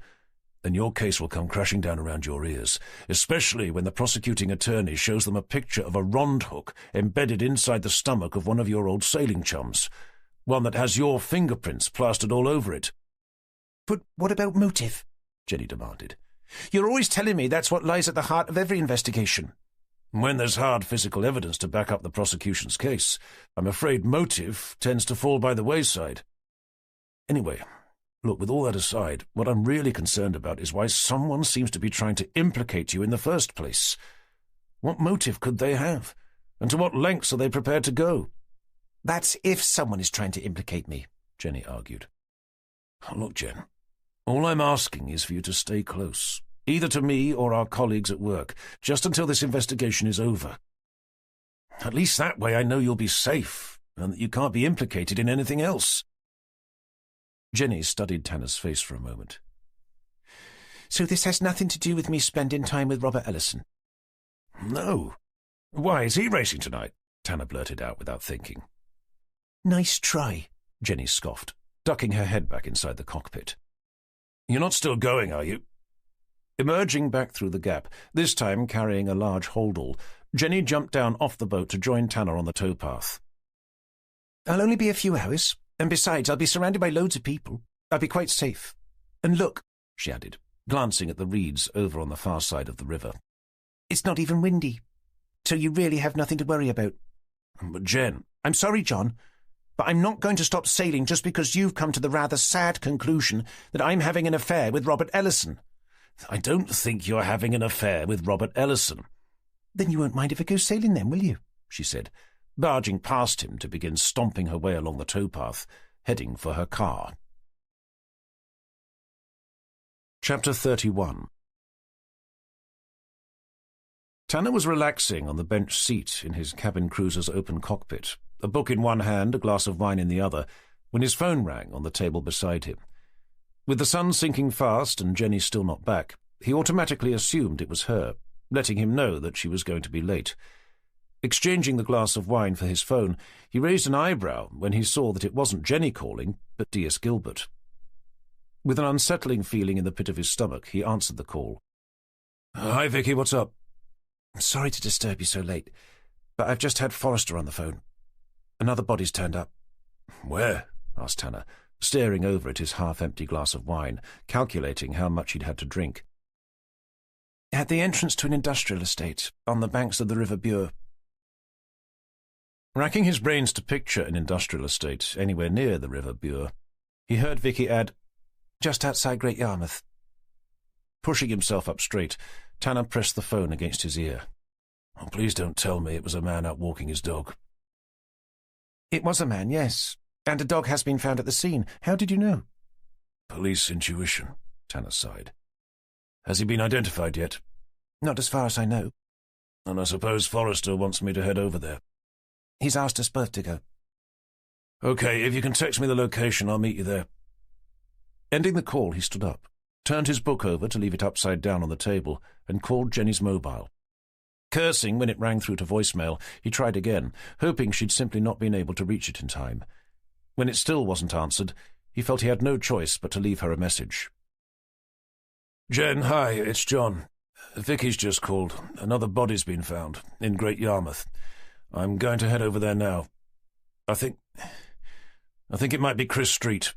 then your case will come crashing down around your ears, especially when the prosecuting attorney shows them a picture of a rond hook embedded inside the stomach of one of your old sailing chums, one that has your fingerprints plastered all over it. But what about motive? Jenny demanded. You're always telling me that's what lies at the heart of every investigation. When there's hard physical evidence to back up the prosecution's case, I'm afraid motive tends to fall by the wayside. Anyway, look, with all that aside, what I'm really concerned about is why someone seems to be trying to implicate you in the first place. What motive could they have? And to what lengths are they prepared to go? That's if someone is trying to implicate me, Jenny argued. Look, Jen, all I'm asking is for you to stay close, either to me or our colleagues at work, just until this investigation is over. At least that way I know you'll be safe, and that you can't be implicated in anything else. Jenny studied Tanner's face for a moment. So this has nothing to do with me spending time with Robert Ellison? No. Why, is he racing tonight? Tanner blurted out without thinking. Nice try, Jenny scoffed, ducking her head back inside the cockpit. You're not still going, are you? Emerging back through the gap, this time carrying a large holdall, Jenny jumped down off the boat to join Tanner on the towpath. I'll only be a few hours, and besides, I'll be surrounded by loads of people. I'll be quite safe. And look, she added, glancing at the reeds over on the far side of the river. It's not even windy, so you really have nothing to worry about. But Jen... I'm sorry, John, but I'm not going to stop sailing just because you've come to the rather sad conclusion that I'm having an affair with Robert Ellison. I don't think you're having an affair with Robert Ellison. Then you won't mind if I go sailing then, will you? She said, barging past him to begin stomping her way along the towpath, heading for her car. Chapter 31. Tanner was relaxing on the bench seat in his cabin cruiser's open cockpit, a book in one hand, a glass of wine in the other, when his phone rang on the table beside him. With the sun sinking fast and Jenny still not back, he automatically assumed it was her, letting him know that she was going to be late. Exchanging the glass of wine for his phone, he raised an eyebrow when he saw that it wasn't Jenny calling, but D.S. Gilbert. With an unsettling feeling in the pit of his stomach, he answered the call. Hi, Vicky, what's up? Sorry to disturb you so late, but I've just had Forrester on the phone. Another body's turned up. Where? Asked Tanner, staring over at his half-empty glass of wine, calculating how much he'd had to drink. At the entrance to an industrial estate, on the banks of the River Bure. Racking his brains to picture an industrial estate anywhere near the River Bure, he heard Vicky add, "Just outside Great Yarmouth." Pushing himself up straight, Tanner pressed the phone against his ear. "Oh, please don't tell me it was a man out walking his dog." "It was a man, yes. And a dog has been found at the scene. How did you know?" "Police intuition," Tanner sighed. "Has he been identified yet?" "Not as far as I know." "And I suppose Forrester wants me to head over there." "He's asked us both to go." "Okay, if you can text me the location, I'll meet you there." Ending the call, he stood up, turned his book over to leave it upside down on the table, and called Jenny's mobile. Cursing when it rang through to voicemail, he tried again, hoping she'd simply not been able to reach it in time. When it still wasn't answered, he felt he had no choice but to leave her a message. "Jen, hi, it's John. Vicky's just called. Another body's been found, in Great Yarmouth. I'm going to head over there now. I think it might be Chris Street."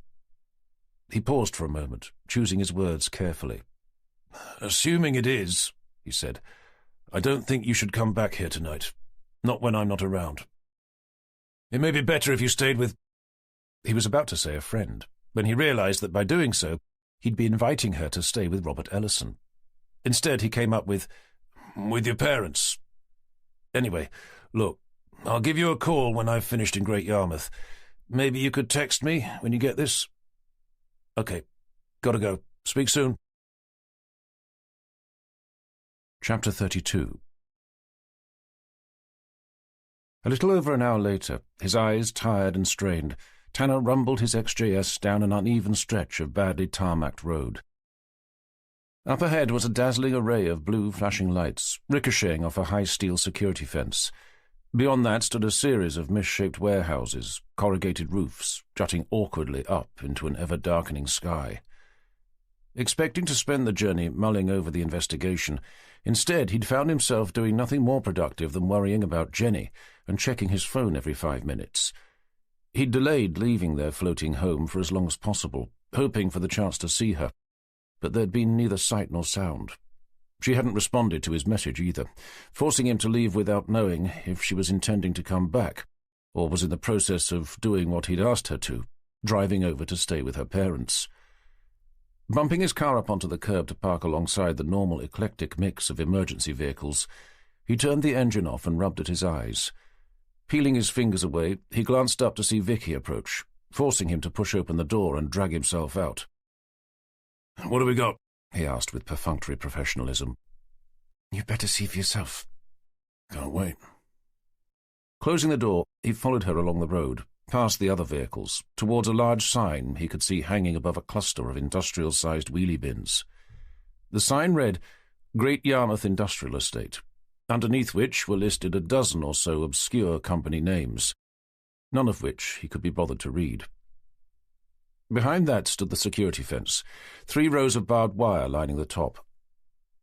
He paused for a moment, choosing his words carefully. "Assuming it is," he said, "I don't think you should come back here tonight. Not when I'm not around. It may be better if you stayed with—" He was about to say a friend, when he realized that by doing so, he'd be inviting her to stay with Robert Ellison. Instead, he came up with your parents. "Anyway, look, I'll give you a call when I've finished in Great Yarmouth. Maybe you could text me when you get this?" "Okay, gotta go. Speak soon." Chapter 32. A little over an hour later, his eyes tired and strained, Tanner rumbled his XJS down an uneven stretch of badly tarmacked road. Up ahead was a dazzling array of blue flashing lights, ricocheting off a high steel security fence. Beyond that stood a series of misshaped warehouses, corrugated roofs, jutting awkwardly up into an ever-darkening sky. Expecting to spend the journey mulling over the investigation, instead he'd found himself doing nothing more productive than worrying about Jenny and checking his phone every 5 minutes. He'd delayed leaving their floating home for as long as possible, hoping for the chance to see her, but there'd been neither sight nor sound. She hadn't responded to his message either, forcing him to leave without knowing if she was intending to come back, or was in the process of doing what he'd asked her to, driving over to stay with her parents. Bumping his car up onto the curb to park alongside the normal eclectic mix of emergency vehicles, he turned the engine off and rubbed at his eyes. Peeling his fingers away, he glanced up to see Vicky approach, forcing him to push open the door and drag himself out. "What have we got?" he asked with perfunctory professionalism. "You'd better see for yourself." "Can't wait." Closing the door, he followed her along the road, past the other vehicles, towards a large sign he could see hanging above a cluster of industrial-sized wheelie bins. The sign read, Great Yarmouth Industrial Estate, underneath which were listed a dozen or so obscure company names, none of which he could be bothered to read. Behind that stood the security fence, 3 rows of barbed wire lining the top.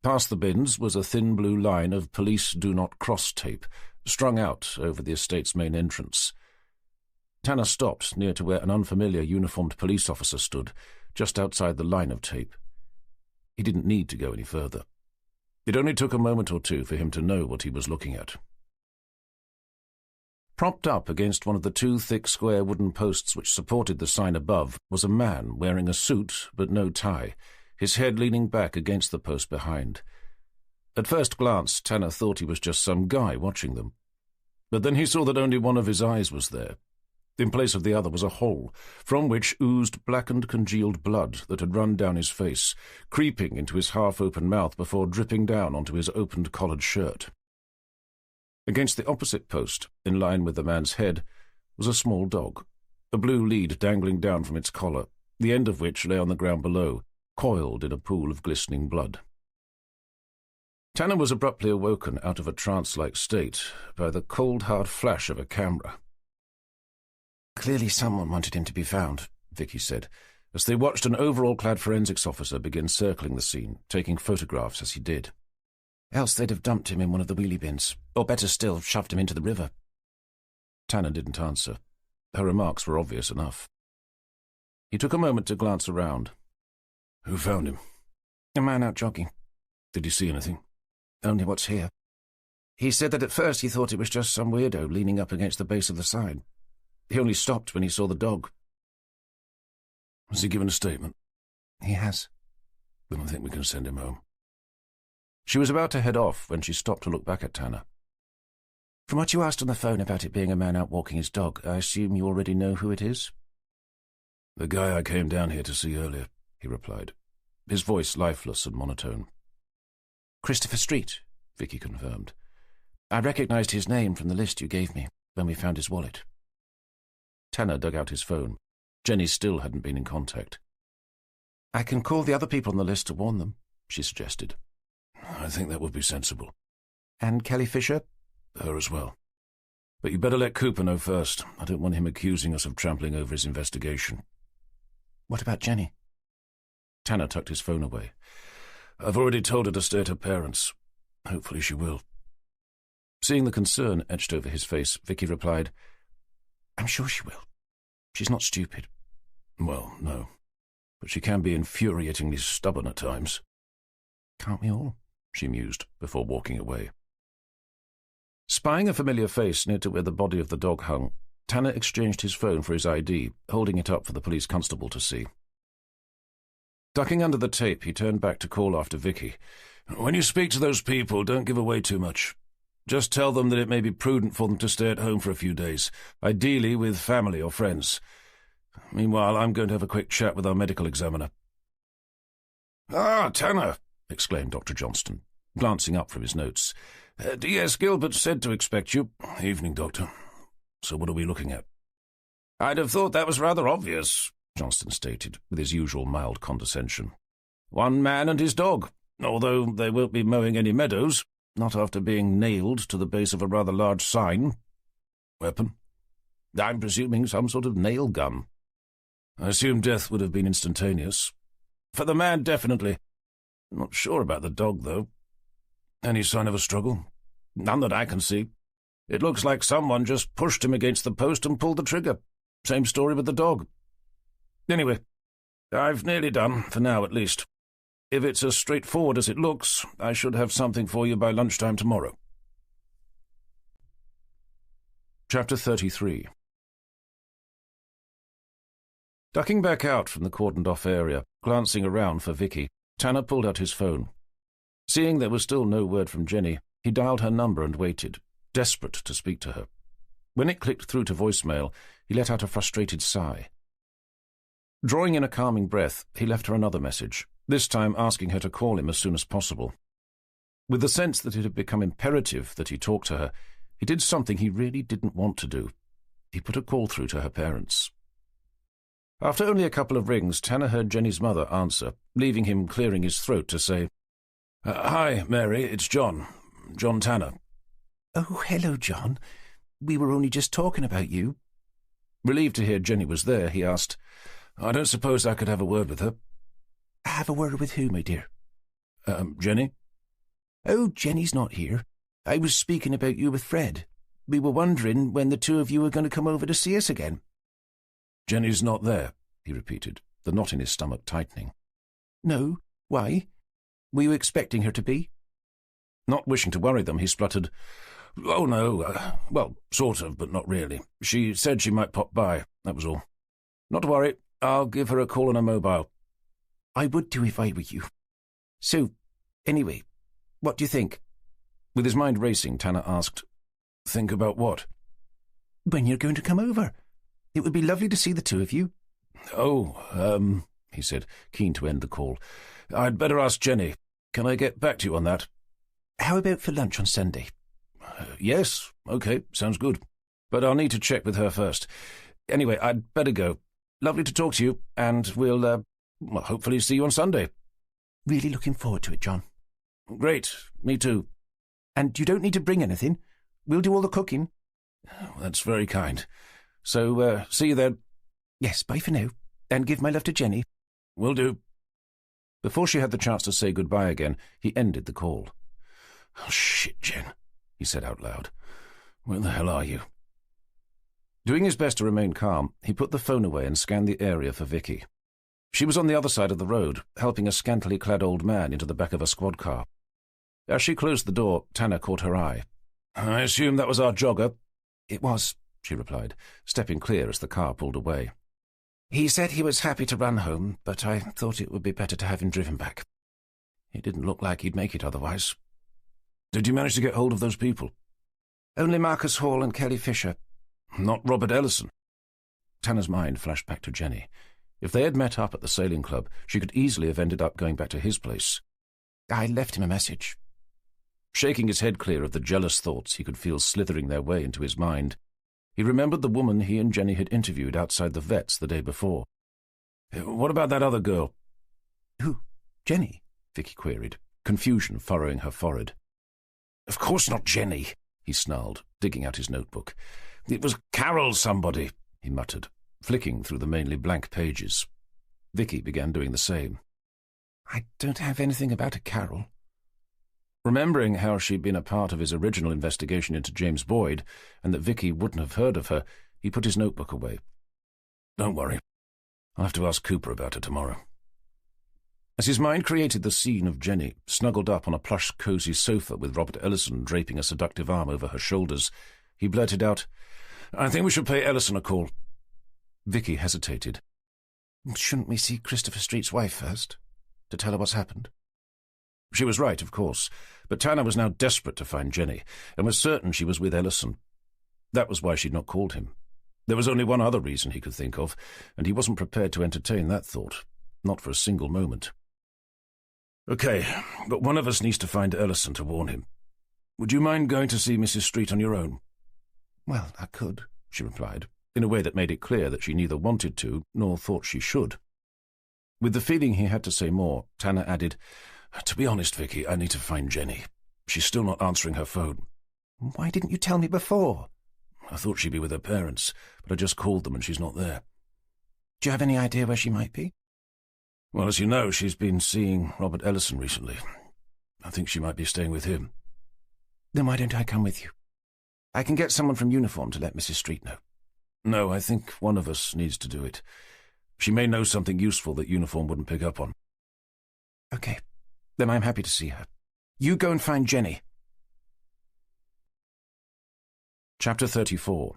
Past the bins was a thin blue line of Police Do Not Cross tape, strung out over the estate's main entrance. Tanner stopped near to where an unfamiliar uniformed police officer stood, just outside the line of tape. He didn't need to go any further. It only took a moment or two for him to know what he was looking at. Propped up against one of the 2 thick square wooden posts which supported the sign above was a man wearing a suit but no tie, his head leaning back against the post behind. At first glance, Tanner thought he was just some guy watching them. But then he saw that only one of his eyes was there. In place of the other was a hole, from which oozed blackened, congealed blood that had run down his face, creeping into his half-open mouth before dripping down onto his opened collared shirt. Against the opposite post, in line with the man's head, was a small dog, a blue lead dangling down from its collar, the end of which lay on the ground below, coiled in a pool of glistening blood. Tanner was abruptly awoken out of a trance-like state by the cold, hard flash of a camera. "Clearly someone wanted him to be found," Vicky said, as they watched an overall-clad forensics officer begin circling the scene, taking photographs as he did. "Else they'd have dumped him in one of the wheelie bins, or better still, shoved him into the river." Tanner didn't answer. Her remarks were obvious enough. He took a moment to glance around. "Who found him?" "A man out jogging." "Did he see anything?" "Only what's here." He said that at first he thought it was just some weirdo leaning up against the base of the sign. He only stopped when he saw the dog. Has he given a statement? He has. Then I think we can send him home. She was about to head off when she stopped to look back at Tanner. From what you asked on the phone about it being a man out walking his dog, I assume you already know who it is? The guy I came down here to see earlier, he replied, his voice lifeless and monotone. Christopher Street, Vicky confirmed. I recognized his name from the list you gave me when we found his wallet. Tanner dug out his phone. Jenny still hadn't been in contact. I can call the other people on the list to warn them, she suggested. I think that would be sensible. And Kelly Fisher? Her as well. But you better let Cooper know first. I don't want him accusing us of trampling over his investigation. What about Jenny? Tanner tucked his phone away. I've already told her to stay at her parents'. Hopefully she will. Seeing the concern etched over his face, Vicky replied, I'm sure she will. She's not stupid. Well, no. But she can be infuriatingly stubborn at times. Can't we all? She mused, before walking away. Spying a familiar face near to where the body of the dog hung, Tanner exchanged his phone for his ID, holding it up for the police constable to see. Ducking under the tape, he turned back to call after Vicky. When you speak to those people, don't give away too much. Just tell them that it may be prudent for them to stay at home for a few days, ideally with family or friends. Meanwhile, I'm going to have a quick chat with our medical examiner. Ah, Tanner, exclaimed Dr. Johnston, glancing up from his notes. D.S. Gilbert said to expect you. Evening, Doctor. So what are we looking at? I'd have thought that was rather obvious, Johnston stated, with his usual mild condescension. One man and his dog, although they won't be mowing any meadows, not after being nailed to the base of a rather large sign. Weapon? I'm presuming some sort of nail gun. I assume death would have been instantaneous. For the man, definitely. Not sure about the dog, though. Any sign of a struggle? None that I can see. It looks like someone just pushed him against the post and pulled the trigger. Same story with the dog. Anyway, I've nearly done, for now at least. If it's as straightforward as it looks, I should have something for you by lunchtime tomorrow. Chapter 33. Ducking back out from the cordoned-off area, glancing around for Vicky, Tanner pulled out his phone. Seeing there was still no word from Jenny, he dialed her number and waited, desperate to speak to her. When it clicked through to voicemail, he let out a frustrated sigh. Drawing in a calming breath, he left her another message, this time asking her to call him as soon as possible. With the sense that it had become imperative that he talk to her, he did something he really didn't want to do. He put a call through to her parents. After only a couple of rings, Tanner heard Jenny's mother answer, leaving him clearing his throat to say, Hi, Mary, it's John. John Tanner. Oh, hello, John. We were only just talking about you. Relieved to hear Jenny was there, he asked, I don't suppose I could have a word with her. Have a word with who, my dear? Jenny? Oh, Jenny's not here. I was speaking about you with Fred. We were wondering when the two of you were going to come over to see us again. Jenny's not there, he repeated, the knot in his stomach tightening. No? Why? Were you expecting her to be? Not wishing to worry them, he spluttered, Oh, no. Well, sort of, but not really. She said she might pop by, that was all. Not to worry, I'll give her a call on her mobile. I would do if I were you. So, anyway, what do you think? With his mind racing, Tanner asked, Think about what? When you're going to come over. It would be lovely to see the two of you. Oh, he said, keen to end the call. I'd better ask Jenny. Can I get back to you on that? How about for lunch on Sunday? Yes, okay, sounds good. But I'll need to check with her first. Anyway, I'd better go. Lovely to talk to you, and we'll, hopefully see you on Sunday. Really looking forward to it, John. Great, me too. And you don't need to bring anything. We'll do all the cooking. That's very kind. So, see you then. Yes, bye for now. And give my love to Jenny. Will do. Before she had the chance to say goodbye again, he ended the call. Oh, shit, Jen, he said out loud. Where the hell are you? Doing his best to remain calm, he put the phone away and scanned the area for Vicky. She was on the other side of the road, helping a scantily clad old man into the back of a squad car. As she closed the door, Tanner caught her eye. I assume that was our jogger. It was, she replied, stepping clear as the car pulled away. He said he was happy to run home, but I thought it would be better to have him driven back. It didn't look like he'd make it otherwise. Did you manage to get hold of those people? Only Marcus Hall and Kelly Fisher. Not Robert Ellison? Tanner's mind flashed back to Jenny. If they had met up at the sailing club, she could easily have ended up going back to his place. I left him a message. Shaking his head clear of the jealous thoughts he could feel slithering their way into his mind, he remembered the woman he and Jenny had interviewed outside the vet's the day before. What about that other girl? Who? Jenny? Vicky queried, confusion furrowing her forehead. Of course not Jenny, he snarled, digging out his notebook. It was Carol somebody, he muttered, flicking through the mainly blank pages. Vicky began doing the same. I don't have anything about a Carol. Remembering how she'd been a part of his original investigation into James Boyd, and that Vicky wouldn't have heard of her, he put his notebook away. Don't worry. I'll have to ask Cooper about her tomorrow. As his mind created the scene of Jenny, snuggled up on a plush, cosy sofa with Robert Ellison draping a seductive arm over her shoulders, he blurted out, I think we should pay Ellison a call. Vicky hesitated. Shouldn't we see Christopher Street's wife first, to tell her what's happened? She was right, of course, but Tanner was now desperate to find Jenny, and was certain she was with Ellison. That was why she'd not called him. There was only one other reason he could think of, and he wasn't prepared to entertain that thought, not for a single moment. Okay, but one of us needs to find Ellison to warn him. Would you mind going to see Mrs. Street on your own? Well, I could, she replied, in a way that made it clear that she neither wanted to nor thought she should. With the feeling he had to say more, Tanner added, To be honest, Vicky, I need to find Jenny. She's still not answering her phone. Why didn't you tell me before? I thought she'd be with her parents, but I just called them and she's not there. Do you have any idea where she might be? Well, as you know, she's been seeing Robert Ellison recently. I think she might be staying with him. Then why don't I come with you? I can get someone from uniform to let Mrs. Street know. No, I think one of us needs to do it. She may know something useful that uniform wouldn't pick up on. Okay, then I'm happy to see her. You go and find Jenny. Chapter 34.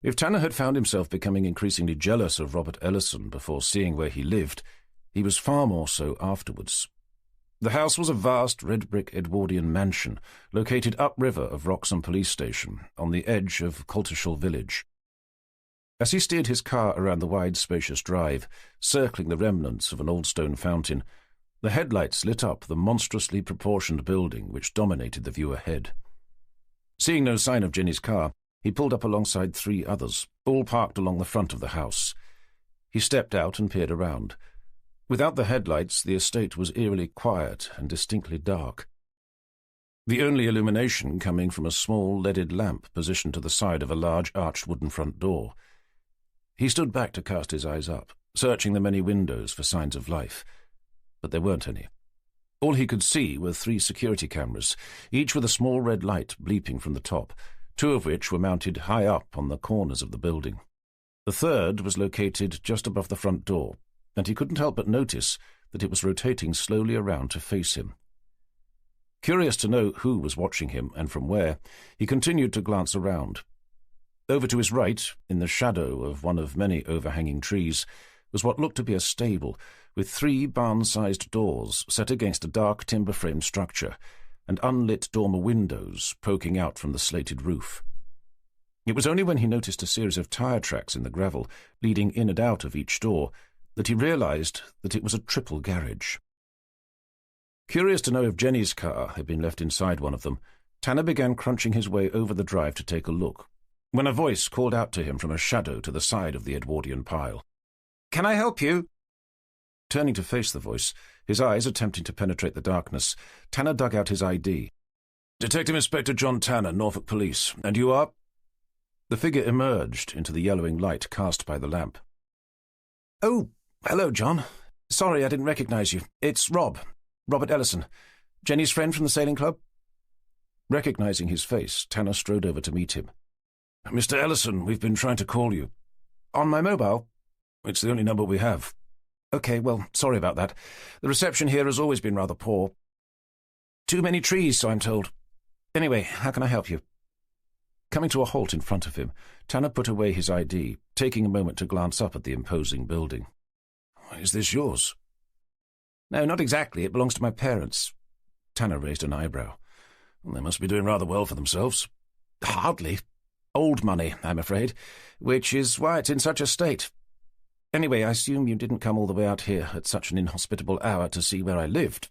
If Tanner had found himself becoming increasingly jealous of Robert Ellison before seeing where he lived, he was far more so afterwards. The house was a vast red-brick Edwardian mansion located upriver of Wroxham Police Station on the edge of Coltishall village. As he steered his car around the wide, spacious drive, circling the remnants of an old stone fountain, the headlights lit up the monstrously proportioned building which dominated the view ahead. Seeing no sign of Jenny's car, he pulled up alongside 3 others, all parked along the front of the house. He stepped out and peered around. Without the headlights, the estate was eerily quiet and distinctly dark. The only illumination coming from a small leaded lamp positioned to the side of a large arched wooden front door. He stood back to cast his eyes up, searching the many windows for signs of life, but there weren't any. All he could see were 3 security cameras, each with a small red light bleeping from the top, 2 of which were mounted high up on the corners of the building. The third was located just above the front door, and he couldn't help but notice that it was rotating slowly around to face him. Curious to know who was watching him and from where, he continued to glance around. Over to his right, in the shadow of one of many overhanging trees, was what looked to be a stable, with 3 barn-sized doors set against a dark timber-framed structure, and unlit dormer windows poking out from the slated roof. It was only when he noticed a series of tire tracks in the gravel, leading in and out of each door, that he realized that it was a triple garage. Curious to know if Jenny's car had been left inside one of them, Tanner began crunching his way over the drive to take a look, when a voice called out to him from a shadow to the side of the Edwardian pile. "Can I help you?" Turning to face the voice, his eyes attempting to penetrate the darkness, Tanner dug out his ID. "Detective Inspector John Tanner, Norfolk Police. And you are?" The figure emerged into the yellowing light cast by the lamp. "Oh, hello, John. Sorry I didn't recognize you. It's Robert Ellison. Jenny's friend from the sailing club?" Recognizing his face, Tanner strode over to meet him. "Mr. Ellison, we've been trying to call you." "On my mobile?" "It's the only number we have." "Okay, well, sorry about that. The reception here has always been rather poor." Too many trees, so I'm told. Anyway, how can I help you? Coming to a halt in front of him, Tanner put away his ID, taking a moment to glance up at the imposing building. Is this yours? No, not exactly. It belongs to my parents. Tanner raised an eyebrow. Well, they must be doing rather well for themselves. Hardly. Old money, I'm afraid, which is why it's in such a state. Anyway, I assume you didn't come all the way out here at such an inhospitable hour to see where I lived.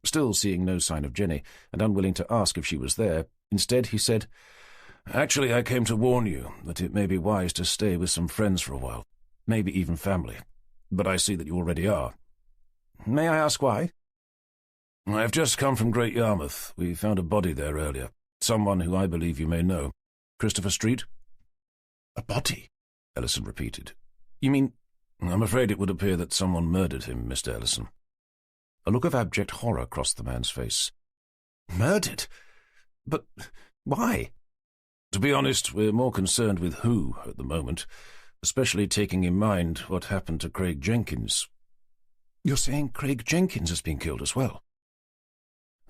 Still seeing no sign of Jenny, and unwilling to ask if she was there, instead he said, Actually, I came to warn you that it may be wise to stay with some friends for a while, maybe even family. But I see that you already are. May I ask why? I have just come from Great Yarmouth. We found a body there earlier. Someone who I believe you may know. Christopher Street? A body? Ellison repeated. You mean... I'm afraid it would appear that someone murdered him, Mr. Ellison. A look of abject horror crossed the man's face. Murdered? But why? To be honest, we're more concerned with who at the moment, especially taking in mind what happened to Craig Jenkins. You're saying Craig Jenkins has been killed as well?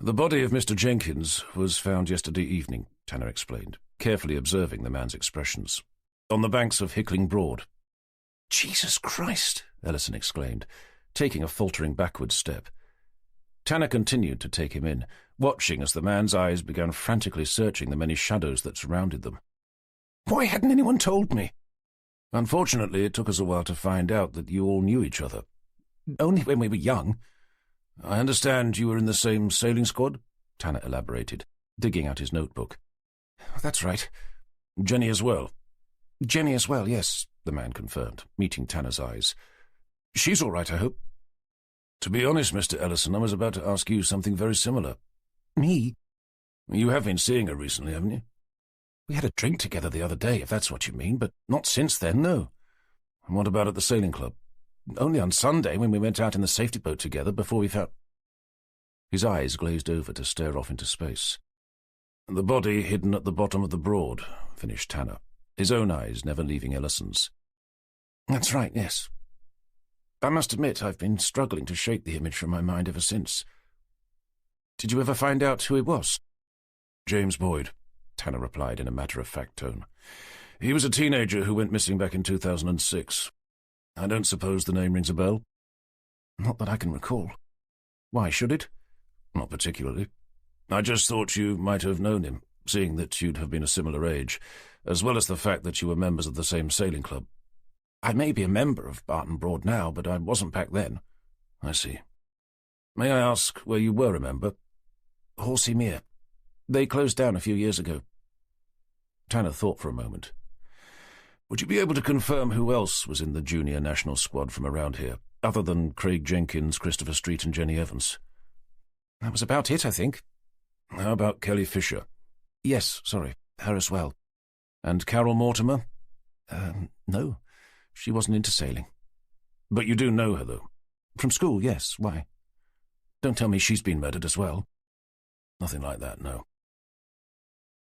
The body of Mr. Jenkins was found yesterday evening, Tanner explained, carefully observing the man's expressions, on the banks of Hickling Broad. Jesus Christ! Ellison exclaimed, taking a faltering backward step. Tanner continued to take him in, watching as the man's eyes began frantically searching the many shadows that surrounded them. Why hadn't anyone told me? Unfortunately, it took us a while to find out that you all knew each other. Only when we were young. I understand you were in the same sailing squad? Tanner elaborated, digging out his notebook. That's right. Jenny as well? Jenny as well, yes, the man confirmed, meeting Tanner's eyes. She's all right, I hope. To be honest, Mr. Ellison, I was about to ask you something very similar. Me? You have been seeing her recently, haven't you? We had a drink together the other day, if that's what you mean, but not since then, no. And what about at the sailing club? Only on Sunday, when we went out in the safety boat together before we found... His eyes glazed over to stare off into space. The body hidden at the bottom of the Broad, finished Tanner, his own eyes never leaving Ellison's. That's right, yes. I must admit I've been struggling to shake the image from my mind ever since. Did you ever find out who it was? James Boyd, Tanner replied in a matter-of-fact tone. He was a teenager who went missing back in 2006. I don't suppose the name rings a bell? Not that I can recall. Why should it? Not particularly. I just thought you might have known him, seeing that you'd have been a similar age, as well as the fact that you were members of the same sailing club. I may be a member of Barton Broad now, but I wasn't back then. I see. May I ask where you were a member? Horsey Mere. They closed down a few years ago. Tanner thought for a moment. Would you be able to confirm who else was in the junior national squad from around here, other than Craig Jenkins, Christopher Street and Jenny Evans? That was about it, I think. How about Kelly Fisher? Yes, sorry, her as well. And Carol Mortimer? No, she wasn't into sailing. But you do know her, though? From school, yes. Why? Don't tell me she's been murdered as well. Nothing like that, no.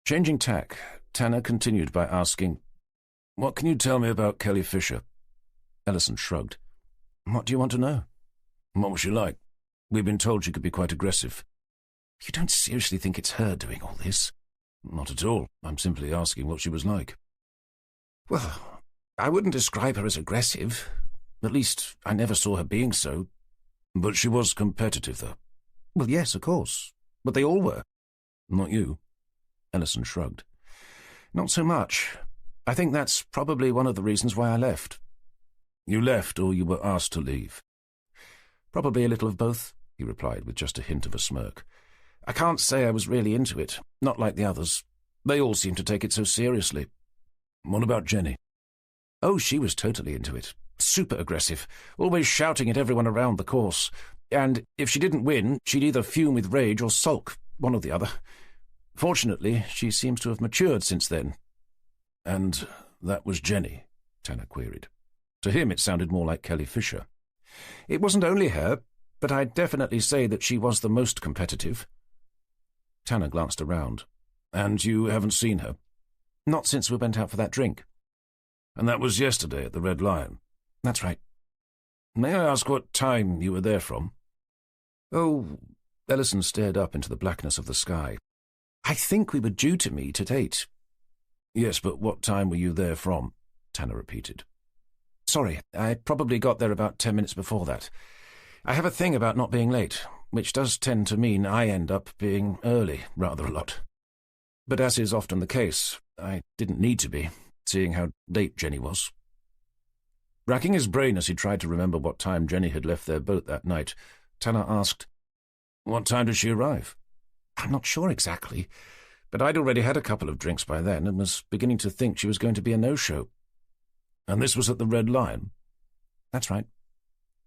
Changing tack, Tanner continued by asking, What can you tell me about Kelly Fisher? Ellison shrugged. What do you want to know? What was she like? We've been told she could be quite aggressive. You don't seriously think it's her doing all this? Not at all. I'm simply asking what she was like. Well, I wouldn't describe her as aggressive. At least, I never saw her being so. But she was competitive, though. Well, yes, of course. But they all were. Not you. Ellison shrugged. Not so much. I think that's probably one of the reasons why I left. You left, or you were asked to leave? Probably a little of both, he replied with just a hint of a smirk. I can't say I was really into it, not like the others. They all seemed to take it so seriously. What about Jenny? Oh, she was totally into it. Super aggressive, always shouting at everyone around the course. And if she didn't win, she'd either fume with rage or sulk, one or the other. Fortunately, she seems to have matured since then. And that was Jenny? Tanner queried. To him it sounded more like Kelly Fisher. It wasn't only her, but I'd definitely say that she was the most competitive. Tanner glanced around. And you haven't seen her? Not since we went out for that drink. And that was yesterday at the Red Lion? That's right. May I ask what time you were there from? Oh, Ellison stared up into the blackness of the sky. I think we were due to meet at 8. Yes, but what time were you there from? Tanner repeated. Sorry, I probably got there about 10 minutes before that. I have a thing about not being late, which does tend to mean I end up being early rather a lot. But as is often the case, I didn't need to be, seeing how late Jenny was. Racking his brain as he tried to remember what time Jenny had left their boat that night, Tanner asked, "What time did she arrive?" I'm not sure exactly, but I'd already had a couple of drinks by then and was beginning to think she was going to be a no-show. And this was at the Red Lion? That's right.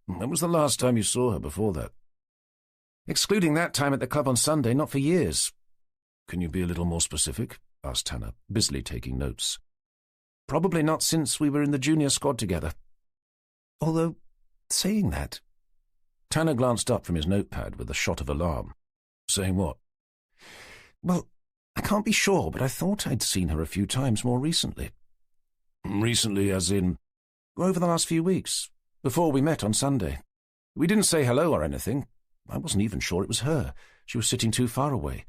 When was the last time you saw her before that? Excluding that time at the club on Sunday, not for years. Can you be a little more specific? Asked Tanner, busily taking notes. Probably not since we were in the junior squad together. Although, saying that... Tanner glanced up from his notepad with a shot of alarm. Saying what? Well, I can't be sure, but I thought I'd seen her a few times more recently. Recently as in? Over the last few weeks, before we met on Sunday. We didn't say hello or anything. I wasn't even sure it was her. She was sitting too far away.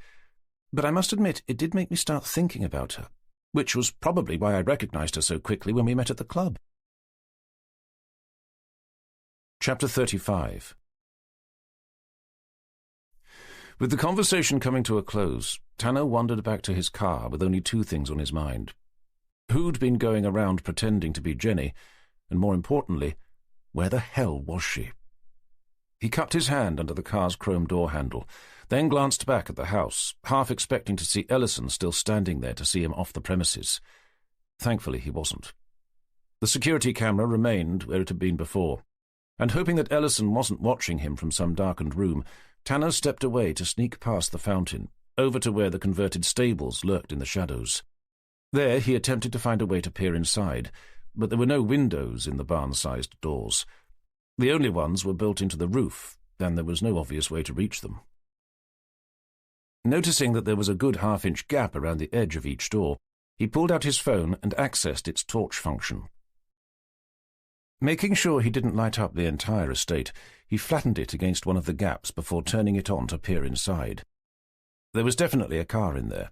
But I must admit, it did make me start thinking about her, which was probably why I recognized her so quickly when we met at the club. Chapter 35. With the conversation coming to a close, Tanner wandered back to his car with only two things on his mind. Who'd been going around pretending to be Jenny, and more importantly, where the hell was she? He cupped his hand under the car's chrome door handle, then glanced back at the house, half expecting to see Ellison still standing there to see him off the premises. Thankfully, he wasn't. The security camera remained where it had been before, and hoping that Ellison wasn't watching him from some darkened room, Tanner stepped away to sneak past the fountain, over to where the converted stables lurked in the shadows. There he attempted to find a way to peer inside, but there were no windows in the barn-sized doors. The only ones were built into the roof, and there was no obvious way to reach them. Noticing that there was a good half-inch gap around the edge of each door, he pulled out his phone and accessed its torch function. Making sure he didn't light up the entire estate, he flattened it against one of the gaps before turning it on to peer inside. There was definitely a car in there.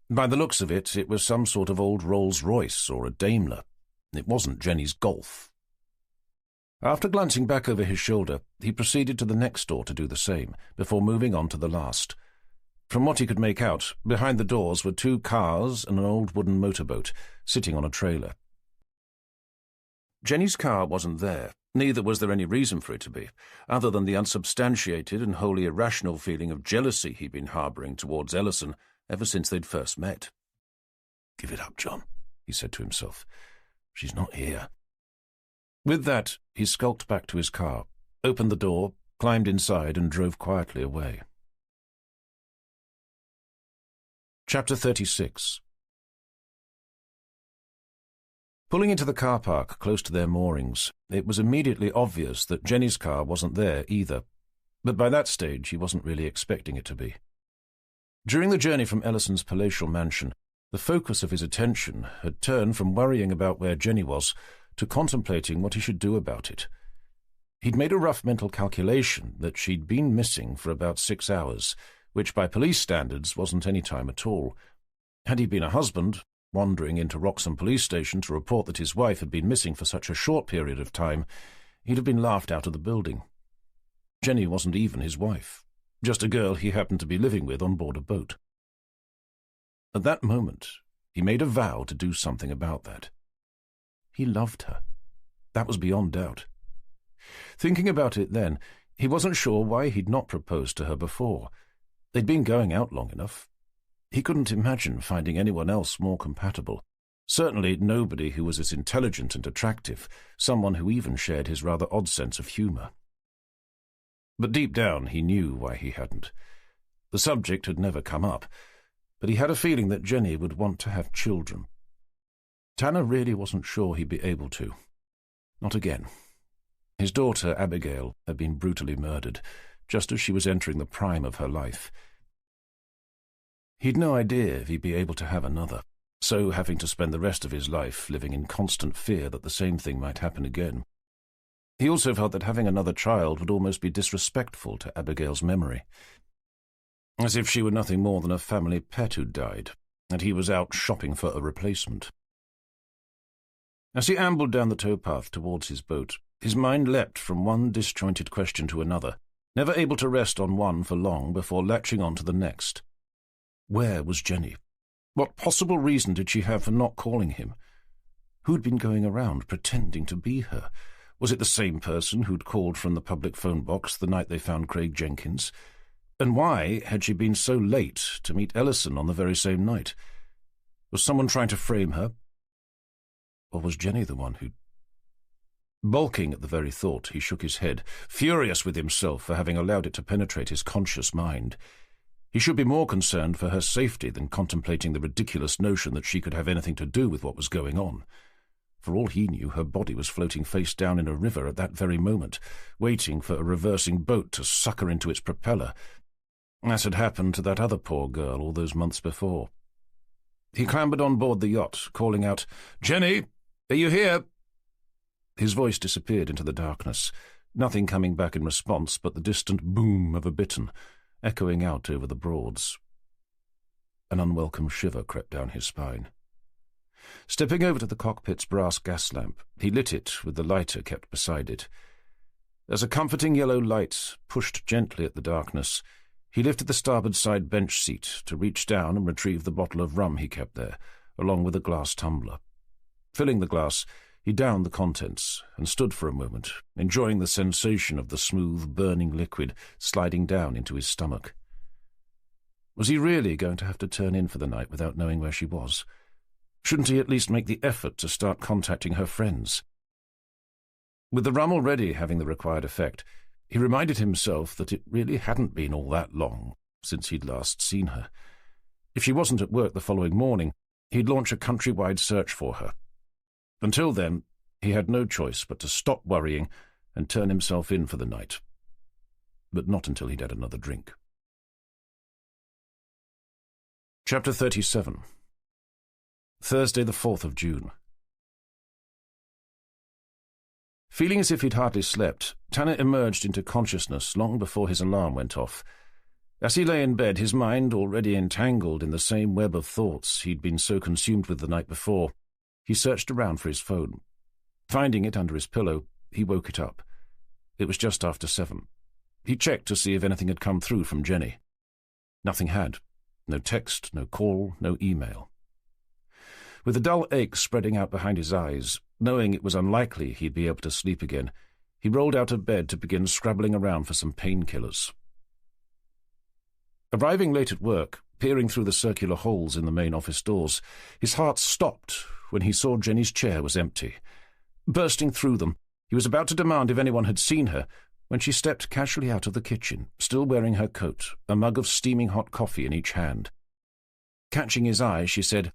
By the looks of it, it was some sort of old Rolls-Royce or a Daimler. It wasn't Jenny's Golf. After glancing back over his shoulder, he proceeded to the next door to do the same, before moving on to the last. From what he could make out, behind the doors were 2 cars and an old wooden motorboat, sitting on a trailer. Jenny's car wasn't there, neither was there any reason for it to be, other than the unsubstantiated and wholly irrational feeling of jealousy he'd been harbouring towards Ellison ever since they'd first met. "Give it up, John," he said to himself. "She's not here." With that, he skulked back to his car, opened the door, climbed inside, and drove quietly away. Chapter 36. Pulling into the car park close to their moorings, it was immediately obvious that Jenny's car wasn't there either, but by that stage he wasn't really expecting it to be. During the journey from Ellison's palatial mansion, the focus of his attention had turned from worrying about where Jenny was to contemplating what he should do about it. He'd made a rough mental calculation that she'd been missing for about 6 hours, which by police standards wasn't any time at all. Had he been a husband, wandering into Wroxham police station to report that his wife had been missing for such a short period of time, he'd have been laughed out of the building. Jenny wasn't even his wife, just a girl he happened to be living with on board a boat. At that moment, he made a vow to do something about that. He loved her. That was beyond doubt. Thinking about it then, he wasn't sure why he'd not proposed to her before. They'd been going out long enough. He couldn't imagine finding anyone else more compatible. Certainly nobody who was as intelligent and attractive, someone who even shared his rather odd sense of humour. But deep down he knew why he hadn't. The subject had never come up, but he had a feeling that Jenny would want to have children. Tanner really wasn't sure he'd be able to. Not again. His daughter, Abigail, had been brutally murdered, just as she was entering the prime of her life. He'd no idea if he'd be able to have another, so having to spend the rest of his life living in constant fear that the same thing might happen again. He also felt that having another child would almost be disrespectful to Abigail's memory, as if she were nothing more than a family pet who died, and he was out shopping for a replacement. As he ambled down the towpath towards his boat, his mind leapt from one disjointed question to another, never able to rest on one for long before latching on to the next. Where was Jenny? What possible reason did she have for not calling him? Who'd been going around pretending to be her? Was it the same person who'd called from the public phone box the night they found Craig Jenkins? And why had she been so late to meet Ellison on the very same night? Was someone trying to frame her? Or was Jenny the one who... Balking at the very thought, he shook his head, furious with himself for having allowed it to penetrate his conscious mind. He should be more concerned for her safety than contemplating the ridiculous notion that she could have anything to do with what was going on. For all he knew, her body was floating face down in a river at that very moment, waiting for a reversing boat to suck her into its propeller, as had happened to that other poor girl all those months before. He clambered on board the yacht, calling out, "Jenny, are you here?" His voice disappeared into the darkness, nothing coming back in response but the distant boom of a bittern, echoing out over the Broads. An unwelcome shiver crept down his spine. Stepping over to the cockpit's brass gas lamp, he lit it with the lighter kept beside it. As a comforting yellow light pushed gently at the darkness, he lifted the starboard side bench seat to reach down and retrieve the bottle of rum he kept there, along with a glass tumbler. Filling the glass, he downed the contents and stood for a moment, enjoying the sensation of the smooth, burning liquid sliding down into his stomach. Was he really going to have to turn in for the night without knowing where she was? Shouldn't he at least make the effort to start contacting her friends? With the rum already having the required effect, he reminded himself that it really hadn't been all that long since he'd last seen her. If she wasn't at work the following morning, he'd launch a countrywide search for her. Until then, he had no choice but to stop worrying and turn himself in for the night. But not until he'd had another drink. Chapter 37. Thursday, the 4th of June. Feeling as if he'd hardly slept, Tanner emerged into consciousness long before his alarm went off. As he lay in bed, his mind already entangled in the same web of thoughts he'd been so consumed with the night before, he searched around for his phone. Finding it under his pillow, he woke it up. It was just after 7. He checked to see if anything had come through from Jenny. Nothing had. No text, no call, no email. With a dull ache spreading out behind his eyes, knowing it was unlikely he'd be able to sleep again, he rolled out of bed to begin scrabbling around for some painkillers. Arriving late at work, peering through the circular holes in the main office doors, his heart stopped when he saw Jenny's chair was empty. Bursting through them, he was about to demand if anyone had seen her, when she stepped casually out of the kitchen, still wearing her coat, a mug of steaming hot coffee in each hand. Catching his eye, she said,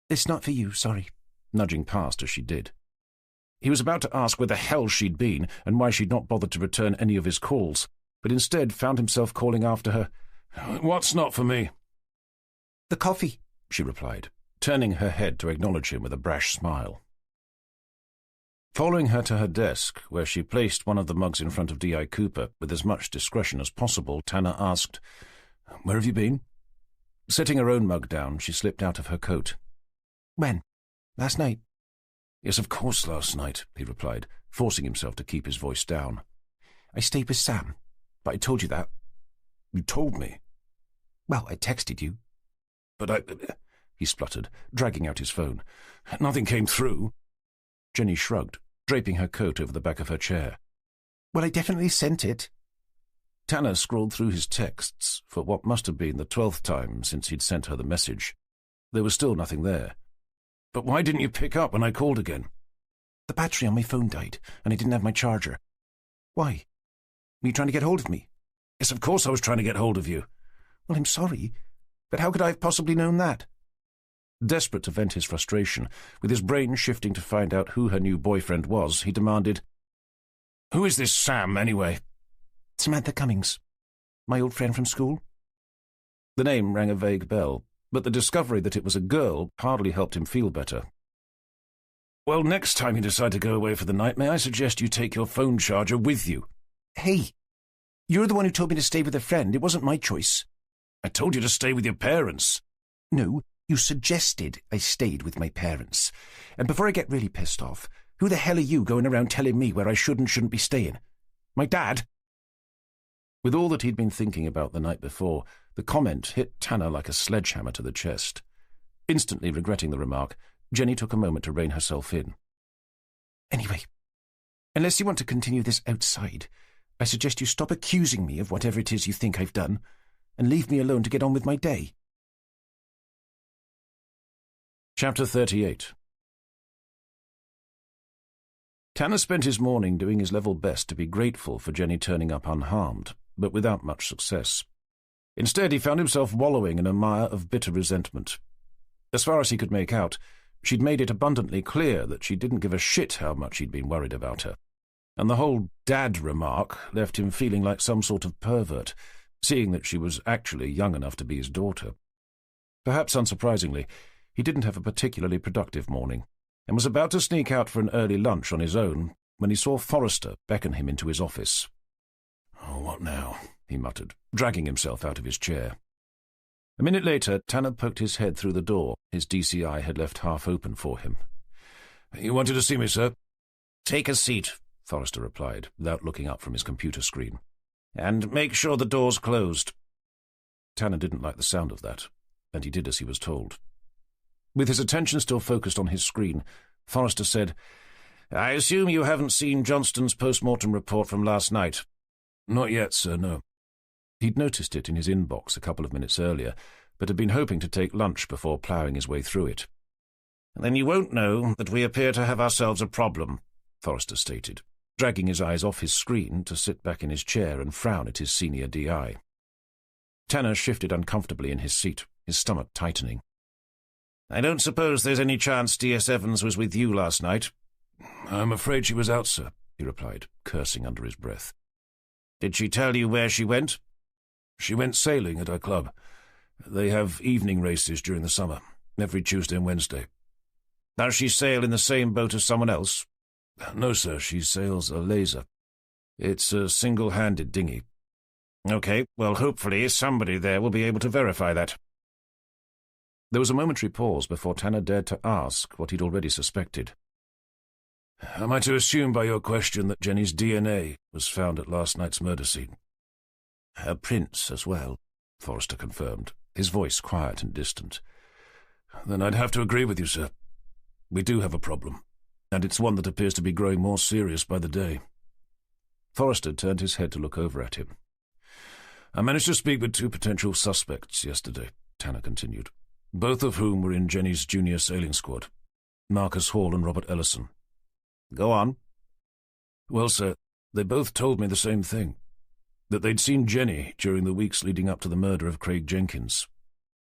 "It's not for you, sorry," nudging past as she did. He was about to ask where the hell she'd been and why she'd not bothered to return any of his calls, but instead found himself calling after her, "What's not for me?" "The coffee," she replied, turning her head to acknowledge him with a brash smile. Following her to her desk, where she placed one of the mugs in front of D.I. Cooper with as much discretion as possible, Tanner asked, "Where have you been?" Setting her own mug down, she slipped out of her coat. "When? Last night?" "Yes, of course, last night," he replied, forcing himself to keep his voice down. "I stayed with Sam, but I told you that." "You told me?" "Well, I texted you." "But he spluttered, dragging out his phone. "Nothing came through." Jenny shrugged, draping her coat over the back of her chair. "Well, I definitely sent it." Tanner scrolled through his texts for what must have been the 12th time since he'd sent her the message. There was still nothing there. "But why didn't you pick up when I called again?" "The battery on my phone died, and I didn't have my charger." "Why? Were you trying to get hold of me?" "Yes, of course I was trying to get hold of you." "Well, I'm sorry, but how could I have possibly known that?" Desperate to vent his frustration, with his brain shifting to find out who her new boyfriend was, he demanded, "Who is this Sam, anyway?" "Samantha Cummings. My old friend from school." The name rang a vague bell, but the discovery that it was a girl hardly helped him feel better. Well, next time you decide to go away for the night, may I suggest you take your phone charger with you? Hey, you're the one who told me to stay with a friend. It wasn't my choice. I told you to stay with your parents. No, you suggested I stayed with my parents. And before I get really pissed off, who the hell are you going around telling me where I should and shouldn't be staying? My dad? With all that he'd been thinking about the night before, the comment hit Tanner like a sledgehammer to the chest. Instantly regretting the remark, Jenny took a moment to rein herself in. Anyway, unless you want to continue this outside, I suggest you stop accusing me of whatever it is you think I've done, and leave me alone to get on with my day. Chapter 38. Tanner spent his morning doing his level best to be grateful for Jenny turning up unharmed, but without much success. Instead, he found himself wallowing in a mire of bitter resentment. As far as he could make out, she'd made it abundantly clear that she didn't give a shit how much he'd been worried about her, and the whole dad remark left him feeling like some sort of pervert, seeing that she was actually young enough to be his daughter. Perhaps unsurprisingly, he didn't have a particularly productive morning, and was about to sneak out for an early lunch on his own when he saw Forrester beckon him into his office. "Oh, what now?" he muttered, dragging himself out of his chair. A minute later, Tanner poked his head through the door his DCI had left half open for him. "You wanted to see me, sir?" "Take a seat," Forrester replied, without looking up from his computer screen. "And make sure the door's closed." Tanner didn't like the sound of that, and he did as he was told. With his attention still focused on his screen, Forrester said, "I assume you haven't seen Johnston's post-mortem report from last night?" "Not yet, sir, no." He'd noticed it in his inbox a couple of minutes earlier, but had been hoping to take lunch before ploughing his way through it. "Then you won't know that we appear to have ourselves a problem," Forrester stated, dragging his eyes off his screen to sit back in his chair and frown at his senior DI. Tanner shifted uncomfortably in his seat, his stomach tightening. "I don't suppose there's any chance DS Evans was with you last night?" "I'm afraid she was out, sir," he replied, cursing under his breath. "Did she tell you where she went?" "She went sailing at our club. They have evening races during the summer, every Tuesday and Wednesday." "Does she sail in the same boat as someone else?" "No, sir, she sails a laser. It's a single-handed dinghy." "Okay, well, hopefully somebody there will be able to verify that." There was a momentary pause before Tanner dared to ask what he'd already suspected. "Am I to assume by your question that Jenny's DNA was found at last night's murder scene?" "Her prints as well," Forrester confirmed, his voice quiet and distant. "Then I'd have to agree with you, sir. We do have a problem, and it's one that appears to be growing more serious by the day." Forrester turned his head to look over at him. "I managed to speak with 2 potential suspects yesterday," Tanner continued, "both of whom were in Jenny's junior sailing squad, Marcus Hall and Robert Ellison." "Go on." "Well, sir, they both told me the same thing, that they'd seen Jenny during the weeks leading up to the murder of Craig Jenkins."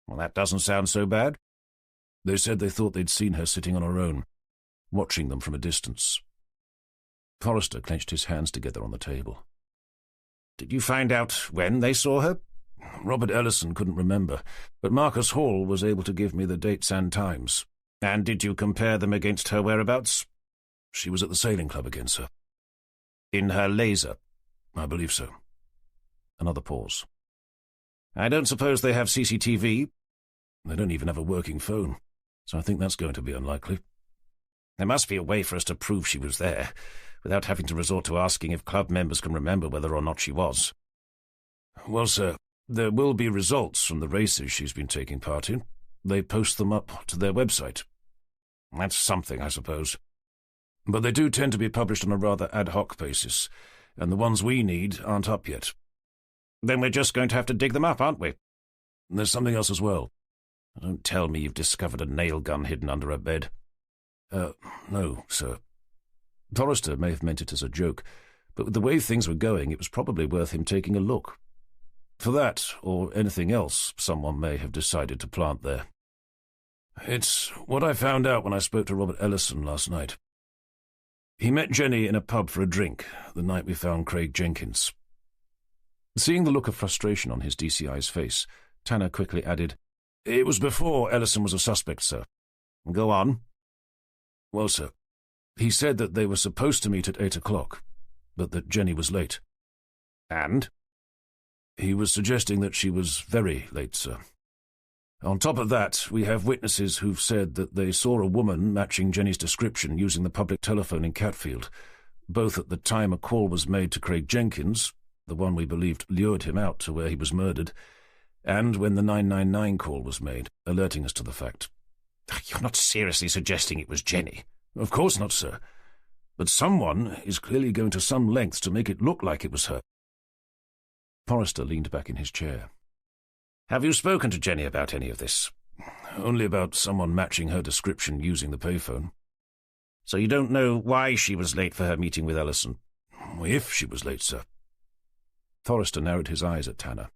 "Well, that doesn't sound so bad." "They said they thought they'd seen her sitting on her own, watching them from a distance." Forrester clenched his hands together on the table. "Did you find out when they saw her?" "Robert Ellison couldn't remember, but Marcus Hall was able to give me the dates and times." "And did you compare them against her whereabouts?" "She was at the sailing club again, sir." "In her laser?" "I believe so." Another pause. "I don't suppose they have CCTV?" "They don't even have a working phone, so I think that's going to be unlikely." "There must be a way for us to prove she was there, without having to resort to asking if club members can remember whether or not she was." "Well, sir, there will be results from the races she's been taking part in. They post them up to their website." "That's something, I suppose." "But they do tend to be published on a rather ad hoc basis, and the ones we need aren't up yet." "Then we're just going to have to dig them up, aren't we?" "There's something else as well." "Don't tell me you've discovered a nail gun hidden under her bed." No, sir." Forrester may have meant it as a joke, but with the way things were going, it was probably worth him taking a look. For that, or anything else someone may have decided to plant there. "It's what I found out when I spoke to Robert Ellison last night. He met Jenny in a pub for a drink the night we found Craig Jenkins." Seeing the look of frustration on his DCI's face, Tanner quickly added, "It was before Ellison was a suspect, sir." "Go on." Well, sir, he said that they were supposed to meet at 8 o'clock, but that Jenny was late. And? He was suggesting that she was very late, sir. On top of that, we have witnesses who've said that they saw a woman matching Jenny's description using the public telephone in Catfield, both at the time a call was made to Craig Jenkins, the one we believed lured him out to where he was murdered, and when the 999 call was made, alerting us to the fact. You're not seriously suggesting it was Jenny? Of course not, sir. But someone is clearly going to some lengths to make it look like it was her. Forrester leaned back in his chair. Have you spoken to Jenny about any of this? Only about someone matching her description using the payphone. So you don't know why she was late for her meeting with Ellison? If she was late, sir. Forrester narrowed his eyes at Tanner.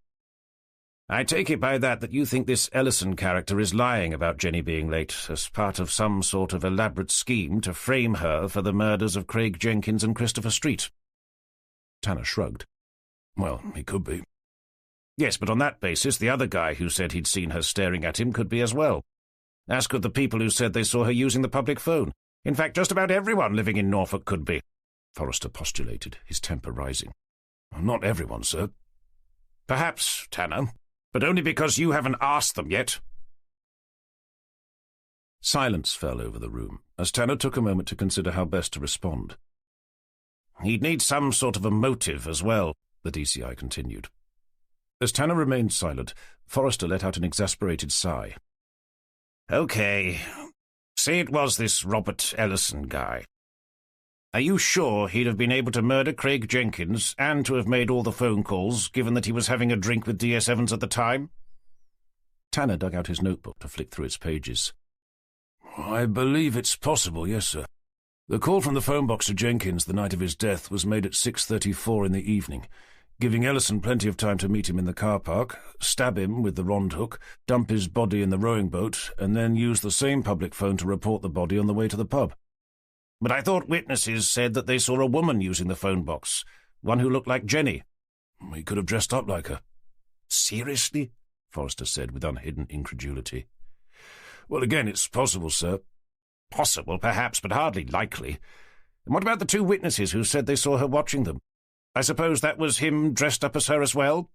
I take it by that you think this Ellison character is lying about Jenny being late as part of some sort of elaborate scheme to frame her for the murders of Craig Jenkins and Christopher Street. Tanner shrugged. Well, he could be. Yes, but on that basis, the other guy who said he'd seen her staring at him could be as well. As could the people who said they saw her using the public phone. In fact, just about everyone living in Norfolk could be, Forrester postulated, his temper rising. Not everyone, sir. Perhaps, Tanner, but only because you haven't asked them yet. Silence fell over the room, as Tanner took a moment to consider how best to respond. He'd need some sort of a motive as well, the DCI continued. As Tanner remained silent, Forrester let out an exasperated sigh. Okay, say it was this Robert Ellison guy. Are you sure he'd have been able to murder Craig Jenkins and to have made all the phone calls, given that he was having a drink with D.S. Evans at the time? Tanner dug out his notebook to flick through its pages. I believe it's possible, yes, sir. The call from the phone box to Jenkins the night of his death was made at 6:34 in the evening, giving Ellison plenty of time to meet him in the car park, stab him with the rond hook, dump his body in the rowing boat, and then use the same public phone to report the body on the way to the pub. But I thought witnesses said that they saw a woman using the phone box, one who looked like Jenny. He could have dressed up like her. Seriously? Forrester said with unhidden incredulity. Well, again, it's possible, sir. Possible, perhaps, but hardly likely. And what about the two witnesses who said they saw her watching them? I suppose that was him dressed up as her as well?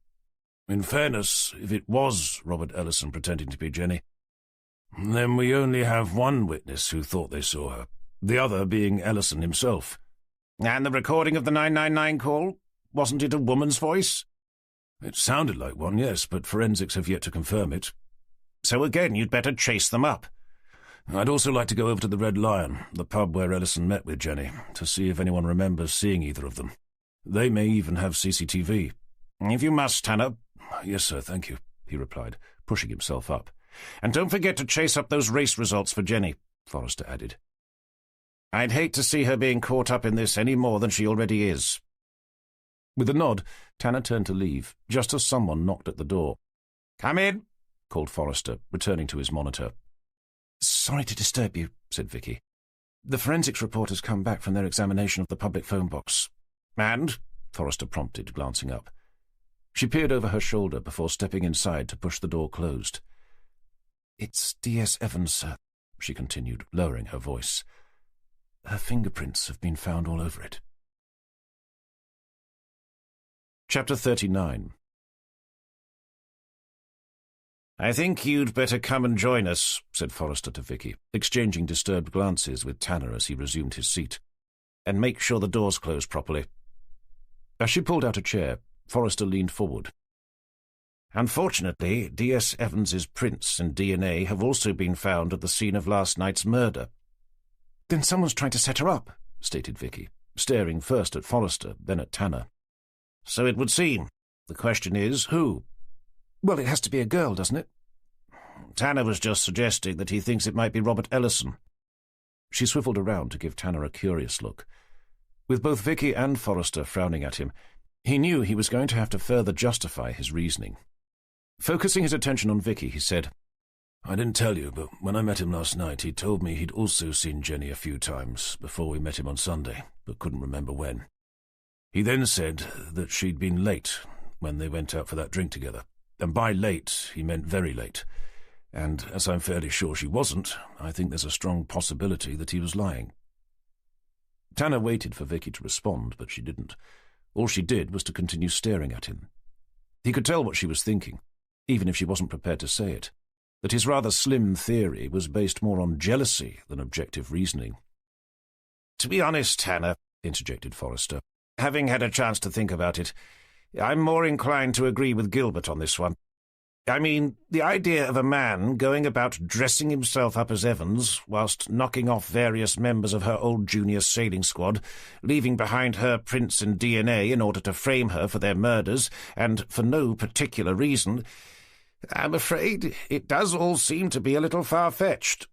In fairness, if it was Robert Ellison pretending to be Jenny, then we only have one witness who thought they saw her, the other being Ellison himself. And the recording of the 999 call? Wasn't it a woman's voice? It sounded like one, yes, but forensics have yet to confirm it. So again, you'd better chase them up. I'd also like to go over to the Red Lion, the pub where Ellison met with Jenny, to see if anyone remembers seeing either of them. They may even have CCTV. If you must, Tanner. Yes, sir, thank you, he replied, pushing himself up. And don't forget to chase up those race results for Jenny, Forrester added. I'd hate to see her being caught up in this any more than she already is. With a nod, Tanner turned to leave, just as someone knocked at the door. Come in, called Forrester, returning to his monitor. Sorry to disturb you, said Vicky. The forensics report has come back from their examination of the public phone box. And? Forrester prompted, glancing up. She peered over her shoulder before stepping inside to push the door closed. It's D.S. Evans, sir, she continued, lowering her voice. Her fingerprints have been found all over it. Chapter 39. I think you'd better come and join us, said Forrester to Vicky, exchanging disturbed glances with Tanner as he resumed his seat. And make sure the door's closed properly. As she pulled out a chair, Forrester leaned forward. Unfortunately, D.S. Evans's prints and DNA have also been found at the scene of last night's murder. Then someone's trying to set her up, stated Vicky, staring first at Forrester, then at Tanner. So it would seem. The question is, who? Well, it has to be a girl, doesn't it? Tanner was just suggesting that he thinks it might be Robert Ellison. She swiveled around to give Tanner a curious look. With both Vicky and Forrester frowning at him, he knew he was going to have to further justify his reasoning. Focusing his attention on Vicky, he said, I didn't tell you, but when I met him last night, he told me he'd also seen Jenny a few times before we met him on Sunday, but couldn't remember when. He then said that she'd been late when they went out for that drink together, and by late he meant very late, And as I'm fairly sure she wasn't, I think there's a strong possibility that he was lying. Tanner waited for Vicky to respond, but she didn't. All she did was to continue staring at him. He could tell what she was thinking, even if she wasn't prepared to say it, that his rather slim theory was based more on jealousy than objective reasoning. "To be honest, Tanner," interjected Forrester, "having had a chance to think about it, I'm more inclined to agree with Gilbert on this one. I mean, the idea of a man going about dressing himself up as Evans whilst knocking off various members of her old junior sailing squad, leaving behind her prints and DNA in order to frame her for their murders, and for no particular reason, I'm afraid it does all seem to be a little far-fetched."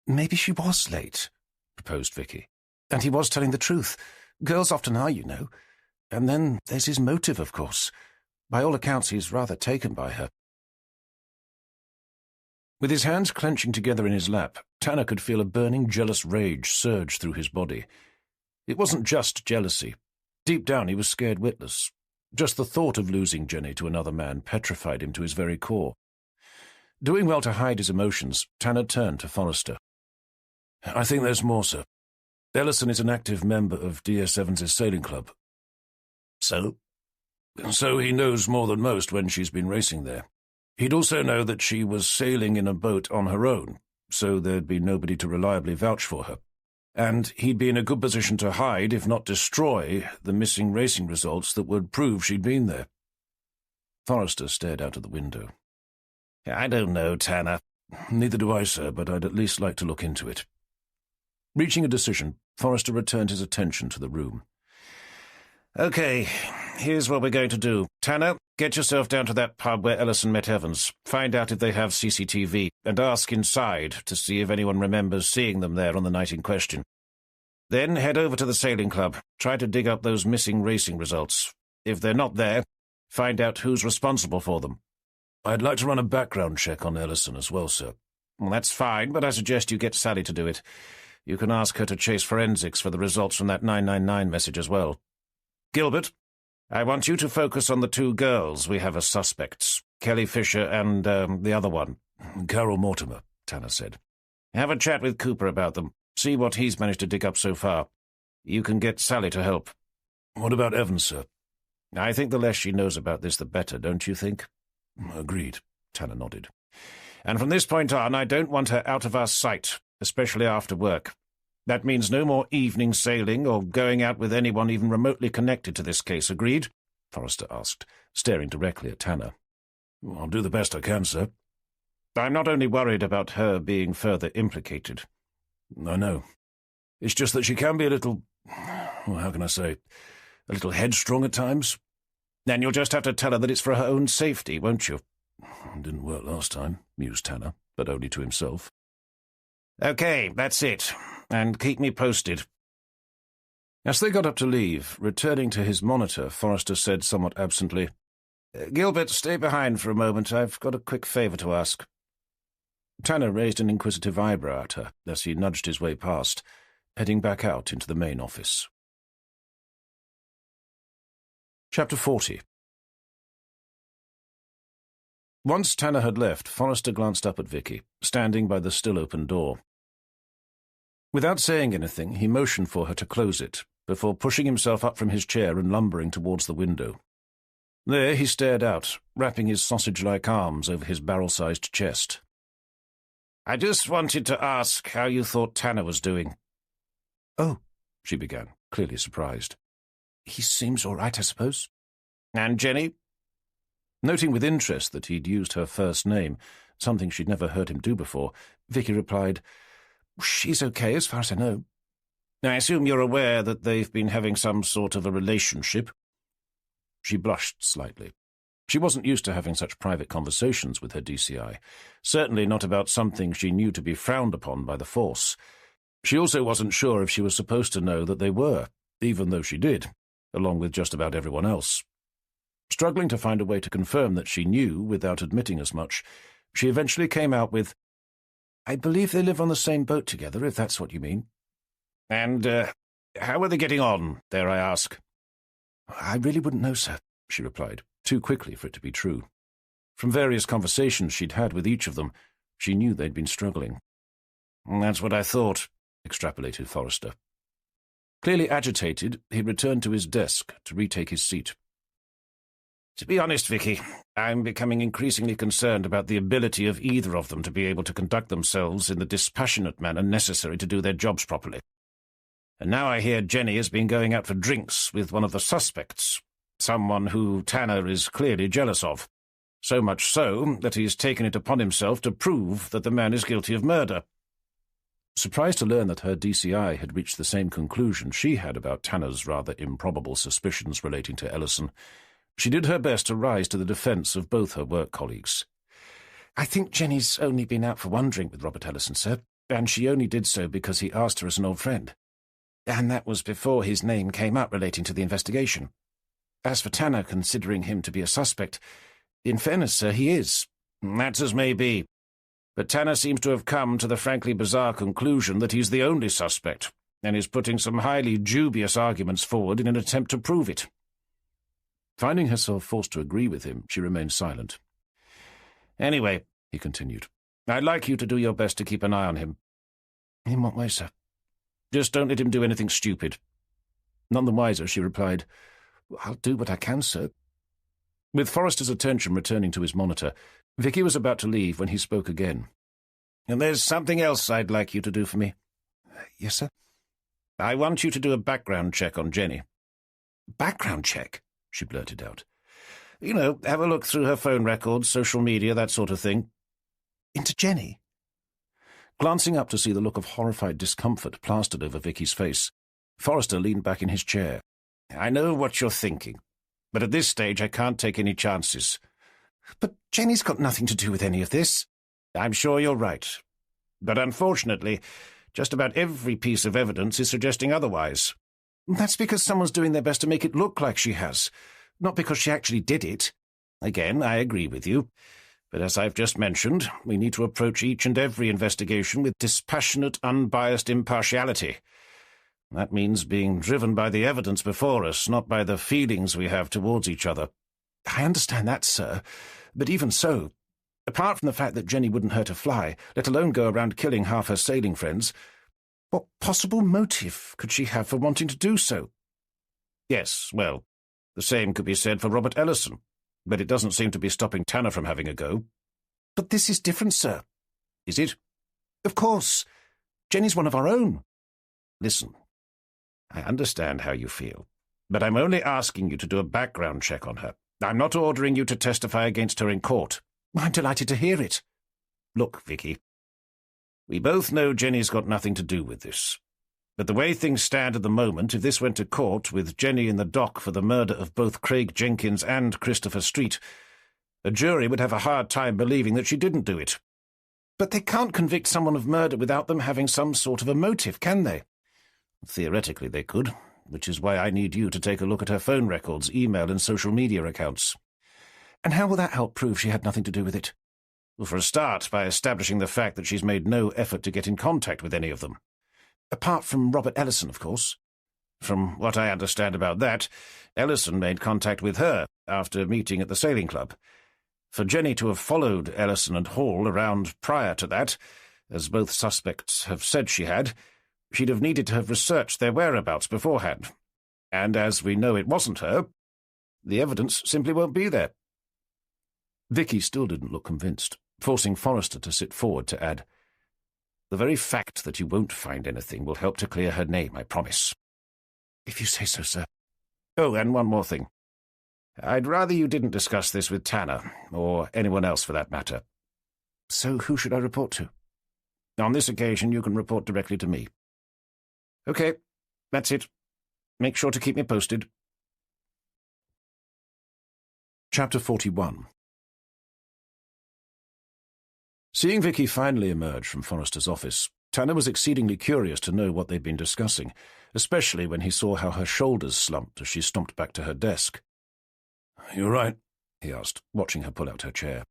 "Maybe she was late," proposed Vicky. "And he was telling the truth. Girls often are, you know. And then there's his motive, of course. By all accounts, he's rather taken by her." With his hands clenching together in his lap, Tanner could feel a burning, jealous rage surge through his body. It wasn't just jealousy. Deep down, he was scared witless. Just the thought of losing Jenny to another man petrified him to his very core. Doing well to hide his emotions, Tanner turned to Forrester. "I think there's more, sir. Ellison is an active member of D.S. Evans's sailing club." "So?" "So he knows more than most when she's been racing there. He'd also know that she was sailing in a boat on her own, so there'd be nobody to reliably vouch for her. And he'd be in a good position to hide, if not destroy, the missing racing results that would prove she'd been there." Forrester stared out of the window. "I don't know, Tanner." "Neither do I, sir, but I'd at least like to look into it." Reaching a decision, Forrester returned his attention to the room. "Okay, here's what we're going to do. Tanner, get yourself down to that pub where Ellison met Evans. Find out if they have CCTV, and ask inside to see if anyone remembers seeing them there on the night in question. Then head over to the sailing club. Try to dig up those missing racing results. If they're not there, find out who's responsible for them." "I'd like to run a background check on Ellison as well, sir." "Well, that's fine, but I suggest you get Sally to do it. You can ask her to chase forensics for the results from that 999 message as well. Gilbert, I want you to focus on the two girls we have as suspects, Kelly Fisher and the other one." "Carol Mortimer," Tanner said. "Have a chat with Cooper about them. See what he's managed to dig up so far. You can get Sally to help." "What about Evans, sir?" "I think the less she knows about this, the better, don't you think?" "Agreed," Tanner nodded. "And from this point on, I don't want her out of our sight, especially after work. That means no more evening sailing or going out with anyone even remotely connected to this case, agreed?" Forrester asked, staring directly at Tanner. "I'll do the best I can, sir." "I'm not only worried about her being further implicated." "I know. It's just that she can be a little, well, how can I say, a little headstrong at times." "Then you'll just have to tell her that it's for her own safety, won't you?" "It didn't work last time," mused Tanner, but only to himself. "Okay, that's it. And keep me posted." As they got up to leave, returning to his monitor, Forrester said somewhat absently, "Gilbert, stay behind for a moment. I've got a quick favour to ask." Tanner raised an inquisitive eyebrow at her as he nudged his way past, heading back out into the main office. Chapter 40. Once Tanner had left, Forrester glanced up at Vicky, standing by the still-open door. Without saying anything, he motioned for her to close it, before pushing himself up from his chair and lumbering towards the window. There he stared out, wrapping his sausage-like arms over his barrel-sized chest. "I just wanted to ask how you thought Tanner was doing." "Oh," she began, clearly surprised. "He seems all right, I suppose." "And Jenny?" Noting with interest that he'd used her first name, something she'd never heard him do before, Vicky replied, "She's okay, as far as I know." "I assume you're aware that they've been having some sort of a relationship?" She blushed slightly. She wasn't used to having such private conversations with her DCI, certainly not about something she knew to be frowned upon by the Force. She also wasn't sure if she was supposed to know that they were, even though she did, along with just about everyone else. Struggling to find a way to confirm that she knew without admitting as much, she eventually came out with, "I believe they live on the same boat together, if that's what you mean." "And how are they getting on, dare I ask?" "I really wouldn't know, sir," she replied, too quickly for it to be true. From various conversations she'd had with each of them, she knew they'd been struggling. "That's what I thought," extrapolated Forrester. Clearly agitated, he returned to his desk to retake his seat. "To be honest, Vicky, I'm becoming increasingly concerned about the ability of either of them to be able to conduct themselves in the dispassionate manner necessary to do their jobs properly. And now I hear Jenny has been going out for drinks with one of the suspects, someone who Tanner is clearly jealous of, so much so that he's taken it upon himself to prove that the man is guilty of murder." Surprised to learn that her DCI had reached the same conclusion she had about Tanner's rather improbable suspicions relating to Ellison, she did her best to rise to the defence of both her work colleagues. "I think Jenny's only been out for one drink with Robert Ellison, sir, and she only did so because he asked her as an old friend. And that was before his name came up relating to the investigation. As for Tanner considering him to be a suspect, in fairness, sir, he is." "That's as may be. But Tanner seems to have come to the frankly bizarre conclusion that he's the only suspect, and is putting some highly dubious arguments forward in an attempt to prove it." Finding herself forced to agree with him, she remained silent. "Anyway," he continued, "I'd like you to do your best to keep an eye on him." "In what way, sir?" "Just don't let him do anything stupid." None the wiser, she replied, "I'll do what I can, sir." With Forrester's attention returning to his monitor, Vicky was about to leave when he spoke again. "And there's something else I'd like you to do for me." "Yes, sir?" "I want you to do a background check on Jenny." "Background check?" she blurted out. "You know, have a look through her phone records, social media, that sort of thing." "Into Jenny?" Glancing up to see the look of horrified discomfort plastered over Vicky's face, Forrester leaned back in his chair. "I know what you're thinking, but at this stage I can't take any chances." "But Jenny's got nothing to do with any of this." "I'm sure you're right. But unfortunately, just about every piece of evidence is suggesting otherwise." "That's because someone's doing their best to make it look like she has, not because she actually did it." "Again, I agree with you. But as I've just mentioned, we need to approach each and every investigation with dispassionate, unbiased impartiality. That means being driven by the evidence before us, not by the feelings we have towards each other." "I understand that, sir. But even so, apart from the fact that Jenny wouldn't hurt a fly, let alone go around killing half her sailing friends, what possible motive could she have for wanting to do so?" "Yes, well, the same could be said for Robert Ellison, but it doesn't seem to be stopping Tanner from having a go." "But this is different, sir." "Is it?" "Of course. Jenny's one of our own." "Listen, I understand how you feel, but I'm only asking you to do a background check on her. I'm not ordering you to testify against her in court." "I'm delighted to hear it." "Look, Vicky, we both know Jenny's got nothing to do with this. But the way things stand at the moment, if this went to court with Jenny in the dock for the murder of both Craig Jenkins and Christopher Street, a jury would have a hard time believing that she didn't do it." "But they can't convict someone of murder without them having some sort of a motive, can they?" "Theoretically they could, which is why I need you to take a look at her phone records, email and social media accounts." "And how will that help prove she had nothing to do with it?" "Well, for a start, by establishing the fact that she's made no effort to get in contact with any of them." "Apart from Robert Ellison, of course." "From what I understand about that, Ellison made contact with her after meeting at the sailing club. For Jenny to have followed Ellison and Hall around prior to that, as both suspects have said she had, she'd have needed to have researched their whereabouts beforehand. And as we know it wasn't her, the evidence simply won't be there." Vicky still didn't look convinced, forcing Forrester to sit forward to add, "The very fact that you won't find anything will help to clear her name, I promise." "If you say so, sir." "Oh, and one more thing. I'd rather you didn't discuss this with Tanner, or anyone else for that matter." "So who should I report to?" "On this occasion you can report directly to me." "Okay, that's it. Make sure to keep me posted." Chapter 41. Seeing Vicky finally emerge from Forrester's office, Tanner was exceedingly curious to know what they'd been discussing, especially when he saw how her shoulders slumped as she stomped back to her desk. "You all right?" he asked, watching her pull out her chair.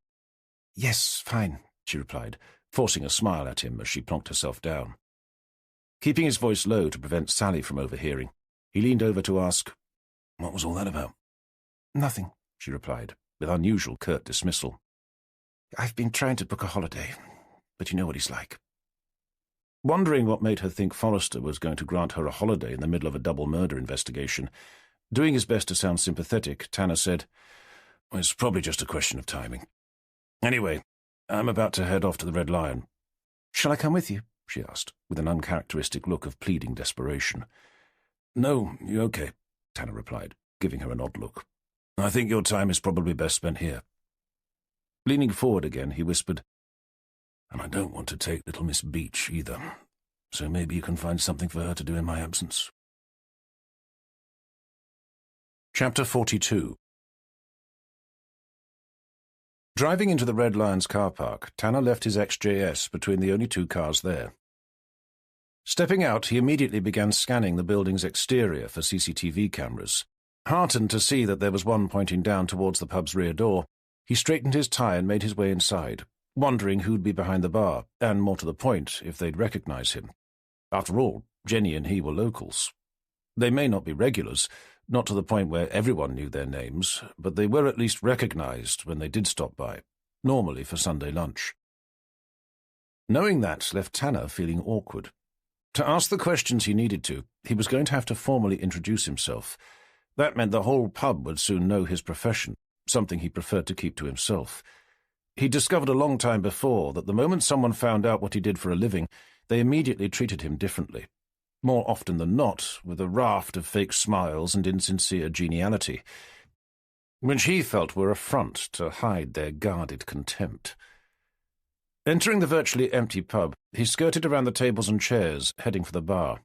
"Yes, fine," she replied, forcing a smile at him as she plonked herself down. Keeping his voice low to prevent Sally from overhearing, he leaned over to ask, "What was all that about?" "Nothing," she replied, with unusual curt dismissal. I've been trying to book a holiday, but you know what he's like. Wondering what made her think Forrester was going to grant her a holiday in the middle of a double murder investigation, doing his best to sound sympathetic, Tanner said, "Well, it's probably just a question of timing. Anyway, I'm about to head off to the Red Lion." "Shall I come with you?" she asked, with an uncharacteristic look of pleading desperation. "No, you're okay," Tanner replied, giving her an odd look. "I think your time is probably best spent here." Leaning forward again, he whispered, "And I don't want to take little Miss Beach either, so maybe you can find something for her to do in my absence." Chapter 42. Driving into the Red Lion's car park, Tanner left his XJS between the only two cars there. Stepping out, he immediately began scanning the building's exterior for CCTV cameras. Heartened to see that there was one pointing down towards the pub's rear door, he straightened his tie and made his way inside, wondering who'd be behind the bar, and, more to the point, if they'd recognize him. After all, Jenny and he were locals. They may not be regulars, not to the point where everyone knew their names, but they were at least recognized when they did stop by, normally for Sunday lunch. Knowing that left Tanner feeling awkward. To ask the questions he needed to, he was going to have to formally introduce himself. That meant the whole pub would soon know his profession, something he preferred to keep to himself. He discovered a long time before that the moment someone found out what he did for a living, they immediately treated him differently. More often than not, with a raft of fake smiles and insincere geniality, which he felt were a front to hide their guarded contempt. Entering the virtually empty pub, he skirted around the tables and chairs, heading for the bar.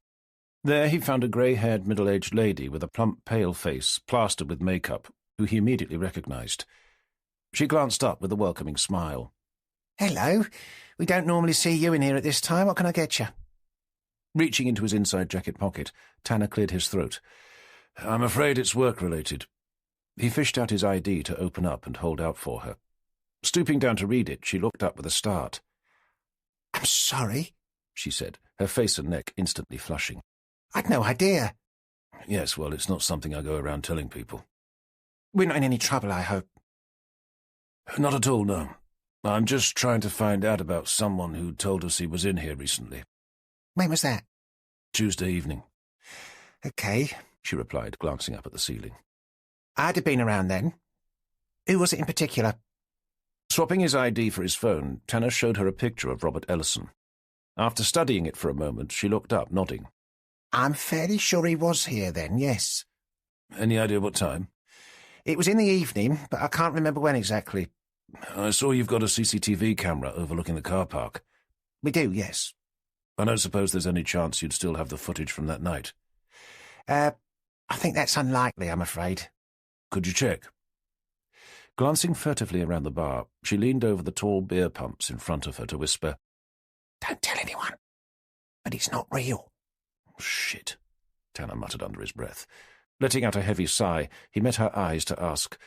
There he found a grey-haired middle-aged lady with a plump, pale face, plastered with makeup, who he immediately recognized. She glanced up with a welcoming smile. "Hello. We don't normally see you in here at this time. What can I get you?" Reaching into his inside jacket pocket, Tanner cleared his throat. "I'm afraid it's work-related." He fished out his ID to open up and hold out for her. Stooping down to read it, she looked up with a start. "I'm sorry," she said, her face and neck instantly flushing. "I'd no idea." "Yes, well, it's not something I go around telling people." "We're not in any trouble, I hope." "Not at all, no. I'm just trying to find out about someone who told us he was in here recently." "When was that?" "Tuesday evening." "Okay," she replied, glancing up at the ceiling. "I'd have been around then. Who was it in particular?" Swapping his ID for his phone, Tanner showed her a picture of Robert Ellison. After studying it for a moment, she looked up, nodding. "I'm fairly sure he was here then, yes." "Any idea what time?" "It was in the evening, but I can't remember when exactly." "I saw you've got a CCTV camera overlooking the car park." "We do, yes." "I don't suppose there's any chance you'd still have the footage from that night?" I think that's unlikely, I'm afraid." "Could you check?" Glancing furtively around the bar, she leaned over the tall beer pumps in front of her to whisper, "Don't tell anyone, but it's not real." "Shit," Tanner muttered under his breath. Letting out a heavy sigh, he met her eyes to ask,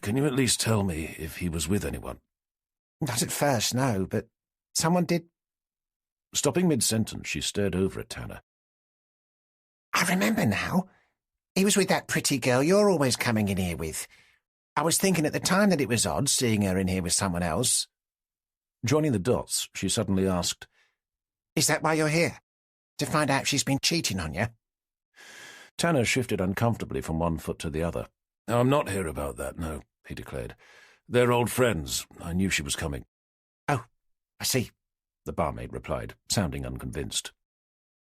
"Can you at least tell me if he was with anyone?" "Not at first, no, but someone did." Stopping mid-sentence, she stared over at Tanner. "I remember now. He was with that pretty girl you're always coming in here with. I was thinking at the time that it was odd seeing her in here with someone else." Joining the dots, she suddenly asked, "Is that why you're here? To find out if she's been cheating on you?" Tanner shifted uncomfortably from one foot to the other. "I'm not here about that, no," he declared. "They're old friends. I knew she was coming." "Oh, I see," the barmaid replied, sounding unconvinced.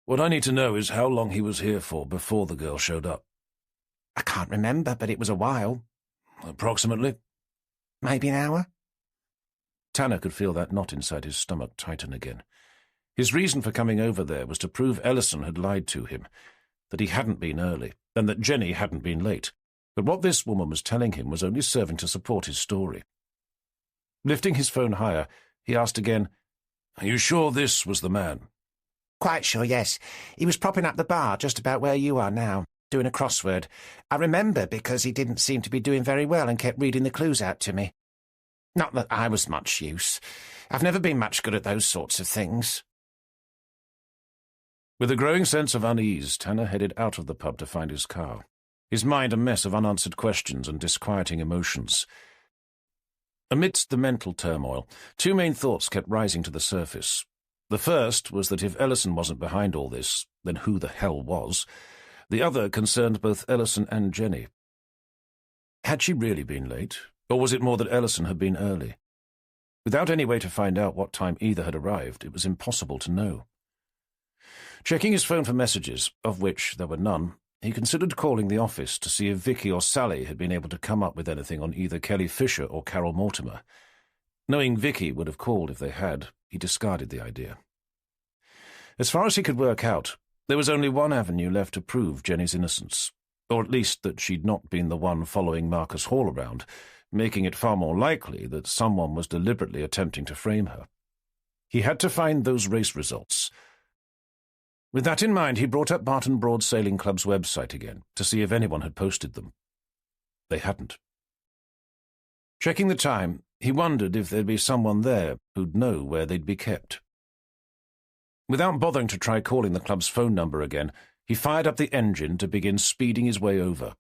"What I need to know is how long he was here for before the girl showed up." "I can't remember, but it was a while." "Approximately?" "Maybe an hour." Tanner could feel that knot inside his stomach tighten again. His reason for coming over there was to prove Ellison had lied to him, that he hadn't been early, and that Jenny hadn't been late. But what this woman was telling him was only serving to support his story. Lifting his phone higher, he asked again, "Are you sure this was the man?" "Quite sure, yes. He was propping up the bar just about where you are now, doing a crossword. I remember because he didn't seem to be doing very well and kept reading the clues out to me. Not that I was much use. I've never been much good at those sorts of things." With a growing sense of unease, Tanner headed out of the pub to find his car, his mind a mess of unanswered questions and disquieting emotions. Amidst the mental turmoil, two main thoughts kept rising to the surface. The first was that if Ellison wasn't behind all this, then who the hell was? The other concerned both Ellison and Jenny. Had she really been late, or was it more that Ellison had been early? Without any way to find out what time either had arrived, it was impossible to know. Checking his phone for messages, of which there were none, he considered calling the office to see if Vicky or Sally had been able to come up with anything on either Kelly Fisher or Carol Mortimer. Knowing Vicky would have called if they had, he discarded the idea. As far as he could work out, there was only one avenue left to prove Jenny's innocence, or at least that she'd not been the one following Marcus Hall around, making it far more likely that someone was deliberately attempting to frame her. He had to find those race results. With that in mind, he brought up Barton Broad Sailing Club's website again to see if anyone had posted them. They hadn't. Checking the time, he wondered if there'd be someone there who'd know where they'd be kept. Without bothering to try calling the club's phone number again, he fired up the engine to begin speeding his way over.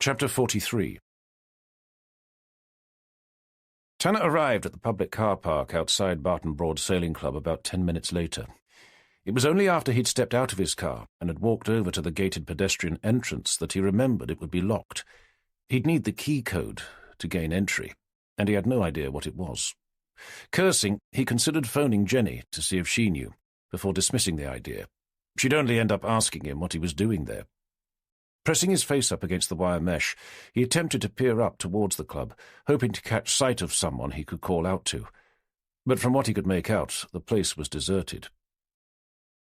Chapter 43. Tanner arrived at the public car park outside Barton Broad Sailing Club about 10 minutes later. It was only after he'd stepped out of his car and had walked over to the gated pedestrian entrance that he remembered it would be locked. He'd need the key code to gain entry, and he had no idea what it was. Cursing, he considered phoning Jenny to see if she knew, before dismissing the idea. She'd only end up asking him what he was doing there. Pressing his face up against the wire mesh, he attempted to peer up towards the club, hoping to catch sight of someone he could call out to. But from what he could make out, the place was deserted.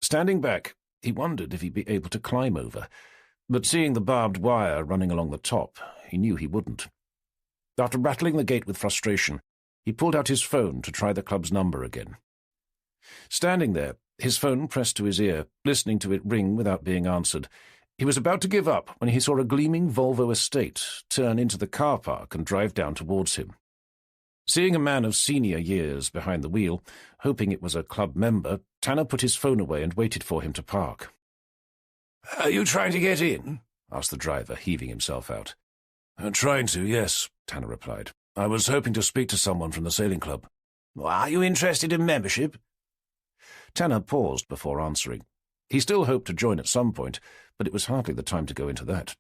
Standing back, he wondered if he'd be able to climb over, but seeing the barbed wire running along the top, he knew he wouldn't. After rattling the gate with frustration, he pulled out his phone to try the club's number again. Standing there, his phone pressed to his ear, listening to it ring without being answered, he was about to give up when he saw a gleaming Volvo Estate turn into the car park and drive down towards him. Seeing a man of senior years behind the wheel, hoping it was a club member, Tanner put his phone away and waited for him to park. "Are you trying to get in?" asked the driver, heaving himself out. "Trying to, yes," Tanner replied. "I was hoping to speak to someone from the sailing club." "Are you interested in membership?" Tanner paused before answering. He still hoped to join at some point, but it was hardly the time to go into that.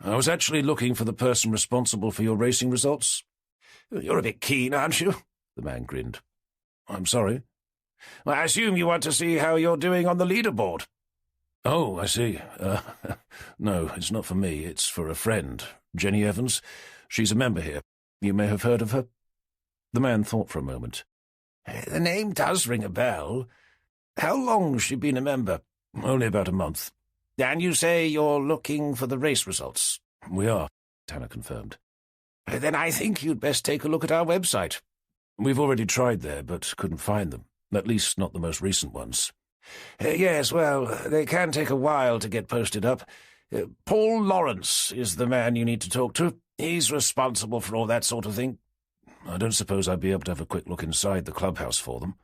"I was actually looking for the person responsible for your racing results." "You're a bit keen, aren't you?" The man grinned. "I'm sorry?" "Well, I assume you want to see how you're doing on the leaderboard." "Oh, I see. No, it's not for me. It's for a friend, Jenny Evans. She's a member here. You may have heard of her." The man thought for a moment. "The name does ring a bell. How long's she been a member?" "Only about a month." "And you say you're looking for the race results?" "We are," Tanner confirmed. "Then I think you'd best take a look at our website." "We've already tried there, but couldn't find them. At least not the most recent ones." "Yes, well, they can take a while to get posted up. Paul Lawrence is the man you need to talk to. He's responsible for all that sort of thing." "I don't suppose I'd be able to have a quick look inside the clubhouse for them."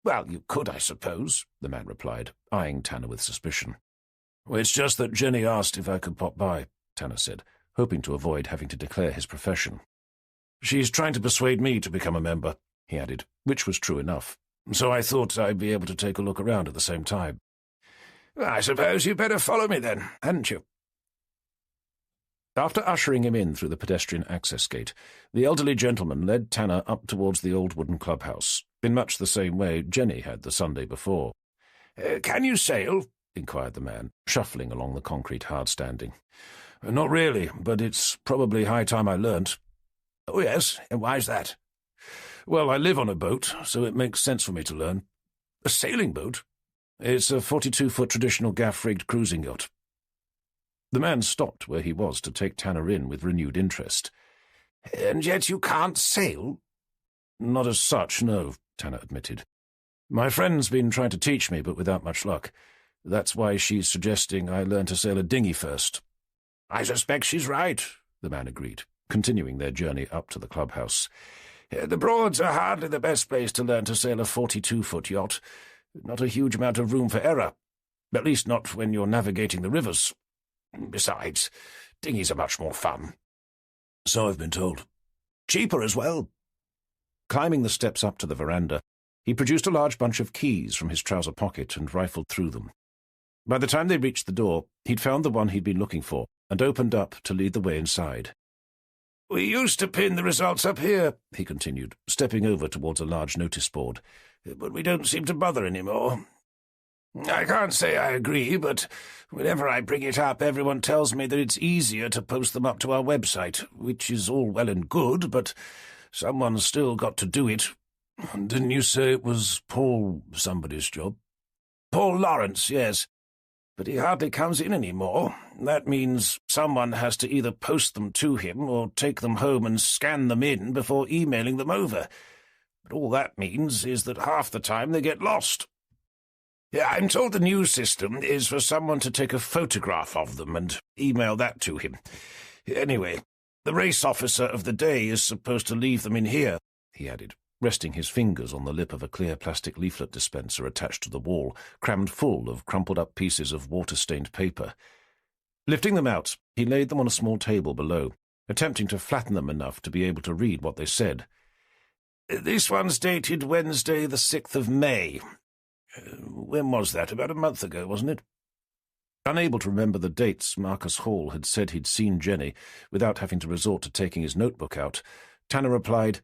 "Well, you could, I suppose," the man replied, eyeing Tanner with suspicion. "It's just that Jenny asked if I could pop by," Tanner said, hoping to avoid having to declare his profession. "She's trying to persuade me to become a member," he added, which was true enough. "So I thought I'd be able to take a look around at the same time." "I suppose you'd better follow me then, hadn't you?" After ushering him in through the pedestrian access gate, the elderly gentleman led Tanner up towards the old wooden clubhouse, in much the same way Jenny had the Sunday before. "Can you sail?" inquired the man, shuffling along the concrete hard-standing. "Not really, but it's probably high time I learnt." "Oh, yes, and why's that?" "Well, I live on a boat, so it makes sense for me to learn." "A sailing boat?" "It's a 42-foot traditional gaff-rigged cruising yacht." The man stopped where he was to take Tanner in with renewed interest. "And yet you can't sail?" "Not as such, no," Tanner admitted. "My friend's been trying to teach me, but without much luck. That's why she's suggesting I learn to sail a dinghy first." "I suspect she's right," the man agreed, continuing their journey up to the clubhouse. "The Broads are hardly the best place to learn to sail a 42-foot yacht. Not a huge amount of room for error. At least not when you're navigating the rivers. Besides, dinghies are much more fun." So I've been told. Cheaper as well. Climbing the steps up to the veranda, he produced a large bunch of keys from his trouser pocket and rifled through them. By the time they reached the door, he'd found the one he'd been looking for and opened up to lead the way inside. We used to pin the results up here, he continued, stepping over towards a large notice board, but we don't seem to bother anymore. I can't say I agree, but whenever I bring it up, everyone tells me that it's easier to post them up to our website, which is all well and good, but someone's still got to do it. Didn't you say it was Paul somebody's job? Paul Lawrence, yes. But he hardly comes in anymore. That means someone has to either post them to him or take them home and scan them in before emailing them over. But all that means is that half the time they get lost. Yeah, I'm told the new system is for someone to take a photograph of them and email that to him. Anyway, the race officer of the day is supposed to leave them in here, he added, resting his fingers on the lip of a clear plastic leaflet dispenser attached to the wall, crammed full of crumpled-up pieces of water-stained paper. Lifting them out, he laid them on a small table below, attempting to flatten them enough to be able to read what they said. This one's dated Wednesday the 6th of May. When was that? About a month ago, wasn't it? Unable to remember the dates Marcus Hall had said he'd seen Jenny without having to resort to taking his notebook out, Tanner replied,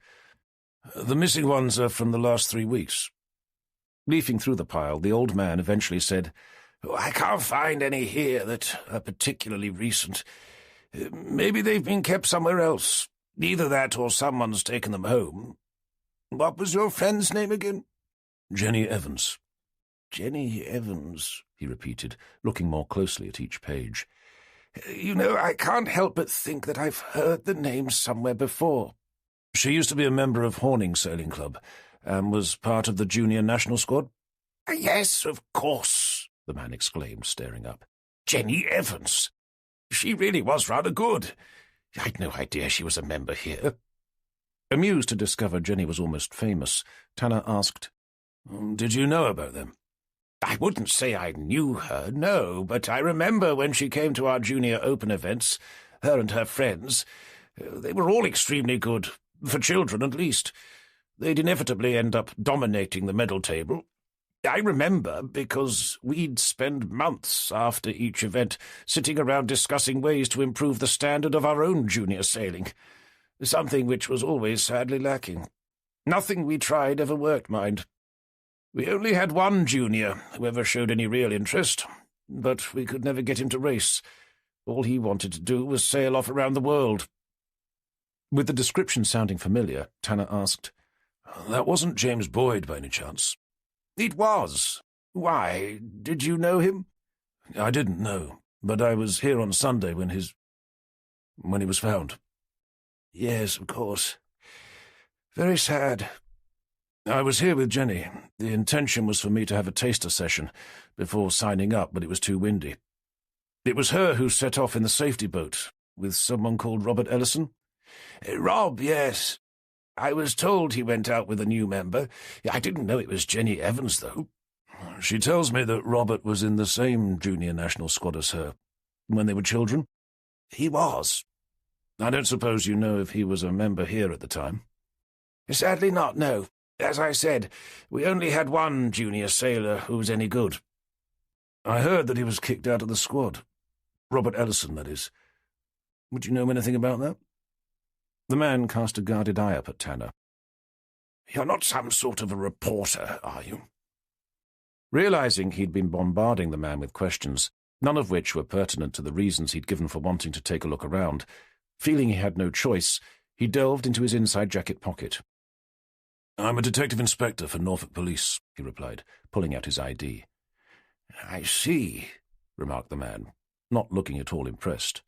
The missing ones are from the last 3 weeks. Leafing through the pile, the old man eventually said, I can't find any here that are particularly recent. Maybe they've been kept somewhere else. Either that or someone's taken them home. What was your friend's name again? Jenny Evans. Jenny Evans, he repeated, looking more closely at each page. You know, I can't help but think that I've heard the name somewhere before. She used to be a member of Horning Sailing Club, and was part of the junior national squad? Yes, of course, the man exclaimed, staring up. Jenny Evans. She really was rather good. I'd no idea she was a member here. Amused to discover Jenny was almost famous, Tanner asked, Did you know about them? I wouldn't say I knew her, no, but I remember when she came to our junior open events, her and her friends. They were all extremely good, for children at least. They'd inevitably end up dominating the medal table. I remember because we'd spend months after each event sitting around discussing ways to improve the standard of our own junior sailing, something which was always sadly lacking. Nothing we tried ever worked, mind. We only had one junior who ever showed any real interest, but we could never get him to race. All he wanted to do was sail off around the world. With the description sounding familiar, Tanner asked, That wasn't James Boyd by any chance? It was. Why, did you know him? I didn't know, but I was here on Sunday when he was found. Yes, of course. Very sad. I was here with Jenny. The intention was for me to have a taster session before signing up, but it was too windy. It was her who set off in the safety boat, with someone called Robert Ellison. Rob, yes. I was told he went out with a new member. I didn't know it was Jenny Evans, though. She tells me that Robert was in the same junior national squad as her, when they were children. He was. I don't suppose you know if he was a member here at the time? Sadly not, no. As I said, we only had one junior sailor who was any good. I heard that he was kicked out of the squad. Robert Ellison, that is. Would you know anything about that? The man cast a guarded eye up at Tanner. You're not some sort of a reporter, are you? Realizing he'd been bombarding the man with questions, none of which were pertinent to the reasons he'd given for wanting to take a look around, feeling he had no choice, he delved into his inside jacket pocket. I'm a detective inspector for Norfolk Police, he replied, pulling out his ID. I see, remarked the man, not looking at all impressed.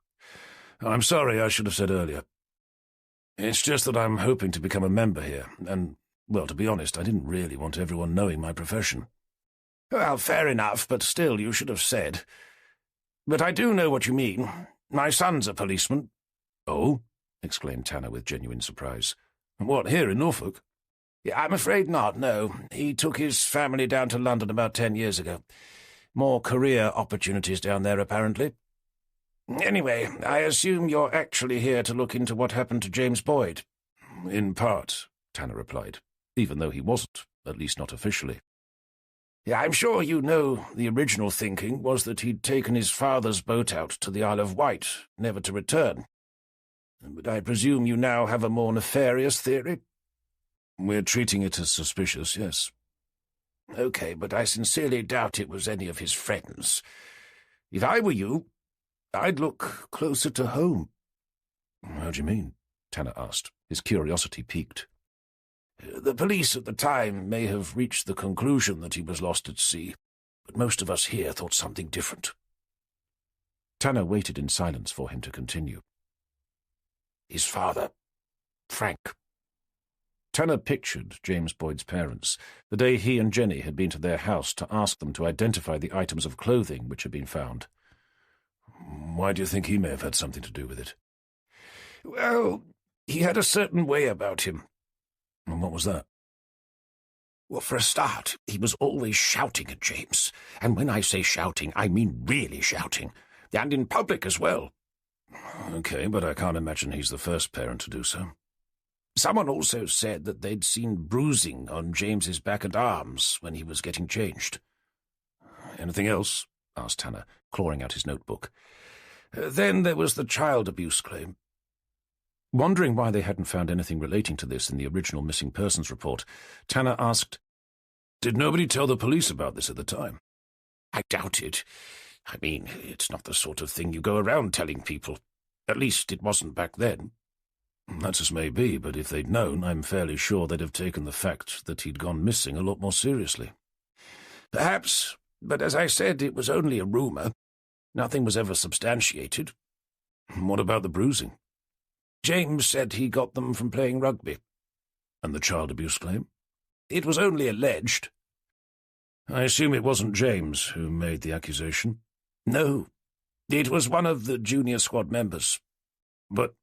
I'm sorry, I should have said earlier. It's just that I'm hoping to become a member here, and, well, to be honest, I didn't really want everyone knowing my profession. Well, fair enough, but still you should have said. But I do know what you mean. My son's a policeman. Oh? Exclaimed Tanner with genuine surprise. What, here in Norfolk? I'm afraid not, no. He took his family down to London about 10 years ago. More career opportunities down there, apparently. Anyway, I assume you're actually here to look into what happened to James Boyd. In part, Tanner replied, even though he wasn't, at least not officially. Yeah, I'm sure you know the original thinking was that he'd taken his father's boat out to the Isle of Wight, never to return. But I presume you now have a more nefarious theory? We're treating it as suspicious, yes. Okay, but I sincerely doubt it was any of his friends. If I were you, I'd look closer to home. How do you mean? Tanner asked. His curiosity piqued. The police at the time may have reached the conclusion that he was lost at sea, but most of us here thought something different. Tanner waited in silence for him to continue. His father, Frank. Tanner pictured James Boyd's parents, the day he and Jenny had been to their house to ask them to identify the items of clothing which had been found. Why do you think he may have had something to do with it? Well, he had a certain way about him. And what was that? Well, for a start, he was always shouting at James. And when I say shouting, I mean really shouting. And in public as well. Okay, but I can't imagine he's the first parent to do so. Someone also said that they'd seen bruising on James's back and arms when he was getting changed. Anything else? Asked Tanner, clawing out his notebook. Then there was the child abuse claim. Wondering why they hadn't found anything relating to this in the original missing persons report, Tanner asked, "Did nobody tell the police about this at the time?" "I doubt it. I mean, it's not the sort of thing you go around telling people. At least it wasn't back then." "That's as may be, but if they'd known, I'm fairly sure they'd have taken the fact that he'd gone missing a lot more seriously." "Perhaps, but as I said, it was only a rumour. Nothing was ever substantiated." "What about the bruising?" "James said he got them from playing rugby." "And the child abuse claim?" "It was only alleged." "I assume it wasn't James who made the accusation?" "No, it was one of the junior squad members." "But,"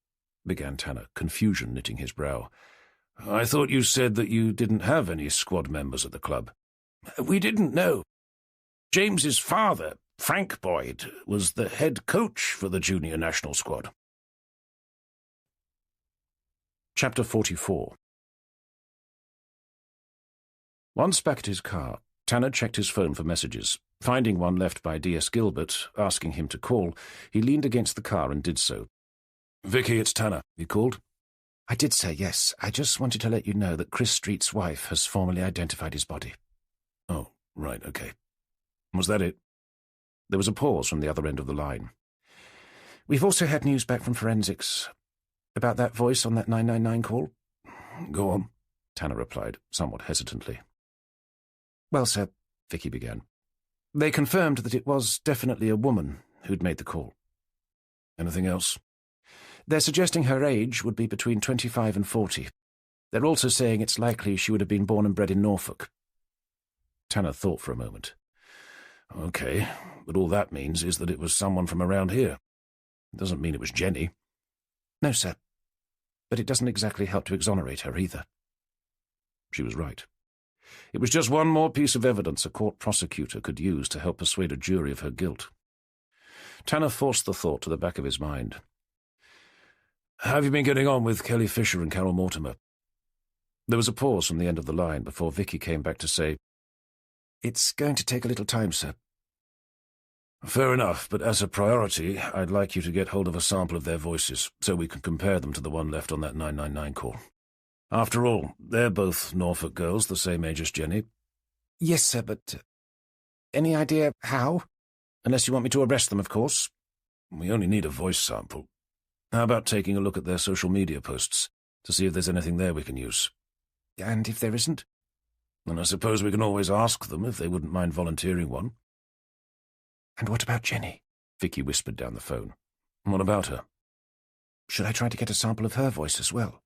began Tanner, confusion knitting his brow, "I thought you said that you didn't have any squad members at the club." "We didn't know. James's father, Frank Boyd, was the head coach for the junior national squad." Chapter 44. Once back at his car, Tanner checked his phone for messages. Finding one left by D.S. Gilbert, asking him to call, he leaned against the car and did so. "Vicky, it's Tanner. You called?" "I did, sir, yes. I just wanted to let you know that Chris Street's wife has formally identified his body." "Oh, right, okay. Was that it?" There was a pause from the other end of the line. "We've also had news back from forensics. About that voice on that 999 call?" "Go on," Tanner replied, somewhat hesitantly. "Well, sir," Vicky began, "they confirmed that it was definitely a woman who'd made the call." "Anything else?" "They're suggesting her age would be between 25 and 40. They're also saying it's likely she would have been born and bred in Norfolk." Tanner thought for a moment. "Okay, but all that means is that it was someone from around here. It doesn't mean it was Jenny." "No, sir. But it doesn't exactly help to exonerate her either." She was right. It was just one more piece of evidence a court prosecutor could use to help persuade a jury of her guilt. Tanner forced the thought to the back of his mind. "How have you been getting on with Kelly Fisher and Carol Mortimer?" There was a pause from the end of the line before Vicky came back to say, "It's going to take a little time, sir." "Fair enough, but as a priority, I'd like you to get hold of a sample of their voices so we can compare them to the one left on that 999 call. After all, they're both Norfolk girls, the same age as Jenny." "Yes, sir, but any idea how? Unless you want me to arrest them, of course." "We only need a voice sample. How about taking a look at their social media posts to see if there's anything there we can use?" "And if there isn't?" "Then I suppose we can always ask them if they wouldn't mind volunteering one." "And what about Jenny?" Vicky whispered down the phone. "What about her?" "Should I try to get a sample of her voice as well?"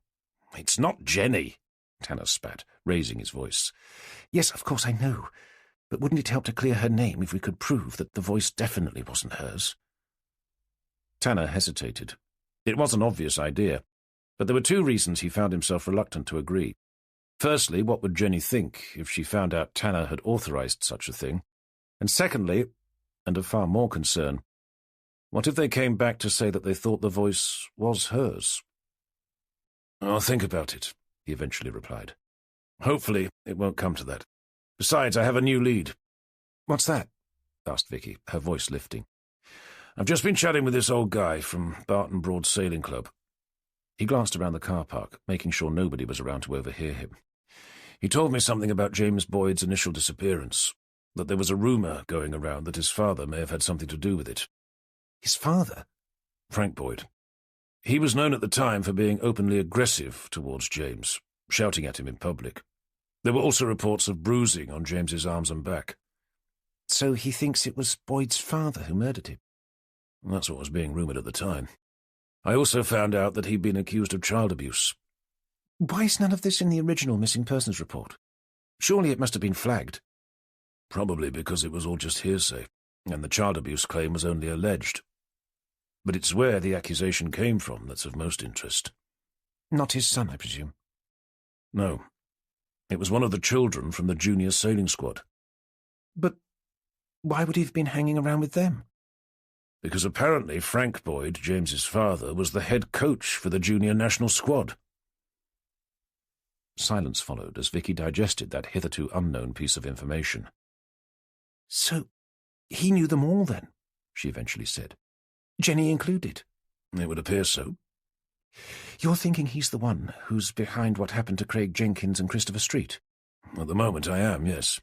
"It's not Jenny," Tanner spat, raising his voice. "Yes, of course, I know. But wouldn't it help to clear her name if we could prove that the voice definitely wasn't hers?" Tanner hesitated. It was an obvious idea, but there were two reasons he found himself reluctant to agree. Firstly, what would Jenny think if she found out Tanner had authorized such a thing? And secondly, and of far more concern, What if they came back to say that they thought the voice was hers? "I'll think about it," he eventually replied. "Hopefully it won't come to that. Besides, I have a new lead." "What's that?" asked Vicky, her voice lifting. "I've just been chatting with this old guy from Barton Broad Sailing Club." He glanced around the car park, making sure nobody was around to overhear him. "He told me something about James Boyd's initial disappearance, that there was a rumour going around that his father may have had something to do with it." "His father?" "Frank Boyd. He was known at the time for being openly aggressive towards James, shouting at him in public. There were also reports of bruising on James's arms and back." "So he thinks it was Boyd's father who murdered him?" "That's what was being rumoured at the time. I also found out that he'd been accused of child abuse." "Why is none of this in the original missing persons report? Surely it must have been flagged." "Probably because it was all just hearsay, and the child abuse claim was only alleged. But it's where the accusation came from that's of most interest." "Not his son, I presume?" "No. It was one of the children from the junior sailing squad." "But why would he have been hanging around with them?" "Because apparently Frank Boyd, James's father, was the head coach for the junior national squad." Silence followed as Vicky digested that hitherto unknown piece of information. "So he knew them all, then?" she eventually said. "Jenny included?" "It would appear so." "You're thinking he's the one who's behind what happened to Craig Jenkins and Christopher Street?" "At the moment I am, yes."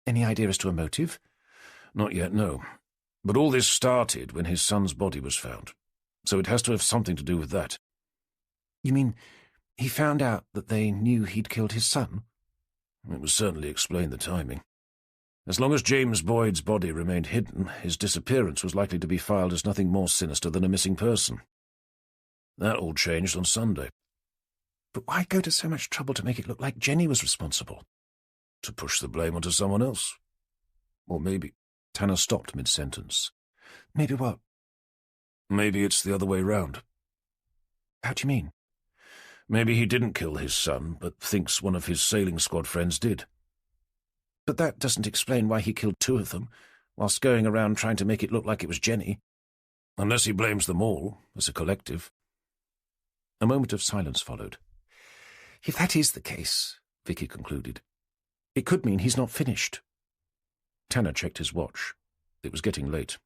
"Any idea as to a motive?" "Not yet, no. But all this started when his son's body was found, so it has to have something to do with that." "You mean he found out that they knew he'd killed his son?" "It would certainly explain the timing. As long as James Boyd's body remained hidden, his disappearance was likely to be filed as nothing more sinister than a missing person. That all changed on Sunday." "But why go to so much trouble to make it look like Jenny was responsible?" "To push the blame onto someone else. Or maybe—" Tanner stopped mid-sentence. "Maybe what?" "Maybe it's the other way round." "How do you mean?" "Maybe he didn't kill his son, but thinks one of his sailing squad friends did." "But that doesn't explain why he killed two of them, whilst going around trying to make it look like it was Jenny." "Unless he blames them all, as a collective." A moment of silence followed. "If that is the case," Vicky concluded, "it could mean he's not finished." Tanner checked his watch. It was getting late.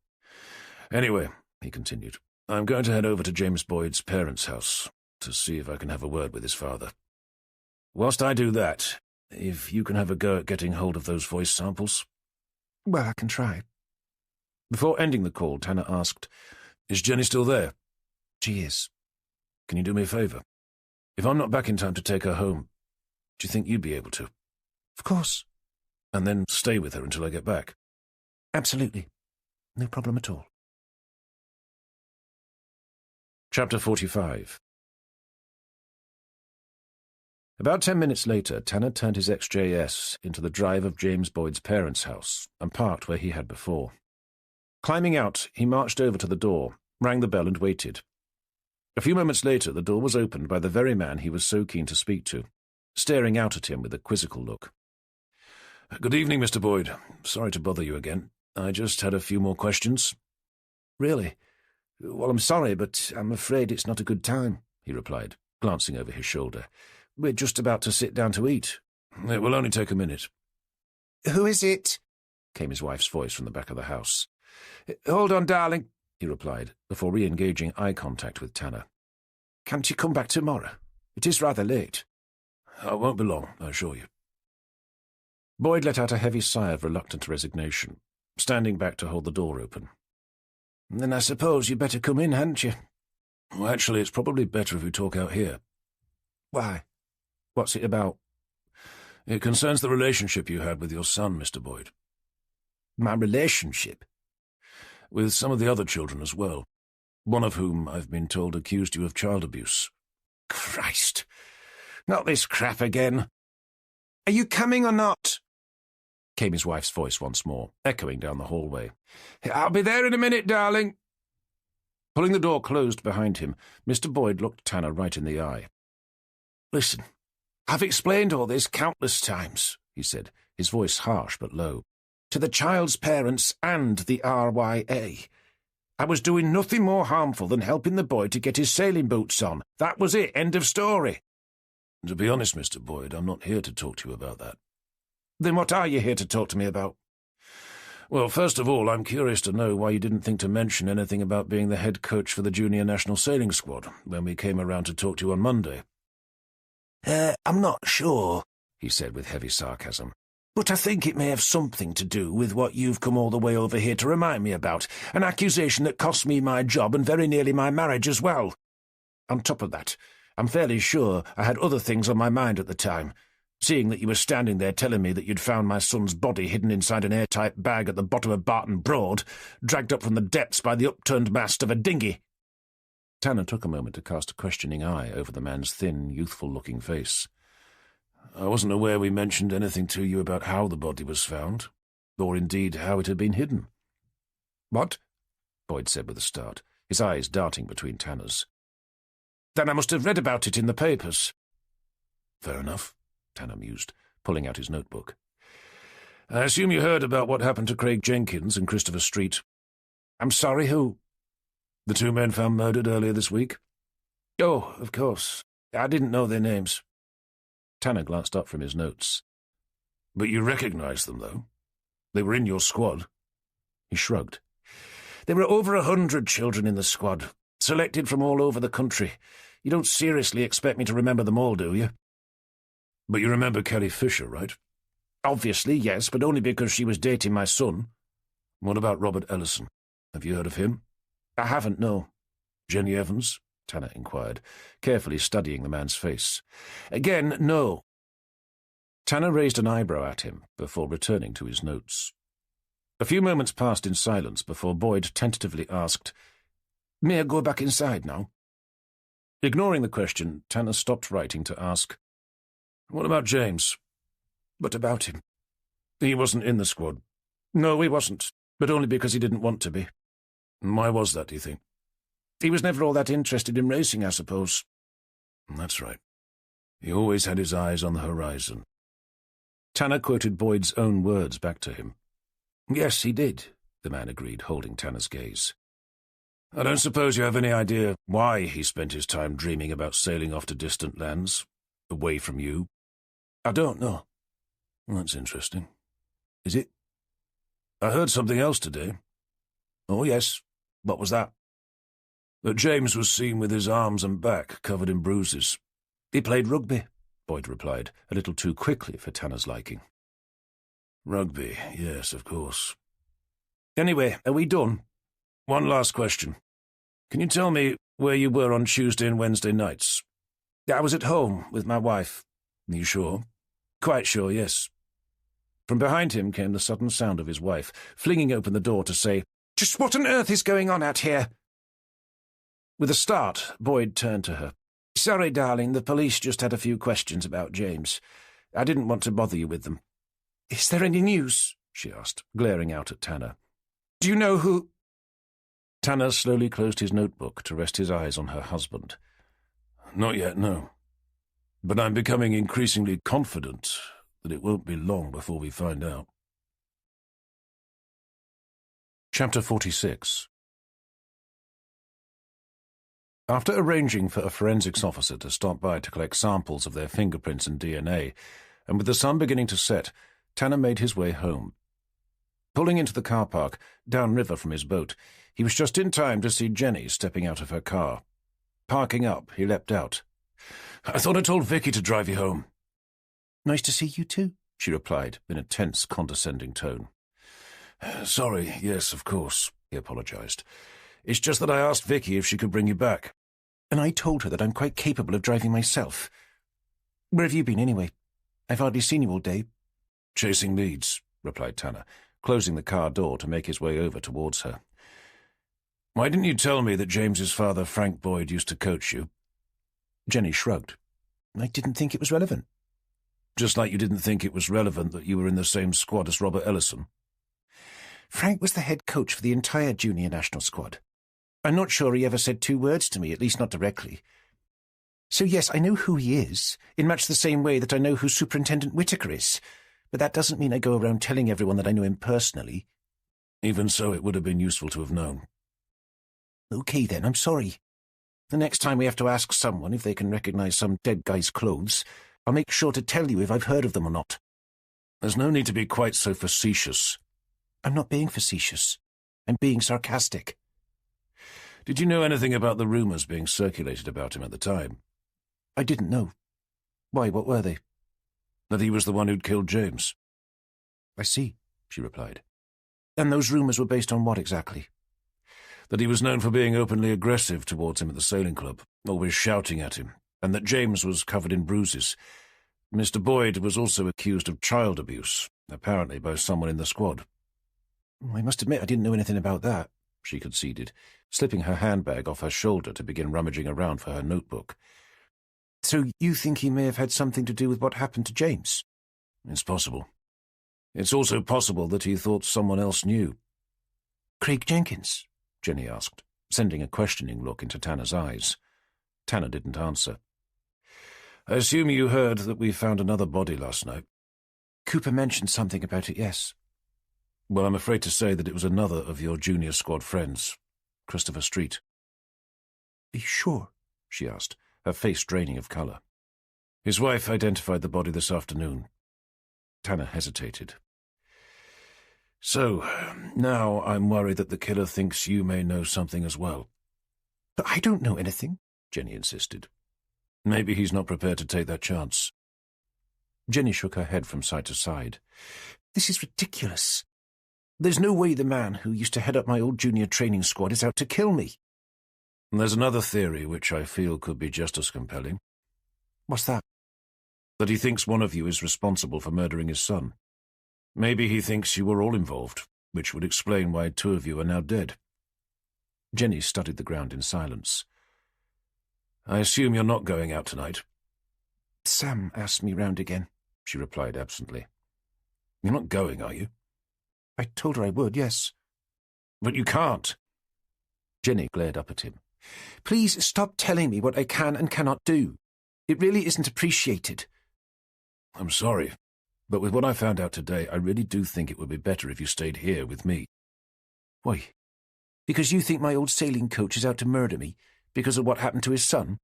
"Anyway," he continued, "I'm going to head over to James Boyd's parents' house to see if I can have a word with his father. Whilst I do that, if you can have a go at getting hold of those voice samples." "Well, I can try." Before ending the call, Tanner asked, "Is Jenny still there?" "She is." "Can you do me a favour? If I'm not back in time to take her home, do you think you'd be able to?" "Of course." "And then stay with her until I get back?" "Absolutely. No problem at all." Chapter 45. About 10 minutes later, Tanner turned his XJS into the drive of James Boyd's parents' house and parked where he had before. Climbing out, he marched over to the door, rang the bell and waited. A few moments later, the door was opened by the very man he was so keen to speak to, staring out at him with a quizzical look. "Good evening, Mr. Boyd. Sorry to bother you again. I just had a few more questions." "Really? Well, I'm sorry, but I'm afraid it's not a good time," he replied, glancing over his shoulder. "We're just about to sit down to eat." "It will only take a minute." "Who is it?" came his wife's voice from the back of the house. "Hold on, darling," he replied, before re-engaging eye contact with Tanner. "Can't you come back tomorrow? It is rather late." "I won't be long, I assure you." Boyd let out a heavy sigh of reluctant resignation, standing back to hold the door open. "Then I suppose you'd better come in, hadn't you?" "Well, actually, it's probably better if we talk out here." "Why? What's it about?" "It concerns the relationship you had with your son, Mr. Boyd." "My relationship?" "With some of the other children as well, one of whom, I've been told, accused you of child abuse." "Christ! Not this crap again. Are you coming or not?" came his wife's voice once more, echoing down the hallway. "I'll be there in a minute, darling." Pulling the door closed behind him, Mr. Boyd looked Tanner right in the eye. "Listen, I've explained all this countless times," he said, his voice harsh but low, "to the child's parents and the RYA. I was doing nothing more harmful than helping the boy to get his sailing boots on. That was it. End of story. To be honest, Mr. Boyd, I'm not here to talk to you about that. Then what are you here to talk to me about? Well, first of all, I'm curious to know why you didn't think to mention anything about being the head coach for the junior national sailing squad when we came around to talk to you on Monday. I'm not sure, he said with heavy sarcasm. But I think it may have something to do with what you've come all the way over here to remind me about, an accusation that cost me my job and very nearly my marriage as well. On top of that, I'm fairly sure I had other things on my mind at the time, seeing that you were standing there telling me that you'd found my son's body hidden inside an airtight bag at the bottom of Barton Broad, dragged up from the depths by the upturned mast of a dinghy. Tanner took a moment to cast a questioning eye over the man's thin, youthful-looking face. I wasn't aware we mentioned anything to you about how the body was found, or indeed how it had been hidden. What? Boyd said with a start, his eyes darting between Tanner's. Then I must have read about it in the papers. Fair enough, Tanner mused, pulling out his notebook. I assume you heard about what happened to Craig Jenkins and Christopher Street. I'm sorry, who? The two men found murdered earlier this week. Oh, of course. I didn't know their names. Tanner glanced up from his notes. But you recognized them, though? They were in your squad. He shrugged. There were over 100 children in the squad, selected from all over the country. You don't seriously expect me to remember them all, do you? But you remember Kelly Fisher, right? Obviously, yes, but only because she was dating my son. What about Robert Ellison? Have you heard of him? I haven't, no. Jenny Evans? Tanner inquired, carefully studying the man's face. Again, no. Tanner raised an eyebrow at him before returning to his notes. A few moments passed in silence before Boyd tentatively asked, May I go back inside now? Ignoring the question, Tanner stopped writing to ask, What about James? What about him? He wasn't in the squad. No, he wasn't, but only because he didn't want to be. Why was that, do you think? He was never all that interested in racing, I suppose. That's right. He always had his eyes on the horizon. Tanner quoted Boyd's own words back to him. Yes, he did, the man agreed, holding Tanner's gaze. I don't suppose you have any idea why he spent his time dreaming about sailing off to distant lands, away from you? I don't know. Well, that's interesting. Is it? I heard something else today. Oh, yes. What was that? That James was seen with his arms and back covered in bruises. He played rugby, Boyd replied, a little too quickly for Tanner's liking. Rugby, yes, of course. Anyway, are we done? One last question. Can you tell me where you were on Tuesday and Wednesday nights? I was at home with my wife. Are you sure? Quite sure, yes. From behind him came the sudden sound of his wife, flinging open the door to say, Just what on earth is going on out here? With a start, Boyd turned to her. Sorry, darling, the police just had a few questions about James. I didn't want to bother you with them. Is there any news? She asked, glaring out at Tanner. Do you know who... Tanner slowly closed his notebook to rest his eyes on her husband. Not yet, no. But I'm becoming increasingly confident that it won't be long before we find out. Chapter 46. After arranging for a forensics officer to stop by to collect samples of their fingerprints and DNA, and with the sun beginning to set, Tanner made his way home. Pulling into the car park, downriver from his boat, he was just in time to see Jenny stepping out of her car. Parking up, he leapt out. I thought I told Vicky to drive you home. Nice to see you too, she replied in a tense, condescending tone. Sorry, yes, of course, he apologized. It's just that I asked Vicky if she could bring you back. And I told her that I'm quite capable of driving myself. Where have you been, anyway? I've hardly seen you all day. Chasing leads, replied Tanner, closing the car door to make his way over towards her. Why didn't you tell me that James's father, Frank Boyd, used to coach you? Jenny shrugged. I didn't think it was relevant. Just like you didn't think it was relevant that you were in the same squad as Robert Ellison. Frank was the head coach for the entire junior national squad. I'm not sure he ever said 2 words to me, at least not directly. So yes, I know who he is, in much the same way that I know who Superintendent Whitaker is, but that doesn't mean I go around telling everyone that I know him personally. Even so, it would have been useful to have known. Okay then, I'm sorry. The next time we have to ask someone if they can recognize some dead guy's clothes, I'll make sure to tell you if I've heard of them or not. There's no need to be quite so facetious. I'm not being facetious. I'm being sarcastic. Did you know anything about the rumours being circulated about him at the time? I didn't know. Why, what were they? That he was the one who'd killed James. I see, she replied. And those rumours were based on what exactly? That he was known for being openly aggressive towards him at the sailing club, always shouting at him, and that James was covered in bruises. Mr. Boyd was also accused of child abuse, apparently by someone in the squad. I must admit I didn't know anything about that, she conceded, slipping her handbag off her shoulder to begin rummaging around for her notebook. So you think he may have had something to do with what happened to James? It's possible. It's also possible that he thought someone else knew. Craig Jenkins? Jenny asked, sending a questioning look into Tanner's eyes. Tanner didn't answer. I assume you heard that we found another body last night. Cooper mentioned something about it, yes. Well, I'm afraid to say that it was another of your junior squad friends, Christopher Street. Are you sure? She asked, her face draining of colour. His wife identified the body this afternoon. Tanner hesitated. So, now I'm worried that the killer thinks you may know something as well. But I don't know anything, Jenny insisted. Maybe he's not prepared to take that chance. Jenny shook her head from side to side. This is ridiculous. There's no way the man who used to head up my old junior training squad is out to kill me. And there's another theory which I feel could be just as compelling. What's that? That he thinks one of you is responsible for murdering his son. Maybe he thinks you were all involved, which would explain why 2 of you are now dead. Jenny studied the ground in silence. I assume you're not going out tonight. Sam asked me round again, she replied absently. You're not going, are you? I told her I would, yes. But you can't. Jenny glared up at him. Please stop telling me what I can and cannot do. It really isn't appreciated. I'm sorry, but with what I found out today, I really do think it would be better if you stayed here with me. Why? Because you think my old sailing coach is out to murder me because of what happened to his son?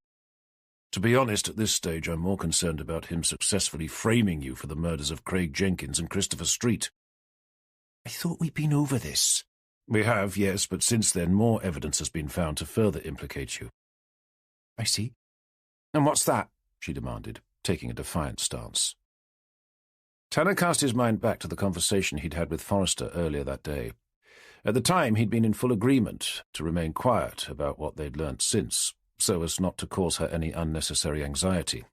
To be honest, at this stage, I'm more concerned about him successfully framing you for the murders of Craig Jenkins and Christopher Street. I thought we'd been over this. We have, yes, but since then more evidence has been found to further implicate you. I see. And what's that? She demanded, taking a defiant stance. Tanner cast his mind back to the conversation he'd had with Forrester earlier that day. At the time, he'd been in full agreement to remain quiet about what they'd learnt since, so as not to cause her any unnecessary anxiety.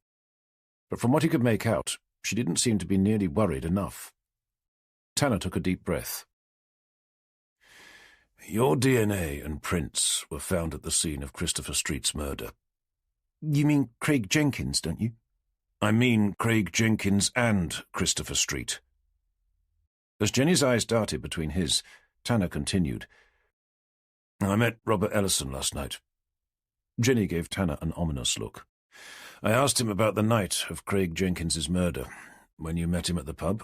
But from what he could make out, she didn't seem to be nearly worried enough. Tanner took a deep breath. Your DNA and prints were found at the scene of Christopher Street's murder. You mean Craig Jenkins, don't you? I mean Craig Jenkins and Christopher Street. As Jenny's eyes darted between his, Tanner continued. I met Robert Ellison last night. Jenny gave Tanner an ominous look. I asked him about the night of Craig Jenkins's murder, when you met him at the pub.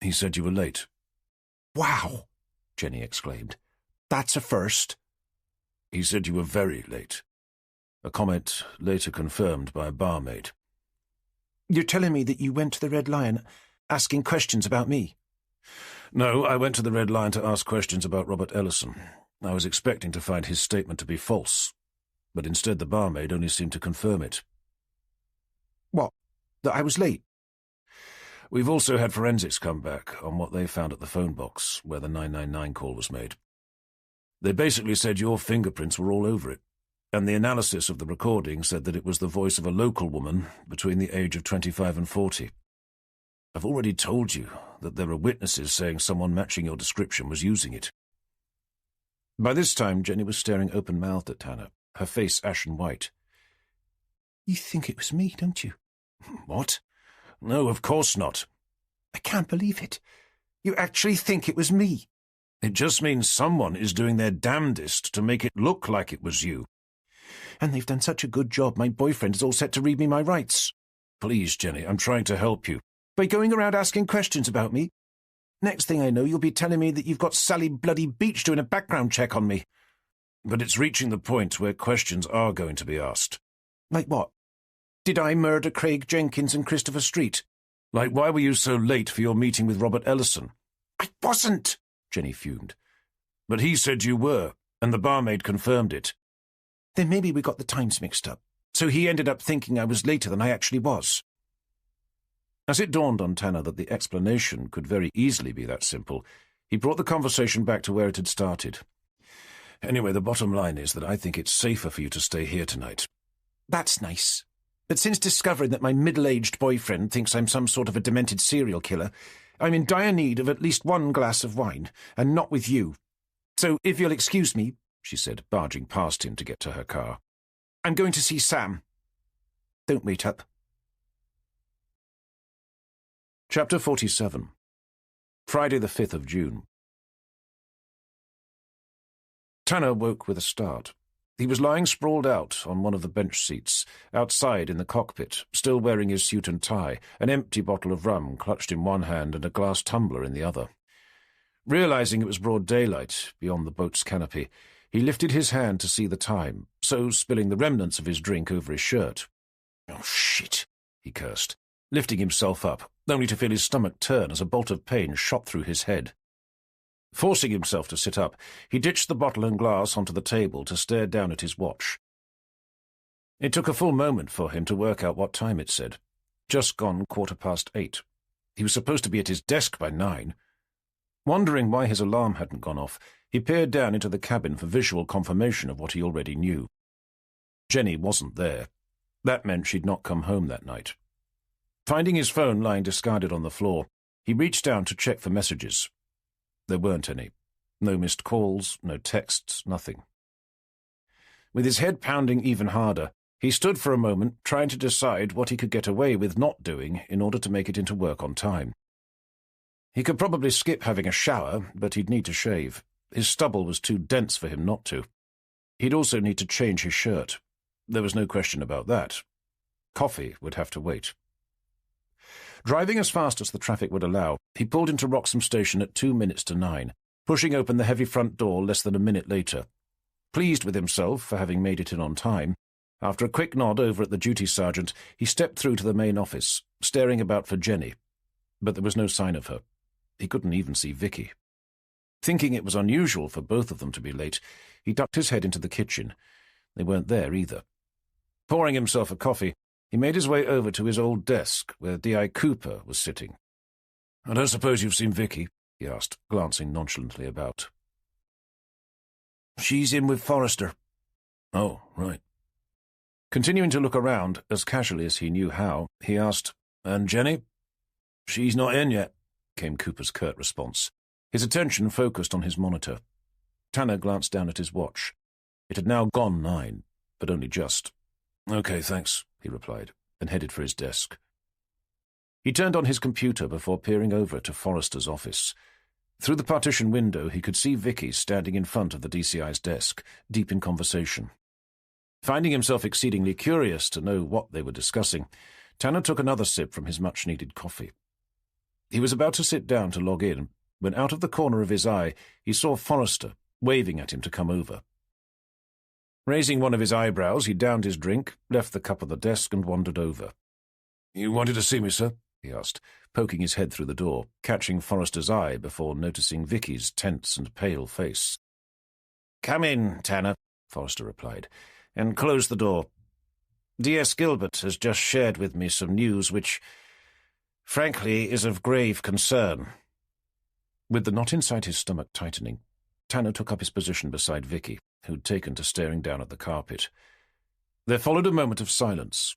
He said you were late. Wow, Jenny exclaimed. That's a first. He said you were very late. A comment later confirmed by a barmaid. You're telling me that you went to the Red Lion asking questions about me? No, I went to the Red Lion to ask questions about Robert Ellison. I was expecting to find his statement to be false, but instead the barmaid only seemed to confirm it. What? That I was late? We've also had forensics come back on what they found at the phone box where the 999 call was made. They basically said your fingerprints were all over it, and the analysis of the recording said that it was the voice of a local woman between the age of 25 and 40. I've already told you that there are witnesses saying someone matching your description was using it. By this time, Jenny was staring open-mouthed at Tanner, her face ashen white. You think it was me, don't you? What? No, of course not. I can't believe it. You actually think it was me? It just means someone is doing their damnedest to make it look like it was you. And they've done such a good job, my boyfriend is all set to read me my rights. Please, Jenny, I'm trying to help you. By going around asking questions about me? Next thing I know, you'll be telling me that you've got Sally bloody Beach doing a background check on me. but it's reaching the point where questions are going to be asked. Like what? Did I murder Craig Jenkins and Christopher Street? Like, why were you so late for your meeting with Robert Ellison? I wasn't, Jenny fumed. But he said you were, and the barmaid confirmed it. Then maybe we got the times mixed up, so he ended up thinking I was later than I actually was. As it dawned on Tanner that the explanation could very easily be that simple, he brought the conversation back to where it had started. Anyway, the bottom line is that I think it's safer for you to stay here tonight. That's nice. But since discovering that my middle-aged boyfriend thinks I'm some sort of a demented serial killer, I'm in dire need of at least one glass of wine, and not with you. So, if you'll excuse me, she said, barging past him to get to her car. I'm going to see Sam. Don't wait up. Chapter 47. Friday the 5th of June. Tanner woke with a start. He was lying sprawled out on one of the bench seats, outside in the cockpit, still wearing his suit and tie, an empty bottle of rum clutched in one hand and a glass tumbler in the other. Realizing it was broad daylight beyond the boat's canopy, he lifted his hand to see the time, so spilling the remnants of his drink over his shirt. "Oh, shit," he cursed, lifting himself up, only to feel his stomach turn as a bolt of pain shot through his head. Forcing himself to sit up, he ditched the bottle and glass onto the table to stare down at his watch. It took a full moment for him to work out what time it said. Just gone 8:15. He was supposed to be at his desk by 9. Wondering why his alarm hadn't gone off, he peered down into the cabin for visual confirmation of what he already knew. Jenny wasn't there. That meant she'd not come home that night. Finding his phone lying discarded on the floor, he reached down to check for messages. There weren't any. No missed calls, no texts, nothing. With his head pounding even harder, he stood for a moment trying to decide what he could get away with not doing in order to make it into work on time. He could probably skip having a shower, but he'd need to shave. His stubble was too dense for him not to. He'd also need to change his shirt. There was no question about that. Coffee would have to wait. Driving as fast as the traffic would allow, he pulled into Wroxham Station at 9:02, pushing open the heavy front door less than a minute later. Pleased with himself for having made it in on time, after a quick nod over at the duty sergeant, he stepped through to the main office, staring about for Jenny. But there was no sign of her. He couldn't even see Vicky. Thinking it was unusual for both of them to be late, he ducked his head into the kitchen. They weren't there either. Pouring himself a coffee, he made his way over to his old desk, where D.I. Cooper was sitting. "I don't suppose you've seen Vicky?" he asked, glancing nonchalantly about. "She's in with Forrester." "Oh, right." Continuing to look around, as casually as he knew how, he asked, "And Jenny?" "She's not in yet," came Cooper's curt response. His attention focused on his monitor. Tanner glanced down at his watch. It had now gone 9, but only just. "Okay, thanks," he replied, and headed for his desk. He turned on his computer before peering over to Forrester's office. Through the partition window, he could see Vicky standing in front of the DCI's desk, deep in conversation. Finding himself exceedingly curious to know what they were discussing, Tanner took another sip from his much-needed coffee. He was about to sit down to log in, when out of the corner of his eye he saw Forrester, waving at him to come over. Raising one of his eyebrows, he downed his drink, left the cup on the desk, and wandered over. "You wanted to see me, sir?" he asked, poking his head through the door, catching Forrester's eye before noticing Vicky's tense and pale face. "Come in, Tanner," Forrester replied, "and close the door. D.S. Gilbert has just shared with me some news which, frankly, is of grave concern." With the knot inside his stomach tightening, Tanner took up his position beside Vicky, who'd taken to staring down at the carpet. There followed a moment of silence.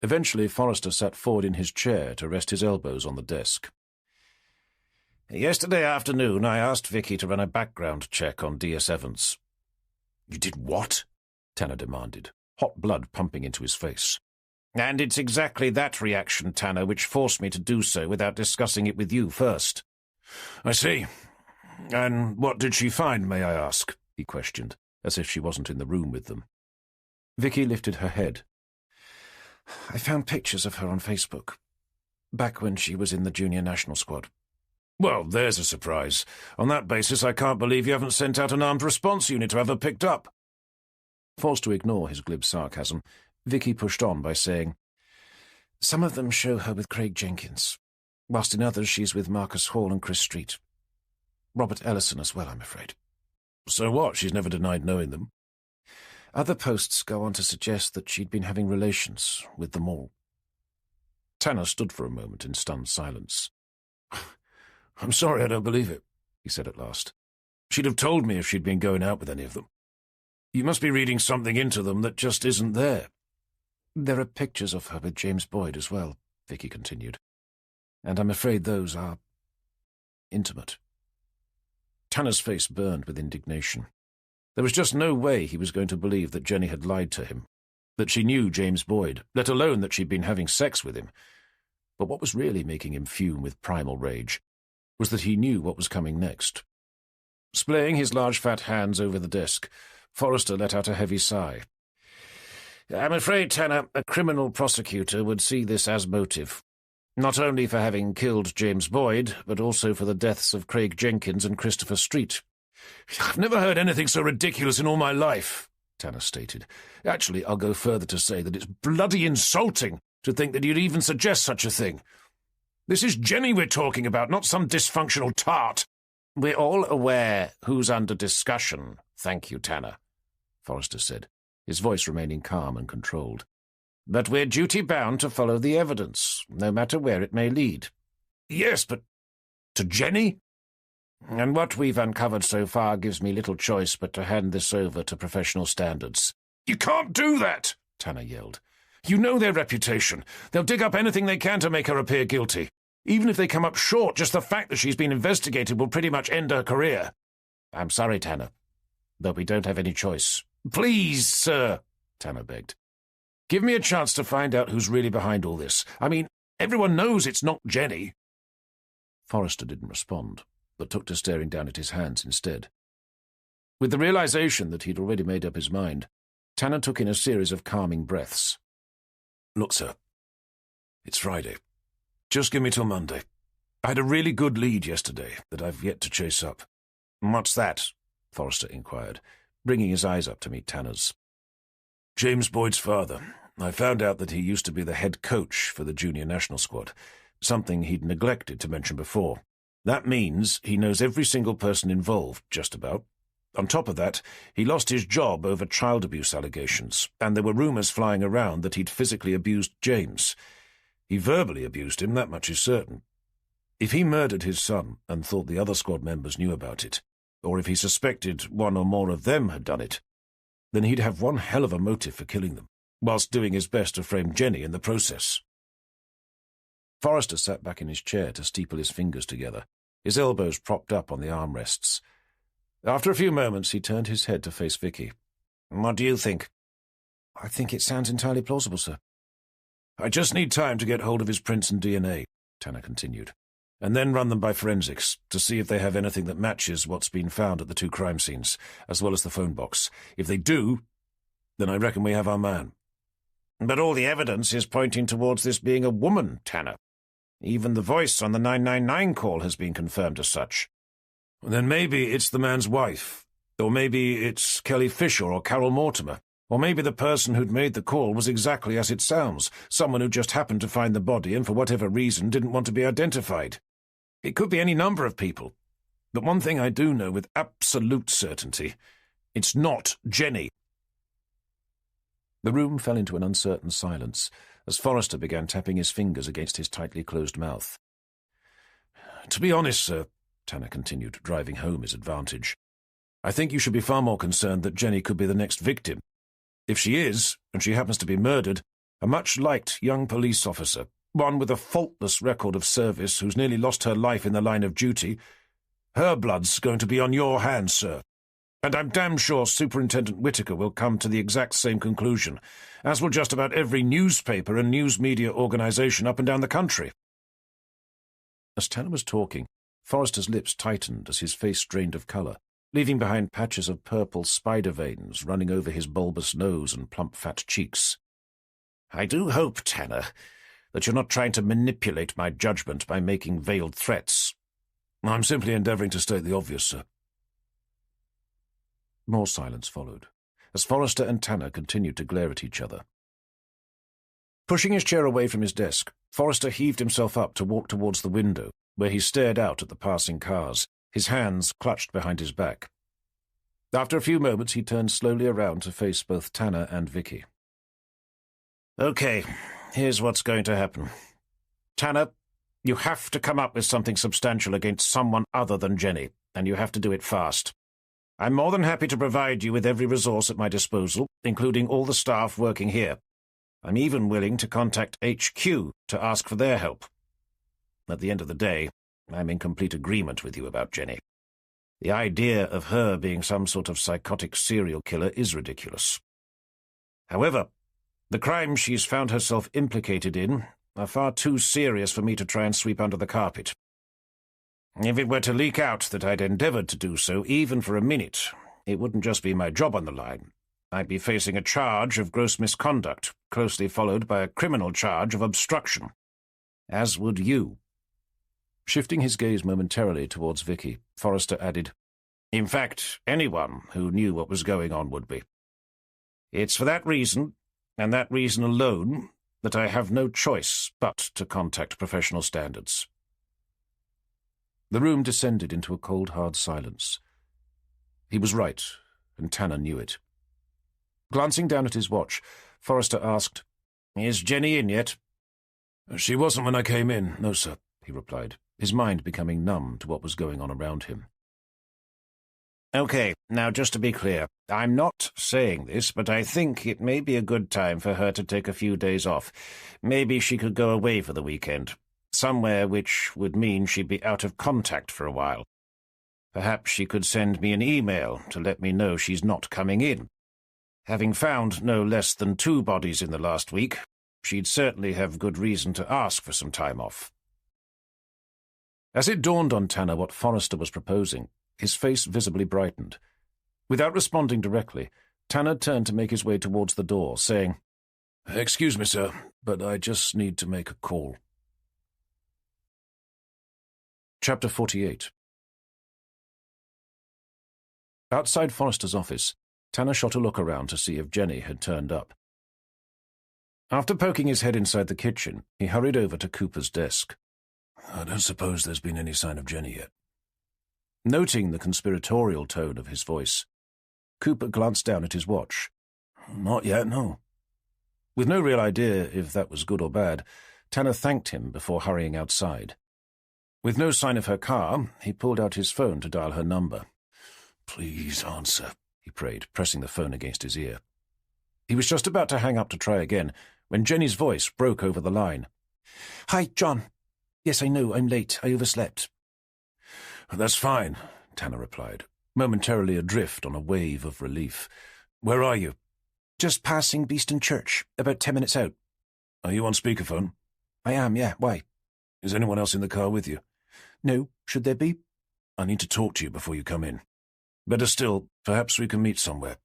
Eventually, Forrester sat forward in his chair to rest his elbows on the desk. "Yesterday afternoon, I asked Vicky to run a background check on D.S. Evans." "You did what?" Tanner demanded, hot blood pumping into his face. "And it's exactly that reaction, Tanner, which forced me to do so without discussing it with you first." "I see. And what did she find, may I ask?" he questioned, as if she wasn't in the room with them. Vicky lifted her head. "I found pictures of her on Facebook, back when she was in the junior national squad. Well, there's a surprise. On that basis, I can't believe you haven't sent out an armed response unit to have her picked up. Forced to ignore his glib sarcasm, Vicky pushed on by saying, Some of them show her with Craig Jenkins, whilst in others she's with Marcus Hall and Chris Street. Robert Ellison as well, I'm afraid. So what? She's never denied knowing them. Other posts go on to suggest that she'd been having relations with them all. Tanner stood for a moment in stunned silence. I'm sorry, I don't believe it, he said at last. She'd have told me if she'd been going out with any of them. You must be reading something into them that just isn't there. There are pictures of her with James Boyd as well, Vicky continued. And I'm afraid those are intimate. Tanner's face burned with indignation. There was just no way he was going to believe that Jenny had lied to him, that she knew James Boyd, let alone that she'd been having sex with him. But what was really making him fume with primal rage was that he knew what was coming next. Splaying his large fat hands over the desk, Forrester let out a heavy sigh. I'm afraid, Tanner, a criminal prosecutor would see this as motive, not only for having killed James Boyd, but also for the deaths of Craig Jenkins and Christopher Street. I've never heard anything so ridiculous in all my life, Tanner stated. Actually, I'll go further to say that it's bloody insulting to think that you'd even suggest such a thing. This is Jenny we're talking about, not some dysfunctional tart. We're all aware who's under discussion, thank you, Tanner, Forrester said, his voice remaining calm and controlled. But we're duty-bound to follow the evidence, no matter where it may lead. Yes, but to Jenny? And what we've uncovered so far gives me little choice but to hand this over to professional standards. You can't do that, Tanner yelled. You know their reputation. They'll dig up anything they can to make her appear guilty. Even if they come up short, just the fact that she's been investigated will pretty much end her career. I'm sorry, Tanner, but we don't have any choice. Please, sir, Tanner begged. Give me a chance to find out who's really behind all this. I mean, everyone knows it's not Jenny. Forrester didn't respond, but took to staring down at his hands instead. With the realization that he'd already made up his mind, Tanner took in a series of calming breaths. Look, sir, it's Friday. Just give me till Monday. I had a really good lead yesterday that I've yet to chase up. What's that? Forrester inquired, bringing his eyes up to meet Tanner's. James Boyd's father. I found out that he used to be the head coach for the junior national squad, something he'd neglected to mention before. That means he knows every single person involved, just about. On top of that, he lost his job over child abuse allegations, and there were rumours flying around that he'd physically abused James. He verbally abused him, that much is certain. If he murdered his son and thought the other squad members knew about it, or if he suspected one or more of them had done it, then he'd have one hell of a motive for killing them, whilst doing his best to frame Jenny in the process. Forrester sat back in his chair to steeple his fingers together, his elbows propped up on the armrests. After a few moments, he turned his head to face Vicky. What do you think? I think it sounds entirely plausible, sir. I just need time to get hold of his prints and DNA, Tanner continued, and then run them by forensics to see if they have anything that matches what's been found at the two crime scenes, as well as the phone box. If they do, then I reckon we have our man. But all the evidence is pointing towards this being a woman, Tanner. Even the voice on the 999 call has been confirmed as such. Then maybe it's the man's wife, or maybe it's Kelly Fisher or Carol Mortimer, or maybe the person who'd made the call was exactly as it sounds, someone who just happened to find the body and for whatever reason didn't want to be identified. It could be any number of people. But one thing I do know with absolute certainty, it's not Jenny. The room fell into an uncertain silence as Forrester began tapping his fingers against his tightly closed mouth. To be honest, sir, Tanner continued, driving home his advantage, I think you should be far more concerned that Jenny could be the next victim. If she is, and she happens to be murdered, a much-liked young police officer, one with a faultless record of service who's nearly lost her life in the line of duty, her blood's going to be on your hands, sir. And I'm damn sure Superintendent Whitaker will come to the exact same conclusion, as will just about every newspaper and news media organisation up and down the country. As Tanner was talking, Forrester's lips tightened as his face drained of colour, leaving behind patches of purple spider veins running over his bulbous nose and plump fat cheeks. I do hope, Tanner, that you're not trying to manipulate my judgment by making veiled threats. I'm simply endeavouring to state the obvious, sir. More silence followed, as Forrester and Tanner continued to glare at each other. Pushing his chair away from his desk, Forrester heaved himself up to walk towards the window, where he stared out at the passing cars, his hands clutched behind his back. After a few moments, he turned slowly around to face both Tanner and Vicky. "Okay, here's what's going to happen. Tanner, you have to come up with something substantial against someone other than Jenny, and you have to do it fast. I'm more than happy to provide you with every resource at my disposal, including all the staff working here. I'm even willing to contact HQ to ask for their help. At the end of the day, I'm in complete agreement with you about Jenny. The idea of her being some sort of psychotic serial killer is ridiculous. However, the crimes she's found herself implicated in are far too serious for me to try and sweep under the carpet. If it were to leak out that I'd endeavoured to do so, even for a minute, it wouldn't just be my job on the line. I'd be facing a charge of gross misconduct, closely followed by a criminal charge of obstruction. As would you." Shifting his gaze momentarily towards Vicky, Forrester added, "In fact, anyone who knew what was going on would be. It's for that reason, and that reason alone, that I have no choice but to contact professional standards." The room descended into a cold, hard silence. He was right, and Tanner knew it. Glancing down at his watch, Forrester asked, "Is Jenny in yet?" "She wasn't when I came in, no, sir," he replied, his mind becoming numb to what was going on around him. "Okay, now just to be clear, I'm not saying this, but I think it may be a good time for her to take a few days off. Maybe she could go away for the weekend, somewhere which would mean she'd be out of contact for a while. Perhaps she could send me an email to let me know she's not coming in. Having found no less than 2 bodies in the last week, she'd certainly have good reason to ask for some time off." As it dawned on Tanner what Forrester was proposing, his face visibly brightened. Without responding directly, Tanner turned to make his way towards the door, saying, "Excuse me, sir, but I just need to make a call." Chapter 48. Outside Forrester's office, Tanner shot a look around to see if Jenny had turned up. After poking his head inside the kitchen, he hurried over to Cooper's desk. "I don't suppose there's been any sign of Jenny yet." Noting the conspiratorial tone of his voice, Cooper glanced down at his watch. "Not yet, no." With no real idea if that was good or bad, Tanner thanked him before hurrying outside. With no sign of her car, he pulled out his phone to dial her number. "Please answer," he prayed, pressing the phone against his ear. He was just about to hang up to try again, when Jenny's voice broke over the line. "Hi, John. Yes, I know, I'm late. I overslept." "That's fine," Tanner replied, momentarily adrift on a wave of relief. "Where are you?" "Just passing Beeston Church, about 10 minutes out." "Are you on speakerphone?" "I am, yeah. Why?" "Is anyone else in the car with you?" "No. Should there be?" "I need to talk to you before you come in. Better still, perhaps we can meet somewhere."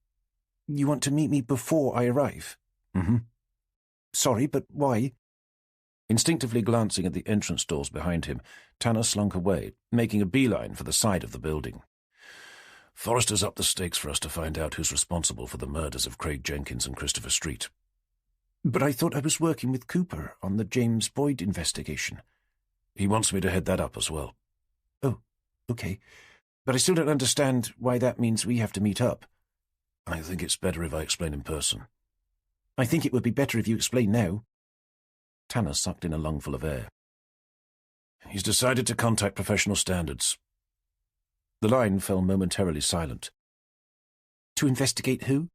"You want to meet me before I arrive?" "Mm-hmm." "Sorry, but why?" Instinctively glancing at the entrance doors behind him, Tanner slunk away, making a beeline for the side of the building. "Forrester's upped the stakes for us to find out who's responsible for the murders of Craig Jenkins and Christopher Street." "But I thought I was working with Cooper on the James Boyd investigation." "He wants me to head that up as well." "Oh, okay. But I still don't understand why that means we have to meet up." "I think it's better if I explain in person." "I think it would be better if you explain now." Tanner sucked in a lungful of air. "He's decided to contact professional standards." The line fell momentarily silent. "To investigate who?"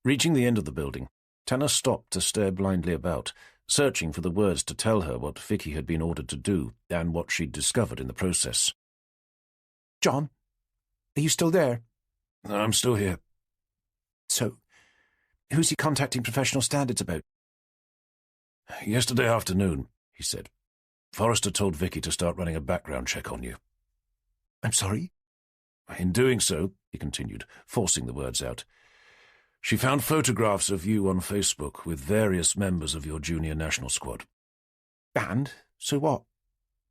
Reaching the end of the building, Tanner stopped to stare blindly about, searching for the words to tell her what Vicky had been ordered to do and what she'd discovered in the process. "John, are you still there?" "I'm still here." "So, who's he contacting professional standards about?" "Yesterday afternoon," he said. "Forrester told Vicky to start running a background check on you." "I'm sorry?" "In doing so," he continued, forcing the words out, "she found photographs of you on Facebook with various members of your junior national squad." "And? So what?"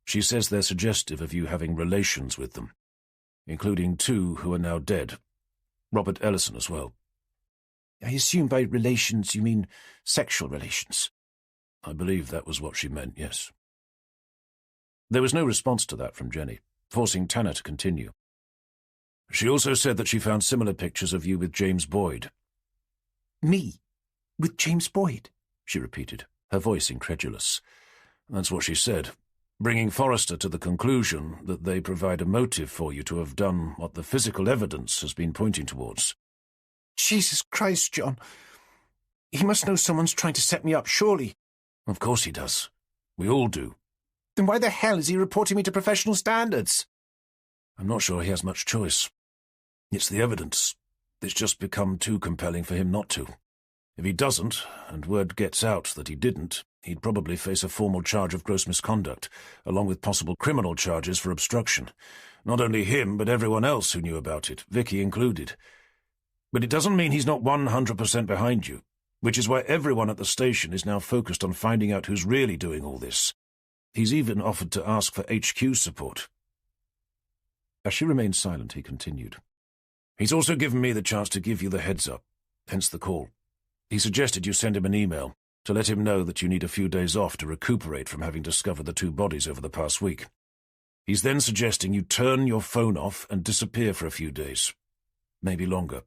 She says they're suggestive of you having relations with them, including 2 who are now dead. Robert Ellison as well. I assume by relations you mean sexual relations. I believe that was what she meant, yes. There was no response to that from Jenny, forcing Tanner to continue. She also said that she found similar pictures of you with James Boyd. Me? With James Boyd? She repeated, her voice incredulous. That's what she said, bringing Forrester to the conclusion that they provide a motive for you to have done what the physical evidence has been pointing towards. Jesus Christ, John. He must know someone's trying to set me up, surely. Of course he does. We all do. Then why the hell is he reporting me to professional standards? I'm not sure he has much choice. It's the evidence. It's just become too compelling for him not to. If he doesn't, and word gets out that he didn't, he'd probably face a formal charge of gross misconduct, along with possible criminal charges for obstruction. Not only him, but everyone else who knew about it, Vicky included. But it doesn't mean he's not 100% behind you, which is why everyone at the station is now focused on finding out who's really doing all this. He's even offered to ask for HQ support. As she remained silent, he continued. He's also given me the chance to give you the heads-up, hence the call. He suggested you send him an email to let him know that you need a few days off to recuperate from having discovered the 2 bodies over the past week. He's then suggesting you turn your phone off and disappear for a few days, maybe longer.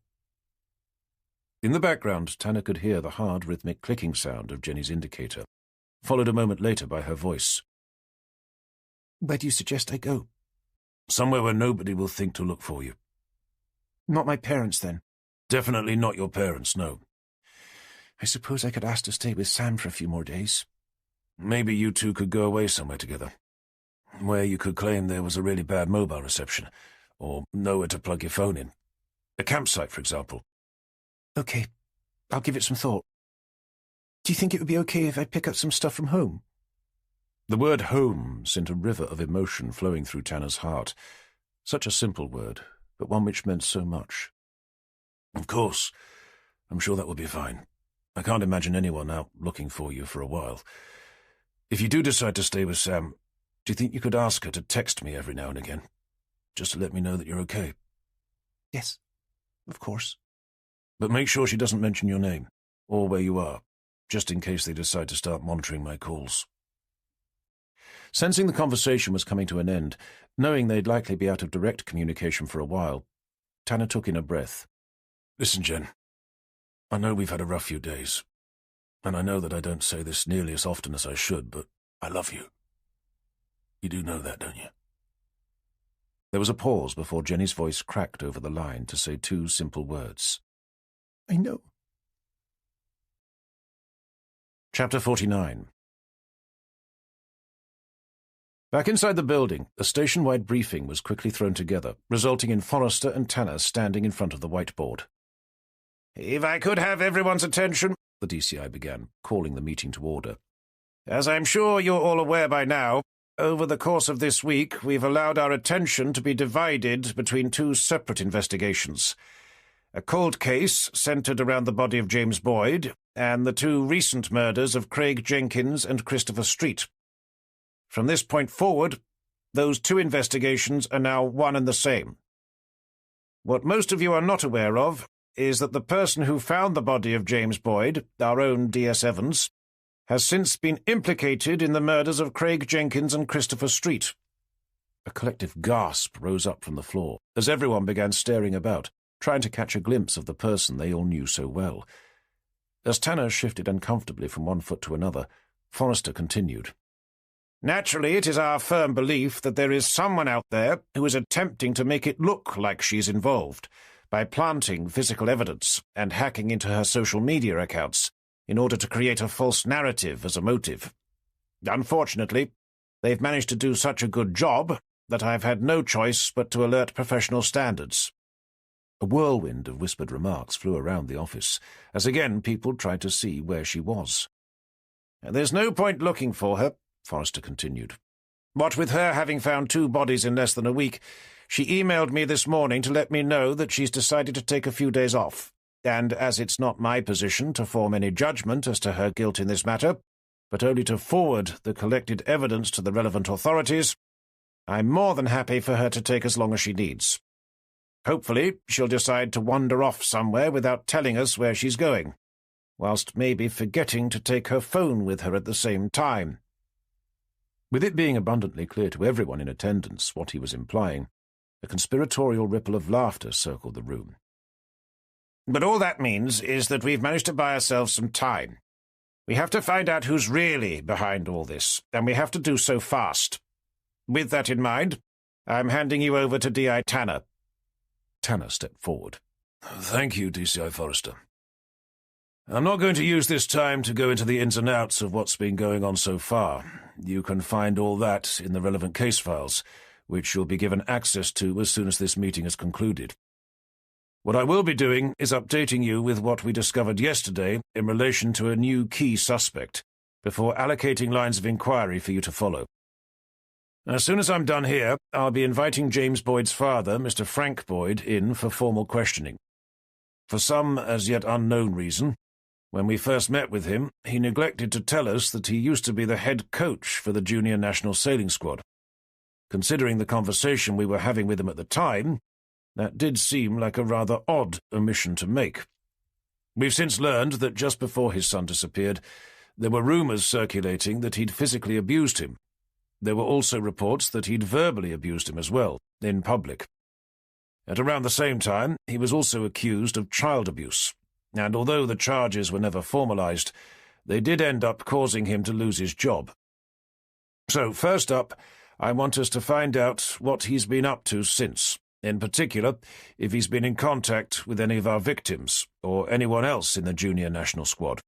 In the background, Tanner could hear the hard, rhythmic clicking sound of Jenny's indicator, followed a moment later by her voice. Where do you suggest I go? Somewhere where nobody will think to look for you. Not my parents, then? Definitely not your parents, no. I suppose I could ask to stay with Sam for a few more days. Maybe you 2 could go away somewhere together, where you could claim there was a really bad mobile reception, or nowhere to plug your phone in. A campsite, for example. Okay, I'll give it some thought. Do you think it would be okay if I pick up some stuff from home? The word home sent a river of emotion flowing through Tanner's heart. Such a simple word, but one which meant so much. Of course. I'm sure that will be fine. I can't imagine anyone out looking for you for a while. If you do decide to stay with Sam, do you think you could ask her to text me every now and again, just to let me know that you're okay? Yes, of course. But make sure she doesn't mention your name, or where you are, just in case they decide to start monitoring my calls. Sensing the conversation was coming to an end, knowing they'd likely be out of direct communication for a while, Tanner took in a breath. Listen, Jen, I know we've had a rough few days, and I know that I don't say this nearly as often as I should, but I love you. You do know that, don't you? There was a pause before Jenny's voice cracked over the line to say 2 simple words. I know. Chapter 49. Back inside the building, a station-wide briefing was quickly thrown together, resulting in Forrester and Tanner standing in front of the whiteboard. "If I could have everyone's attention," the DCI began, calling the meeting to order. "As I'm sure you're all aware by now, over the course of this week we've allowed our attention to be divided between 2 separate investigations. A cold case centered around the body of James Boyd, and the 2 recent murders of Craig Jenkins and Christopher Street. From this point forward, those 2 investigations are now one and the same. What most of you are not aware of is that the person who found the body of James Boyd, our own D.S. Evans, has since been implicated in the murders of Craig Jenkins and Christopher Street." A collective gasp rose up from the floor, as everyone began staring about, trying to catch a glimpse of the person they all knew so well. As Tanner shifted uncomfortably from one foot to another, Forrester continued. "Naturally, it is our firm belief that there is someone out there who is attempting to make it look like she's involved, by planting physical evidence and hacking into her social media accounts in order to create a false narrative as a motive. Unfortunately, they've managed to do such a good job that I've had no choice but to alert professional standards." A whirlwind of whispered remarks flew around the office, as again people tried to see where she was. "There's no point looking for her," Forrester continued. "What with her having found 2 bodies in less than a week, she emailed me this morning to let me know that she's decided to take a few days off, and as it's not my position to form any judgment as to her guilt in this matter, but only to forward the collected evidence to the relevant authorities, I'm more than happy for her to take as long as she needs. Hopefully, she'll decide to wander off somewhere without telling us where she's going, whilst maybe forgetting to take her phone with her at the same time. With it being abundantly clear to everyone in attendance what he was implying, a conspiratorial ripple of laughter circled the room. But all that means is that we've managed to buy ourselves some time. We have to find out who's really behind all this, and we have to do so fast. With that in mind, I'm handing you over to D.I. Tanner. Tanner stepped forward. Thank you, DCI Forrester. I'm not going to use this time to go into the ins and outs of what's been going on so far. You can find all that in the relevant case files, which you'll be given access to as soon as this meeting is concluded. What I will be doing is updating you with what we discovered yesterday in relation to a new key suspect, before allocating lines of inquiry for you to follow. As soon as I'm done here, I'll be inviting James Boyd's father, Mr. Frank Boyd, in for formal questioning. For some as yet unknown reason, when we first met with him, he neglected to tell us that he used to be the head coach for the junior national sailing squad. Considering the conversation we were having with him at the time, that did seem like a rather odd omission to make. We've since learned that just before his son disappeared, there were rumours circulating that he'd physically abused him. There were also reports that he'd verbally abused him as well, in public. At around the same time, he was also accused of child abuse, and although the charges were never formalised, they did end up causing him to lose his job. So, first up, I want us to find out what he's been up to since, in particular, if he's been in contact with any of our victims, or anyone else in the junior national squad.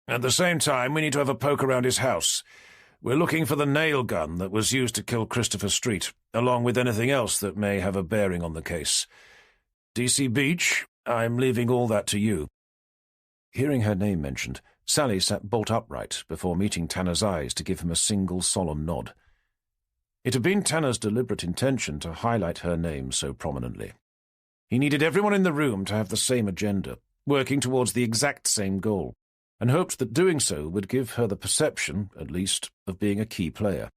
At the same time, we need to have a poke around his house. We're looking for the nail gun that was used to kill Christopher Street, along with anything else that may have a bearing on the case. DC Beach, I'm leaving all that to you. Hearing her name mentioned, Sally sat bolt upright before meeting Tanner's eyes to give him a single solemn nod. It had been Tanner's deliberate intention to highlight her name so prominently. He needed everyone in the room to have the same agenda, working towards the exact same goal, and hoped that doing so would give her the perception, at least, of being a key player.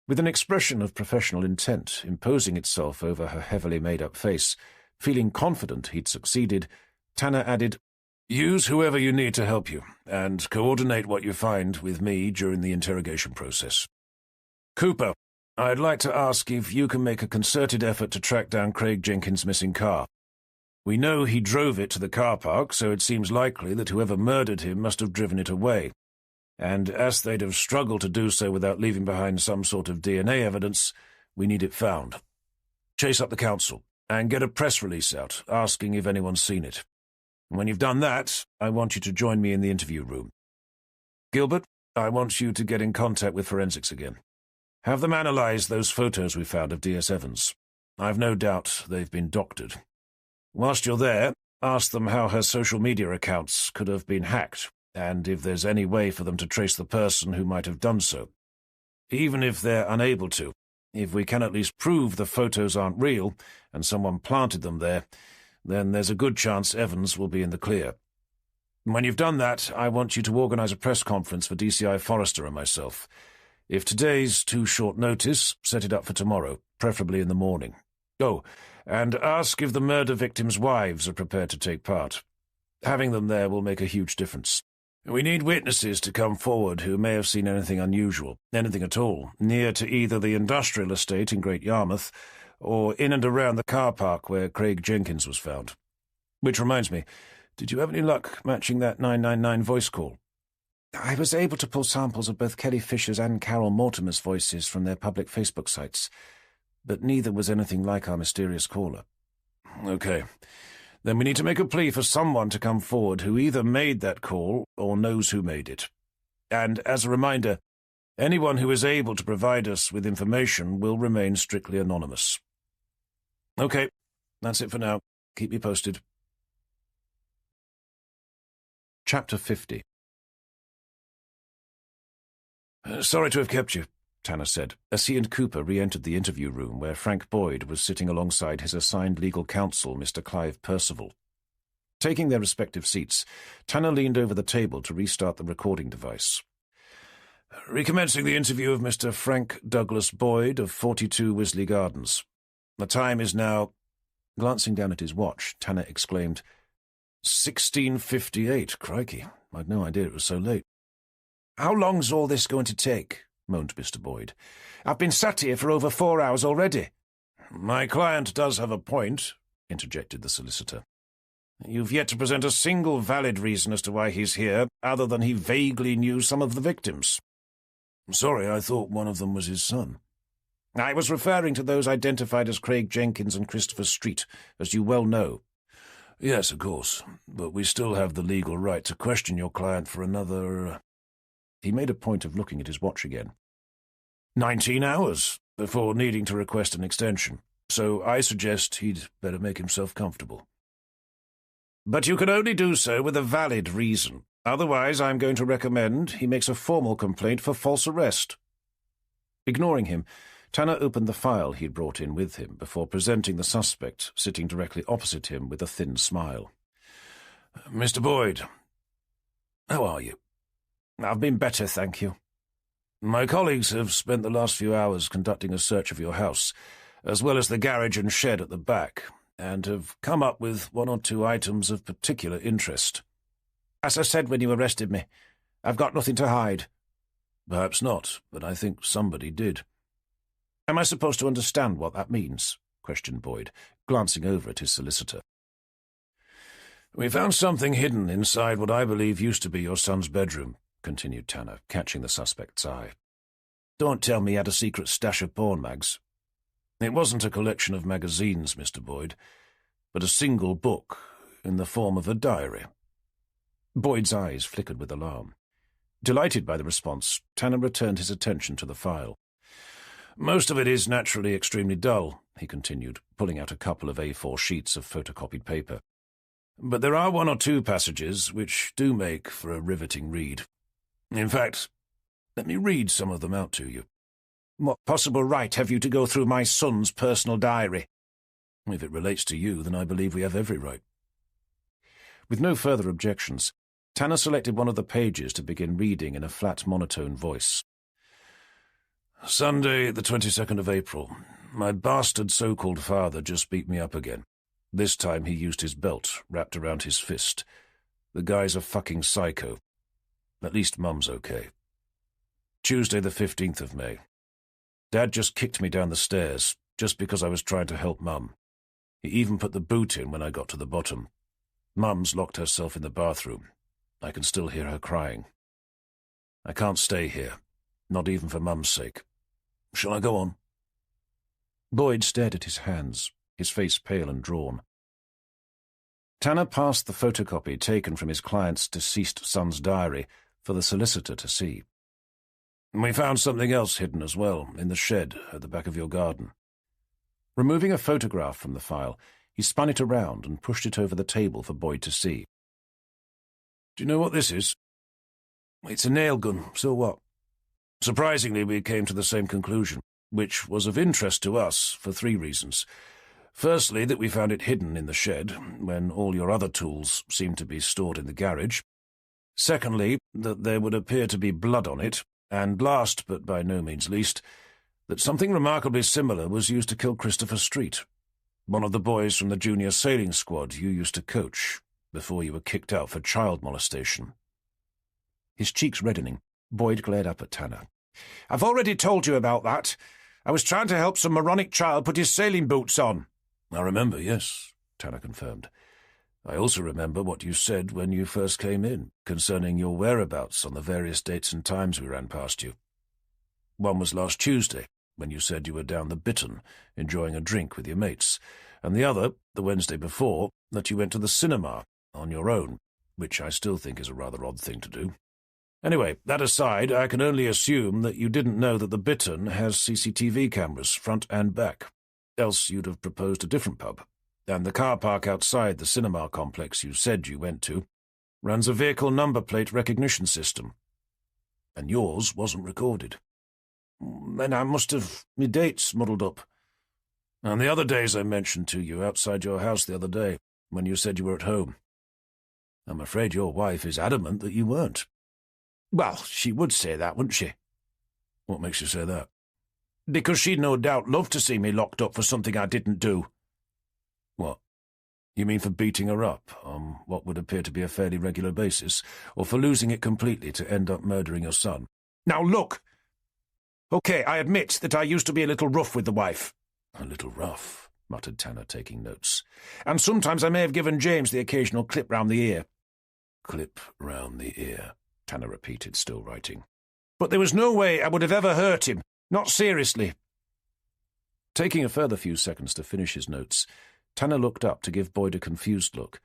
With an expression of professional intent imposing itself over her heavily made-up face, feeling confident he'd succeeded, Tanner added, "Use whoever you need to help you, and coordinate what you find with me during the interrogation process. Cooper, I'd like to ask if you can make a concerted effort to track down Craig Jenkins' missing car. We know he drove it to the car park, so it seems likely that whoever murdered him must have driven it away. And as they'd have struggled to do so without leaving behind some sort of DNA evidence, we need it found. Chase up the council, and get a press release out, asking if anyone's seen it. When you've done that, I want you to join me in the interview room. Gilbert, I want you to get in contact with forensics again. Have them analyze those photos we found of D.S. Evans. I've no doubt they've been doctored. Whilst you're there, ask them how her social media accounts could have been hacked, and if there's any way for them to trace the person who might have done so. Even if they're unable to, if we can at least prove the photos aren't real and someone planted them there, then there's a good chance Evans will be in the clear. When you've done that, I want you to organize a press conference for DCI Forrester and myself. If today's too short notice, set it up for tomorrow, preferably in the morning. Oh, and ask if the murder victims' wives are prepared to take part. Having them there will make a huge difference. We need witnesses to come forward who may have seen anything unusual, anything at all, near to either the industrial estate in Great Yarmouth or in and around the car park where Craig Jenkins was found. Which reminds me, did you have any luck matching that 999 voice call? I was able to pull samples of both Kelly Fisher's and Carol Mortimer's voices from their public Facebook sites, but neither was anything like our mysterious caller. Okay. Then we need to make a plea for someone to come forward who either made that call or knows who made it. And as a reminder, anyone who is able to provide us with information will remain strictly anonymous. Okay, that's it for now. Keep me posted. Chapter 50. Sorry to have kept you, Tanner said, as he and Cooper re-entered the interview room where Frank Boyd was sitting alongside his assigned legal counsel, Mr. Clive Percival. Taking their respective seats, Tanner leaned over the table to restart the recording device. "Recommencing the interview of Mr. Frank Douglas Boyd of 42 Wisley Gardens. The time is now—" Glancing down at his watch, Tanner exclaimed, 16:58, crikey. I'd no idea it was so late. "How long's all this going to take?" moaned Mr. Boyd. "I've been sat here for over 4 hours already." "My client does have a point," interjected the solicitor. "You've yet to present a single valid reason as to why he's here, other than he vaguely knew some of the victims." "Sorry, I thought one of them was his son." "I was referring to those identified as Craig Jenkins and Christopher Street, as you well know." "Yes, of course, but we still have the legal right to question your client for another—" He made a point of looking at his watch again. 19 hours, before needing to request an extension, so I suggest he'd better make himself comfortable." "But you can only do so with a valid reason. Otherwise, I'm going to recommend he makes a formal complaint for false arrest." Ignoring him, Tanner opened the file he'd brought in with him before presenting the suspect, sitting directly opposite him with a thin smile. "Mr. Boyd, how are you?" "I've been better, thank you." "My colleagues have spent the last few hours conducting a search of your house, as well as the garage and shed at the back, and have come up with 1 or 2 items of particular interest." "As I said when you arrested me, I've got nothing to hide." "Perhaps not, but I think somebody did." "Am I supposed to understand what that means?" questioned Boyd, glancing over at his solicitor. "We found something hidden inside what I believe used to be your son's bedroom," continued Tanner, catching the suspect's eye. "Don't tell me he had a secret stash of porn mags." "It wasn't a collection of magazines, Mr. Boyd, but a single book in the form of a diary." Boyd's eyes flickered with alarm. Delighted by the response, Tanner returned his attention to the file. "Most of it is naturally extremely dull," he continued, pulling out a couple of A4 sheets of photocopied paper. "But there are 1 or 2 passages which do make for a riveting read. In fact, let me read some of them out to you." "What possible right have you to go through my son's personal diary?" "If it relates to you, then I believe we have every right." With no further objections, Tanner selected one of the pages to begin reading in a flat monotone voice. "Sunday, the 22nd of April. My bastard so-called father just beat me up again. This time he used his belt, wrapped around his fist. The guy's a fucking psycho. At least Mum's okay. Tuesday, the 15th of May. Dad just kicked me down the stairs, just because I was trying to help Mum. He even put the boot in when I got to the bottom. Mum's locked herself in the bathroom. I can still hear her crying. I can't stay here, not even for Mum's sake. Shall I go on?" Boyd stared at his hands, his face pale and drawn. Tanner passed the photocopy taken from his client's deceased son's diary for the solicitor to see. "We found something else hidden as well, in the shed at the back of your garden." Removing a photograph from the file, he spun it around and pushed it over the table for Boyd to see. "Do you know what this is?" "It's a nail gun, so what?" "Surprisingly, we came to the same conclusion, which was of interest to us for 3 reasons. Firstly, that we found it hidden in the shed, when all your other tools seemed to be stored in the garage. Secondly, that there would appear to be blood on it, and last, but by no means least, that something remarkably similar was used to kill Christopher Street, one of the boys from the junior sailing squad you used to coach, before you were kicked out for child molestation." His cheeks reddening, Boyd glared up at Tanner. "I've already told you about that. I was trying to help some moronic child put his sailing boots on." "I remember, yes," Tanner confirmed. "I also remember what you said when you first came in, concerning your whereabouts on the various dates and times we ran past you. One was last Tuesday, when you said you were down the Bittern, enjoying a drink with your mates, and the other, the Wednesday before, that you went to the cinema, on your own, which I still think is a rather odd thing to do. Anyway, that aside, I can only assume that you didn't know that the Bittern has CCTV cameras, front and back, else you'd have proposed a different pub. And the car park outside the cinema complex you said you went to runs a vehicle number plate recognition system. And yours wasn't recorded. Then I must have me dates muddled up. And the other days I mentioned to you outside your house the other day, when you said you were at home. I'm afraid your wife is adamant that you weren't. Well, she would say that, wouldn't she? What makes you say that? Because she'd no doubt love to see me locked up for something I didn't do. What? You mean for beating her up on what would appear to be a fairly regular basis, or for losing it completely to end up murdering your son? Now look! OK, I admit that I used to be a little rough with the wife. A little rough, muttered Tanner, taking notes. And sometimes I may have given James the occasional clip round the ear. Clip round the ear, Tanner repeated, still writing. But there was no way I would have ever hurt him. Not seriously. Taking a further few seconds to finish his notes, Tanner looked up to give Boyd a confused look.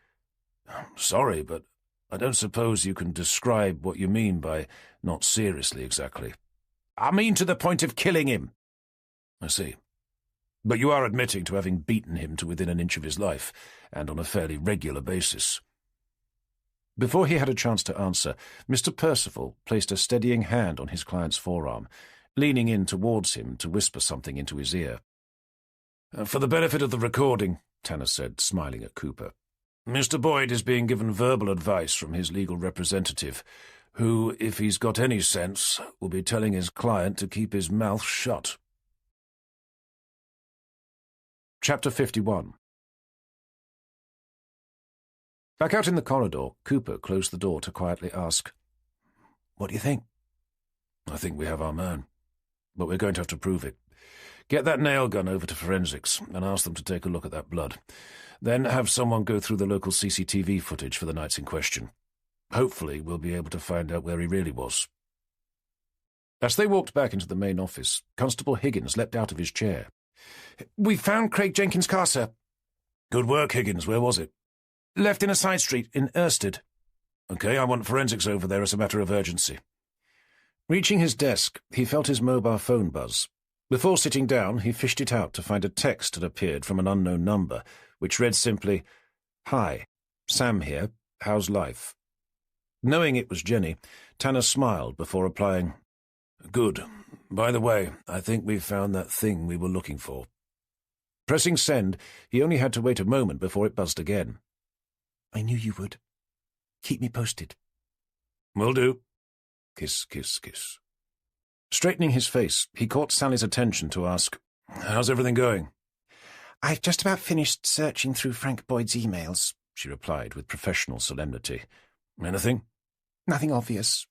Sorry, but I don't suppose you can describe what you mean by not seriously exactly. I mean to the point of killing him. I see. But you are admitting to having beaten him to within an inch of his life, and on a fairly regular basis. Before he had a chance to answer, Mr. Percival placed a steadying hand on his client's forearm, leaning in towards him to whisper something into his ear. For the benefit of the recording, Tanner said, smiling at Cooper, Mr. Boyd is being given verbal advice from his legal representative, who, if he's got any sense, will be telling his client to keep his mouth shut. Chapter 51. Back out in the corridor, Cooper closed the door to quietly ask, "What do you think?" "I think we have our man, but we're going to have to prove it. Get that nail gun over to forensics and ask them to take a look at that blood. Then have someone go through the local CCTV footage for the nights in question. Hopefully we'll be able to find out where he really was." As they walked back into the main office, Constable Higgins leapt out of his chair. "We found Craig Jenkins' car, sir." "Good work, Higgins. Where was it?" "Left in a side street in Erstead." "Okay, I want forensics over there as a matter of urgency." Reaching his desk, he felt his mobile phone buzz. Before sitting down, he fished it out to find a text had appeared from an unknown number, which read simply, "Hi, Sam here. How's life?" Knowing it was Jenny, Tanner smiled before replying, "Good. By the way, I think we've found that thing we were looking for." Pressing send, he only had to wait a moment before it buzzed again. "I knew you would. Keep me posted." "Will do." Kiss, kiss, kiss. Straightening his face, he caught Sally's attention to ask, "How's everything going?" "I've just about finished searching through Frank Boyd's emails," she replied with professional solemnity. "Anything?" "Nothing obvious."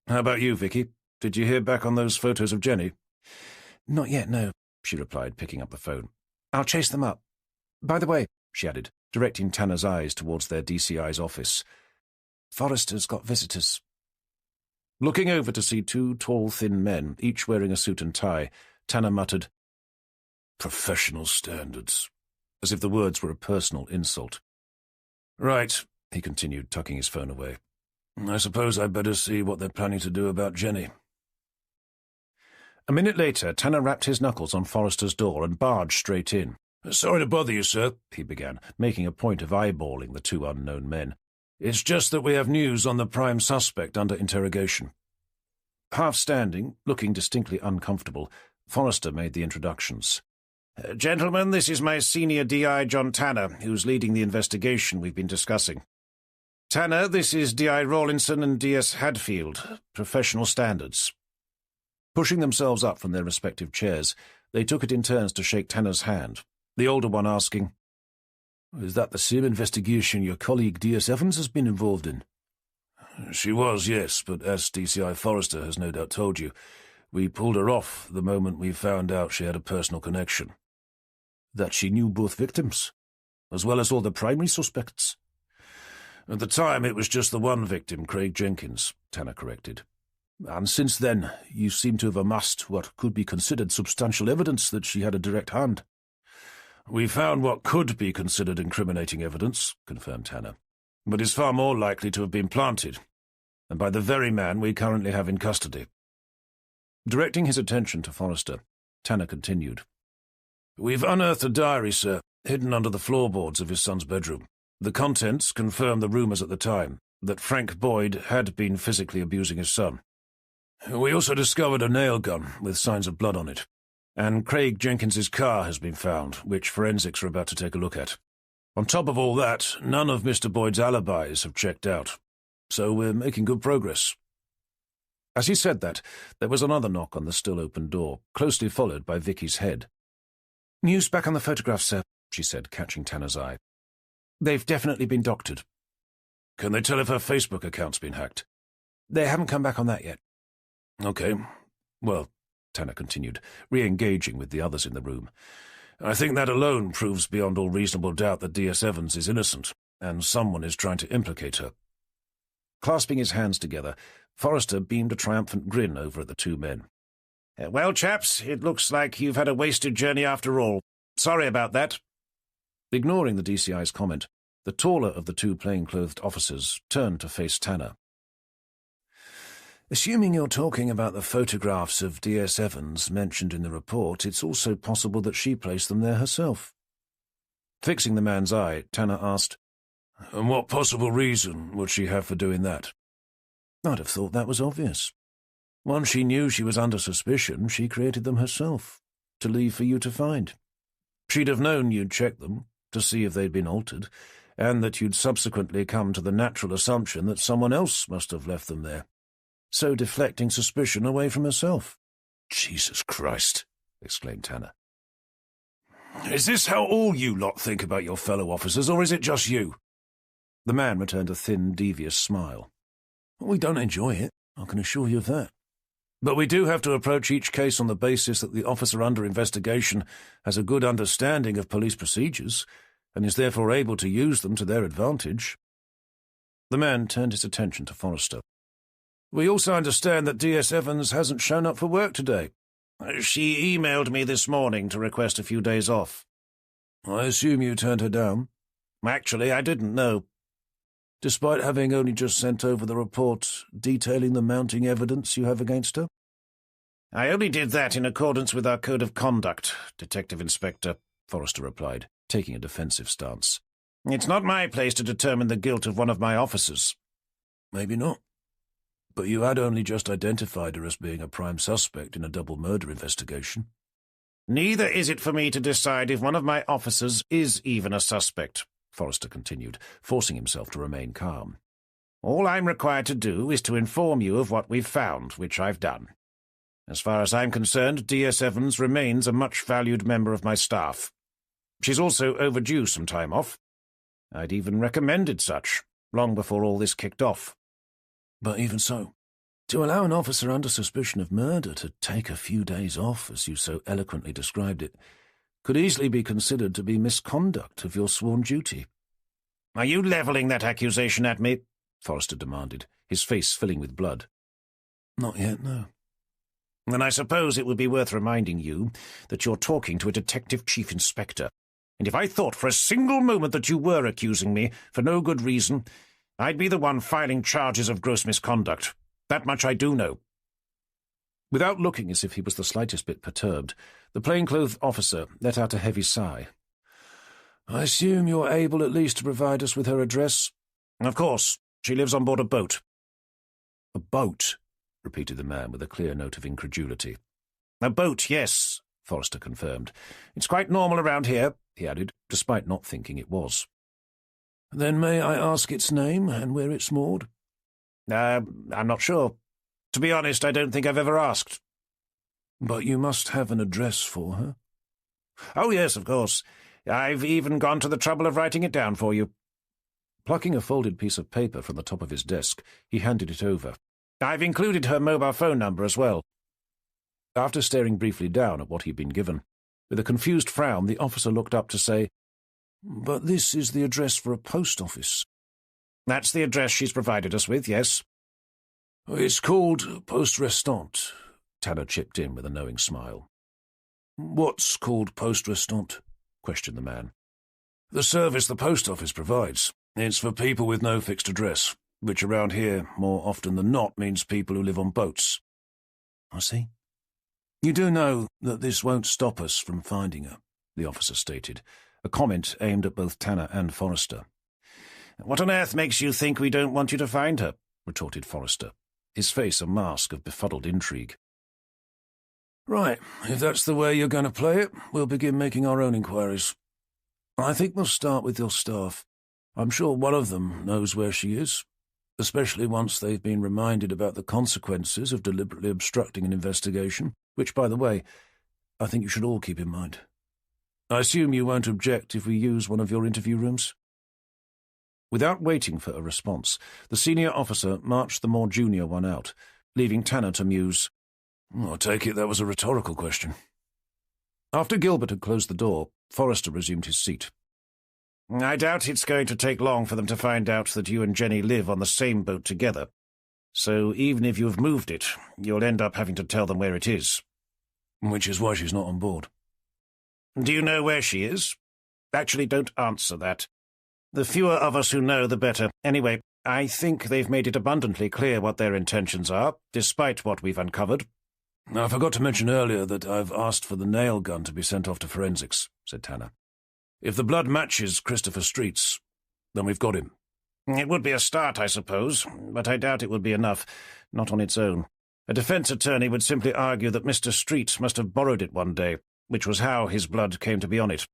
"How about you, Vicky? Did you hear back on those photos of Jenny?" "Not yet, no," she replied, picking up the phone. "I'll chase them up. By the way," she added, directing Tanner's eyes towards their DCI's office, "Forrester's got visitors." Looking over to see two tall, thin men, each wearing a suit and tie, Tanner muttered, "Professional standards," as if the words were a personal insult. "Right," he continued, tucking his phone away. "I suppose I'd better see what they're planning to do about Jenny." A minute later, Tanner rapped his knuckles on Forrester's door and barged straight in. "Sorry to bother you, sir," he began, making a point of eyeballing the two unknown men. "It's just that we have news on the prime suspect under interrogation." Half standing, looking distinctly uncomfortable, Forrester made the introductions. "Gentlemen, this is my senior DI, John Tanner, who's leading the investigation we've been discussing. Tanner, this is DI Rawlinson and DS Hadfield, professional standards." Pushing themselves up from their respective chairs, they took it in turns to shake Tanner's hand, the older one asking, "Is that the same investigation your colleague D.S. Evans has been involved in?" "She was, yes, but as DCI Forrester has no doubt told you, we pulled her off the moment we found out she had a personal connection." "That she knew both victims, as well as all the primary suspects?" "At the time, it was just the one victim, Craig Jenkins," Tanner corrected. "And since then, you seem to have amassed what could be considered substantial evidence that she had a direct hand." "We found what could be considered incriminating evidence," confirmed Tanner, "but is far more likely to have been planted, and by the very man we currently have in custody." Directing his attention to Forrester, Tanner continued. "We've unearthed a diary, sir, hidden under the floorboards of his son's bedroom. The contents confirm the rumours at the time, that Frank Boyd had been physically abusing his son. We also discovered a nail gun with signs of blood on it, and Craig Jenkins's car has been found, which forensics are about to take a look at. On top of all that, none of Mr. Boyd's alibis have checked out, so we're making good progress." As he said that, there was another knock on the still-open door, closely followed by Vicky's head. "News back on the photographs, sir," she said, catching Tanner's eye. "They've definitely been doctored." "Can they tell if her Facebook account's been hacked?" "They haven't come back on that yet." "Okay. Well," Tanner continued, re-engaging with the others in the room, "I think that alone proves beyond all reasonable doubt that D.S. Evans is innocent, and someone is trying to implicate her." Clasping his hands together, Forrester beamed a triumphant grin over at the two men. "Well, chaps, it looks like you've had a wasted journey after all. Sorry about that." Ignoring the DCI's comment, the taller of the two plainclothed officers turned to face Tanner. "Assuming you're talking about the photographs of D.S. Evans mentioned in the report, it's also possible that she placed them there herself." Fixing the man's eye, Tanner asked, "And what possible reason would she have for doing that?" "I'd have thought that was obvious. Once she knew she was under suspicion, she created them herself, to leave for you to find. She'd have known you'd check them, to see if they'd been altered, and that you'd subsequently come to the natural assumption that someone else must have left them there, so deflecting suspicion away from herself." "Jesus Christ!" exclaimed Tanner. "Is this how all you lot think about your fellow officers, or is it just you?" The man returned a thin, devious smile. "We don't enjoy it, I can assure you of that. But we do have to approach each case on the basis that the officer under investigation has a good understanding of police procedures, and is therefore able to use them to their advantage." The man turned his attention to Forrester. "We also understand that D.S. Evans hasn't shown up for work today. She emailed me this morning to request a few days off." "I assume you turned her down?" "Actually, I didn't know." "Despite having only just sent over the report detailing the mounting evidence you have against her?" "I only did that in accordance with our code of conduct, Detective Inspector," Forrester replied, taking a defensive stance. "It's not my place to determine the guilt of one of my officers." "Maybe not. But you had only just identified her as being a prime suspect in a double murder investigation." "Neither is it for me to decide if one of my officers is even a suspect," Forrester continued, forcing himself to remain calm. "All I'm required to do is to inform you of what we've found, which I've done. As far as I'm concerned, D.S. Evans remains a much-valued member of my staff. She's also overdue some time off. I'd even recommended such, long before all this kicked off." "But even so, to allow an officer under suspicion of murder to take a few days off, as you so eloquently described it, could easily be considered to be misconduct of your sworn duty." "Are you levelling that accusation at me?" Forrester demanded, his face filling with blood. "Not yet, no." "Then I suppose it would be worth reminding you that you're talking to a Detective Chief Inspector, and if I thought for a single moment that you were accusing me for no good reason, I'd be the one filing charges of gross misconduct. That much I do know." Without looking as if he was the slightest bit perturbed, the plainclothed officer let out a heavy sigh. "I assume you're able at least to provide us with her address?" "Of course. She lives on board a boat." "A boat?" repeated the man with a clear note of incredulity. "A boat, yes," Forrester confirmed. "It's quite normal around here," he added, despite not thinking it was. "Then may I ask its name and where it's moored?" I'm not sure. To be honest, I don't think I've ever asked." "But you must have an address for her?" "Oh, yes, of course. I've even gone to the trouble of writing it down for you." Plucking a folded piece of paper from the top of his desk, he handed it over. "I've included her mobile phone number as well." After staring briefly down at what he'd been given, with a confused frown, the officer looked up to say, "But this is the address for a post office." "That's the address she's provided us with, yes." "It's called Poste Restante," Tanner chipped in with a knowing smile. "What's called Poste Restante?" questioned the man. "The service the post office provides. It's for people with no fixed address, which around here, more often than not, means people who live on boats." "I see. You do know that this won't stop us from finding her," the officer stated, a comment aimed at both Tanner and Forrester. "What on earth makes you think we don't want you to find her?" retorted Forrester, his face a mask of befuddled intrigue. "Right, if that's the way you're going to play it, we'll begin making our own inquiries." I think we'll start with your staff. I'm sure one of them knows where she is, especially once they've been reminded about the consequences of deliberately obstructing an investigation, which, by the way, I think you should all keep in mind. I assume you won't object if we use one of your interview rooms?" Without waiting for a response, the senior officer marched the more junior one out, leaving Tanner to muse. "I take it that was a rhetorical question." After Gilbert had closed the door, Forrester resumed his seat. "I doubt it's going to take long for them to find out that you and Jenny live on the same boat together. So even if you've moved it, you'll end up having to tell them where it is." "Which is why she's not on board." "Do you know where she is?" "Actually, don't answer that. The fewer of us who know, the better. Anyway, I think they've made it abundantly clear what their intentions are, despite what we've uncovered." "I forgot to mention earlier that I've asked for the nail gun to be sent off to forensics," said Tanner. "If the blood matches Christopher Street's, then we've got him." "It would be a start, I suppose, but I doubt it would be enough, not on its own. A defense attorney would simply argue that Mr. Street must have borrowed it one day, which was how his blood came to be on it.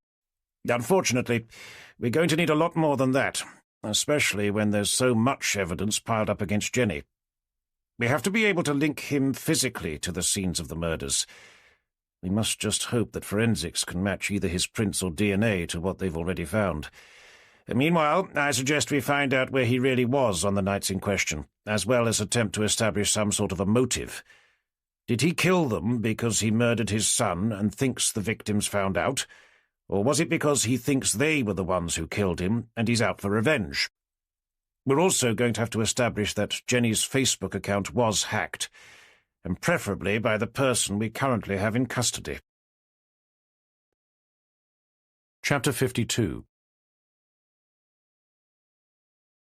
Unfortunately, we're going to need a lot more than that, especially when there's so much evidence piled up against Jenny. We have to be able to link him physically to the scenes of the murders. We must just hope that forensics can match either his prints or DNA to what they've already found. Meanwhile, I suggest we find out where he really was on the nights in question, as well as attempt to establish some sort of a motive. Did he kill them because he murdered his son and thinks the victims found out? Or was it because he thinks they were the ones who killed him and he's out for revenge? We're also going to have to establish that Jenny's Facebook account was hacked, and preferably by the person we currently have in custody." Chapter 52.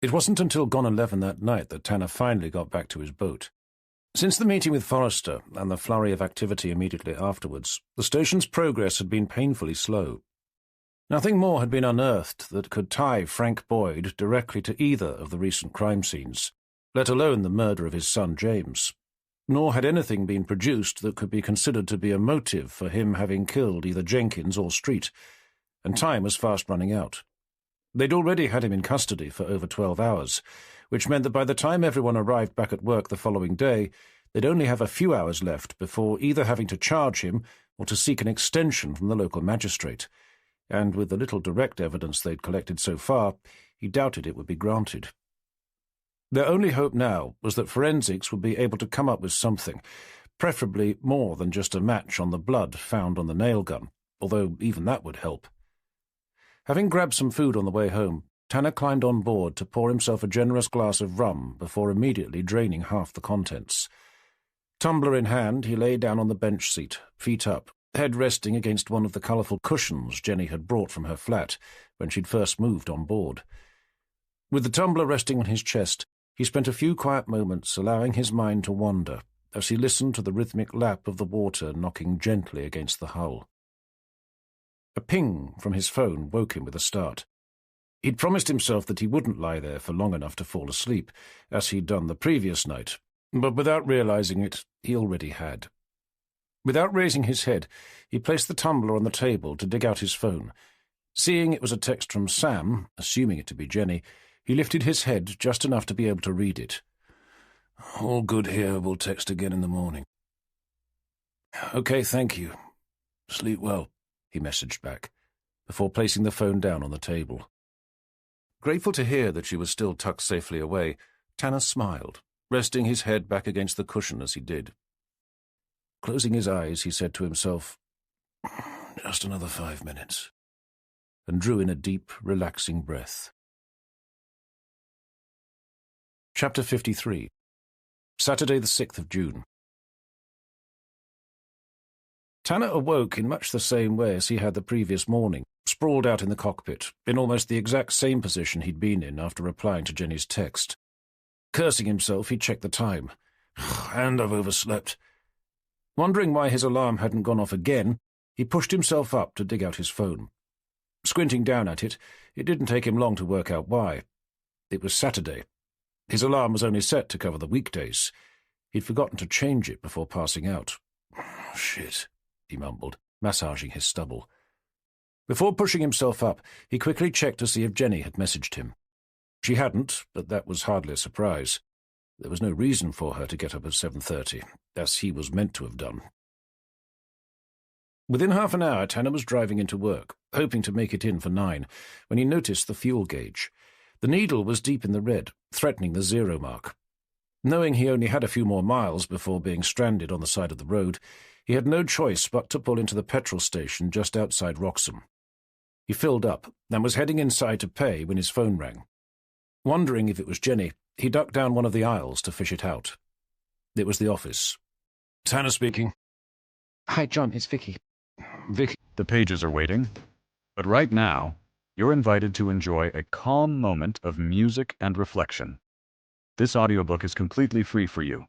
It wasn't until gone 11 that night that Tanner finally got back to his boat. Since the meeting with Forrester and the flurry of activity immediately afterwards, the station's progress had been painfully slow. Nothing more had been unearthed that could tie Frank Boyd directly to either of the recent crime scenes, let alone the murder of his son James. Nor had anything been produced that could be considered to be a motive for him having killed either Jenkins or Street, and time was fast running out. They'd already had him in custody for over 12 hours, which meant that by the time everyone arrived back at work the following day, they'd only have a few hours left before either having to charge him or to seek an extension from the local magistrate. And with the little direct evidence they'd collected so far, he doubted it would be granted. Their only hope now was that forensics would be able to come up with something, preferably more than just a match on the blood found on the nail gun, although even that would help. Having grabbed some food on the way home, Tanner climbed on board to pour himself a generous glass of rum before immediately draining half the contents. Tumbler in hand, he lay down on the bench seat, feet up, head resting against one of the colourful cushions Jenny had brought from her flat when she'd first moved on board. With the tumbler resting on his chest, he spent a few quiet moments allowing his mind to wander as he listened to the rhythmic lap of the water knocking gently against the hull. A ping from his phone woke him with a start. He'd promised himself that he wouldn't lie there for long enough to fall asleep, as he'd done the previous night, but without realizing it, he already had. Without raising his head, he placed the tumbler on the table to dig out his phone. Seeing it was a text from Sam, assuming it to be Jenny, he lifted his head just enough to be able to read it. "All good here. We'll text again in the morning." "Okay, thank you. Sleep well," he messaged back, before placing the phone down on the table. Grateful to hear that she was still tucked safely away, Tanner smiled, resting his head back against the cushion as he did. Closing his eyes, he said to himself, "Just another 5 minutes," and drew in a deep, relaxing breath. Chapter 53. Saturday the 6th of June. Tanner awoke in much the same way as he had the previous morning, sprawled out in the cockpit, in almost the exact same position he'd been in after replying to Jenny's text. Cursing himself, he checked the time. And I've overslept. Wondering why his alarm hadn't gone off again, he pushed himself up to dig out his phone. Squinting down at it, it didn't take him long to work out why. It was Saturday. His alarm was only set to cover the weekdays. He'd forgotten to change it before passing out. "Shit," he mumbled, massaging his stubble. Before pushing himself up, he quickly checked to see if Jenny had messaged him. She hadn't, but that was hardly a surprise. There was no reason for her to get up at 7:30, as he was meant to have done. Within half an hour, Tanner was driving into work, hoping to make it in for 9, when he noticed the fuel gauge. The needle was deep in the red, threatening the 0 mark. Knowing he only had a few more miles before being stranded on the side of the road, he had no choice but to pull into the petrol station just outside Wroxham. He filled up and was heading inside to pay when his phone rang. Wondering if it was Jenny, he ducked down one of the aisles to fish it out. It was the office. Tanner speaking. Hi, John, it's Vicky. Vicky. The pages are waiting, but right now, you're invited to enjoy a calm moment of music and reflection. This audiobook is completely free for you.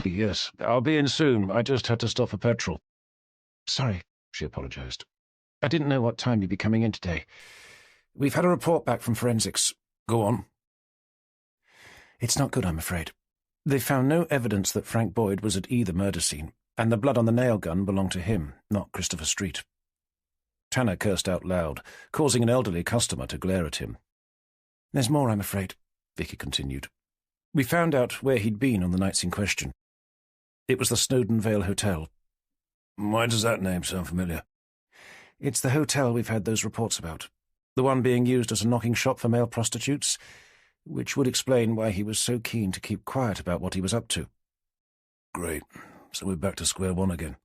Yes, I'll be in soon. I just had to stop for petrol. Sorry, she apologized. I didn't know what time you'd be coming in today. We've had a report back from forensics. Go on. It's not good, I'm afraid. They found no evidence that Frank Boyd was at either murder scene, and the blood on the nail gun belonged to him, not Christopher Street. Tanner cursed out loud, causing an elderly customer to glare at him. There's more, I'm afraid, Vicky continued. We found out where he'd been on the nights in question. It was the Snowdon Vale Hotel. Why does that name sound familiar? It's the hotel we've had those reports about. The one being used as a knocking shop for male prostitutes, which would explain why he was so keen to keep quiet about what he was up to. Great. So we're back to square one again.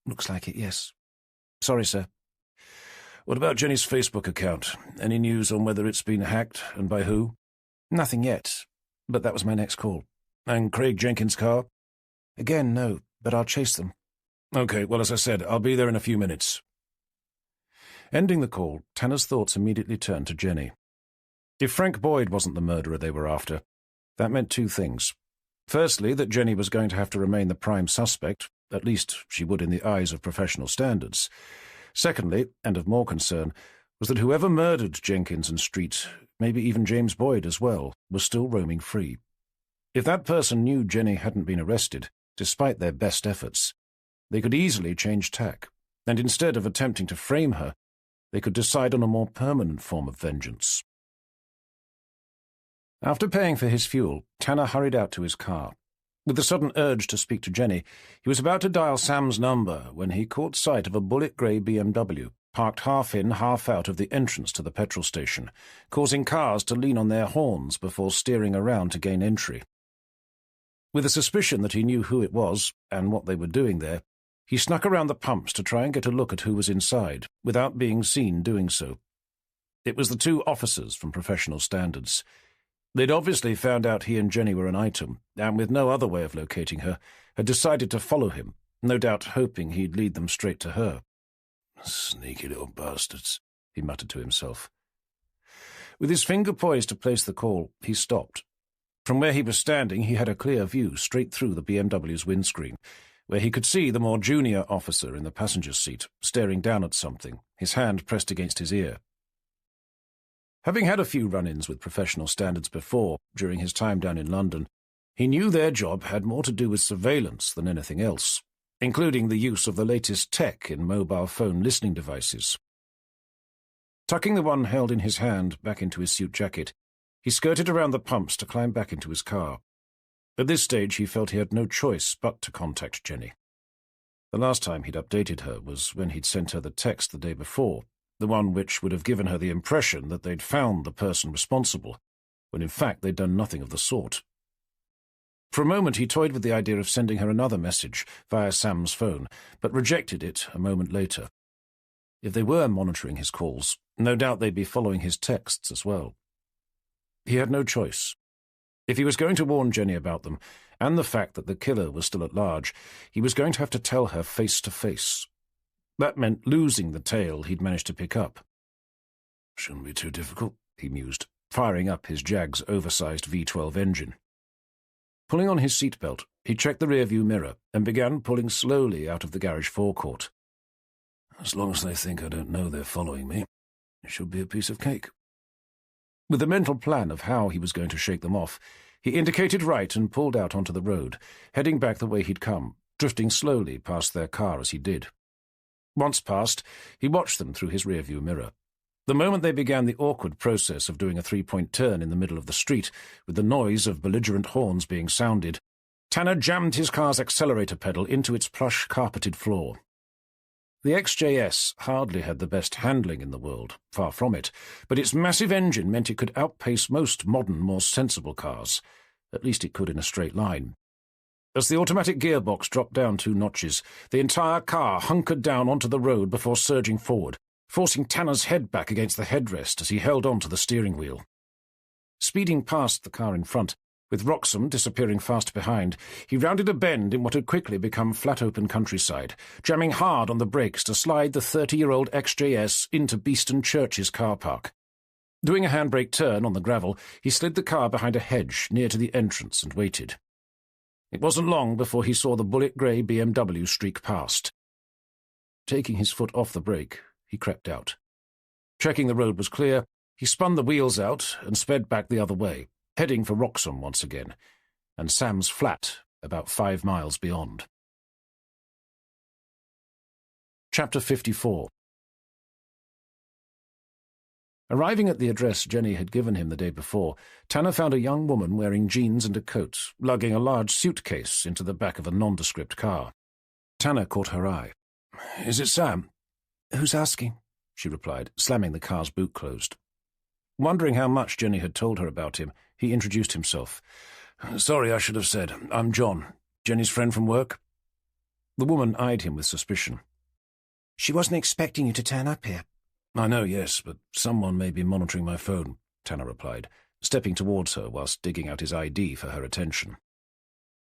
Looks like it, yes. Sorry, sir. What about Jenny's Facebook account? Any news on whether it's been hacked, and by who? Nothing yet, but that was my next call. And Craig Jenkins' car? Again, no, but I'll chase them. Okay, well, as I said, I'll be there in a few minutes. Ending the call, Tanner's thoughts immediately turned to Jenny. If Frank Boyd wasn't the murderer they were after, that meant two things. Firstly, that Jenny was going to have to remain the prime suspect, at least she would in the eyes of professional standards. Secondly, and of more concern, was that whoever murdered Jenkins and Street, maybe even James Boyd as well, was still roaming free. If that person knew Jenny hadn't been arrested, despite their best efforts, they could easily change tack, and instead of attempting to frame her, they could decide on a more permanent form of vengeance. After paying for his fuel, Tanner hurried out to his car. With a sudden urge to speak to Jenny, he was about to dial Sam's number when he caught sight of a bullet-grey BMW parked half in, half out of the entrance to the petrol station, causing cars to lean on their horns before steering around to gain entry. With a suspicion that he knew who it was and what they were doing there, he snuck around the pumps to try and get a look at who was inside, without being seen doing so. It was the two officers from professional standards. They'd obviously found out he and Jenny were an item, and with no other way of locating her, had decided to follow him, no doubt hoping he'd lead them straight to her. Sneaky little bastards, he muttered to himself. With his finger poised to place the call, he stopped. From where he was standing, he had a clear view straight through the BMW's windscreen, where he could see the more junior officer in the passenger's seat, staring down at something, his hand pressed against his ear. Having had a few run-ins with professional standards before, during his time down in London, he knew their job had more to do with surveillance than anything else, including the use of the latest tech in mobile phone listening devices. Tucking the one held in his hand back into his suit jacket, he skirted around the pumps to climb back into his car. At this stage, he felt he had no choice but to contact Jenny. The last time he'd updated her was when he'd sent her the text the day before, the one which would have given her the impression that they'd found the person responsible, when in fact they'd done nothing of the sort. For a moment he toyed with the idea of sending her another message via Sam's phone, but rejected it a moment later. If they were monitoring his calls, no doubt they'd be following his texts as well. He had no choice. If he was going to warn Jenny about them, and the fact that the killer was still at large, he was going to have to tell her face to face. That meant losing the tale he'd managed to pick up. Shouldn't be too difficult, he mused, firing up his Jag's oversized V12 engine. Pulling on his seatbelt, he checked the rearview mirror and began pulling slowly out of the garage forecourt. As long as they think I don't know they're following me, it should be a piece of cake. With a mental plan of how he was going to shake them off, he indicated right and pulled out onto the road, heading back the way he'd come, drifting slowly past their car as he did. Once past, he watched them through his rearview mirror. The moment they began the awkward process of doing a three-point turn in the middle of the street, with the noise of belligerent horns being sounded, Tanner jammed his car's accelerator pedal into its plush carpeted floor. The XJS hardly had the best handling in the world, far from it, but its massive engine meant it could outpace most modern, more sensible cars. At least it could in a straight line. As the automatic gearbox dropped down 2 notches, the entire car hunkered down onto the road before surging forward, forcing Tanner's head back against the headrest as he held on to the steering wheel. Speeding past the car in front, with Wroxham disappearing fast behind, he rounded a bend in what had quickly become flat-open countryside, jamming hard on the brakes to slide the 30-year-old XJS into Beeston Church's car park. Doing a handbrake turn on the gravel, he slid the car behind a hedge near to the entrance and waited. It wasn't long before he saw the bullet-grey BMW streak past. Taking his foot off the brake, he crept out. Checking the road was clear, he spun the wheels out and sped back the other way, heading for Wroxham once again, and Sam's flat about 5 miles beyond. Chapter 54. Arriving at the address Jenny had given him the day before, Tanner found a young woman wearing jeans and a coat, lugging a large suitcase into the back of a nondescript car. Tanner caught her eye. "Is it Sam?" "Who's asking?" she replied, slamming the car's boot closed. Wondering how much Jenny had told her about him, he introduced himself. "Sorry, I should have said. I'm John, Jenny's friend from work." The woman eyed him with suspicion. "She wasn't expecting you to turn up here." "I know, yes, but someone may be monitoring my phone," Tanner replied, stepping towards her whilst digging out his ID for her attention.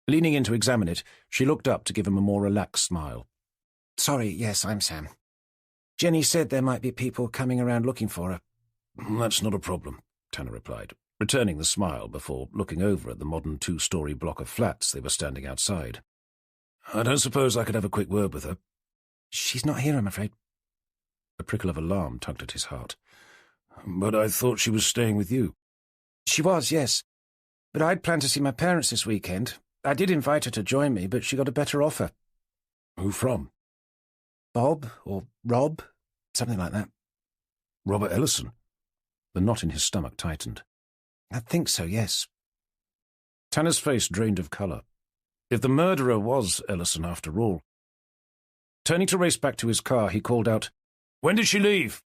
Leaning in to examine it, she looked up to give him a more relaxed smile. "Sorry, yes, I'm Sam. Jenny said there might be people coming around looking for her." "That's not a problem," Tanner replied, returning the smile before looking over at the modern 2-story block of flats they were standing outside. "I don't suppose I could have a quick word with her?" "She's not here, I'm afraid." A prickle of alarm tugged at his heart. "But I thought she was staying with you." "She was, yes. But I'd planned to see my parents this weekend. I did invite her to join me, but she got a better offer." "Who from?" "Bob, or Rob, something like that." "Robert Ellison?" The knot in his stomach tightened. "I think so, yes." Tanner's face drained of colour. If the murderer was Ellison after all. Turning to race back to his car, he called out, "When did she leave?"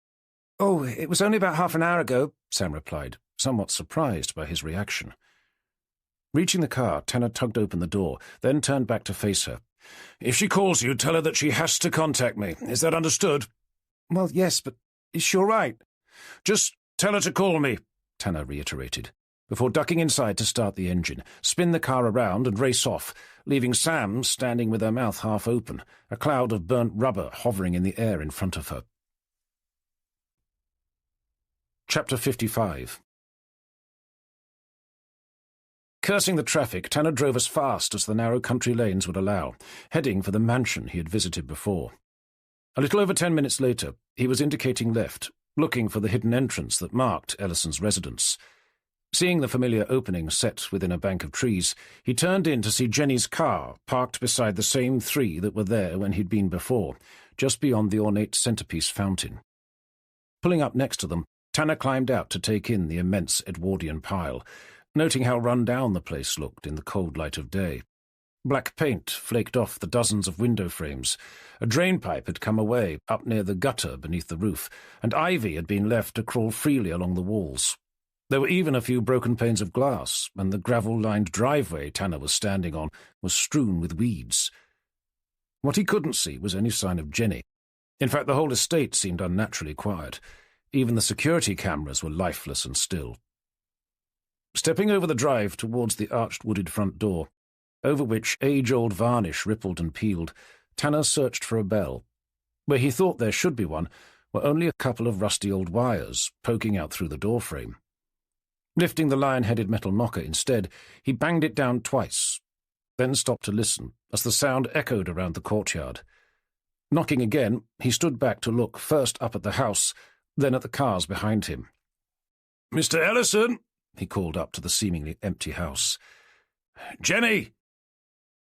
"Oh, it was only about half an hour ago," Sam replied, somewhat surprised by his reaction. Reaching the car, Tanner tugged open the door, then turned back to face her. "If she calls you, tell her that she has to contact me. Is that understood?" "Well, yes, but is she all right?" "Just tell her to call me," Tanner reiterated, before ducking inside to start the engine, spin the car around and race off, leaving Sam standing with her mouth half open, a cloud of burnt rubber hovering in the air in front of her. Chapter 55. Cursing the traffic, Tanner drove as fast as the narrow country lanes would allow, heading for the mansion he had visited before. A little over 10 minutes later, he was indicating left, looking for the hidden entrance that marked Ellison's residence. Seeing the familiar opening set within a bank of trees, he turned in to see Jenny's car parked beside the same 3 that were there when he'd been before, just beyond the ornate centrepiece fountain. Pulling up next to them, Tanner climbed out to take in the immense Edwardian pile, noting how run down the place looked in the cold light of day. Black paint flaked off the dozens of window frames, a drainpipe had come away up near the gutter beneath the roof, and ivy had been left to crawl freely along the walls. There were even a few broken panes of glass, and the gravel-lined driveway Tanner was standing on was strewn with weeds. What he couldn't see was any sign of Jenny. In fact, the whole estate seemed unnaturally quiet. Even the security cameras were lifeless and still. Stepping over the drive towards the arched wooded front door, over which age-old varnish rippled and peeled, Tanner searched for a bell. Where he thought there should be one were only a couple of rusty old wires poking out through the doorframe. Lifting the lion-headed metal knocker instead, he banged it down twice, then stopped to listen as the sound echoed around the courtyard. Knocking again, he stood back to look first up at the house, then at the cars behind him. "Mr. Ellison," he called up to the seemingly empty house. "Jenny!"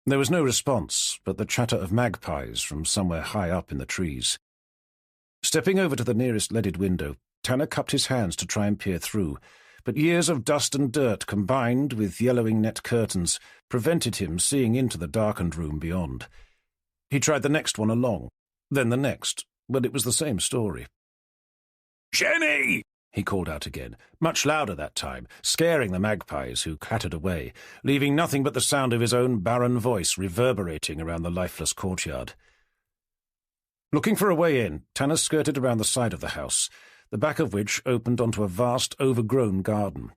There was no response, but the chatter of magpies from somewhere high up in the trees. Stepping over to the nearest leaded window, Tanner cupped his hands to try and peer through, but years of dust and dirt combined with yellowing net curtains prevented him seeing into the darkened room beyond. He tried the next one along, then the next, but it was the same story. "Jenny!" he called out again, much louder that time, scaring the magpies who clattered away, leaving nothing but the sound of his own barren voice reverberating around the lifeless courtyard. Looking for a way in, Tanner skirted around the side of the house, the back of which opened onto a vast, overgrown garden.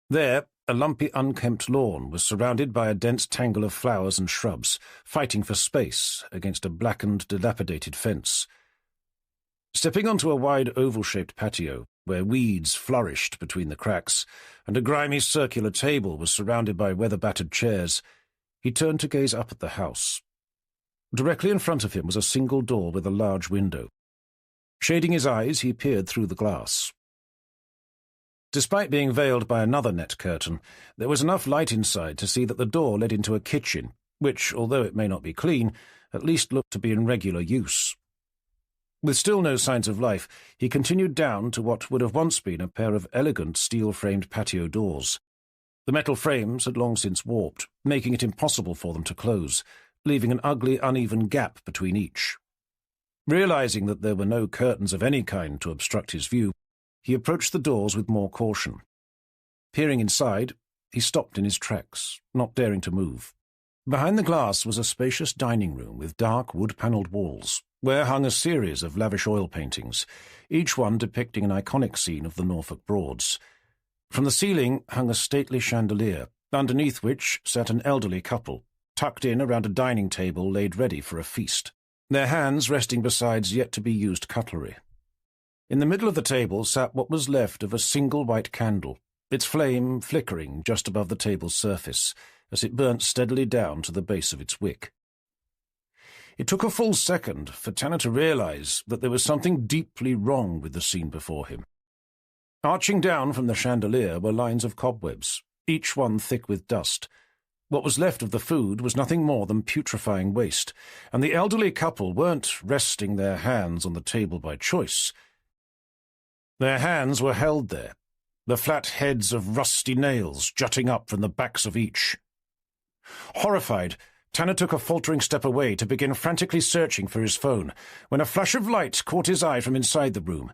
There, a lumpy, unkempt lawn was surrounded by a dense tangle of flowers and shrubs, fighting for space against a blackened, dilapidated fence. Stepping onto a wide oval-shaped patio, where weeds flourished between the cracks, and a grimy circular table was surrounded by weather-battered chairs, he turned to gaze up at the house. Directly in front of him was a single door with a large window. Shading his eyes, he peered through the glass. Despite being veiled by another net curtain, there was enough light inside to see that the door led into a kitchen, which, although it may not be clean, at least looked to be in regular use. With still no signs of life, he continued down to what would have once been a pair of elegant steel-framed patio doors. The metal frames had long since warped, making it impossible for them to close, leaving an ugly, uneven gap between each. Realizing that there were no curtains of any kind to obstruct his view, he approached the doors with more caution. Peering inside, he stopped in his tracks, not daring to move. Behind the glass was a spacious dining room with dark wood-panelled walls, where hung a series of lavish oil paintings, each one depicting an iconic scene of the Norfolk Broads. From the ceiling hung a stately chandelier, underneath which sat an elderly couple, tucked in around a dining table laid ready for a feast, their hands resting beside yet-to-be-used cutlery. In the middle of the table sat what was left of a single white candle, its flame flickering just above the table's surface, as it burnt steadily down to the base of its wick. It took a full second for Tanner to realize that there was something deeply wrong with the scene before him. Arching down from the chandelier were lines of cobwebs, each one thick with dust. What was left of the food was nothing more than putrefying waste, and the elderly couple weren't resting their hands on the table by choice. Their hands were held there, the flat heads of rusty nails jutting up from the backs of each. Horrified, Tanner took a faltering step away to begin frantically searching for his phone, when a flash of light caught his eye from inside the room.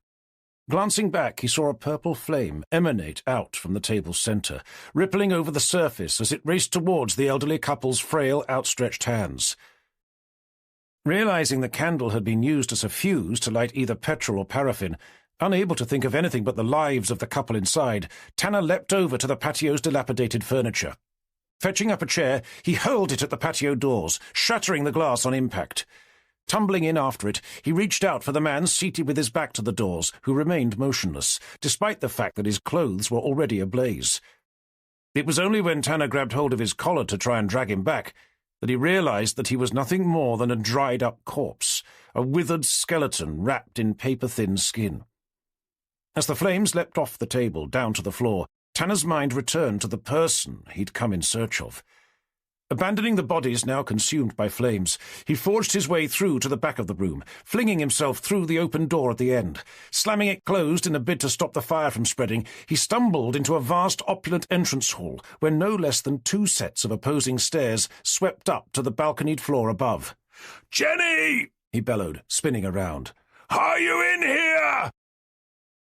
Glancing back, he saw a purple flame emanate out from the table's centre, rippling over the surface as it raced towards the elderly couple's frail, outstretched hands. Realizing the candle had been used as a fuse to light either petrol or paraffin, unable to think of anything but the lives of the couple inside, Tanner leapt over to the patio's dilapidated furniture. Fetching up a chair, he hurled it at the patio doors, shattering the glass on impact. Tumbling in after it, he reached out for the man seated with his back to the doors, who remained motionless, despite the fact that his clothes were already ablaze. It was only when Tanner grabbed hold of his collar to try and drag him back that he realized that he was nothing more than a dried-up corpse, a withered skeleton wrapped in paper-thin skin. As the flames leapt off the table down to the floor, Tanner's mind returned to the person he'd come in search of. Abandoning the bodies now consumed by flames, he forged his way through to the back of the room, flinging himself through the open door at the end. Slamming it closed in a bid to stop the fire from spreading, he stumbled into a vast opulent entrance hall where no less than 2 sets of opposing stairs swept up to the balconied floor above. "Jenny!" he bellowed, spinning around. "Are you in here?"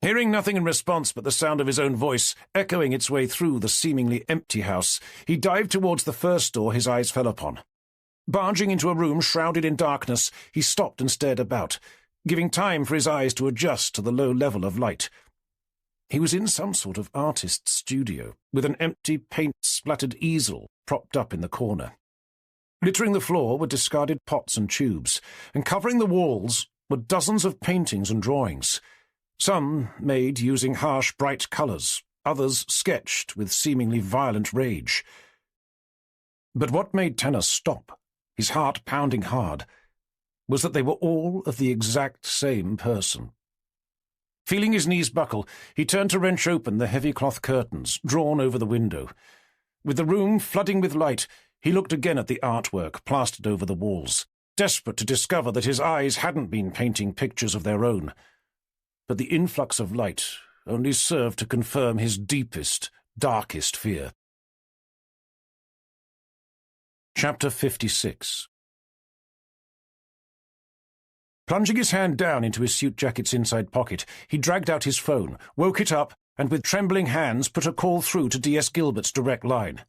Hearing nothing in response but the sound of his own voice echoing its way through the seemingly empty house, he dived towards the first door his eyes fell upon. Barging into a room shrouded in darkness, he stopped and stared about, giving time for his eyes to adjust to the low level of light. He was in some sort of artist's studio, with an empty, paint-splattered easel propped up in the corner. Littering the floor were discarded pots and tubes, and covering the walls were dozens of paintings and drawings. Some made using harsh, bright colours, others sketched with seemingly violent rage. But what made Tanner stop, his heart pounding hard, was that they were all of the exact same person. Feeling his knees buckle, he turned to wrench open the heavy cloth curtains drawn over the window. With the room flooding with light, he looked again at the artwork plastered over the walls, desperate to discover that his eyes hadn't been painting pictures of their own. But the influx of light only served to confirm his deepest, darkest fear. Chapter 56. Plunging his hand down into his suit jacket's inside pocket, he dragged out his phone, woke it up, and with trembling hands put a call through to D.S. Gilbert's direct line.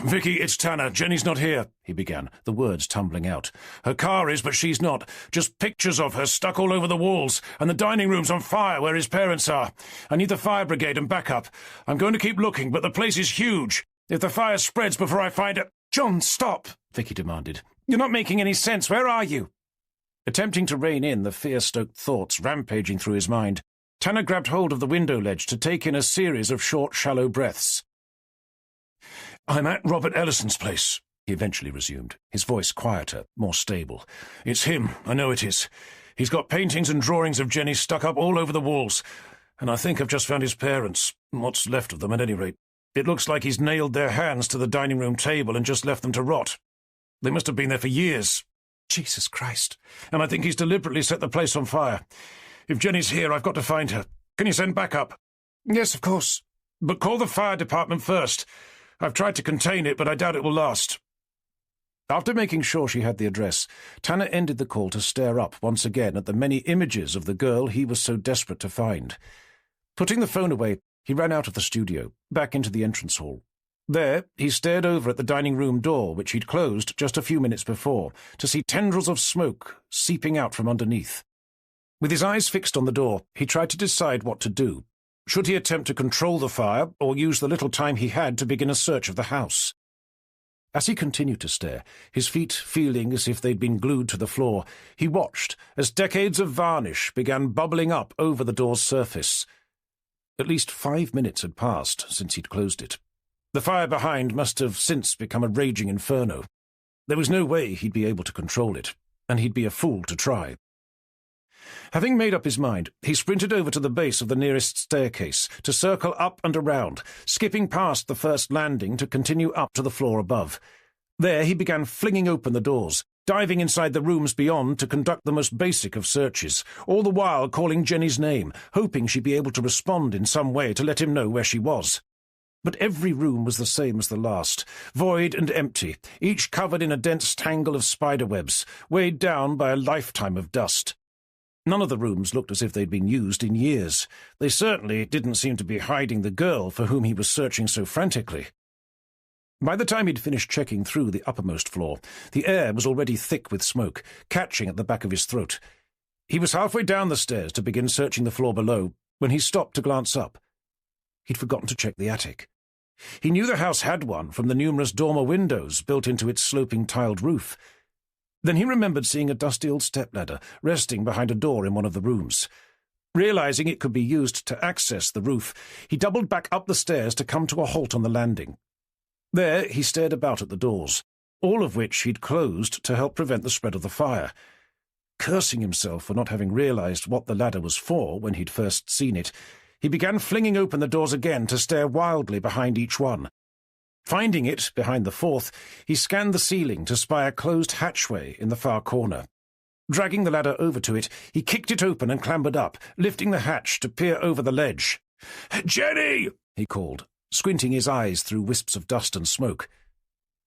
"Vicky, it's Tanner. Jenny's not here," he began, the words tumbling out. "Her car is, but she's not. Just pictures of her stuck all over the walls, and the dining room's on fire where his parents are. I need the fire brigade and backup. I'm going to keep looking, but the place is huge. If the fire spreads before I find her—" "John, stop!" Vicky demanded. "You're not making any sense. Where are you?" Attempting to rein in the fear-stoked thoughts rampaging through his mind, Tanner grabbed hold of the window ledge to take in a series of short, shallow breaths. "I'm at Robert Ellison's place," he eventually resumed, his voice quieter, more stable. "It's him, I know it is. He's got paintings and drawings of Jenny stuck up all over the walls, and I think I've just found his parents, what's left of them at any rate. It looks like he's nailed their hands to the dining room table and just left them to rot. They must have been there for years. Jesus Christ. And I think he's deliberately set the place on fire. If Jenny's here, I've got to find her. Can you send backup?" "Yes, of course. But call the fire department first. I've tried to contain it, but I doubt it will last." After making sure she had the address, Tanner ended the call to stare up once again at the many images of the girl he was so desperate to find. Putting the phone away, he ran out of the studio, back into the entrance hall. There, he stared over at the dining room door, which he'd closed just a few minutes before, to see tendrils of smoke seeping out from underneath. With his eyes fixed on the door, he tried to decide what to do. Should he attempt to control the fire, or use the little time he had to begin a search of the house? As he continued to stare, his feet feeling as if they'd been glued to the floor, he watched as decades of varnish began bubbling up over the door's surface. At least 5 minutes had passed since he'd closed it. The fire behind must have since become a raging inferno. There was no way he'd be able to control it, and he'd be a fool to try. Having made up his mind, he sprinted over to the base of the nearest staircase to circle up and around, skipping past the first landing to continue up to the floor above. There he began flinging open the doors, diving inside the rooms beyond to conduct the most basic of searches, all the while calling Jenny's name, hoping she'd be able to respond in some way to let him know where she was. But every room was the same as the last, void and empty, each covered in a dense tangle of spiderwebs, weighed down by a lifetime of dust. None of the rooms looked as if they'd been used in years. They certainly didn't seem to be hiding the girl for whom he was searching so frantically. By the time he'd finished checking through the uppermost floor, the air was already thick with smoke, catching at the back of his throat. He was halfway down the stairs to begin searching the floor below when he stopped to glance up. He'd forgotten to check the attic. He knew the house had one from the numerous dormer windows built into its sloping tiled roof. Then he remembered seeing a dusty old stepladder resting behind a door in one of the rooms. Realizing it could be used to access the roof, he doubled back up the stairs to come to a halt on the landing. There he stared about at the doors, all of which he'd closed to help prevent the spread of the fire. Cursing himself for not having realized what the ladder was for when he'd first seen it, he began flinging open the doors again to stare wildly behind each one. Finding it behind the fourth, he scanned the ceiling to spy a closed hatchway in the far corner. Dragging the ladder over to it, he kicked it open and clambered up, lifting the hatch to peer over the ledge. "Jenny!" he called, squinting his eyes through wisps of dust and smoke.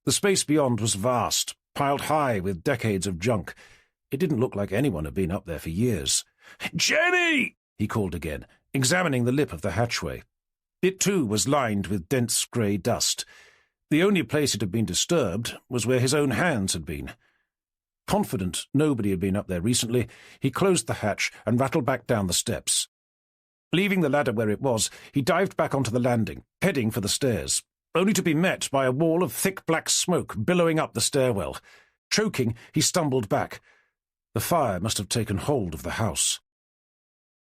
The space beyond was vast, piled high with decades of junk. It didn't look like anyone had been up there for years. "Jenny!" he called again, examining the lip of the hatchway. It, too, was lined with dense grey dust. The only place it had been disturbed was where his own hands had been. Confident nobody had been up there recently, he closed the hatch and rattled back down the steps. Leaving the ladder where it was, he dived back onto the landing, heading for the stairs, only to be met by a wall of thick black smoke billowing up the stairwell. Choking, he stumbled back. The fire must have taken hold of the house.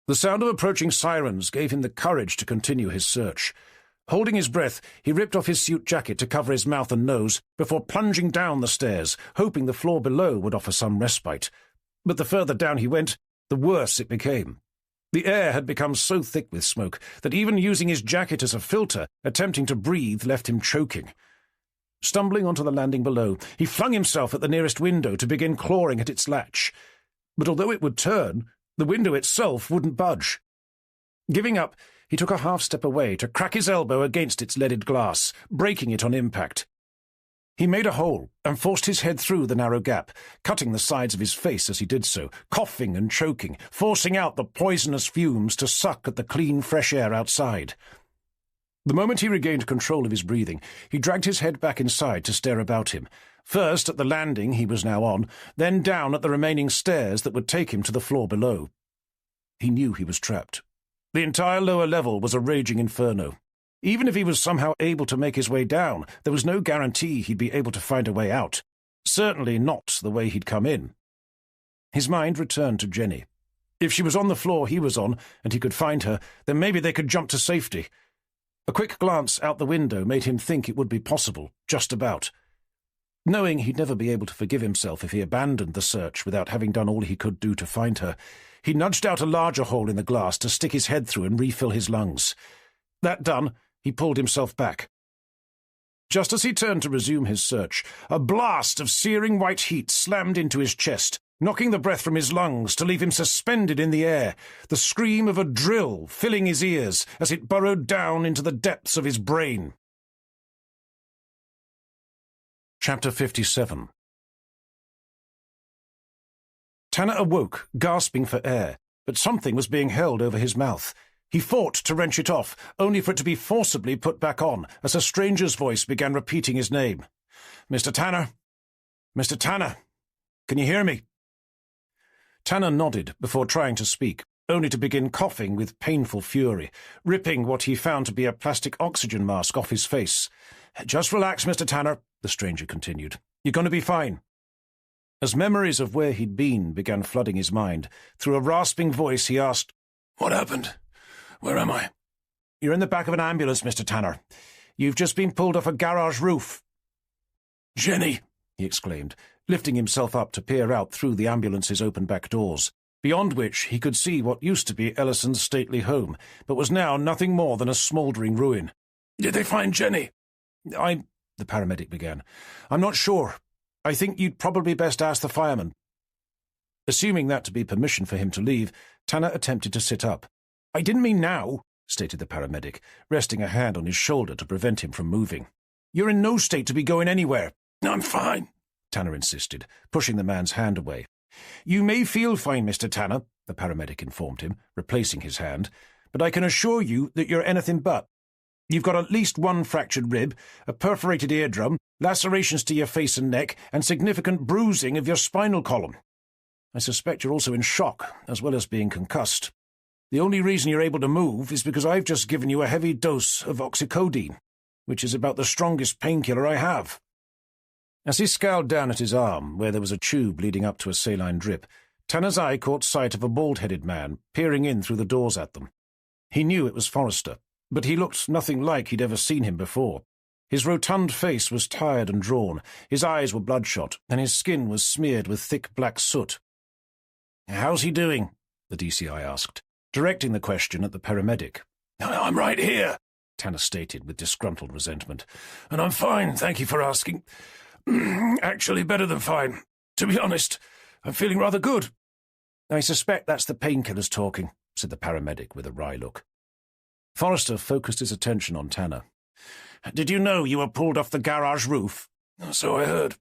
The sound of approaching sirens gave him the courage to continue his search. Holding his breath, he ripped off his suit jacket to cover his mouth and nose before plunging down the stairs, hoping the floor below would offer some respite. But the further down he went, the worse it became. The air had become so thick with smoke that even using his jacket as a filter, attempting to breathe left him choking. Stumbling onto the landing below, he flung himself at the nearest window to begin clawing at its latch. But although it would turn, the window itself wouldn't budge. Giving up, he took a half-step away to crack his elbow against its leaded glass, breaking it on impact. He made a hole and forced his head through the narrow gap, cutting the sides of his face as he did so, coughing and choking, forcing out the poisonous fumes to suck at the clean, fresh air outside. The moment he regained control of his breathing, he dragged his head back inside to stare about him, first at the landing he was now on, then down at the remaining stairs that would take him to the floor below. He knew he was trapped. The entire lower level was a raging inferno. Even if he was somehow able to make his way down, there was no guarantee he'd be able to find a way out. Certainly not the way he'd come in. His mind returned to Jenny. If she was on the floor he was on, and he could find her, then maybe they could jump to safety. A quick glance out the window made him think it would be possible, just about. Knowing he'd never be able to forgive himself if he abandoned the search without having done all he could do to find her, he nudged out a larger hole in the glass to stick his head through and refill his lungs. That done, he pulled himself back. Just as he turned to resume his search, a blast of searing white heat slammed into his chest, knocking the breath from his lungs to leave him suspended in the air, the scream of a drill filling his ears as it burrowed down into the depths of his brain. Chapter 57. Tanner awoke, gasping for air, but something was being held over his mouth. He fought to wrench it off, only for it to be forcibly put back on, as a stranger's voice began repeating his name. "Mr. Tanner! Mr. Tanner! Can you hear me?" Tanner nodded before trying to speak, only to begin coughing with painful fury, ripping what he found to be a plastic oxygen mask off his face. "Just relax, Mr. Tanner," the stranger continued. "You're going to be fine." As memories of where he'd been began flooding his mind, through a rasping voice he asked, "What happened? Where am I?" "You're in the back of an ambulance, Mr. Tanner. You've just been pulled off a garage roof." "Jenny!" he exclaimed, lifting himself up to peer out through the ambulance's open back doors, beyond which he could see what used to be Ellison's stately home, but was now nothing more than a smouldering ruin. "Did they find Jenny?" The paramedic began. "I'm not sure. I think you'd probably best ask the fireman." Assuming that to be permission for him to leave, Tanner attempted to sit up. "I didn't mean now," stated the paramedic, resting a hand on his shoulder to prevent him from moving. "You're in no state to be going anywhere." "I'm fine," Tanner insisted, pushing the man's hand away. "You may feel fine, Mr. Tanner," the paramedic informed him, replacing his hand, "but I can assure you that you're anything but. You've got at least one fractured rib, a perforated eardrum, lacerations to your face and neck, and significant bruising of your spinal column. I suspect you're also in shock, as well as being concussed. The only reason you're able to move is because I've just given you a heavy dose of oxycodone, which is about the strongest painkiller I have." As he scowled down at his arm, where there was a tube leading up to a saline drip, Tanner's eye caught sight of a bald-headed man peering in through the doors at them. He knew it was Forrester, but he looked nothing like he'd ever seen him before. His rotund face was tired and drawn, his eyes were bloodshot, and his skin was smeared with thick black soot. "How's he doing?" the DCI asked, directing the question at the paramedic. "I'm right here," Tanner stated with disgruntled resentment. "And I'm fine, thank you for asking. Actually better than fine. To be honest, I'm feeling rather good." "I suspect that's the painkillers talking," said the paramedic with a wry look. Forrester focused his attention on Tanner. "Did you know you were pulled off the garage roof?" "So I heard."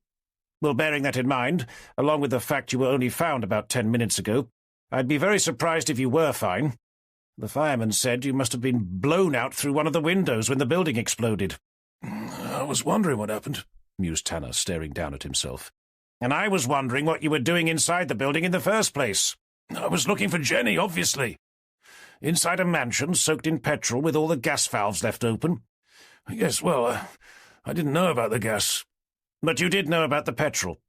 "Well, bearing that in mind, along with the fact you were only found about 10 minutes ago, I'd be very surprised if you were fine. The fireman said you must have been blown out through one of the windows when the building exploded. I was wondering what happened, mused Tanner, staring down at himself. And I was wondering what you were doing inside the building in the first place. I was looking for Jenny, obviously. Inside a mansion soaked in petrol with all the gas valves left open. Yes, well, I didn't know about the gas. But you did know about the petrol.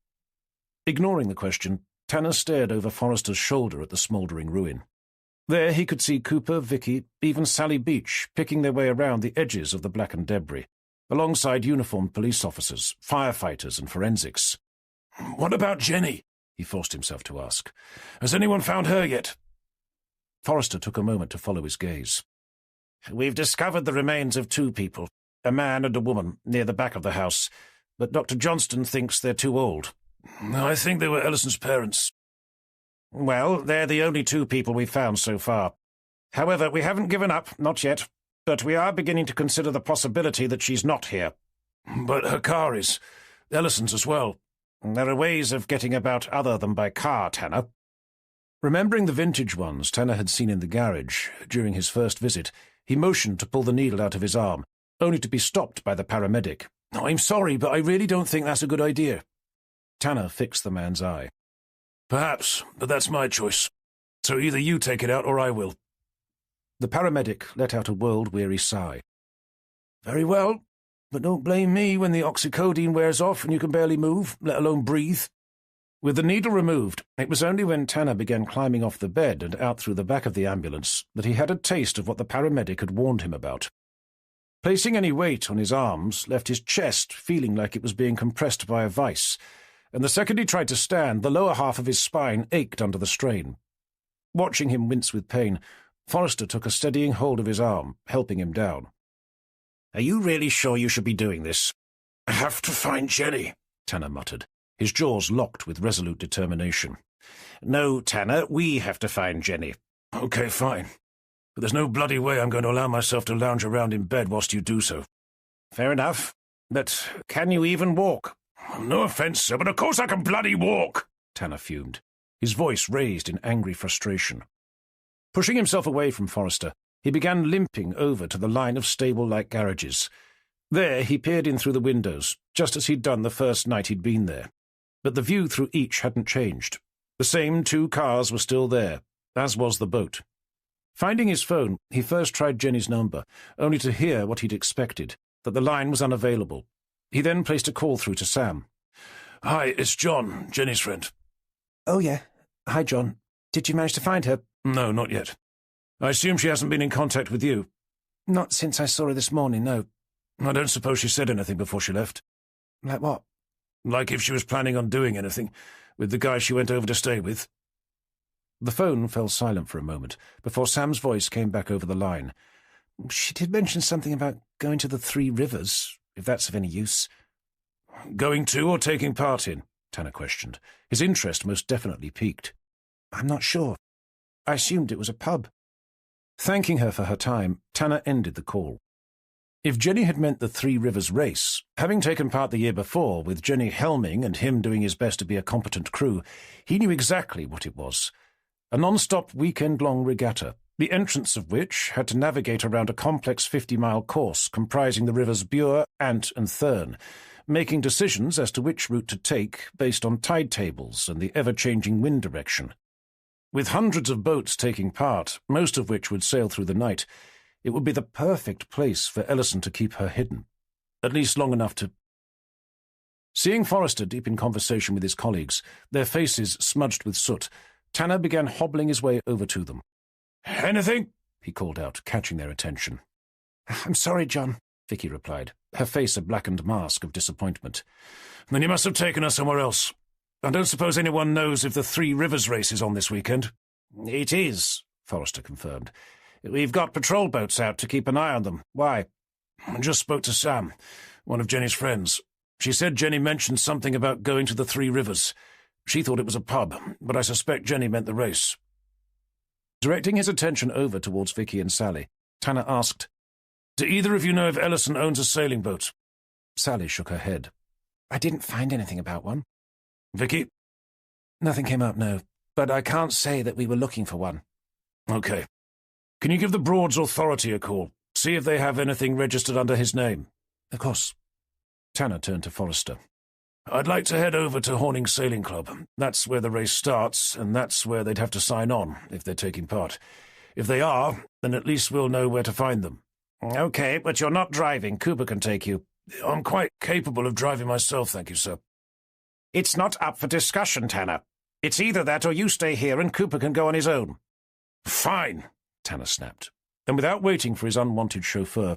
Ignoring the question, Tanner stared over Forrester's shoulder at the smouldering ruin. There he could see Cooper, Vicky, even Sally Beach picking their way around the edges of the blackened debris, alongside uniformed police officers, firefighters and forensics. What about Jenny? He forced himself to ask. Has anyone found her yet? Forrester took a moment to follow his gaze. We've discovered the remains of 2 people, a man and a woman, near the back of the house, but Dr. Johnston thinks they're too old. I think they were Ellison's parents. Well, they're the only 2 people we've found so far. However, we haven't given up, not yet, but we are beginning to consider the possibility that she's not here. But her car is. Ellison's as well. There are ways of getting about other than by car, Tanner. Remembering the vintage ones Tanner had seen in the garage during his first visit, he motioned to pull the needle out of his arm, only to be stopped by the paramedic. I'm sorry, but I really don't think that's a good idea. Tanner fixed the man's eye. Perhaps, but that's my choice. So either you take it out or I will. The paramedic let out a world-weary sigh. Very well, but don't blame me when the oxycodone wears off and you can barely move, let alone breathe. With the needle removed, it was only when Tanner began climbing off the bed and out through the back of the ambulance that he had a taste of what the paramedic had warned him about. Placing any weight on his arms left his chest feeling like it was being compressed by a vice, and the second he tried to stand, the lower half of his spine ached under the strain. Watching him wince with pain, Forrester took a steadying hold of his arm, helping him down. Are you really sure you should be doing this? I have to find Jenny, Tanner muttered, his jaws locked with resolute determination. No, Tanner, we have to find Jenny. Okay, fine. But there's no bloody way I'm going to allow myself to lounge around in bed whilst you do so. Fair enough. But can you even walk? No offence, sir, but of course I can bloody walk, Tanner fumed, his voice raised in angry frustration. Pushing himself away from Forrester, he began limping over to the line of stable-like garages. There he peered in through the windows, just as he'd done the first night he'd been there. But the view through each hadn't changed. The same 2 cars were still there, as was the boat. Finding his phone, he first tried Jenny's number, only to hear what he'd expected, that the line was unavailable. He then placed a call through to Sam. Hi, it's John, Jenny's friend. Oh, yeah. Hi, John. Did you manage to find her? No, not yet. I assume she hasn't been in contact with you. Not since I saw her this morning, no. I don't suppose she said anything before she left. Like what? Like if she was planning on doing anything with the guy she went over to stay with. The phone fell silent for a moment before Sam's voice came back over the line. She did mention something about going to the 3 Rivers, if that's of any use. Going to or taking part in? Tanner questioned, his interest most definitely piqued. I'm not sure. I assumed it was a pub. Thanking her for her time, Tanner ended the call. If Jenny had meant the 3 Rivers race, having taken part the year before, with Jenny helming and him doing his best to be a competent crew, he knew exactly what it was. A non-stop weekend-long regatta, the entrance of which had to navigate around a complex 50-mile course comprising the rivers Bure, Ant and Thurn, making decisions as to which route to take based on tide tables and the ever-changing wind direction. With hundreds of boats taking part, most of which would sail through the night, it would be the perfect place for Ellison to keep her hidden, at least long enough to... Seeing Forrester deep in conversation with his colleagues, their faces smudged with soot, Tanner began hobbling his way over to them. "Anything?" he called out, catching their attention. "I'm sorry, John," Vicky replied, her face a blackened mask of disappointment. "Then you must have taken her somewhere else. I don't suppose anyone knows if the 3 Rivers race is on this weekend?" "It is," Forrester confirmed. "We've got patrol boats out to keep an eye on them. Why?" "I just spoke to Sam, one of Jenny's friends. She said Jenny mentioned something about going to the 3 Rivers. She thought it was a pub, but I suspect Jenny meant the race." Directing his attention over towards Vicky and Sally, Tanner asked, "Do either of you know if Ellison owns a sailing boat?" Sally shook her head. "I didn't find anything about one." "Vicky?" "Nothing came up, no. But I can't say that we were looking for one." "Okay. Can you give the Broads Authority a call? See if they have anything registered under his name. Of course. Tanner turned to Forrester. I'd like to head over to Horning Sailing Club. That's where the race starts, and that's where they'd have to sign on, if they're taking part. If they are, then at least we'll know where to find them. Okay, but you're not driving. Cooper can take you. I'm quite capable of driving myself, thank you, sir. It's not up for discussion, Tanner. It's either that or you stay here and Cooper can go on his own. Fine, Tanner snapped, and without waiting for his unwanted chauffeur,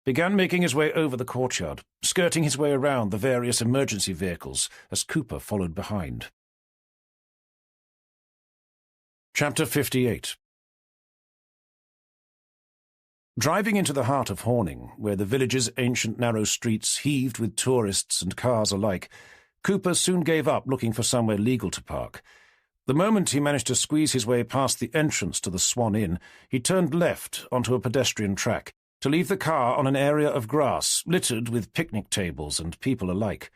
began making his way over the courtyard, skirting his way around the various emergency vehicles as Cooper followed behind. Chapter 58. Driving into the heart of Horning, where the village's ancient narrow streets heaved with tourists and cars alike, Cooper soon gave up looking for somewhere legal to park. The moment he managed to squeeze his way past the entrance to the Swan Inn, he turned left onto a pedestrian track, to leave the car on an area of grass littered with picnic tables and people alike.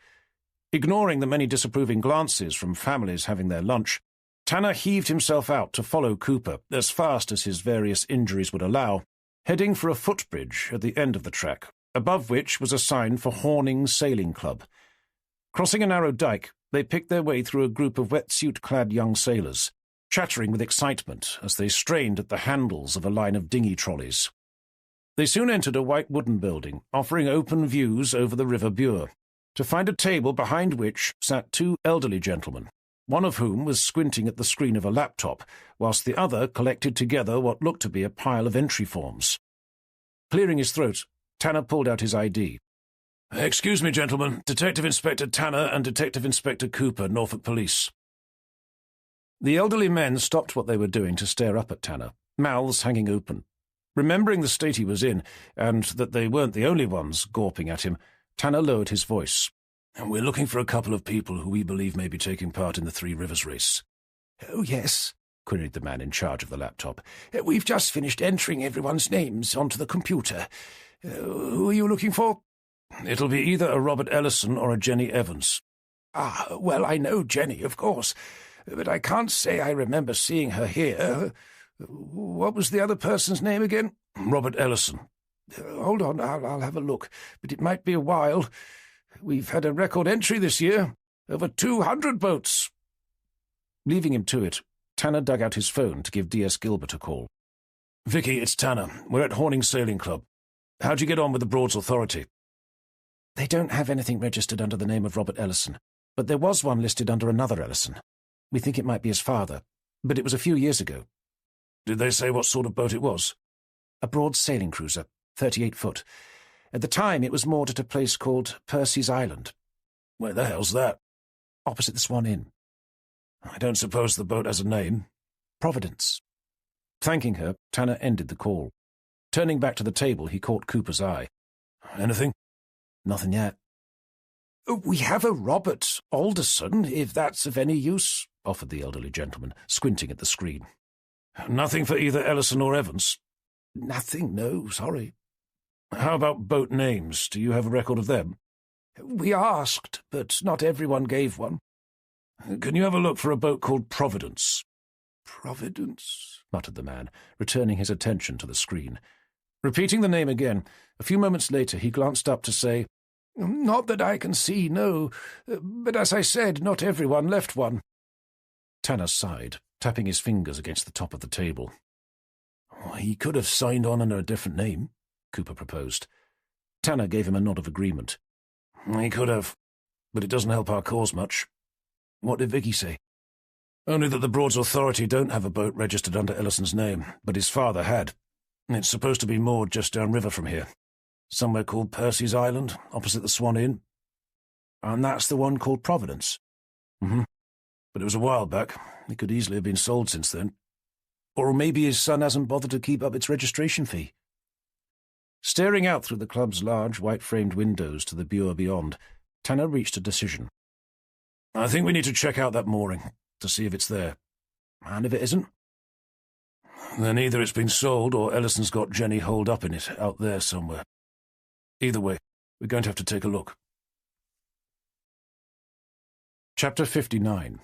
Ignoring the many disapproving glances from families having their lunch, Tanner heaved himself out to follow Cooper as fast as his various injuries would allow, heading for a footbridge at the end of the track, above which was a sign for Horning Sailing Club. Crossing a narrow dike, they picked their way through a group of wetsuit-clad young sailors, chattering with excitement as they strained at the handles of a line of dinghy trolleys. They soon entered a white wooden building, offering open views over the River Bure, to find a table behind which sat two elderly gentlemen, one of whom was squinting at the screen of a laptop, whilst the other collected together what looked to be a pile of entry forms. Clearing his throat, Tanner pulled out his ID. Excuse me, gentlemen. Detective Inspector Tanner and Detective Inspector Cooper, Norfolk Police. The elderly men stopped what they were doing to stare up at Tanner, mouths hanging open. Remembering the state he was in, and that they weren't the only ones gawping at him, Tanner lowered his voice. We're looking for a couple of people who we believe may be taking part in the Three Rivers race. Oh, yes, queried the man in charge of the laptop. We've just finished entering everyone's names onto the computer. Who are you looking for? It'll be either a Robert Ellison or a Jenny Evans. Ah, well, I know Jenny, of course, but I can't say I remember seeing her here. What was the other person's name again? Robert Ellison. Hold on, I'll have a look, but it might be a while. We've had a record entry this year. Over 200 boats. Leaving him to it, Tanner dug out his phone to give D.S. Gilbert a call. Vicky, it's Tanner. We're at Horning Sailing Club. How'd you get on with the Broads Authority? They don't have anything registered under the name of Robert Ellison, but there was one listed under another Ellison. We think it might be his father, but it was a few years ago. Did they say what sort of boat it was? A Broad sailing cruiser, 38 foot. At the time, it was moored at a place called Percy's Island. Where the hell's that? Opposite the Swan Inn. I don't suppose the boat has a name. Providence. Thanking her, Tanner ended the call. Turning back to the table, he caught Cooper's eye. Anything? Nothing yet. We have a Robert Alderson, if that's of any use, offered the elderly gentleman, squinting at the screen. Nothing for either Ellison or Evans? Nothing, no, sorry. How about boat names? Do you have a record of them? We asked, but not everyone gave one. Can you have a look for a boat called Providence? Providence, muttered the man, returning his attention to the screen. Repeating the name again, a few moments later he glanced up to say, Not that I can see, no, but as I said, not everyone left one. Tanner sighed, tapping his fingers against the top of the table. He could have signed on under a different name, Cooper proposed. Tanner gave him a nod of agreement. He could have, but it doesn't help our cause much. What did Vicky say? Only that the Broads Authority don't have a boat registered under Ellison's name, but his father had. It's supposed to be moored just downriver from here, somewhere called Percy's Island, opposite the Swan Inn. And that's the one called Providence? Mm-hmm. But it was a while back. It could easily have been sold since then. Or maybe his son hasn't bothered to keep up its registration fee. Staring out through the club's large, white-framed windows to the Bure beyond, Tanner reached a decision. I think we need to check out that mooring, to see if it's there. And if it isn't? Then either it's been sold or Ellison's got Jenny holed up in it, out there somewhere. Either way, we're going to have to take a look. Chapter 59.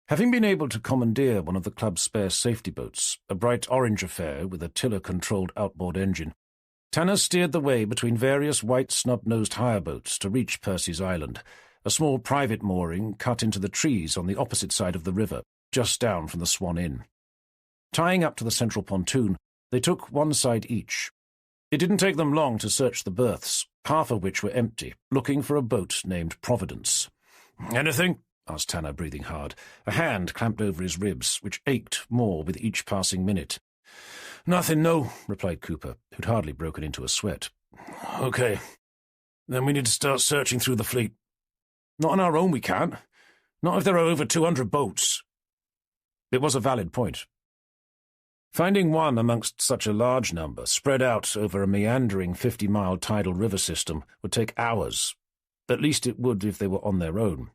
Having been able to commandeer one of the club's spare safety boats, a bright orange affair with a tiller-controlled outboard engine, Tanner steered the way between various white snub-nosed hire boats to reach Percy's Island, a small private mooring cut into the trees on the opposite side of the river, just down from the Swan Inn. Tying up to the central pontoon, they took one side each. It didn't take them long to search the berths, half of which were empty, looking for a boat named Providence. "Anything?" asked Tanner, breathing hard. A hand clamped over his ribs, which ached more with each passing minute. "Nothing, no," replied Cooper, who'd hardly broken into a sweat. "Okay. Then we need to start searching through the fleet. Not on our own we can't. Not if there are over 200 boats." It was a valid point. Finding one amongst such a large number, spread out over a meandering 50-mile tidal river system, would take hours. At least it would if they were on their own.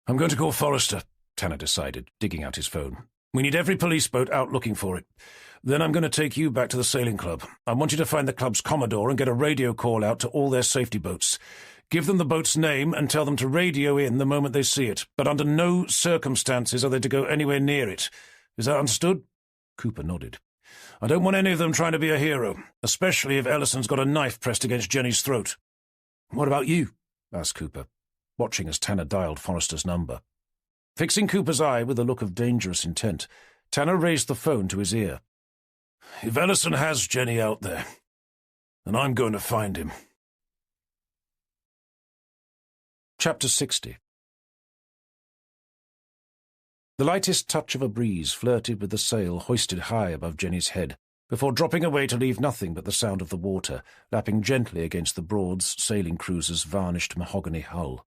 "I'm going to call Forrester," Tanner decided, digging out his phone. "We need every police boat out looking for it. Then I'm going to take you back to the sailing club. I want you to find the club's commodore and get a radio call out to all their safety boats. Give them the boat's name and tell them to radio in the moment they see it, but under no circumstances are they to go anywhere near it. Is that understood?" Cooper nodded. "I don't want any of them trying to be a hero, especially if Ellison's got a knife pressed against Jenny's throat." "What about you?" asked Cooper, watching as Tanner dialed Forrester's number. Fixing Cooper's eye with a look of dangerous intent, Tanner raised the phone to his ear. "If Ellison has Jenny out there, then I'm going to find him." Chapter 60. The lightest touch of a breeze flirted with the sail hoisted high above Jenny's head, before dropping away to leave nothing but the sound of the water, lapping gently against the Broad's sailing cruiser's varnished mahogany hull.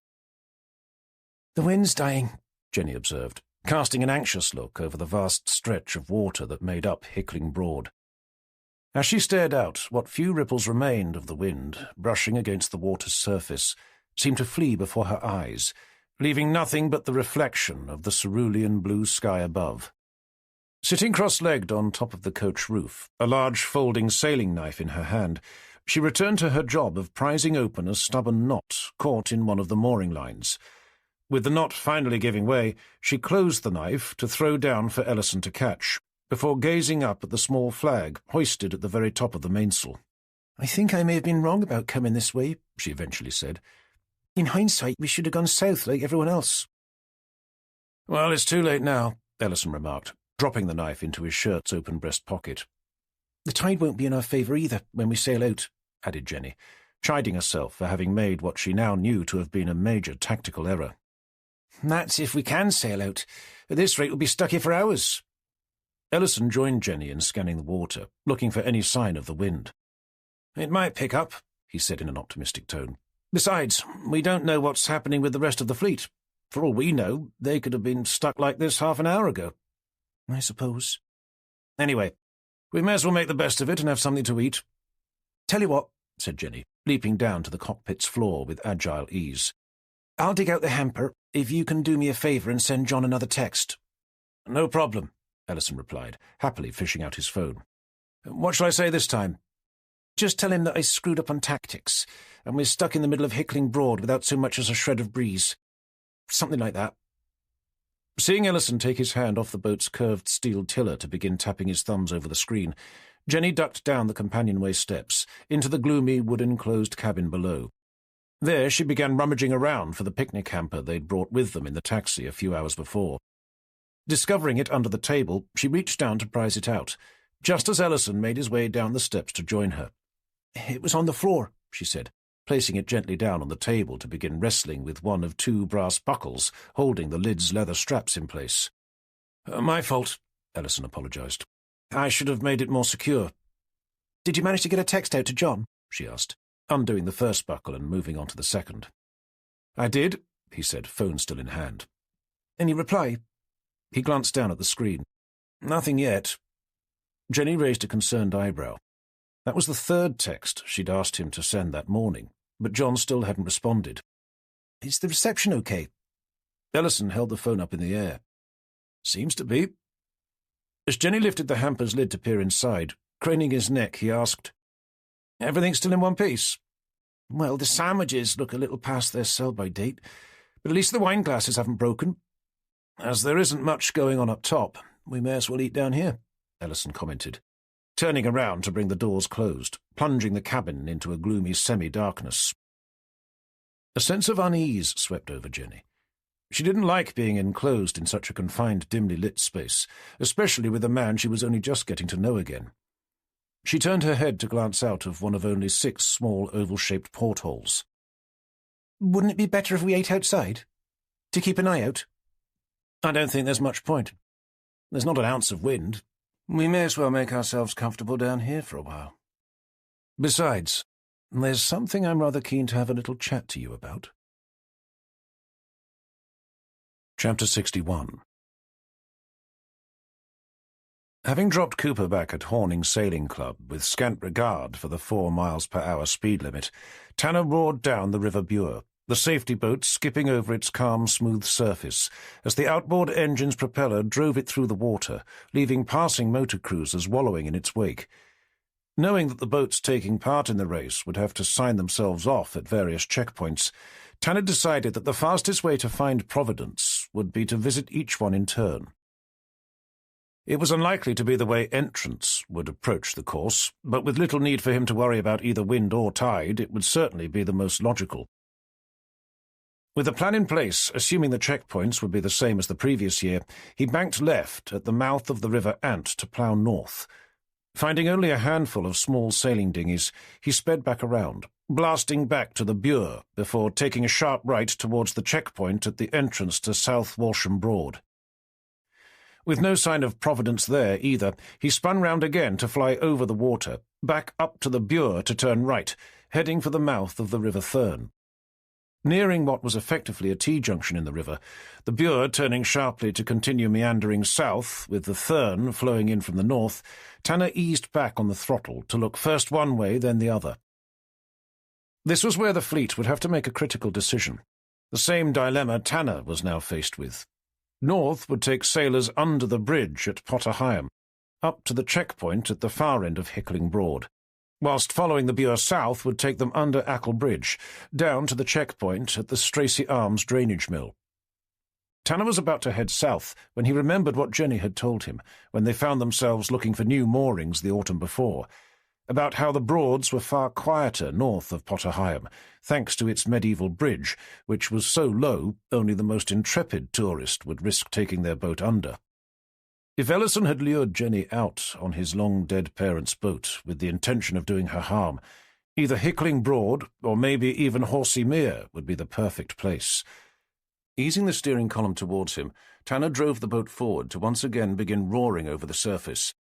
"The wind's dying," Jenny observed, casting an anxious look over the vast stretch of water that made up Hickling Broad. As she stared out, what few ripples remained of the wind, brushing against the water's surface, seemed to flee before her eyes, leaving nothing but the reflection of the cerulean blue sky above. Sitting cross-legged on top of the coach roof, a large folding sailing knife in her hand, she returned to her job of prizing open a stubborn knot caught in one of the mooring lines. With the knot finally giving way, she closed the knife to throw down for Ellison to catch, before gazing up at the small flag hoisted at the very top of the mainsail. "I think I may have been wrong about coming this way," she eventually said. "In hindsight, we should have gone south like everyone else." "Well, it's too late now," Ellison remarked, dropping the knife into his shirt's open breast pocket. "The tide won't be in our favour either when we sail out," added Jenny, chiding herself for having made what she now knew to have been a major tactical error. "That's if we can sail out. At this rate, we'll be stuck here for hours." Ellison joined Jenny in scanning the water, looking for any sign of the wind. "It might pick up," he said in an optimistic tone. "Besides, we don't know what's happening with the rest of the fleet. For all we know, they could have been stuck like this half an hour ago." "I suppose." "Anyway, we may as well make the best of it and have something to eat." "Tell you what," said Jenny, leaping down to the cockpit's floor with agile ease. "I'll dig out the hamper if you can do me a favour and send John another text." "No problem," Ellison replied, happily fishing out his phone. "What shall I say this time?" "Just tell him that I screwed up on tactics, and we're stuck in the middle of Hickling Broad without so much as a shred of breeze. Something like that." Seeing Ellison take his hand off the boat's curved steel tiller to begin tapping his thumbs over the screen, Jenny ducked down the companionway steps into the gloomy wood-enclosed cabin below. There she began rummaging around for the picnic hamper they'd brought with them in the taxi a few hours before. Discovering it under the table, she reached down to prize it out, just as Ellison made his way down the steps to join her. "It was on the floor," she said, placing it gently down on the table to begin wrestling with one of two brass buckles holding the lid's leather straps in place. My fault," Ellison apologized. "I should have made it more secure." "Did you manage to get a text out to John?" she asked, undoing the first buckle and moving on to the second. "I did," he said, phone still in hand. "Any reply?" He glanced down at the screen. "Nothing yet." Jenny raised a concerned eyebrow. That was the third text she'd asked him to send that morning, but John still hadn't responded. "Is the reception okay?" Ellison held the phone up in the air. "Seems to be." As Jenny lifted the hamper's lid to peer inside, craning his neck, he asked, "Everything still in one piece?" "Well, the sandwiches look a little past their sell-by date, but at least the wine glasses haven't broken." As there isn't much going on up top, we may as well eat down here, Ellison commented, turning around to bring the doors closed, plunging the cabin into a gloomy semi-darkness. A sense of unease swept over Jenny. She didn't like being enclosed in such a confined, dimly lit space, especially with a man she was only just getting to know again. She turned her head to glance out of one of only 6 small oval-shaped portholes. "Wouldn't it be better if we ate outside? To keep an eye out?" "I don't think there's much point. There's not an ounce of wind. We may as well make ourselves comfortable down here for a while. Besides, there's something I'm rather keen to have a little chat to you about." Chapter 61. Having dropped Cooper back at Horning Sailing Club with scant regard for the 4 miles-per-hour speed limit, Tanner roared down the River Bure, the safety boat skipping over its calm, smooth surface as the outboard engine's propeller drove it through the water, leaving passing motor cruisers wallowing in its wake. Knowing that the boats taking part in the race would have to sign themselves off at various checkpoints, Tanner decided that the fastest way to find Providence would be to visit each one in turn. It was unlikely to be the way entrants would approach the course, but with little need for him to worry about either wind or tide, it would certainly be the most logical. With a plan in place, assuming the checkpoints would be the same as the previous year, he banked left at the mouth of the River Ant to plough north. Finding only a handful of small sailing dinghies, he sped back around, blasting back to the Bure before taking a sharp right towards the checkpoint at the entrance to South Walsham Broad. With no sign of Providence there either, he spun round again to fly over the water, back up to the Bure to turn right, heading for the mouth of the River Thurne. Nearing what was effectively a T-junction in the river, the Bure turning sharply to continue meandering south, with the Thurne flowing in from the north, Tanner eased back on the throttle to look first one way, then the other. This was where the fleet would have to make a critical decision, the same dilemma Tanner was now faced with. North would take sailors under the bridge at Potter Heigham, up to the checkpoint at the far end of Hickling Broad, whilst following the Bure south would take them under Ackle Bridge, down to the checkpoint at the Stracy Arms drainage mill. Tanner was about to head south when he remembered what Jenny had told him when they found themselves looking for new moorings the autumn before, about how the Broads were far quieter north of Potter Heigham, thanks to its medieval bridge, which was so low only the most intrepid tourist would risk taking their boat under. If Ellison had lured Jenny out on his long-dead parents' boat with the intention of doing her harm, either Hickling Broad or maybe even Horsey Mere would be the perfect place. Easing the steering column towards him, Tanner drove the boat forward to once again begin roaring over the surface,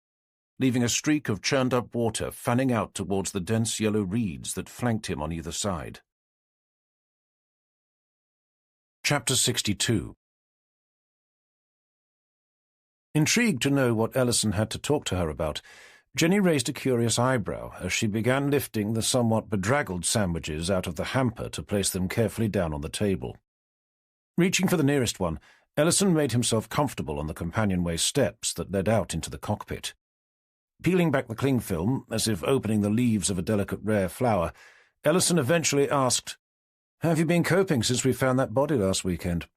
leaving a streak of churned-up water fanning out towards the dense yellow reeds that flanked him on either side. Chapter 62. Intrigued to know what Ellison had to talk to her about, Jenny raised a curious eyebrow as she began lifting the somewhat bedraggled sandwiches out of the hamper to place them carefully down on the table. Reaching for the nearest one, Ellison made himself comfortable on the companionway steps that led out into the cockpit. Peeling back the cling film, as if opening the leaves of a delicate rare flower, Ellison eventually asked, "How have you been coping since we found that body last weekend?"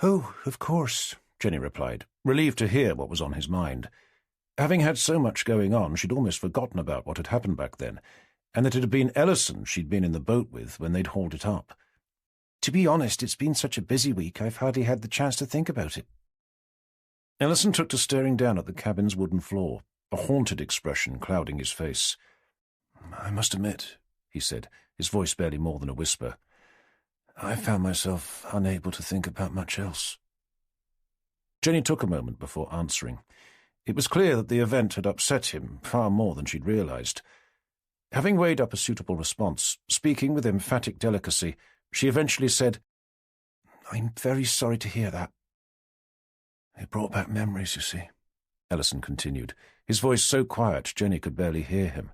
"Oh, of course," Jenny replied, relieved to hear what was on his mind. Having had so much going on, she'd almost forgotten about what had happened back then, and that it had been Ellison she'd been in the boat with when they'd hauled it up. "To be honest, it's been such a busy week I've hardly had the chance to think about it." Ellison took to staring down at the cabin's wooden floor, a haunted expression clouding his face. "I must admit," he said, his voice barely more than a whisper, "I found myself unable to think about much else." Jenny took a moment before answering. It was clear that the event had upset him far more than she'd realized. Having weighed up a suitable response, speaking with emphatic delicacy, she eventually said, "I'm very sorry to hear that." "It brought back memories, you see," Ellison continued, his voice so quiet Jenny could barely hear him.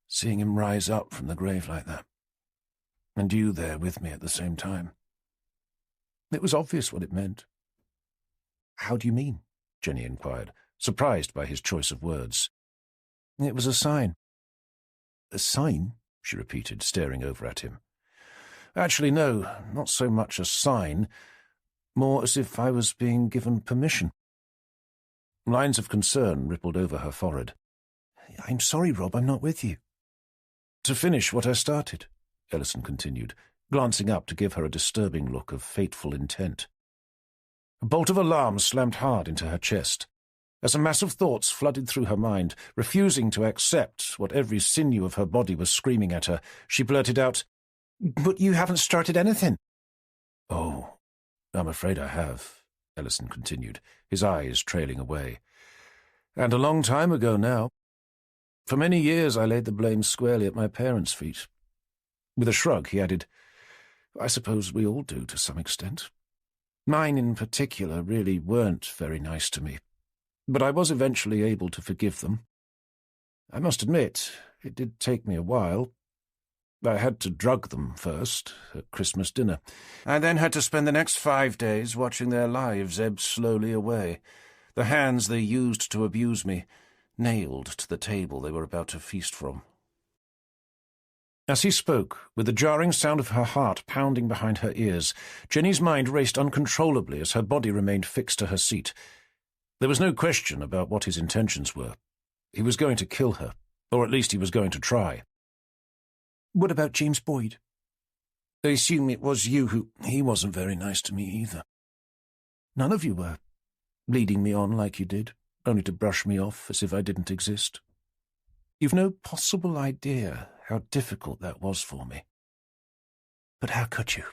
"Seeing him rise up from the grave like that. And you there with me at the same time. It was obvious what it meant." "How do you mean?" Jenny inquired, surprised by his choice of words. "It was a sign." "A sign?" she repeated, staring over at him. "Actually, no, not so much a sign. more as if I was being given permission. Lines of concern rippled over her forehead. I'm sorry, Rob, I'm not with you. To finish what I started, Ellison continued, glancing up to give her a disturbing look of fateful intent. A bolt of alarm slammed hard into her chest. As a mass of thoughts flooded through her mind, refusing to accept what every sinew of her body was screaming at her, she blurted out, But you haven't started anything. Oh, I'm afraid I have, Ellison continued, his eyes trailing away. And a long time ago now. For many years I laid the blame squarely at my parents' feet. With a shrug, he added, I suppose we all do to some extent. Mine in particular really weren't very nice to me, but I was eventually able to forgive them. I must admit, it did take me a while. I had to drug them first, at Christmas dinner. I then had to spend the next 5 days watching their lives ebb slowly away, the hands they used to abuse me nailed to the table they were about to feast from. As he spoke, with the jarring sound of her heart pounding behind her ears, Jenny's mind raced uncontrollably as her body remained fixed to her seat. There was no question about what his intentions were. He was going to kill her, or at least he was going to try. What about James Boyd? I assume it was you who... He wasn't very nice to me either. None of you were, leading me on like you did, only to brush me off as if I didn't exist. You've no possible idea how difficult that was for me. But how could you?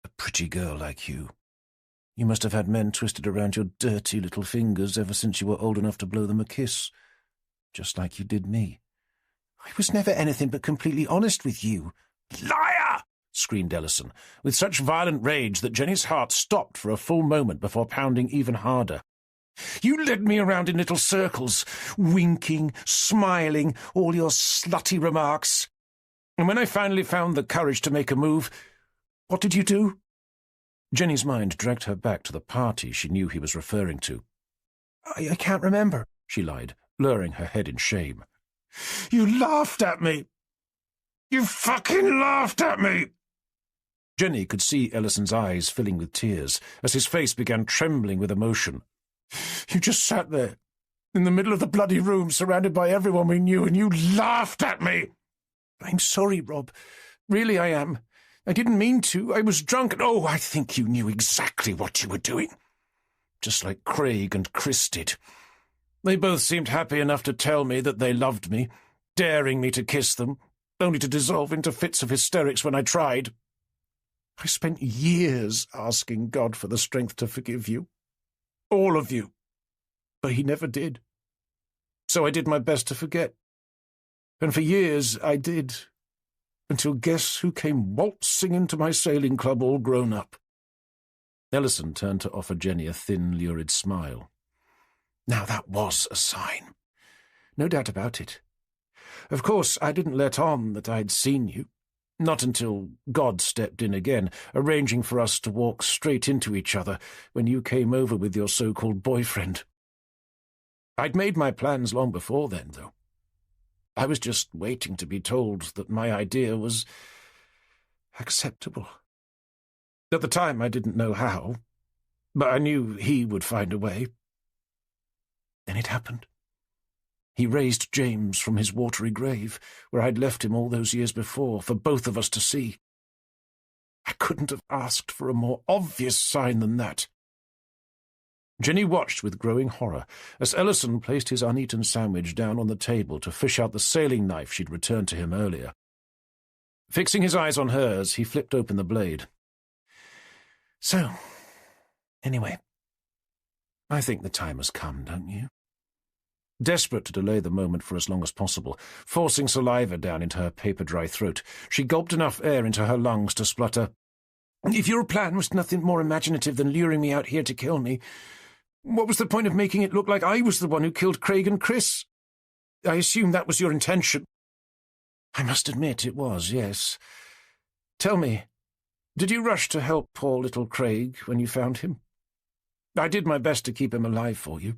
A pretty girl like you. You must have had men twisted around your dirty little fingers ever since you were old enough to blow them a kiss, just like you did me. I was never anything but completely honest with you. Liar! Screamed Ellison, with such violent rage that Jenny's heart stopped for a full moment before pounding even harder. You led me around in little circles, winking, smiling, all your slutty remarks. And when I finally found the courage to make a move, what did you do? Jenny's mind dragged her back to the party she knew he was referring to. I can't remember, she lied, lowering her head in shame. You laughed at me. You fucking laughed at me. Jenny could see Ellison's eyes filling with tears as his face began trembling with emotion. You just sat there, in the middle of the bloody room, surrounded by everyone we knew, and you laughed at me. I'm sorry, Rob. Really, I am. I didn't mean to. I was drunk, and I think you knew exactly what you were doing. Just like Craig and Chris did. They both seemed happy enough to tell me that they loved me, daring me to kiss them, only to dissolve into fits of hysterics when I tried. I spent years asking God for the strength to forgive you. All of you. But he never did. So I did my best to forget. And for years I did, until guess who came waltzing into my sailing club all grown up. Ellison turned to offer Jenny a thin, lurid smile. Now that was a sign. No doubt about it. Of course, I didn't let on that I'd seen you. Not until God stepped in again, arranging for us to walk straight into each other when you came over with your so-called boyfriend. I'd made my plans long before then, though. I was just waiting to be told that my idea was acceptable. At the time, I didn't know how, but I knew he would find a way. Then it happened. He raised James from his watery grave, where I'd left him all those years before, for both of us to see. I couldn't have asked for a more obvious sign than that. Jenny watched with growing horror as Ellison placed his uneaten sandwich down on the table to fish out the sailing knife she'd returned to him earlier. Fixing his eyes on hers, he flipped open the blade. So, anyway, I think the time has come, don't you? Desperate to delay the moment for as long as possible, forcing saliva down into her paper-dry throat, she gulped enough air into her lungs to splutter, If your plan was nothing more imaginative than luring me out here to kill me, what was the point of making it look like I was the one who killed Craig and Chris? I assume that was your intention. I must admit it was, yes. Tell me, did you rush to help poor little Craig when you found him? I did my best to keep him alive for you.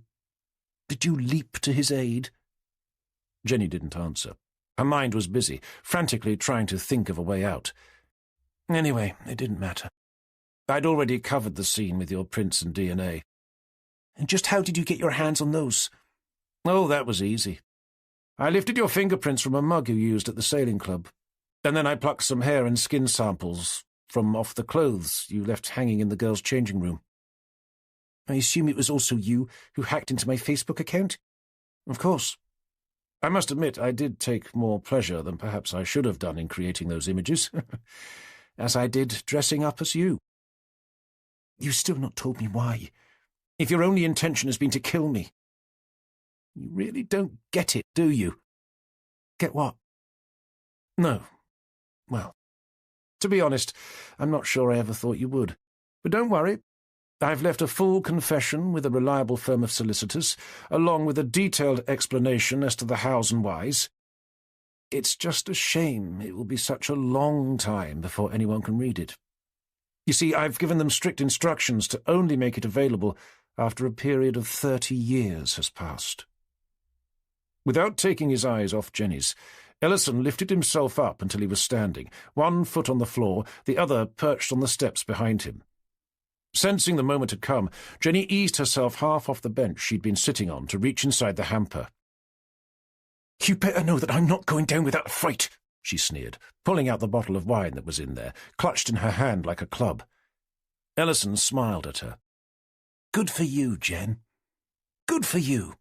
Did you leap to his aid? Jenny didn't answer. Her mind was busy, frantically trying to think of a way out. Anyway, it didn't matter. I'd already covered the scene with your prints and DNA. And just how did you get your hands on those? Oh, that was easy. I lifted your fingerprints from a mug you used at the sailing club, and then I plucked some hair and skin samples from off the clothes you left hanging in the girls' changing room. I assume it was also you who hacked into my Facebook account? Of course. I must admit I did take more pleasure than perhaps I should have done in creating those images, as I did dressing up as you. You've still not told me why. If your only intention has been to kill me. You really don't get it, do you? Get what? No. Well, to be honest, I'm not sure I ever thought you would. But don't worry. I've left a full confession with a reliable firm of solicitors, along with a detailed explanation as to the hows and whys. It's just a shame it will be such a long time before anyone can read it. You see, I've given them strict instructions to only make it available after a period of 30 years has passed. Without taking his eyes off Jenny's, Ellison lifted himself up until he was standing, one foot on the floor, the other perched on the steps behind him. Sensing the moment had come, Jenny eased herself half off the bench she'd been sitting on to reach inside the hamper. "You better know that I'm not going down without a fight," she sneered, pulling out the bottle of wine that was in there, clutched in her hand like a club. Ellison smiled at her. "Good for you, Jen. Good for you.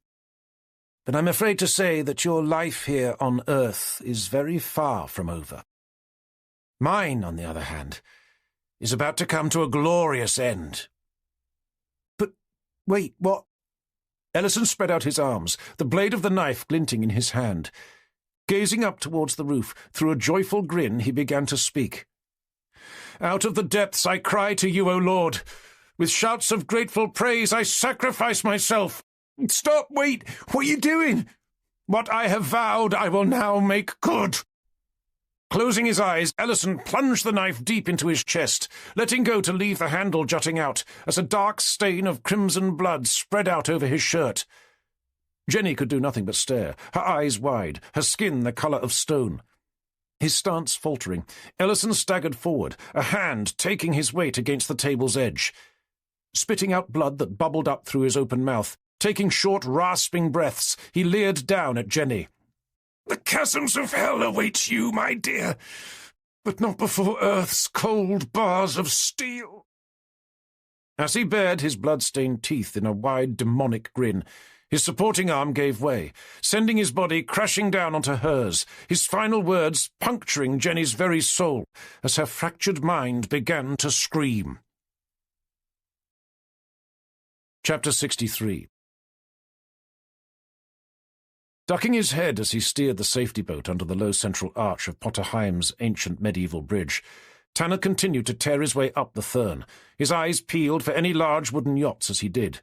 But I'm afraid to say that your life here on Earth is very far from over. Mine, on the other hand, is about to come to a glorious end." "But, wait, what?" Ellison spread out his arms, the blade of the knife glinting in his hand. Gazing up towards the roof, through a joyful grin he began to speak. "Out of the depths I cry to you, O Lord. With shouts of grateful praise I sacrifice myself. Stop, wait, what are you doing? What I have vowed I will now make good." Closing his eyes, Ellison plunged the knife deep into his chest, letting go to leave the handle jutting out, as a dark stain of crimson blood spread out over his shirt. Jenny could do nothing but stare, her eyes wide, her skin the colour of stone. His stance faltering, Ellison staggered forward, a hand taking his weight against the table's edge. Spitting out blood that bubbled up through his open mouth, taking short, rasping breaths, he leered down at Jenny. "The chasms of hell await you, my dear, but not before Earth's cold bars of steel." As he bared his blood-stained teeth in a wide, demonic grin, his supporting arm gave way, sending his body crashing down onto hers, his final words puncturing Jenny's very soul as her fractured mind began to scream. Chapter 63. Ducking his head as he steered the safety boat under the low central arch of Potterheim's ancient medieval bridge, Tanner continued to tear his way up the Thurn, his eyes peeled for any large wooden yachts as he did.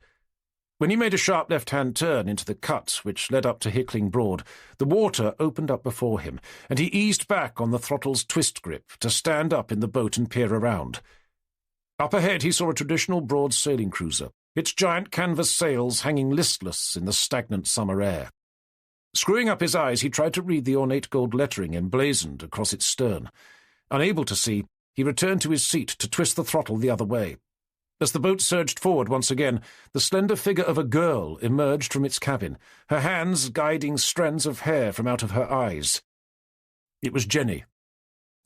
When he made a sharp left-hand turn into the cut which led up to Hickling Broad, the water opened up before him, and he eased back on the throttle's twist grip to stand up in the boat and peer around. Up ahead he saw a traditional broad sailing cruiser, its giant canvas sails hanging listless in the stagnant summer air. Screwing up his eyes, he tried to read the ornate gold lettering emblazoned across its stern. Unable to see, he returned to his seat to twist the throttle the other way. As the boat surged forward once again, the slender figure of a girl emerged from its cabin, her hands guiding strands of hair from out of her eyes. It was Jenny.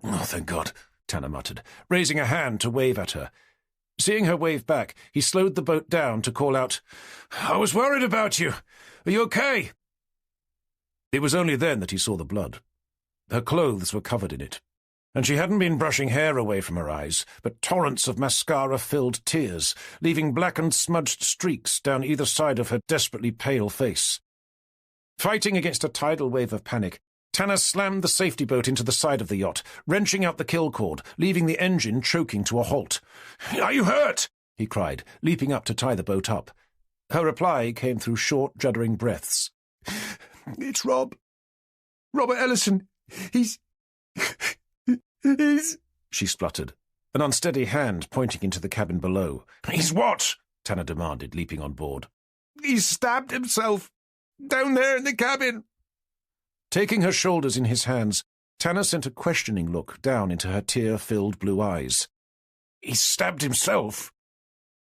"Oh, thank God," Tanner muttered, raising a hand to wave at her. Seeing her wave back, he slowed the boat down to call out, "I was worried about you. Are you okay?" It was only then that he saw the blood. Her clothes were covered in it, and she hadn't been brushing hair away from her eyes, but torrents of mascara-filled tears, leaving blackened, smudged streaks down either side of her desperately pale face. Fighting against a tidal wave of panic, Tanner slammed the safety boat into the side of the yacht, wrenching out the kill cord, leaving the engine choking to a halt. "Are you hurt?" he cried, leaping up to tie the boat up. Her reply came through short, juddering breaths. "It's Rob. Robert Ellison. He's... she spluttered, an unsteady hand pointing into the cabin below. "He's what?" Tanner demanded, leaping on board. "He's stabbed himself. Down there in the cabin." Taking her shoulders in his hands, Tanner sent a questioning look down into her tear-filled blue eyes. He stabbed himself?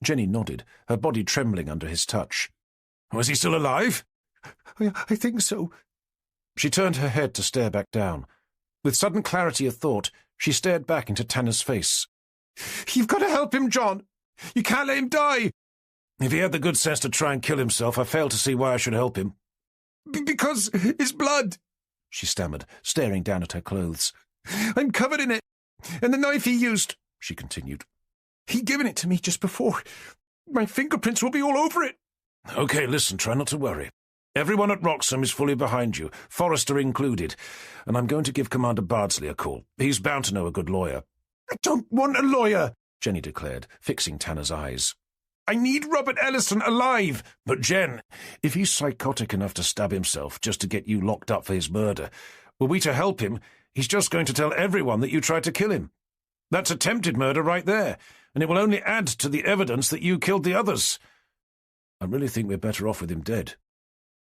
Jenny nodded, her body trembling under his touch. Was he still alive? I think so. She turned her head to stare back down. With sudden clarity of thought, she stared back into Tanner's face. You've got to help him, John. You can't let him die. If he had the good sense to try and kill himself, I fail to see why I should help him. Because his blood, she stammered, staring down at her clothes. I'm covered in it. And the knife he used, she continued. He'd given it to me just before. My fingerprints will be all over it. Okay, listen, try not to worry. Everyone at Wroxham is fully behind you, Forrester included, and I'm going to give Commander Bardsley a call. He's bound to know a good lawyer. I don't want a lawyer, Jenny declared, fixing Tanner's eyes. I need Robert Ellison alive. But Jen, if he's psychotic enough to stab himself just to get you locked up for his murder, were we to help him, he's just going to tell everyone that you tried to kill him. That's attempted murder right there, and it will only add to the evidence that you killed the others. I really think we're better off with him dead.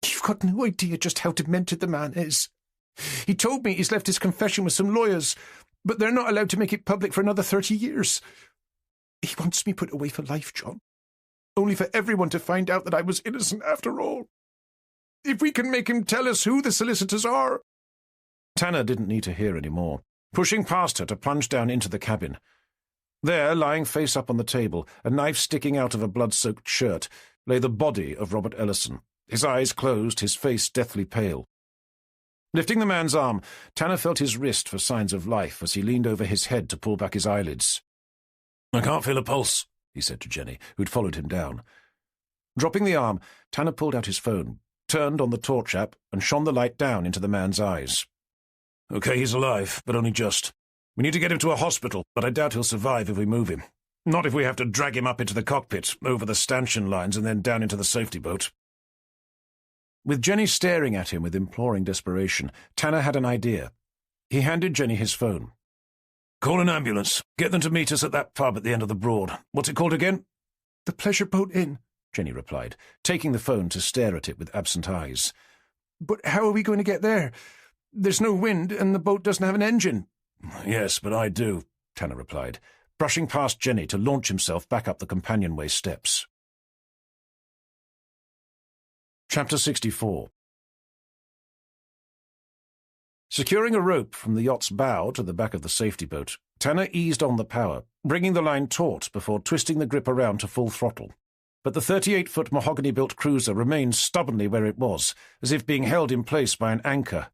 You've got no idea just how demented the man is. He told me he's left his confession with some lawyers, but they're not allowed to make it public for another 30 years. He wants me put away for life, John. Only for everyone to find out that I was innocent after all. If we can make him tell us who the solicitors are. Tanner didn't need to hear any more, pushing past her to plunge down into the cabin. There, lying face up on the table, a knife sticking out of a blood-soaked shirt, lay the body of Robert Ellison, his eyes closed, his face deathly pale. Lifting the man's arm, Tanner felt his wrist for signs of life as he leaned over his head to pull back his eyelids. I can't feel a pulse, he said to Jenny, who'd followed him down. Dropping the arm, Tanner pulled out his phone, turned on the torch app, and shone the light down into the man's eyes. Okay, he's alive, but only just. We need to get him to a hospital, but I doubt he'll survive if we move him. Not if we have to drag him up into the cockpit, over the stanchion lines, and then down into the safety boat. With Jenny staring at him with imploring desperation, Tanner had an idea. He handed Jenny his phone. Call an ambulance. Get them to meet us at that pub at the end of the Broad. What's it called again? The Pleasure Boat Inn, Jenny replied, taking the phone to stare at it with absent eyes. But how are we going to get there? There's no wind, and the boat doesn't have an engine. Yes, but I do, Tanner replied, brushing past Jenny to launch himself back up the companionway steps. Chapter 64. Securing a rope from the yacht's bow to the back of the safety boat, Tanner eased on the power, bringing the line taut before twisting the grip around to full throttle. But the 38-foot mahogany-built cruiser remained stubbornly where it was, as if being held in place by an anchor.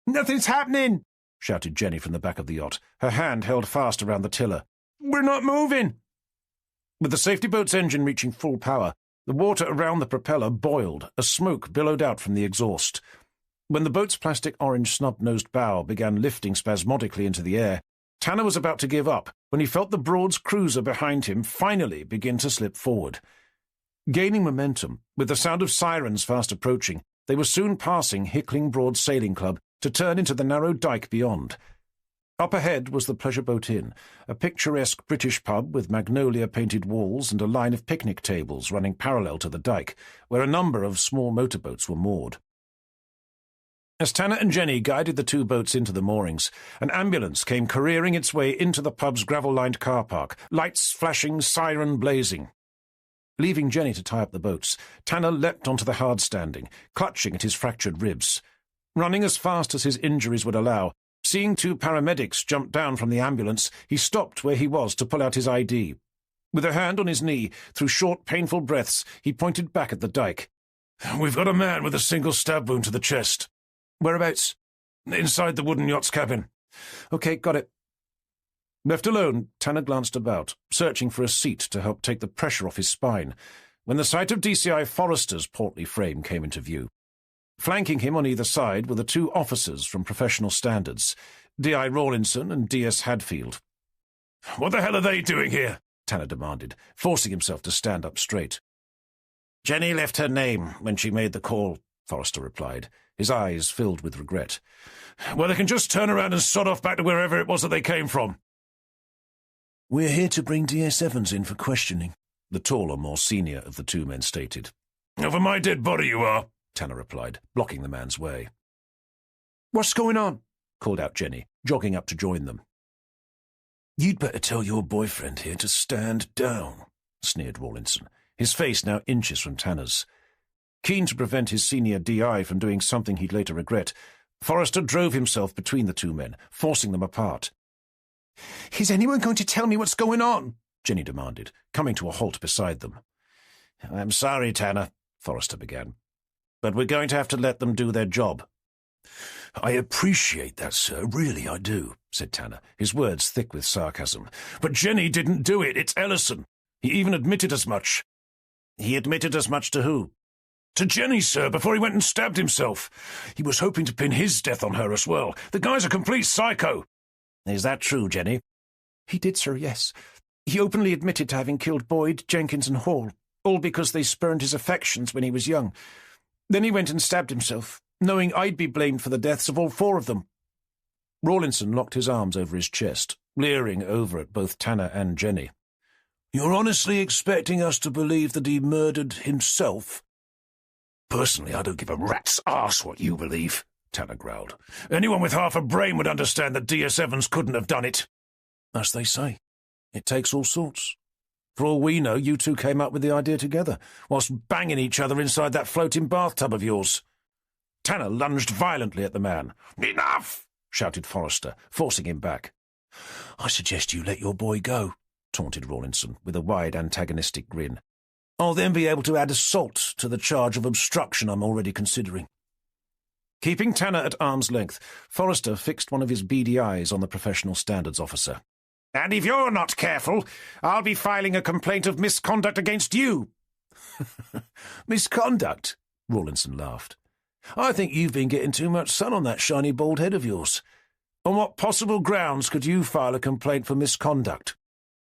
"Nothing's happening!" shouted Jenny from the back of the yacht, her hand held fast around the tiller. "We're not moving!" With the safety boat's engine reaching full power, the water around the propeller boiled as smoke billowed out from the exhaust. When the boat's plastic orange snub-nosed bow began lifting spasmodically into the air, Tanner was about to give up when he felt the Broad's cruiser behind him finally begin to slip forward. Gaining momentum, with the sound of sirens fast approaching, they were soon passing Hickling Broad Sailing Club to turn into the narrow dike beyond. Up ahead was the Pleasure Boat Inn, a picturesque British pub with magnolia-painted walls and a line of picnic tables running parallel to the dike, where a number of small motorboats were moored. As Tanner and Jenny guided the two boats into the moorings, an ambulance came careering its way into the pub's gravel-lined car park, lights flashing, siren blazing. Leaving Jenny to tie up the boats, Tanner leapt onto the hard standing, clutching at his fractured ribs. Running as fast as his injuries would allow, seeing two paramedics jump down from the ambulance, he stopped where he was to pull out his ID. With a hand on his knee, through short, painful breaths, he pointed back at the dike. "We've got a man with a single stab wound to the chest." "Whereabouts?" "Inside the wooden yacht's cabin." "Okay, got it." Left alone, Tanner glanced about, searching for a seat to help take the pressure off his spine, when the sight of DCI Forrester's portly frame came into view. Flanking him on either side were the two officers from Professional Standards, D.I. Rawlinson and D.S. Hadfield. "What the hell are they doing here?" Tanner demanded, forcing himself to stand up straight. "Jenny left her name when she made the call," Forrester replied, his eyes filled with regret. "Well, they can just turn around and sod off back to wherever it was that they came from." "We're here to bring D.S. Evans in for questioning," the taller, more senior of the two men stated. "Over my dead body you are," Tanner replied, blocking the man's way. "What's going on?" called out Jenny, jogging up to join them. "You'd better tell your boyfriend here to stand down," sneered Rawlinson, his face now inches from Tanner's. Keen to prevent his senior DI from doing something he'd later regret, Forrester drove himself between the two men, forcing them apart. "Is anyone going to tell me what's going on?" Jenny demanded, coming to a halt beside them. "I'm sorry, Tanner," Forrester began, "but we're going to have to let them do their job." "I appreciate that, sir, really I do," said Tanner, his words thick with sarcasm. "But Jenny didn't do it, it's Ellison. He even admitted as much." "He admitted as much to who?" "To Jenny, sir, before he went and stabbed himself. He was hoping to pin his death on her as well. The guy's a complete psycho." "Is that true, Jenny?" "He did, sir, yes. He openly admitted to having killed Boyd, Jenkins and Hall, all because they spurned his affections when he was young. Then he went and stabbed himself, knowing I'd be blamed for the deaths of all four of them." Rawlinson locked his arms over his chest, leering over at both Tanner and Jenny. "You're honestly expecting us to believe that he murdered himself?" "Personally, I don't give a rat's arse what you believe," Tanner growled. "Anyone with half a brain would understand that D.S. Evans couldn't have done it." "As they say, it takes all sorts. For all we know, you two came up with the idea together, whilst banging each other inside that floating bathtub of yours." Tanner lunged violently at the man. "Enough!" shouted Forrester, forcing him back. "I suggest you let your boy go," taunted Rawlinson, with a wide antagonistic grin. "I'll then be able to add assault to the charge of obstruction I'm already considering." Keeping Tanner at arm's length, Forrester fixed one of his beady eyes on the professional standards officer. "And if you're not careful, I'll be filing a complaint of misconduct against you." "Misconduct?" Rawlinson laughed. "I think you've been getting too much sun on that shiny bald head of yours. On what possible grounds could you file a complaint for misconduct?"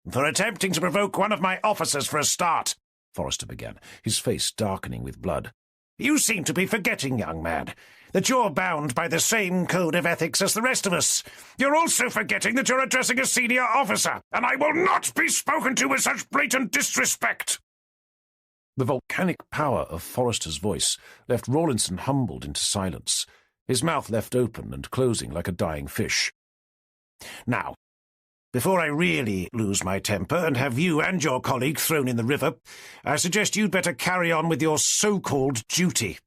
"For attempting to provoke one of my officers for a start," Forrester began, his face darkening with blood. "You seem to be forgetting, young man, that you're bound by the same code of ethics as the rest of us. You're also forgetting that you're addressing a senior officer, and I will not be spoken to with such blatant disrespect." The volcanic power of Forrester's voice left Rawlinson humbled into silence, his mouth left open and closing like a dying fish. "Now, before I really lose my temper and have you and your colleague thrown in the river, I suggest you'd better carry on with your so-called duty."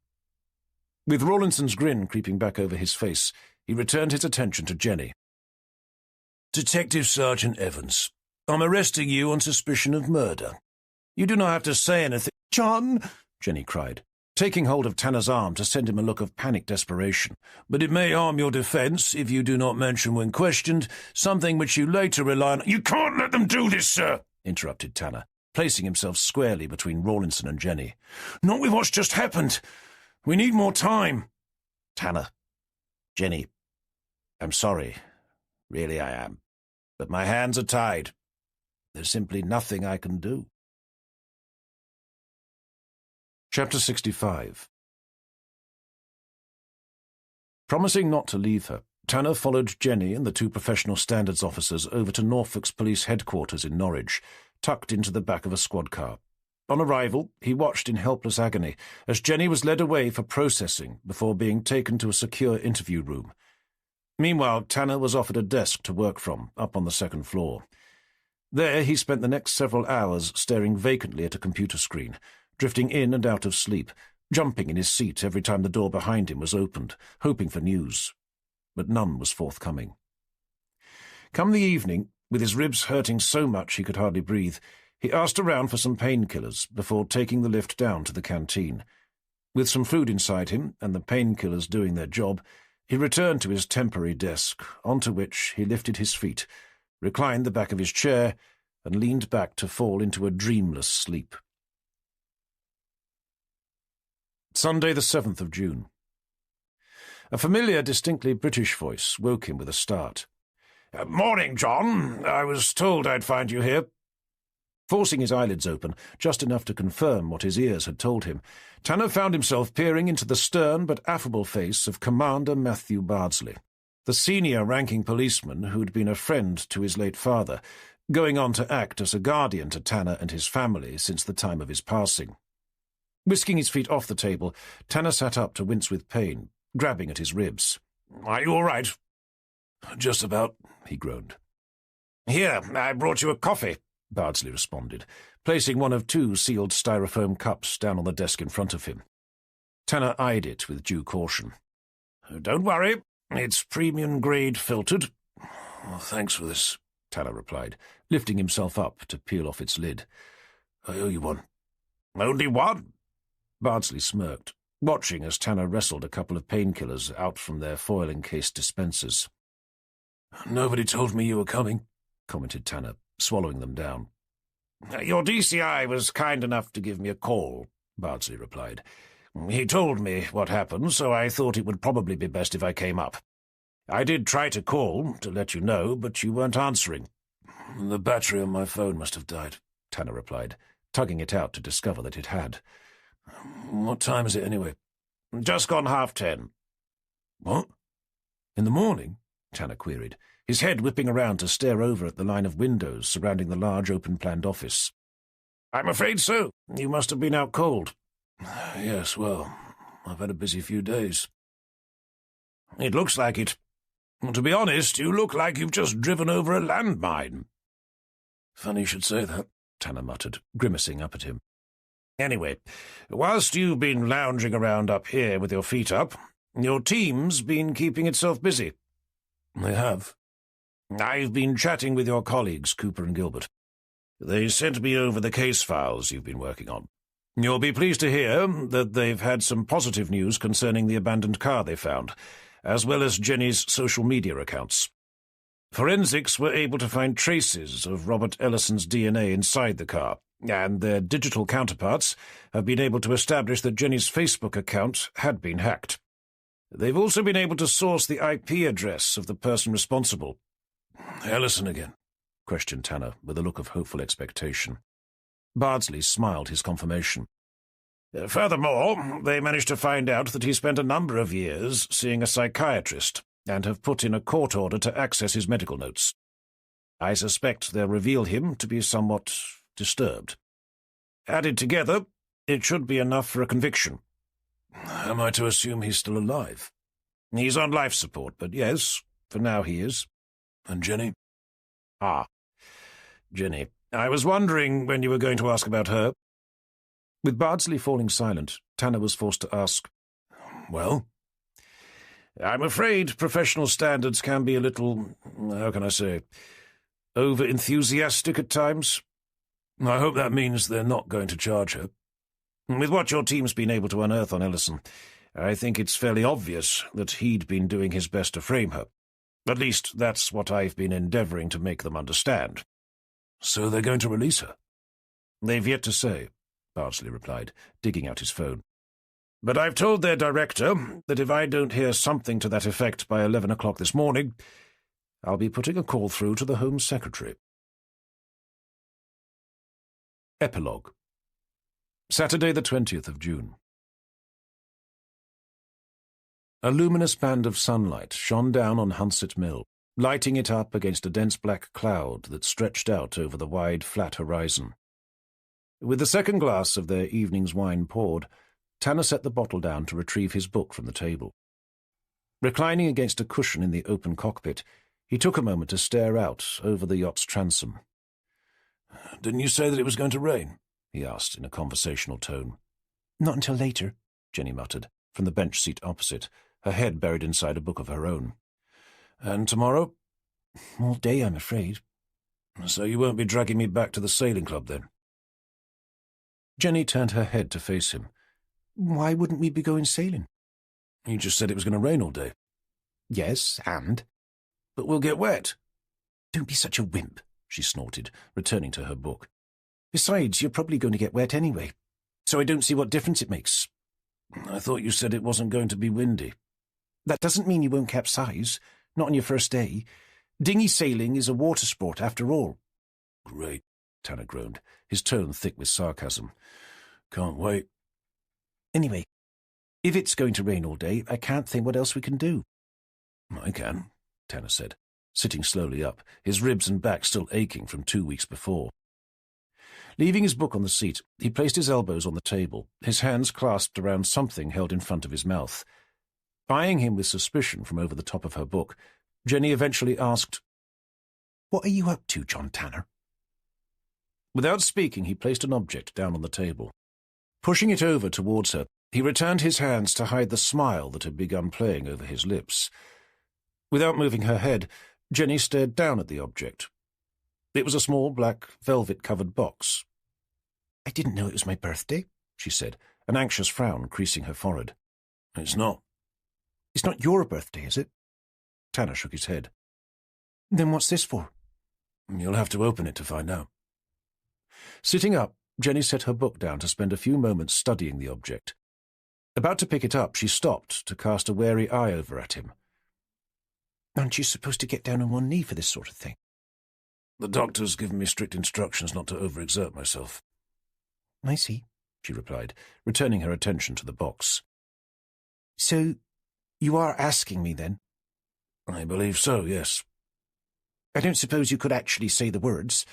With Rawlinson's grin creeping back over his face, he returned his attention to Jenny. "Detective Sergeant Evans, I'm arresting you on suspicion of murder. You do not have to say anything—" "John!" Jenny cried, taking hold of Tanner's arm to send him a look of panicked desperation. "But it may harm your defence if you do not mention when questioned something which you later rely on—" "You can't let them do this, sir!" interrupted Tanner, placing himself squarely between Rawlinson and Jenny. "Not with what's just happened. We need more time." "Tanner, Jenny, I'm sorry. Really I am. But my hands are tied. There's simply nothing I can do." Chapter 65. Promising not to leave her, Tanner followed Jenny and the two professional standards officers over to Norfolk's police headquarters in Norwich, tucked into the back of a squad car. On arrival, he watched in helpless agony as Jenny was led away for processing before being taken to a secure interview room. Meanwhile, Tanner was offered a desk to work from, up on the second floor. There he spent the next several hours staring vacantly at a computer screen, drifting in and out of sleep, jumping in his seat every time the door behind him was opened, hoping for news. But none was forthcoming. Come the evening, with his ribs hurting so much he could hardly breathe, he asked around for some painkillers before taking the lift down to the canteen. With some food inside him, and the painkillers doing their job, he returned to his temporary desk, onto which he lifted his feet, reclined the back of his chair, and leaned back to fall into a dreamless sleep. Sunday the 7th of June. A familiar, distinctly British voice woke him with a start. "Morning, John. I was told I'd find you here." Forcing his eyelids open, just enough to confirm what his ears had told him, Tanner found himself peering into the stern but affable face of Commander Matthew Bardsley, the senior-ranking policeman who'd been a friend to his late father, going on to act as a guardian to Tanner and his family since the time of his passing. Whisking his feet off the table, Tanner sat up to wince with pain, grabbing at his ribs. "Are you all right?" "Just about," he groaned. "Here, I brought you a coffee," Bardsley responded, placing one of 2 sealed styrofoam cups down on the desk in front of him. Tanner eyed it with due caution. "Don't worry, it's premium-grade filtered." "Well, thanks for this," Tanner replied, lifting himself up to peel off its lid. "I owe you one." "Only one?" Bardsley smirked, watching as Tanner wrestled a couple of painkillers out from their foil-encased dispensers. "Nobody told me you were coming," commented Tanner, swallowing them down. "Your DCI was kind enough to give me a call," Bardsley replied. "He told me what happened, so I thought it would probably be best if I came up. I did try to call to let you know, but you weren't answering." "The battery on my phone must have died," Tanner replied, tugging it out to discover that it had. "What time is it, anyway?" "Just gone 10:30. "What? In the morning?" Tanner queried, his head whipping around to stare over at the line of windows surrounding the large open-planned office. "I'm afraid so. You must have been out cold." "Yes, well, I've had a busy few days." "It looks like it. To be honest, you look like you've just driven over a landmine." "Funny you should say that," Tanner muttered, grimacing up at him. "Anyway, whilst you've been lounging around up here with your feet up, your team's been keeping itself busy." "They have?" "I've been chatting with your colleagues, Cooper and Gilbert. They sent me over the case files you've been working on. You'll be pleased to hear that they've had some positive news concerning the abandoned car they found, as well as Jenny's social media accounts. Forensics were able to find traces of Robert Ellison's DNA inside the car, and their digital counterparts have been able to establish that Jenny's Facebook account had been hacked. They've also been able to source the IP address of the person responsible." "Ellison again?" questioned Tanner, with a look of hopeful expectation. Bardsley smiled his confirmation. "Furthermore, they managed to find out that he spent a number of years seeing a psychiatrist and have put in a court order to access his medical notes. I suspect they'll reveal him to be somewhat disturbed. Added together, it should be enough for a conviction." "Am I to assume he's still alive?" "He's on life support, but yes, for now he is." "And Jenny?" "Ah, Jenny. I was wondering when you were going to ask about her." With Bardsley falling silent, Tanner was forced to ask, "Well?" "I'm afraid professional standards can be a little, how can I say, over-enthusiastic at times." "I hope that means they're not going to charge her." "With what your team's been able to unearth on Ellison, I think it's fairly obvious that he'd been doing his best to frame her. At least that's what I've been endeavouring to make them understand." "So they're going to release her?" "They've yet to say," Bardsley replied, digging out his phone. "But I've told their director that if I don't hear something to that effect by 11 o'clock this morning, I'll be putting a call through to the Home Secretary." Epilogue. Saturday the 20th of June. A luminous band of sunlight shone down on Hunset Mill, lighting it up against a dense black cloud that stretched out over the wide, flat horizon. With the second glass of their evening's wine poured, Tanner set the bottle down to retrieve his book from the table. Reclining against a cushion in the open cockpit, he took a moment to stare out over the yacht's transom. "Didn't you say that it was going to rain?" he asked in a conversational tone. "Not until later," Jenny muttered, from the bench seat opposite, her head buried inside a book of her own. "And tomorrow?" "All day, I'm afraid." "So you won't be dragging me back to the sailing club, then?" Jenny turned her head to face him. "Why wouldn't we be going sailing?" "You just said it was going to rain all day." "Yes, and?" "But we'll get wet." "Don't be such a wimp," she snorted, returning to her book. "Besides, you're probably going to get wet anyway, so I don't see what difference it makes." "I thought you said it wasn't going to be windy." "That doesn't mean you won't capsize, not on your first day. Dinghy sailing is a water sport after all." "Great," Tanner groaned, his tone thick with sarcasm. "Can't wait." "Anyway, if it's going to rain all day, I can't think what else we can do." "I can," Tanner said, sitting slowly up, his ribs and back still aching from 2 weeks before. Leaving his book on the seat, he placed his elbows on the table, his hands clasped around something held in front of his mouth. Eyeing him with suspicion from over the top of her book, Jenny eventually asked, What are you up to, John Tanner? Without speaking, he placed an object down on the table. Pushing it over towards her, he returned his hands to hide the smile that had begun playing over his lips. Without moving her head, Jenny stared down at the object. It was a small black velvet-covered box. I didn't know it was my birthday, she said, an anxious frown creasing her forehead. It's not. It's not your birthday, is it? Tanner shook his head. Then what's this for? You'll have to open it to find out. Sitting up, Jenny set her book down to spend a few moments studying the object. About to pick it up, she stopped to cast a wary eye over at him. Aren't you supposed to get down on one knee for this sort of thing? The doctor's given me strict instructions not to overexert myself. I see, she replied, returning her attention to the box. So, you are asking me, then? I believe so, yes. I don't suppose you could actually say the words,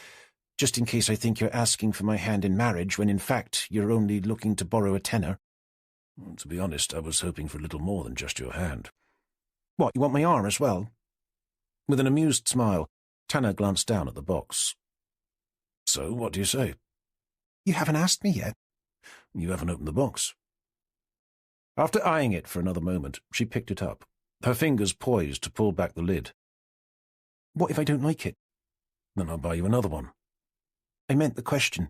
just in case I think you're asking for my hand in marriage when in fact you're only looking to borrow a tenner. Well, to be honest, I was hoping for a little more than just your hand. What, you want my arm as well? With an amused smile, Tanner glanced down at the box. So, what do you say? You haven't asked me yet. You haven't opened the box. After eyeing it for another moment, she picked it up, her fingers poised to pull back the lid. What if I don't like it? Then I'll buy you another one. I meant the question.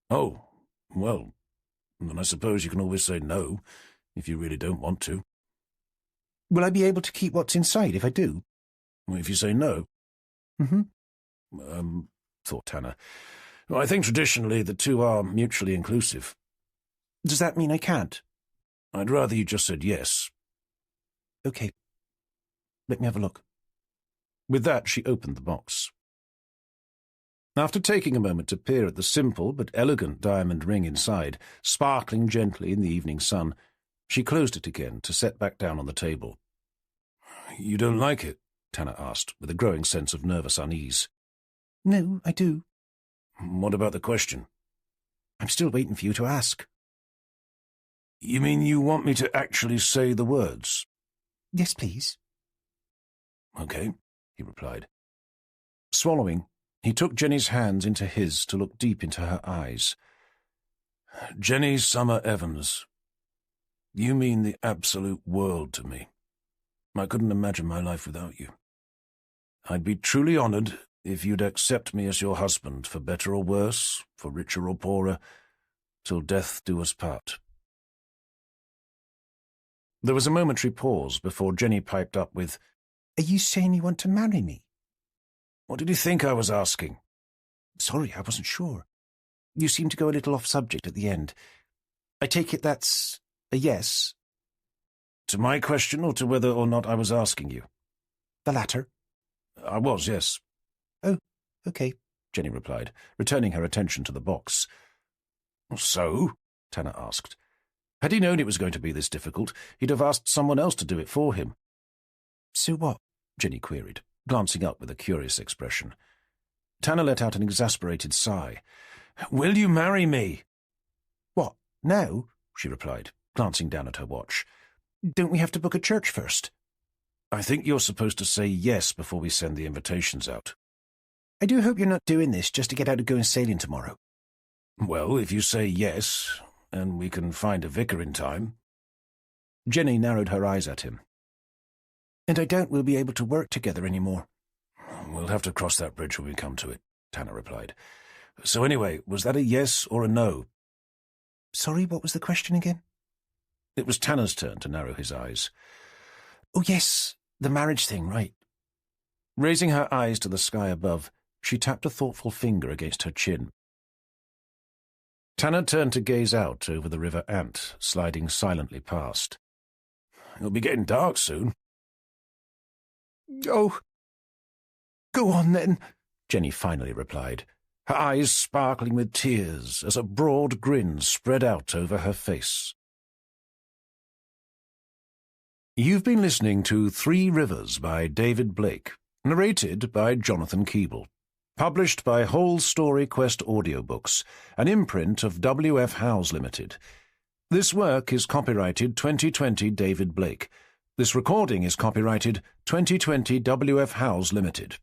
Oh, well, then I suppose you can always say no, if you really don't want to. Will I be able to keep what's inside if I do? Well, if you say no. Thought Tanner. Well, I think traditionally the two are mutually inclusive. Does that mean I can't? I'd rather you just said yes. Okay. Let me have a look. With that, she opened the box. After taking a moment to peer at the simple but elegant diamond ring inside, sparkling gently in the evening sun, she closed it again to set back down on the table. You don't like it? Tanner asked, with a growing sense of nervous unease. No, I do. What about the question? I'm still waiting for you to ask. You mean you want me to actually say the words? Yes, please. Okay, he replied. Swallowing, he took Jenny's hands into his to look deep into her eyes. Jenny Summer Evans, you mean the absolute world to me. I couldn't imagine my life without you. I'd be truly honoured if you'd accept me as your husband, for better or worse, for richer or poorer, till death do us part. There was a momentary pause before Jenny piped up with, Are you saying you want to marry me? What did you think I was asking? Sorry, I wasn't sure. You seemed to go a little off subject at the end. I take it that's a yes? To my question, or to whether or not I was asking you? The latter. I was, yes. Oh, okay, Jenny replied, returning her attention to the box. So? Tanner asked. Had he known it was going to be this difficult, he'd have asked someone else to do it for him. So what? Jenny queried, glancing up with a curious expression. Tanner let out an exasperated sigh. Will you marry me? What, now? She replied, glancing down at her watch. Don't we have to book a church first? I think you're supposed to say yes before we send the invitations out. I do hope you're not doing this just to get out of going sailing tomorrow. Well, if you say yes, and we can find a vicar in time. Jenny narrowed her eyes at him. And I doubt we'll be able to work together anymore. We'll have to cross that bridge when we come to it, Tanner replied. So anyway, was that a yes or a no? Sorry, what was the question again? It was Tanner's turn to narrow his eyes. Oh, yes, the marriage thing, right. Raising her eyes to the sky above, she tapped a thoughtful finger against her chin. Tanner turned to gaze out over the River Ant, sliding silently past. It'll be getting dark soon. Oh, go on then, Jenny finally replied, her eyes sparkling with tears as a broad grin spread out over her face. You've been listening to 3 Rivers by David Blake, narrated by Jonathan Keeble. Published by Whole Story Quest Audiobooks, an imprint of W.F. Howes Limited. This work is copyrighted 2020 David Blake. This recording is copyrighted 2020 W.F. Howes Limited.